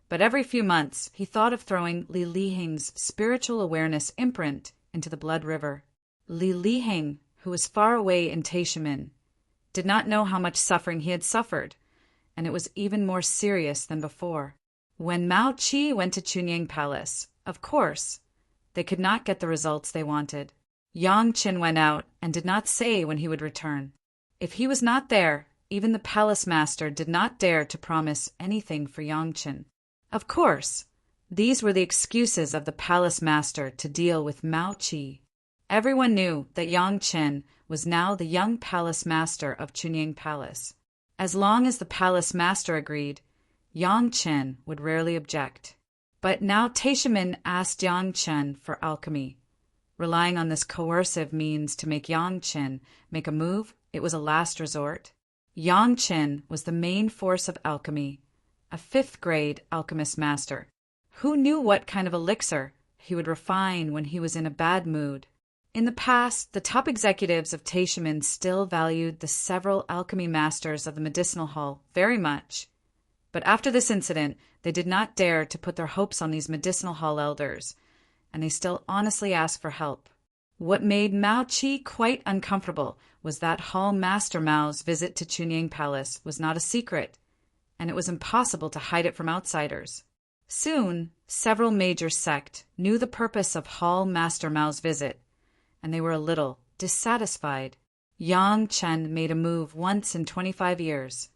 but every few months he thought of throwing Li Lihing's spiritual awareness imprint into the blood river. Li Lihing, who was far away in Taishimin, did not know how much suffering he had suffered, and it was even more serious than before. When Mao Qi went to Chunying Palace, of course, they could not get the results they wanted. Yang Qin went out and did not say when he would return. If he was not there, even the palace master did not dare to promise anything for Yangqin. Of course, these were the excuses of the palace master to deal with Mao Qi. Everyone knew that Yangqin was now the young palace master of Chunying Palace. As long as the palace master agreed, Yangqin would rarely object. But now Taishimin asked Yangqin for alchemy. Relying on this coercive means to make Yangqin make a move, it was a last resort. Yangqin was the main force of alchemy, a 5th-grade alchemist master. Who knew what kind of elixir he would refine when he was in a bad mood? In the past, the top executives of Taishimin still valued the several alchemy masters of the medicinal hall very much. But after this incident, they did not dare to put their hopes on these medicinal hall elders, and they still honestly asked for help. What made Mao Qi quite uncomfortable was that Hall Master Mao's visit to Chunying Palace was not a secret, and it was impossible to hide it from outsiders. Soon, several major sects knew the purpose of Hall Master Mao's visit, and they were a little dissatisfied. Yang Chen made a move once in 25 years,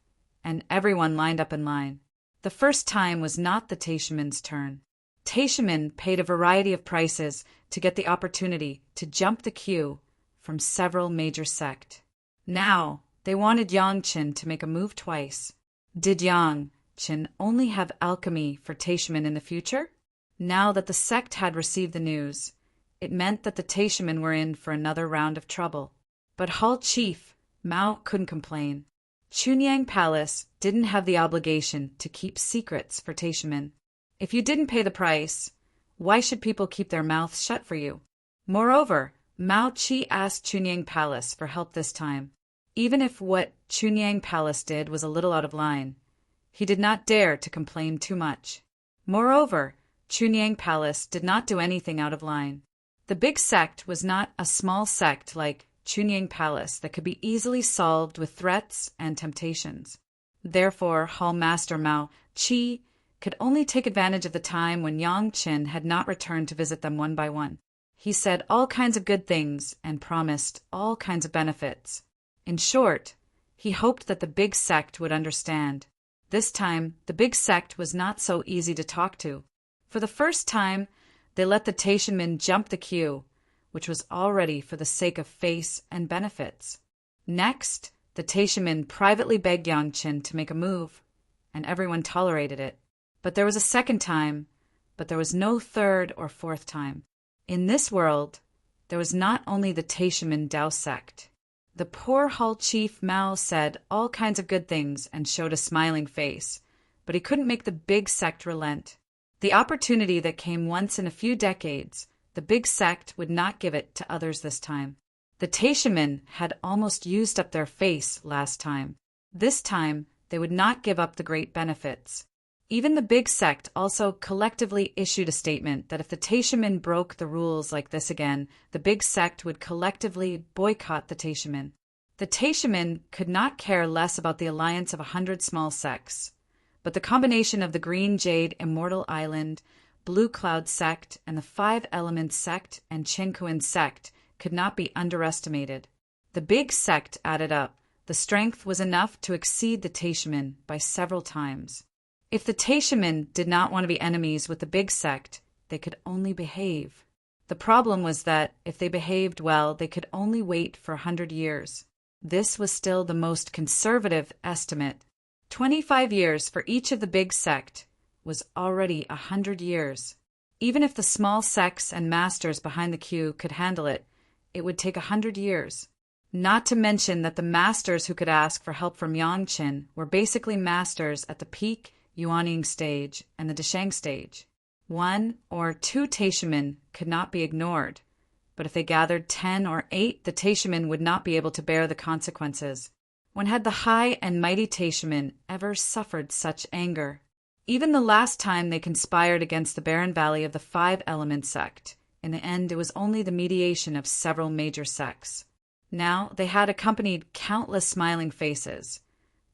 and everyone lined up in line. The first time was not the Taishimin's turn. Taishimin paid a variety of prices to get the opportunity to jump the queue from several major sects. Now, they wanted Yang Qin to make a move twice. Did Yang Qin only have alchemy for Taishimin in the future? Now that the sect had received the news, it meant that the Taishimin were in for another round of trouble. But Hall Chief Mao couldn't complain. Chunying Palace didn't have the obligation to keep secrets for Taishimin. If you didn't pay the price, why should people keep their mouths shut for you? Moreover, Mao Qi asked Chunying Palace for help this time. Even if what Chunying Palace did was a little out of line, he did not dare to complain too much. Moreover, Chunying Palace did not do anything out of line. The big sect was not a small sect like Chunying Palace that could be easily solved with threats and temptations. Therefore, Hall Master Mao Qi could only take advantage of the time when Yang Qin had not returned to visit them one by one. He said all kinds of good things and promised all kinds of benefits. In short, he hoped that the big sect would understand. This time, the big sect was not so easy to talk to. For the first time, they let the Taishimin jump the queue, which was already for the sake of face and benefits. Next, the Taishimin privately begged Yang Qin to make a move, and everyone tolerated it. But there was a second time, but there was no third or fourth time. In this world, there was not only the Taishaman Dao sect. The poor Hall chief Mao said all kinds of good things and showed a smiling face, but he couldn't make the big sect relent. The opportunity that came once in a few decades, the big sect would not give it to others this time. The Taishaman had almost used up their face last time. This time, they would not give up the great benefits. Even the big sect also collectively issued a statement that if the Taishaman broke the rules like this again, the big sect would collectively boycott the Taishaman. The Taishaman could not care less about the alliance of 100 small sects, but the combination of the Green Jade Immortal Island, Blue Cloud sect, and the Five Elements sect and Chinkuan sect could not be underestimated. The big sect added up. The strength was enough to exceed the Taishaman by several times. If the Taishaman did not want to be enemies with the big sect, they could only behave. The problem was that if they behaved well, they could only wait for 100 years. This was still the most conservative estimate. 25 years for each of the big sect was already 100 years. Even if the small sects and masters behind the queue could handle it, it would take 100 years. Not to mention that the masters who could ask for help from Yangqin were basically masters at the peak Yuanying stage and the Desheng stage. 1 or 2 Taishaman could not be ignored, but if they gathered 10 or 8, the Taishaman would not be able to bear the consequences. When had the high and mighty Taishaman ever suffered such anger? Even the last time they conspired against the barren valley of the Five Elements sect, in the end it was only the mediation of several major sects. Now they had accompanied countless smiling faces,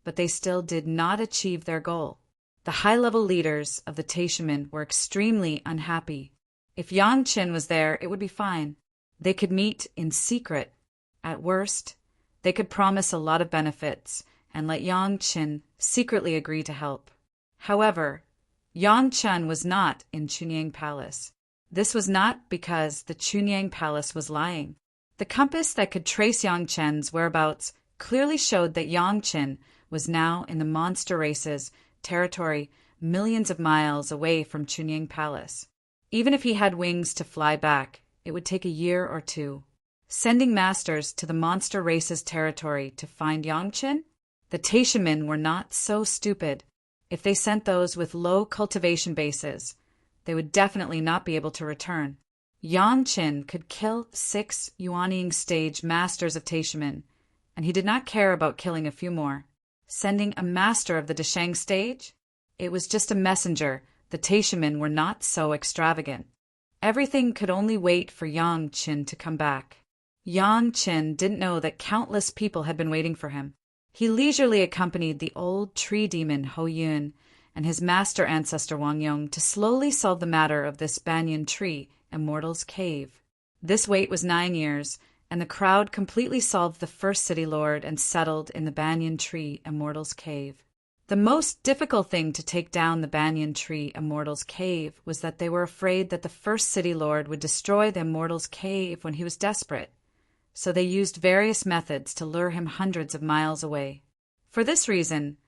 but they still did not achieve their goal. The high-level leaders of the Taishaman were extremely unhappy. If Yangqin was there, it would be fine. They could meet in secret. At worst, they could promise a lot of benefits and let Yangqin secretly agree to help. However, Yangqin was not in Chunyang Palace. This was not because the Chunyang Palace was lying. The compass that could trace Yangqin's whereabouts clearly showed that Yangqin was now in the monster races territory millions of miles away from Chunyang Palace. Even if he had wings to fly back, it would take a year or 2. Sending masters to the monster races territory to find Yangqin? The Taishaman were not so stupid. If they sent those with low cultivation bases, they would definitely not be able to return. Yangqin could kill 6 Yuanying stage masters of Taishaman, and he did not care about killing a few more. Sending a master of the Desheng stage? It was just a messenger. The Taishaman were not so extravagant. Everything could only wait for Yangqin to come back. Yangqin didn't know that countless people had been waiting for him. He leisurely accompanied the old tree demon Ho Yun and his master ancestor Wang Yong to slowly solve the matter of this banyan tree, Immortal's cave. This wait was 9 years, and the crowd completely solved the first city lord and settled in the banyan tree Immortal's cave. The most difficult thing to take down the banyan tree Immortal's cave was that they were afraid that the first city lord would destroy the Immortal's cave when he was desperate, so they used various methods to lure him hundreds of miles away. For this reason,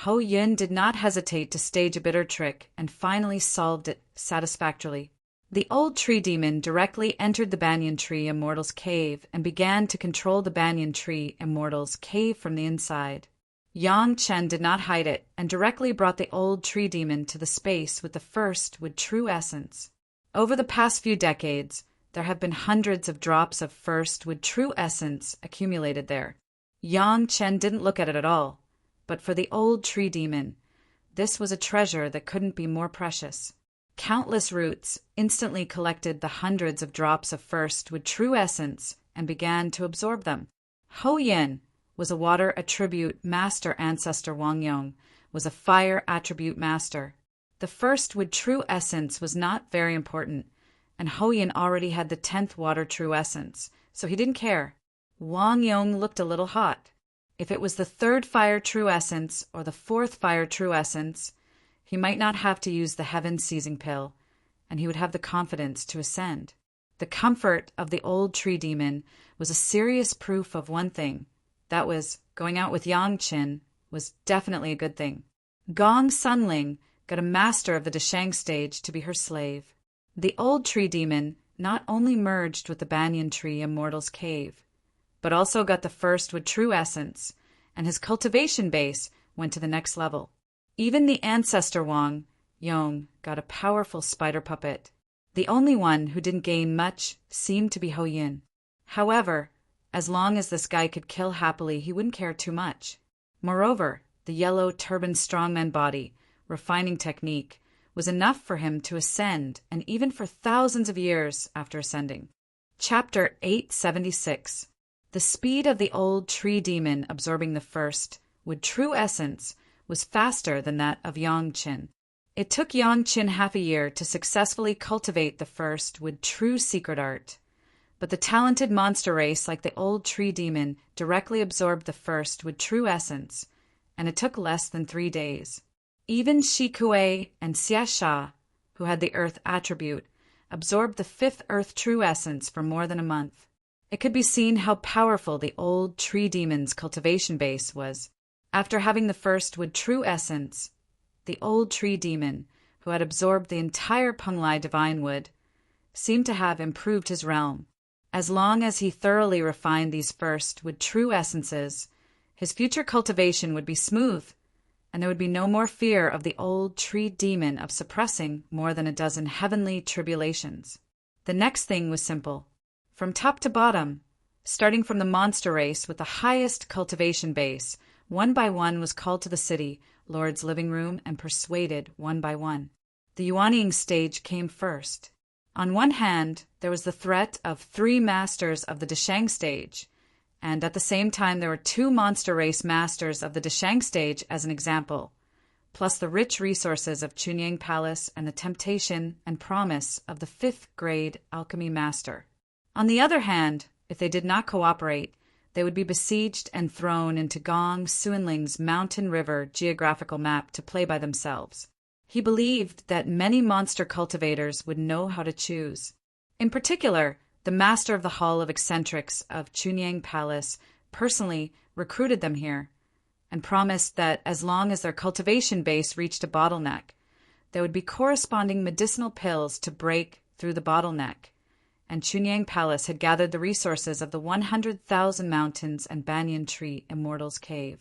Ho Yun did not hesitate to stage a bitter trick and finally solved it satisfactorily. The old tree demon directly entered the banyan tree Immortal's cave and began to control the banyan tree Immortal's cave from the inside. Yangqin did not hide it and directly brought the old tree demon to the space with the first with true essence. Over the past few decades, there have been hundreds of drops of first with true essence accumulated there. Yangqin didn't look at it at all, but for the old tree demon, this was a treasure that couldn't be more precious. Countless roots instantly collected the hundreds of drops of first with true essence and began to absorb them. Ho Yin was a water attribute master ancestor. Wang Yong was a fire attribute master. The first with true essence was not very important, and Ho Yin already had the 10th water true essence, so he didn't care. Wang Yong looked a little hot. If it was the 3rd fire true essence or the 4th fire true essence, he might not have to use the heaven seizing pill, and he would have the confidence to ascend. The comfort of the old tree demon was a serious proof of one thing. That was, going out with Yangqin was definitely a good thing. Gong Sunling got a master of the Dashang stage to be her slave. The old tree demon not only merged with the banyan tree Immortal's cave, but also got the first with true essence, and his cultivation base went to the next level. Even the ancestor Wang, Yong, got a powerful spider puppet. The only one who didn't gain much seemed to be Ho Yin. However, as long as this guy could kill happily, he wouldn't care too much. Moreover, the yellow turbaned strongman body, refining technique, was enough for him to ascend, and even for thousands of years after ascending. Chapter 876. The speed of the old tree demon absorbing the first, with true essence, was faster than that of Yang Qin. It took Yang Qin half a year to successfully cultivate the first with true secret art. But the talented monster race like the old tree demon directly absorbed the first with true essence, and it took less than 3 days. Even Shi Kuei and Xia Sha, who had the earth attribute, absorbed the fifth earth true essence for more than a month. It could be seen how powerful the old tree demon's cultivation base was. After having the first with true essence, the old tree demon, who had absorbed the entire Penglai divine wood, seemed to have improved his realm. As long as he thoroughly refined these first with true essences, his future cultivation would be smooth, and there would be no more fear of the old tree demon of suppressing more than a dozen heavenly tribulations. The next thing was simple. From top to bottom, starting from the monster race with the highest cultivation base, one by one was called to the city, Lord's living room, and persuaded one by one. The Yuanying stage came first. On one hand, there was the threat of 3 masters of the Dashang stage, and at the same time there were 2 monster race masters of the Dashang stage as an example, plus the rich resources of Chunyang Palace and the temptation and promise of the 5th grade alchemy master. On the other hand, if they did not cooperate, they would be besieged and thrown into Gong Suinling's mountain river geographical map to play by themselves. He believed that many monster cultivators would know how to choose. In particular, the master of the Hall of Eccentrics of Chunyang Palace personally recruited them here and promised that as long as their cultivation base reached a bottleneck, there would be corresponding medicinal pills to break through the bottleneck. And Chunyang Palace had gathered the resources of the 100,000 mountains and banyan tree Immortal's cave.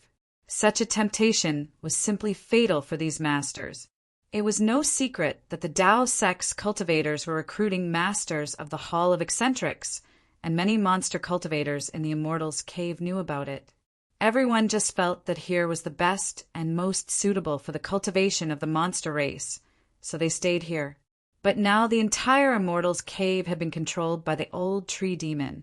Such a temptation was simply fatal for these masters. It was no secret that the Dao sect's cultivators were recruiting masters of the Hall of Eccentrics, and many monster cultivators in the Immortal's cave knew about it. Everyone just felt that here was the best and most suitable for the cultivation of the monster race, so they stayed here. But now the entire Immortal's cave had been controlled by the old tree demon,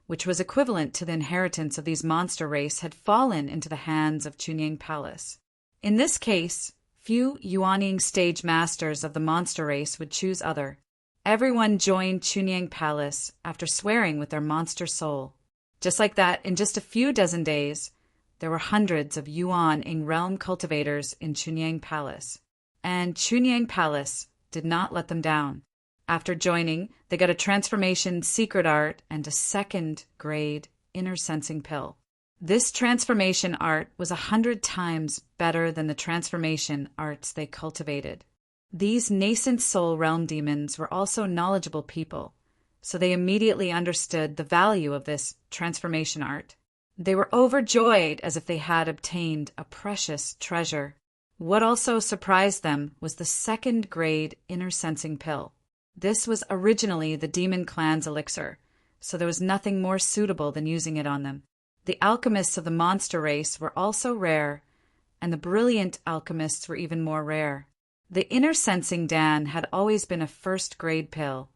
which was equivalent to the inheritance of these monster race had fallen into the hands of Chunyang Palace. In this case, few Yuanying stage masters of the monster race would choose other. Everyone joined Chunyang Palace after swearing with their monster soul. Just like that, in just a few dozen days, there were hundreds of Yuanying realm cultivators in Chunyang Palace. And Chunyang Palace did not let them down. After joining, they got a transformation secret art and a 2nd grade inner sensing pill. This transformation art was 100 times better than the transformation arts they cultivated. These nascent soul realm demons were also knowledgeable people, so they immediately understood the value of this transformation art. They were overjoyed as if they had obtained a precious treasure. What also surprised them was the 2nd grade inner sensing pill. This was originally the demon clan's elixir, so there was nothing more suitable than using it on them. The alchemists of the monster race were also rare, and the brilliant alchemists were even more rare. The inner sensing Dan had always been a 1st grade pill.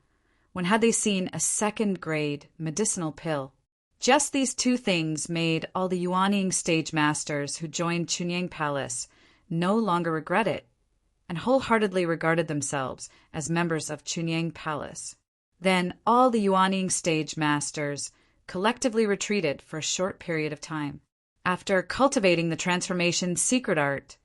When had they seen a 2nd grade medicinal pill? Just these 2 things made all the Yuanying stage masters who joined Chunyang Palace no longer regret it, and wholeheartedly regarded themselves as members of Chunyang Palace. Then all the Yuanying stage masters collectively retreated for a short period of time. After cultivating the transformation secret art,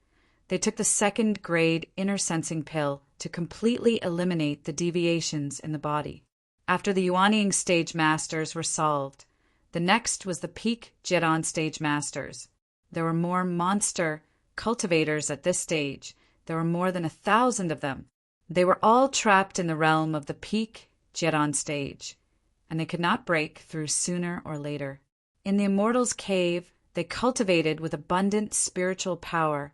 they took the 2nd grade inner sensing pill to completely eliminate the deviations in the body. After the Yuanying stage masters were solved, the next was the peak Jiran stage masters. There were more monster cultivators at this stage there were more than 1,000 of them. They were all trapped in the realm of the peak Jedon stage, and they could not break through sooner or later. In the Immortal's cave, they cultivated with abundant spiritual power,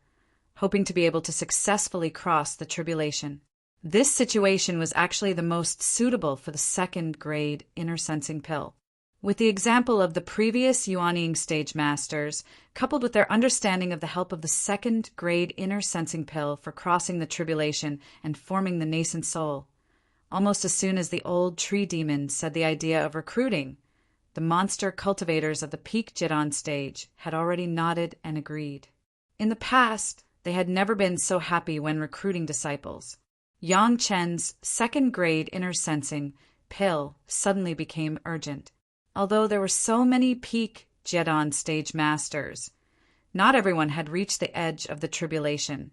hoping to be able to successfully cross the tribulation. This situation was actually the most suitable for the second-grade inner sensing pill. With the example of the previous Yuanying stage masters, coupled with their understanding of the help of the second-grade inner sensing pill for crossing the tribulation and forming the nascent soul, almost as soon as the old tree demon said the idea of recruiting, the monster cultivators of the peak Jedon stage had already nodded and agreed. In the past, they had never been so happy when recruiting disciples. Yang Chen's second-grade inner sensing pill suddenly became urgent. Although there were so many peak Jedon stage masters, not everyone had reached the edge of the tribulation,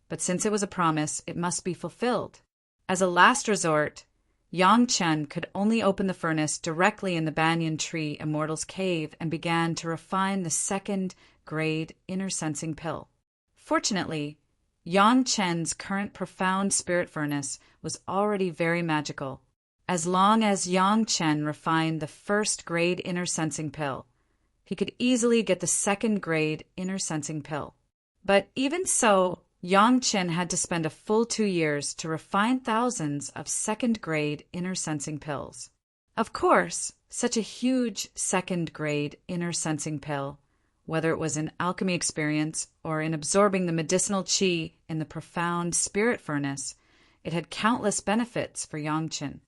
but since it was a promise, it must be fulfilled. As a last resort, Yang Chen could only open the furnace directly in the banyan tree Immortal's cave and began to refine the second-grade inner sensing pill. Fortunately, Yang Chen's current profound spirit furnace was already very magical. As long as Yang Chen refined the first-grade inner sensing pill, he could easily get the second-grade inner sensing pill. But even so, Yang Chen had to spend a full 2 years to refine thousands of second-grade inner sensing pills. Of course, such a huge second-grade inner sensing pill, whether it was in alchemy experience or in absorbing the medicinal qi in the profound spirit furnace, it had countless benefits for Yang Chen.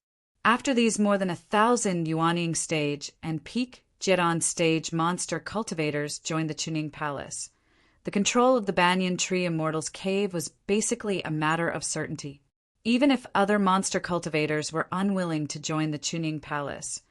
After these more than 1,000 Yuanying stage and peak Jedon stage monster cultivators joined the Chunying Palace, the control of the banyan tree Immortal's cave was basically a matter of certainty. Even if other monster cultivators were unwilling to join the Chunying Palace,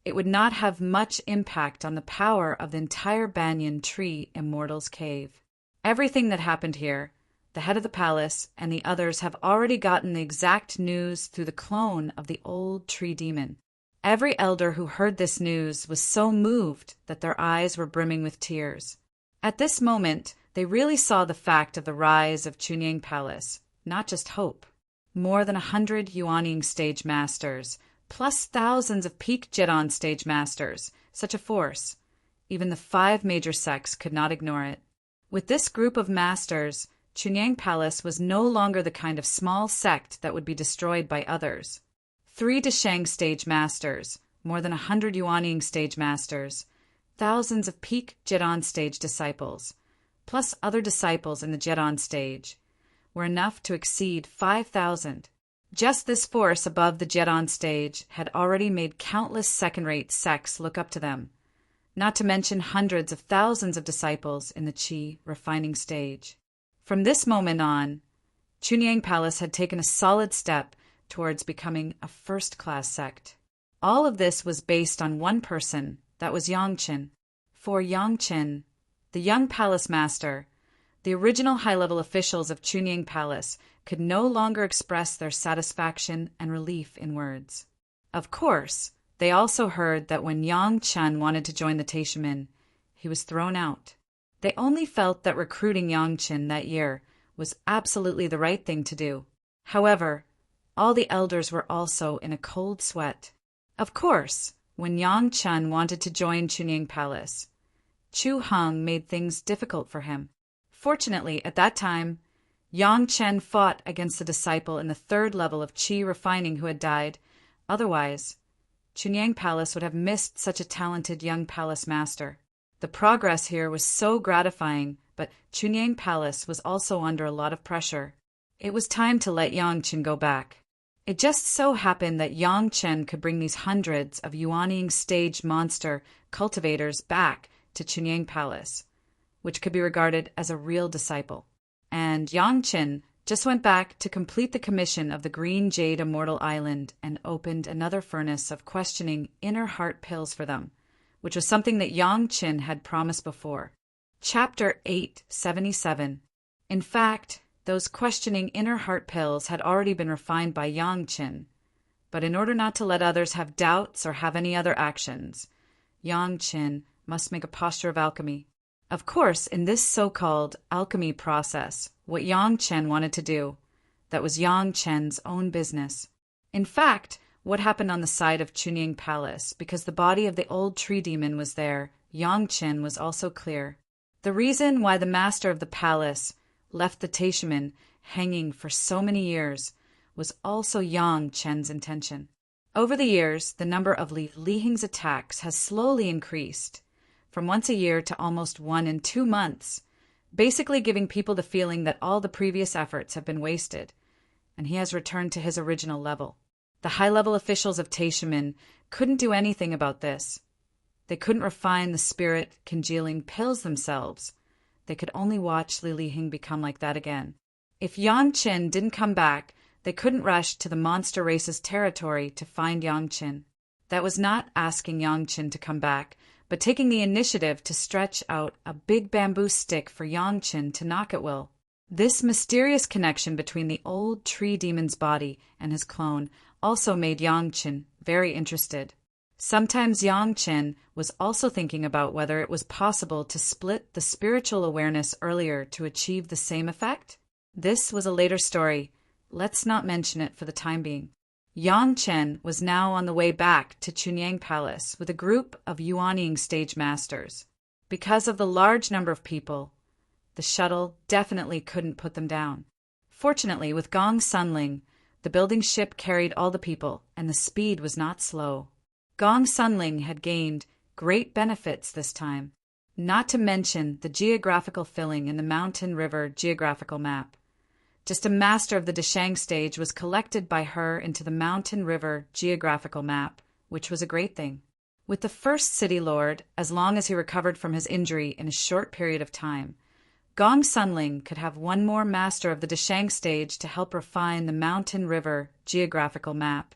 it would not have much impact on the power of the entire banyan tree Immortal's cave. Everything that happened here, the head of the palace and the others have already gotten the exact news through the clone of the old tree demon. Every elder who heard this news was so moved that their eyes were brimming with tears. At this moment, they really saw the fact of the rise of Chunying Palace, not just hope. More than 100 Yuanying stage masters, plus thousands of peak Jedon stage masters, such a force. Even the 5 major sects could not ignore it. With this group of masters, Chunying Palace was no longer the kind of small sect that would be destroyed by others. 3 Desheng stage masters, more than 100 Yuanying stage masters, thousands of peak Jedon stage disciples, plus other disciples in the Jedon stage, were enough to exceed 5,000. Just this force above the Jedon stage had already made countless second-rate sects look up to them, not to mention hundreds of thousands of disciples in the Qi refining stage. From this moment on, Chunying Palace had taken a solid step towards becoming a first-class sect. All of this was based on one person, that was Yang Chen. For Yang Chen, the young palace master, the original high-level officials of Chunying Palace could no longer express their satisfaction and relief in words. Of course, they also heard that when Yang Chen wanted to join the Taishamen, he was thrown out. They only felt that recruiting Yang Chen that year was absolutely the right thing to do. However, all the elders were also in a cold sweat. Of course, when Yang Chen wanted to join Chunying Palace, Chu Heng made things difficult for him. Fortunately, at that time, Yang Chen fought against a disciple in the 3rd level of Qi refining who had died. Otherwise, Chunying Palace would have missed such a talented young palace master. The progress here was so gratifying, but Chunying Palace was also under a lot of pressure. It was time to let Yang Chen go back. It just so happened that Yang Chen could bring these hundreds of Yuanying stage monster cultivators back to Chunying Palace, which could be regarded as a real disciple. And Yang Chen just went back to complete the commission of the Green Jade Immortal Island and opened another furnace of questioning inner heart pills for them, which was something that Yang Chen had promised before. Chapter 877. In fact, those questioning inner heart pills had already been refined by Yang Chen, but in order not to let others have doubts or have any other actions, Yang Chen must make a posture of alchemy. Of course, in this so-called alchemy process, what Yang Chen wanted to do, that was Yang Chen's own business. In fact, what happened on the side of Chunying Palace, because the body of the old tree demon was there, Yang Chen was also clear. The reason why the master of the palace left the Taishaman hanging for so many years was also Yang Chen's intention. Over the years, the number of Li Lihing's attacks has slowly increased, from once a year to almost 1 in 2 months, basically giving people the feeling that all the previous efforts have been wasted, and he has returned to his original level. The high-level officials of Taishaman couldn't do anything about this. They couldn't refine the spirit-congealing pills themselves. They could only watch Li Lihing become like that again. If Yang Chen didn't come back, they couldn't rush to the monster race's territory to find Yang Chen. That was not asking Yang Chen to come back, but taking the initiative to stretch out a big bamboo stick for Yang Chen to knock at will. This mysterious connection between the old tree demon's body and his clone also made Yang Chen very interested. Sometimes Yang Chen was also thinking about whether it was possible to split the spiritual awareness earlier to achieve the same effect. This was a later story. Let's not mention it for the time being. Yang Chen was now on the way back to Chunyang Palace with a group of Yuanying stage masters. Because of the large number of people, the shuttle definitely couldn't put them down. Fortunately, with Gong Sunling, the building ship carried all the people, and the speed was not slow. Gong Sunling had gained great benefits this time, not to mention the geographical filling in the Mountain River geographical map. Just a master of the Deshang stage was collected by her into the Mountain River geographical map, which was a great thing. With the first city lord, as long as he recovered from his injury in a short period of time, Gong Sunling could have one more master of the Deshang stage to help refine the Mountain River geographical map,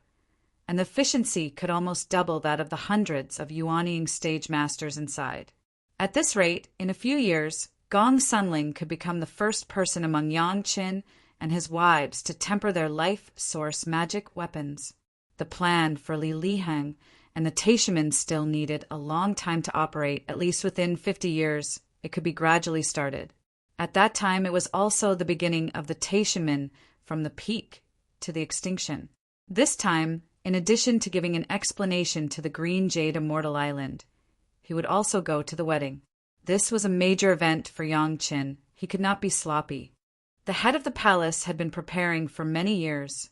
and the efficiency could almost double that of the hundreds of Yuanying stage masters inside. At this rate, in a few years, Gong Sunling could become the first person among Yang Chen and his wives to temper their life source magic weapons. The plan for Li Lihang and the Taishaman still needed a long time to operate, at least within 50 years. It could be gradually started. At that time, it was also the beginning of the Taishaman from the peak to the extinction. This time, in addition to giving an explanation to the Green Jade Immortal Island, he would also go to the wedding. This was a major event for Yang Chen. He could not be sloppy. The head of the palace had been preparing for many years,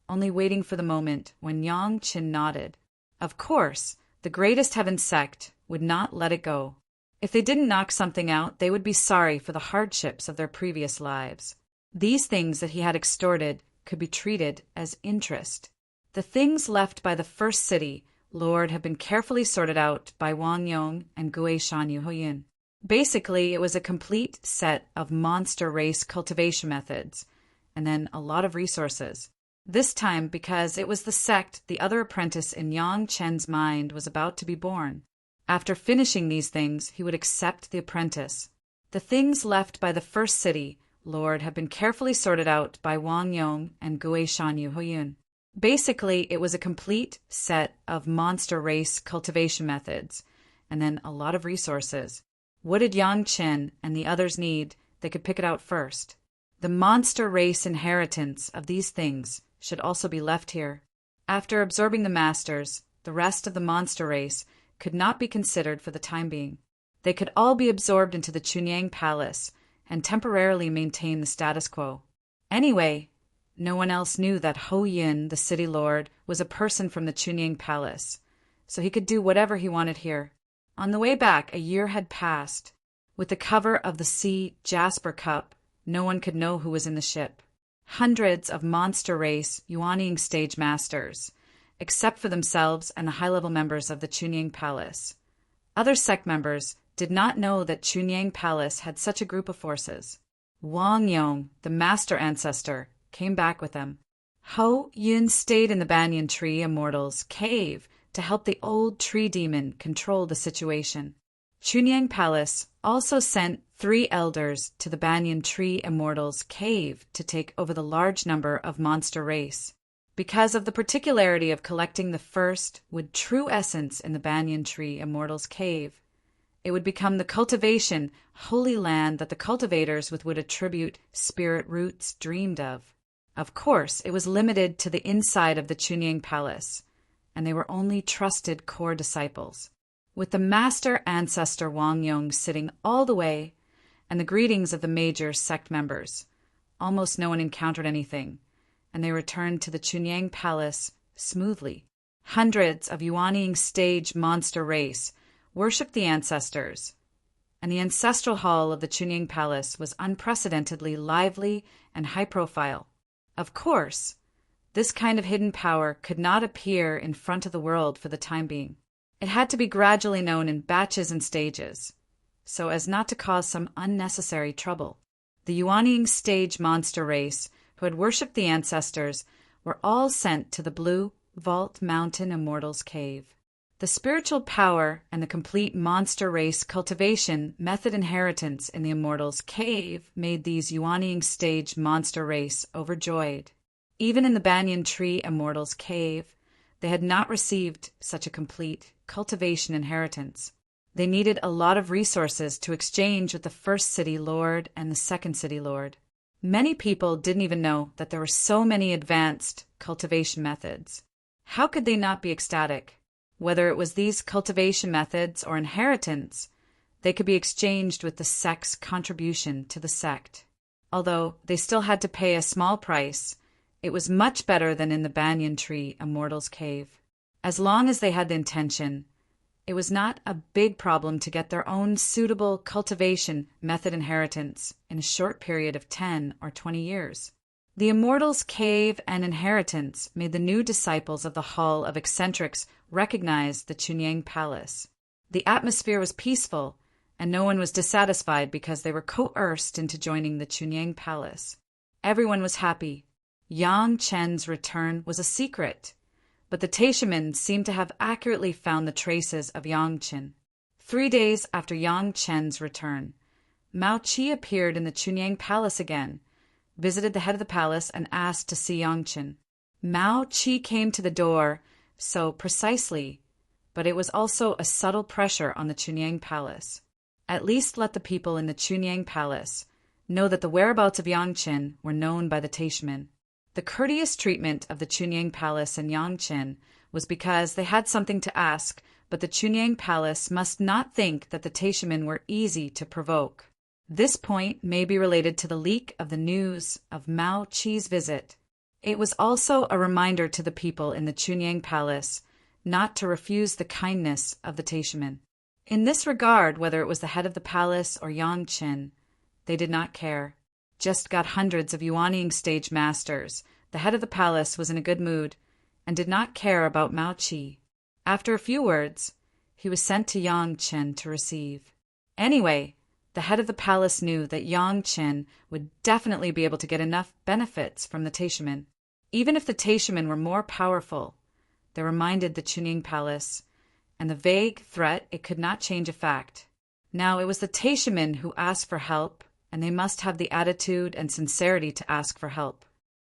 only waiting for the moment when Yang Chen nodded. Of course, the greatest heaven sect would not let it go. If they didn't knock something out, they would be sorry for the hardships of their previous lives. These things that he had extorted could be treated as interest. The things left by the first city lord had been carefully sorted out by Wang Yong and Gui Shan Yuhoyin. Basically, it was a complete set of monster race cultivation methods, and then a lot of resources. This time because it was the sect the other apprentice in Yang Chen's mind was about to be born. After finishing these things, he would accept the apprentice. The things left by the first city lord had been carefully sorted out by Wang Yong and Gui Shan Yuhoyin. Basically, it was a complete set of monster race cultivation methods, and then a lot of resources. What did Yang Chen and the others need? They could pick it out first. The monster race inheritance of these things should also be left here. After absorbing the masters, the rest of the monster race could not be considered for the time being. They could all be absorbed into the Chunyang Palace and temporarily maintain the status quo. Anyway, no one else knew that Ho Yin, the city lord, was a person from the Chunyang Palace, so he could do whatever he wanted here. On the way back, a year had passed. With the cover of the sea Jasper Cup, no one could know who was in the ship. Hundreds of monster race Yuanying stage masters, except for themselves and the high-level members of the Chunyang Palace. Other sect members did not know that Chunyang Palace had such a group of forces. Wang Yong, the master ancestor, came back with them. Ho Yun stayed in the Banyan Tree Immortal's cave to help the old tree demon control the situation. Chunyang Palace also sent 3 elders to the Banyan Tree Immortal's cave to take over the large number of monster race. Because of the particularity of collecting the first with true essence in the Banyan Tree Immortal's cave, It would become the cultivation, holy land that the cultivators would attribute spirit roots dreamed of. Of course, it was limited to the inside of the Chunying Palace, and they were only trusted core disciples. With the master ancestor Wang Yong sitting all the way, and the greetings of the major sect members, almost no one encountered anything, and they returned to the Chunying Palace smoothly. Hundreds of Yuanying stage monster race worshipped the ancestors, and the ancestral hall of the Chunying Palace was unprecedentedly lively and high-profile. Of course, this kind of hidden power could not appear in front of the world for the time being. It had to be gradually known in batches and stages, so as not to cause some unnecessary trouble. The Yuanying stage monster race, who had worshipped the ancestors, were all sent to the Blue Vault Mountain Immortal's cave. The spiritual power and the complete monster race cultivation method inheritance in the Immortal's cave made these Yuanying stage monster race overjoyed. Even in the Banyan Tree Immortal's cave, they had not received such a complete cultivation inheritance. They needed a lot of resources to exchange with the first city lord and the second city lord. Many people didn't even know that there were so many advanced cultivation methods. How could they not be ecstatic? Whether it was these cultivation methods or inheritance, they could be exchanged with the sect's contribution to the sect. Although they still had to pay a small price, it was much better than in the Banyan Tree Immortal's cave. As long as they had the intention, it was not a big problem to get their own suitable cultivation method inheritance in a short period of 10 or 20 years. The Immortal's cave and inheritance made the new disciples of the Hall of Eccentrics recognize the Chunying Palace. The atmosphere was peaceful, and no one was dissatisfied because they were coerced into joining the Chunying Palace. Everyone was happy. Yang Chen's return was a secret, but the Taishamen seemed to have accurately found the traces of Yang Chen. 3 days after Yang Chen's return, Mao Qi appeared in the Chunying Palace again, visited the head of the palace, and asked to see Yang Chen. Mao Qi came to the door so precisely, but it was also a subtle pressure on the Chunying Palace. At least let the people in the Chunying Palace know that the whereabouts of Yang Chen were known by the Taishamen. The courteous treatment of the Chunying Palace and Yang Chen was because they had something to ask, but the Chunying Palace must not think that the Taishamen were easy to provoke. This point may be related to the leak of the news of Mao Qi's visit. It was also a reminder to the people in the Chunying Palace not to refuse the kindness of the Taishamen. In this regard, whether it was the head of the palace or Yang Chen, they did not care. Just got hundreds of Yuanying stage masters. The head of the palace was in a good mood and did not care about Mao Qi. After a few words, he was sent to Yang Chen to receive. Anyway, the head of the palace knew that Yang Chen would definitely be able to get enough benefits from the Taishamen. Even if the Taishamen were more powerful, they reminded the Chunying Palace, and the vague threat it could not change a fact. Now it was the Taishamen who asked for help, and they must have the attitude and sincerity to ask for help.